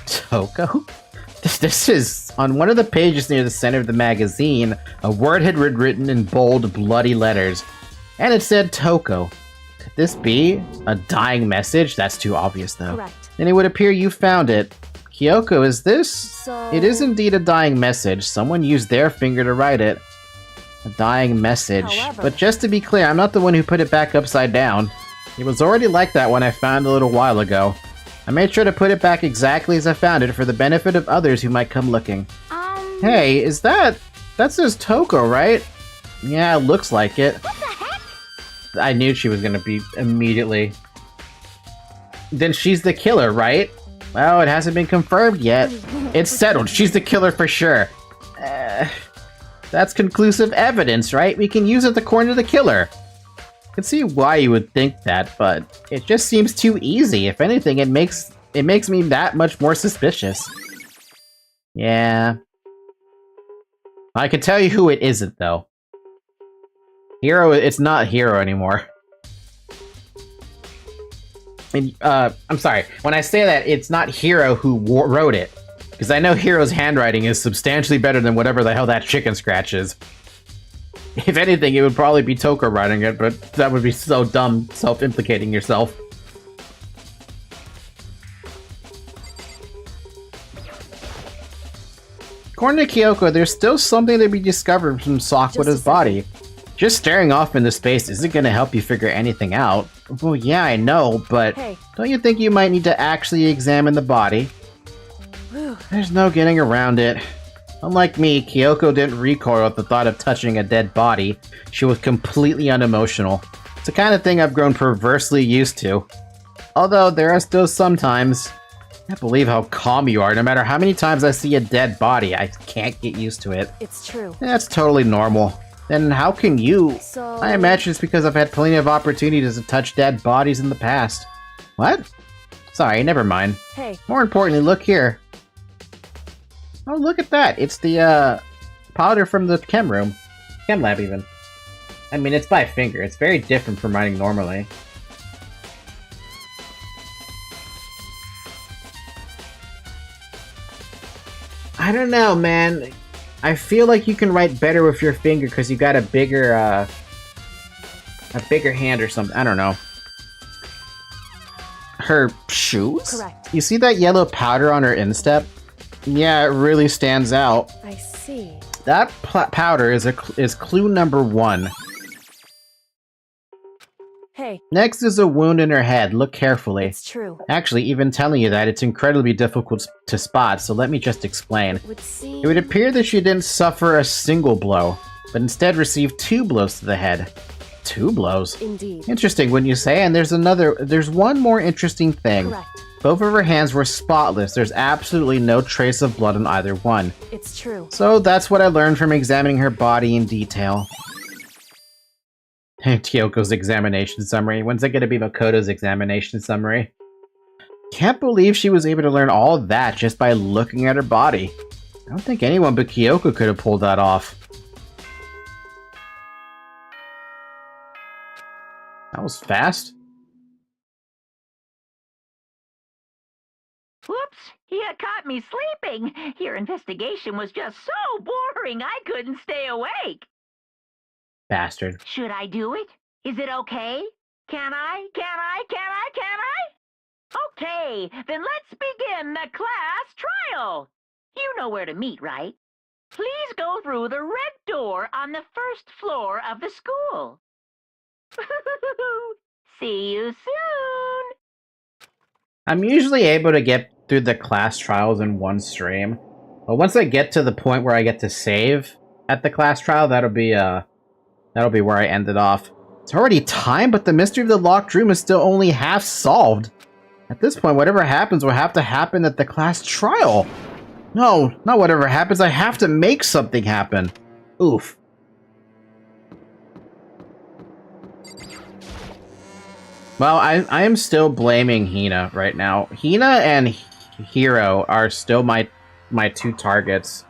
[SPEAKER 1] Toko? This is... On one of the pages near the center of the magazine, a word had been written in bold, bloody letters. And it said Toko. Could this be a dying message? That's too obvious, though.
[SPEAKER 4] Correct.
[SPEAKER 1] Then it would appear you found it. Kyoko, is this...
[SPEAKER 4] So...
[SPEAKER 1] It is indeed a dying message. Someone used their finger to write it. A dying message.
[SPEAKER 4] However...
[SPEAKER 1] But just to be clear, I'm not the one who put it back upside down. It was already like that when I found it a little while ago. I made sure to put it back exactly as I found it for the benefit of others who might come looking. Hey, is that... That says Toko, right? Yeah, it looks like it.
[SPEAKER 6] What the heck?
[SPEAKER 1] I knew she was gonna be immediately. Then she's the killer, right? Well, it hasn't been confirmed yet. It's settled. She's the killer for sure. That's conclusive evidence, right? We can use it to corner the killer. I can see why you would think that, but it just seems too easy. If anything, it makes me that much more suspicious. Yeah. I can tell you who it isn't, though. Hiro, it's not Hiro anymore. And, I'm sorry. When I say that, it's not Hiro who wrote it. Because I know Hiro's handwriting is substantially better than whatever the hell that chicken scratch is. If anything, it would probably be Toko writing it, but that would be so dumb, self-implicating yourself. According to Kyoko, there's still something to be discovered from Sakuda's body. Just staring off into space isn't going to help you figure anything out. Well, yeah, I know, but don't you think you might need to actually examine the body? There's no getting around it. Unlike me, Kyoko didn't recoil at the thought of touching a dead body. She was completely unemotional. It's the kind of thing I've grown perversely used to. Although, there are still some times... I can't believe how calm you are. No matter how many times I see a dead body, I can't get used to it.
[SPEAKER 4] It's true.
[SPEAKER 1] That's totally normal. Then how can you?
[SPEAKER 4] So...
[SPEAKER 1] I imagine it's because I've had plenty of opportunities to touch dead bodies in the past. What? Sorry, never mind.
[SPEAKER 4] Hey.
[SPEAKER 1] More importantly, look here. Oh, look at that. It's the, powder from the chem room. Chem lab, even. I mean, it's by finger. It's very different from writing normally. I don't know, man. I feel like you can write better with your finger because you got a bigger hand or something. I don't know. Her shoes?
[SPEAKER 4] Correct.
[SPEAKER 1] You see that yellow powder on her instep? Yeah, it really stands out.
[SPEAKER 4] I see.
[SPEAKER 1] That powder is clue number 1.
[SPEAKER 4] Hey.
[SPEAKER 1] Next is a wound in her head. Look carefully.
[SPEAKER 4] It's true.
[SPEAKER 1] Actually, even telling you that, it's incredibly difficult to spot, so let me just explain. It would appear that she didn't suffer a single blow, but instead received 2 blows to the head. 2 blows.
[SPEAKER 4] Indeed.
[SPEAKER 1] Interesting, wouldn't you say? And there's one more interesting thing.
[SPEAKER 4] Correct.
[SPEAKER 1] Both of her hands were spotless. There's absolutely no trace of blood on either one.
[SPEAKER 4] It's true.
[SPEAKER 1] So that's what I learned from examining her body in detail. Kyoko's examination summary. When's it gonna be Makoto's examination summary? Can't believe she was able to learn all that just by looking at her body. I don't think anyone but Kyoko could have pulled that off. That was fast.
[SPEAKER 5] Whoops! You caught me sleeping. Your investigation was just so boring I couldn't stay awake.
[SPEAKER 1] Bastard.
[SPEAKER 5] Should I do it? Is it okay? Can I? Okay, then let's begin the class trial. You know where to meet, right? Please go through the red door on the first floor of the school. See you soon.
[SPEAKER 1] I'm usually able to get through the class trials in one stream, but once I get to the point where I get to save at the class trial, that'll be where I ended off. It's already time, but the mystery of the locked room is still only half solved. At this point, whatever happens will have to happen at the class trial. No, not whatever happens, I have to make something happen. Oof. Well, I am still blaming Hina right now. Hina and Hiro are still my 2 targets.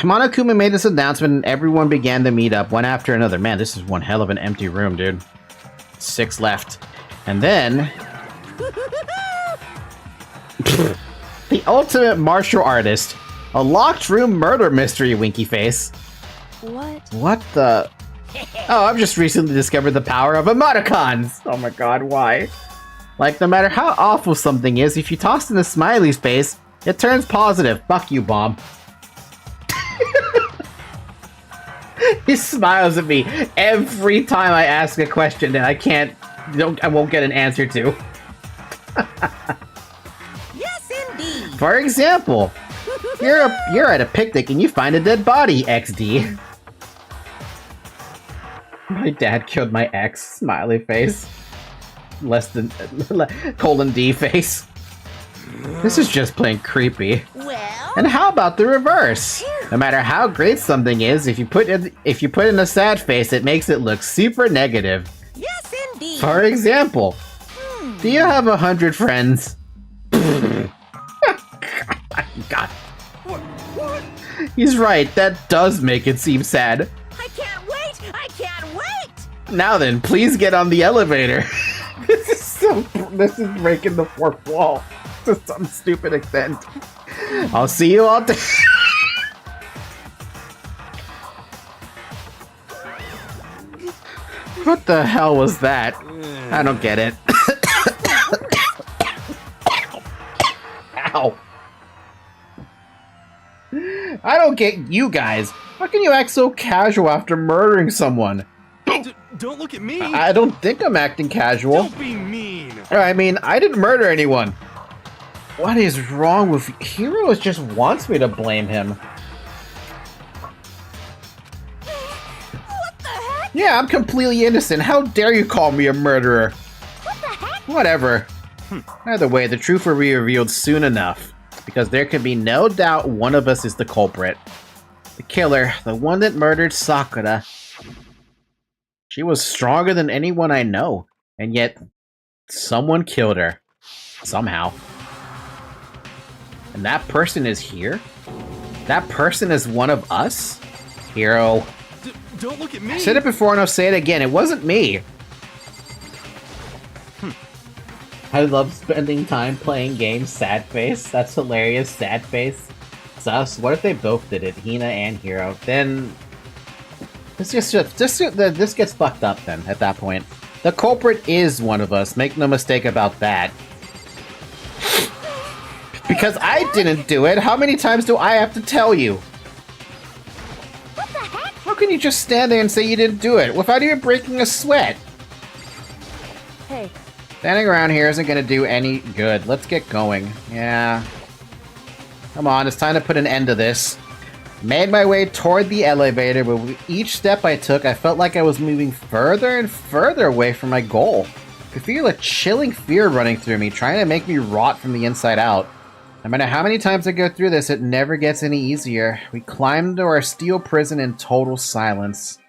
[SPEAKER 1] Monokuma made this announcement and everyone began to meet up one after another. Man, this is one hell of an empty room, dude. 6 left. And then... the ultimate martial artist. A locked room murder mystery, winky face.
[SPEAKER 4] What?
[SPEAKER 1] What the... Oh, I've just recently discovered the power of emoticons! Oh my god, why? Like, no matter how awful something is, if you toss in a smiley face, it turns positive. Fuck you, Bomb. He smiles at me every time I ask a question that I won't get an answer to.
[SPEAKER 5] Yes, indeed.
[SPEAKER 1] For example, you're at a picnic and you find a dead body, XD. My dad killed my ex, smiley face. Less than, colon D face. This is just plain creepy.
[SPEAKER 5] Well,
[SPEAKER 1] And how about the reverse? No matter how great something is, if you put in a sad face, it makes it look super negative.
[SPEAKER 5] yes, indeed.
[SPEAKER 1] For example, do you have 100 friends? God. He's right, that does make it seem sad.
[SPEAKER 5] I can't wait! I can't wait!
[SPEAKER 1] Now then, please get on the elevator. This is breaking the fourth wall to some stupid extent. I'll see you all day. What the hell was that? I don't get it. Ow. I don't get you guys. How can you act so casual after murdering someone?
[SPEAKER 8] Don't look at me!
[SPEAKER 1] I don't think I'm acting casual.
[SPEAKER 8] Don't be mean!
[SPEAKER 1] I mean, I didn't murder anyone. What is wrong with Hiro? Just wants me to blame him.
[SPEAKER 6] What the heck?
[SPEAKER 1] Yeah, I'm completely innocent. How dare you call me a murderer?
[SPEAKER 6] What the heck?
[SPEAKER 1] Whatever. Either way, the truth will be revealed soon enough. Because there can be no doubt one of us is the culprit. The killer, the one that murdered Sakura. She was stronger than anyone I know. And yet, someone killed her. Somehow. And that person is here? That person is one of us? Hiro.
[SPEAKER 8] Don't look at me!
[SPEAKER 1] I said it before and I'll say it again. It wasn't me. I love spending time playing games. Sad face. That's hilarious. Sad face. Sus. What if they both did it? Hina and Hiro. Then this gets fucked up then at that point. The culprit is one of us. Make no mistake about that. Because I didn't do it. How many times do I have to tell you?
[SPEAKER 6] What the heck?
[SPEAKER 1] How can you just stand there and say you didn't do it without even breaking a sweat?
[SPEAKER 4] Hey,
[SPEAKER 1] Standing around here isn't gonna do any good. Let's get going. Yeah. Come on, it's time to put an end to this. Made my way toward the elevator, but with each step I took, I felt like I was moving further and further away from my goal. I could feel a chilling fear running through me, trying to make me rot from the inside out. No matter how many times I go through this, it never gets any easier. We climbed into our steel prison in total silence.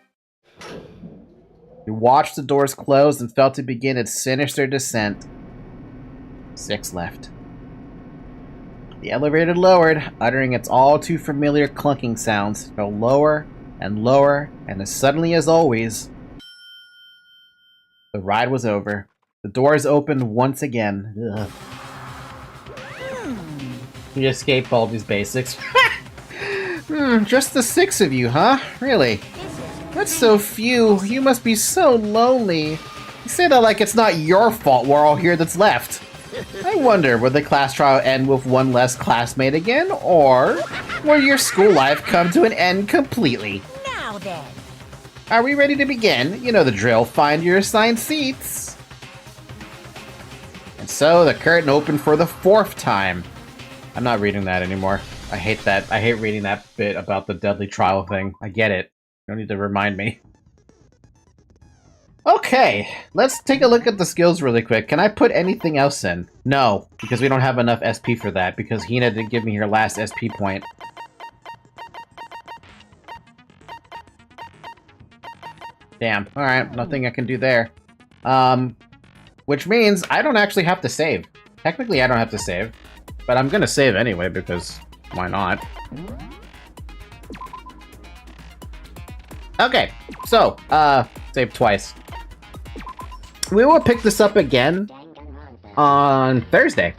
[SPEAKER 1] We watched the doors close and felt it begin its sinister descent. 6 left. The elevator lowered, uttering its all too familiar clunking sounds, fell lower and lower, and as suddenly as always, the ride was over. The doors opened once again. Ugh. We escaped all these basics. Just the 6 of you, huh? Really? That's so few. You must be so lonely. You say that like it's not your fault we're all here that's left. I wonder, will the class trial end with one less classmate again, or will your school life come to an end completely?
[SPEAKER 5] Now then.
[SPEAKER 1] Are we ready to begin? You know the drill. Find your assigned seats. And so the curtain opened for the 4th time. I'm not reading that anymore. I hate that. I hate reading that bit about the deadly trial thing. I get it. You don't need to remind me. Okay, let's take a look at the skills really quick. Can I put anything else in? No, because we don't have enough SP for that, because Hina didn't give me her last SP point. Damn. Alright, nothing I can do there. Which means I don't actually have to save. Technically, I don't have to save. But I'm gonna save anyway, because why not? Okay, so, save twice. We will pick this up again on Thursday,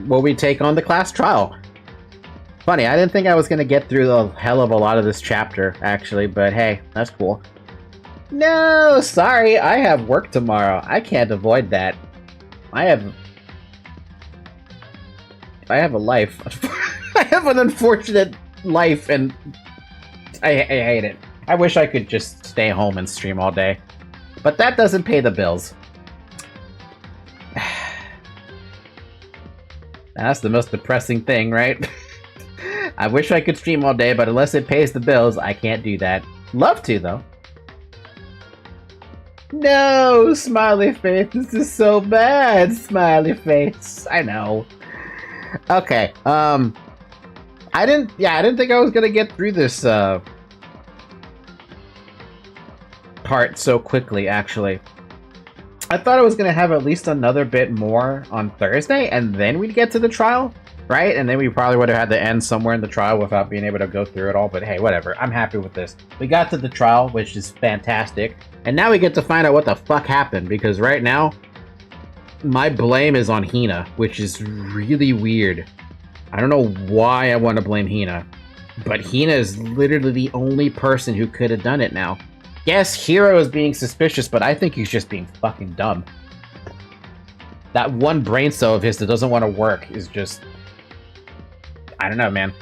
[SPEAKER 1] where we take on the class trial. Funny, I didn't think I was going to get through the hell of a lot of this chapter, actually, but hey, that's cool. No, sorry, I have work tomorrow. I can't avoid that. I have a life. I have an unfortunate life, and I hate it. I wish I could just stay home and stream all day. But that doesn't pay the bills. That's the most depressing thing, right? I wish I could stream all day, but unless it pays the bills, I can't do that. Love to, though. No, smiley face. This is so bad, smiley face. I know. Okay, I didn't think I was gonna get through this, part so quickly, actually. I thought I was gonna have at least another bit more on Thursday, and then we'd get to the trial, right? And then we probably would have had to end somewhere in the trial without being able to go through it all, but hey, whatever. I'm happy with this. We got to the trial, which is fantastic, and now we get to find out what the fuck happened, because right now, my blame is on Hina, which is really weird. I don't know why I want to blame Hina, but Hina is literally the only person who could have done it now. Yes, Hiro is being suspicious, but I think he's just being fucking dumb. That one brain cell of his that doesn't want to work is just... I don't know, man.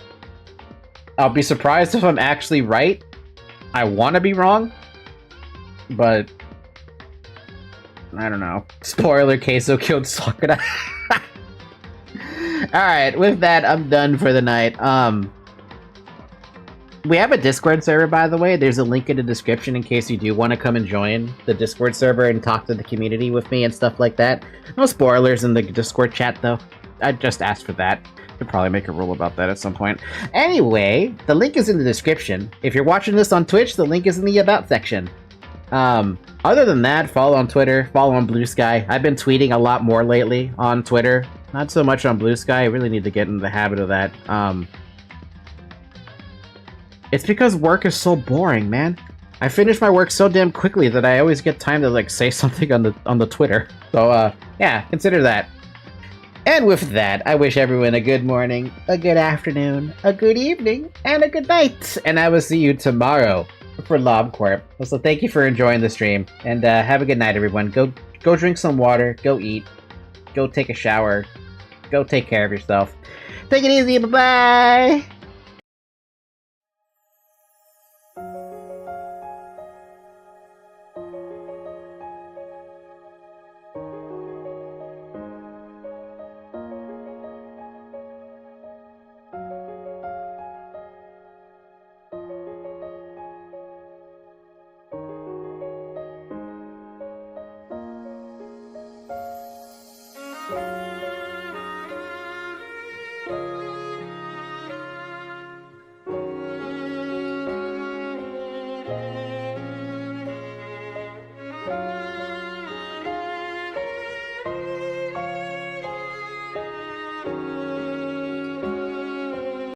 [SPEAKER 1] I'll be surprised if I'm actually right. I want to be wrong, but... I don't know. Spoiler, Keiso killed Sakura. Alright, with that, I'm done for the night. We have a Discord server, by the way. There's a link in the description in case you do want to come and join the Discord server and talk to the community with me and stuff like that. No spoilers in the Discord chat, though. I just asked for that. Could probably make a rule about that at some point. Anyway, the link is in the description. If you're watching this on Twitch, the link is in the About section. Other than that, follow on Twitter, follow on Blue Sky. I've been tweeting a lot more lately on Twitter. Not so much on Blue Sky. I really need to get into the habit of that. It's because work is so boring, man. I finish my work so damn quickly that I always get time to, like, say something on the Twitter. So, yeah, consider that. And with that, I wish everyone a good morning, a good afternoon, a good evening, and a good night. And I will see you tomorrow for LobCorp. So thank you for enjoying the stream, and have a good night, everyone. Go drink some water, go eat, go take a shower, go take care of yourself. Take it easy, bye-bye!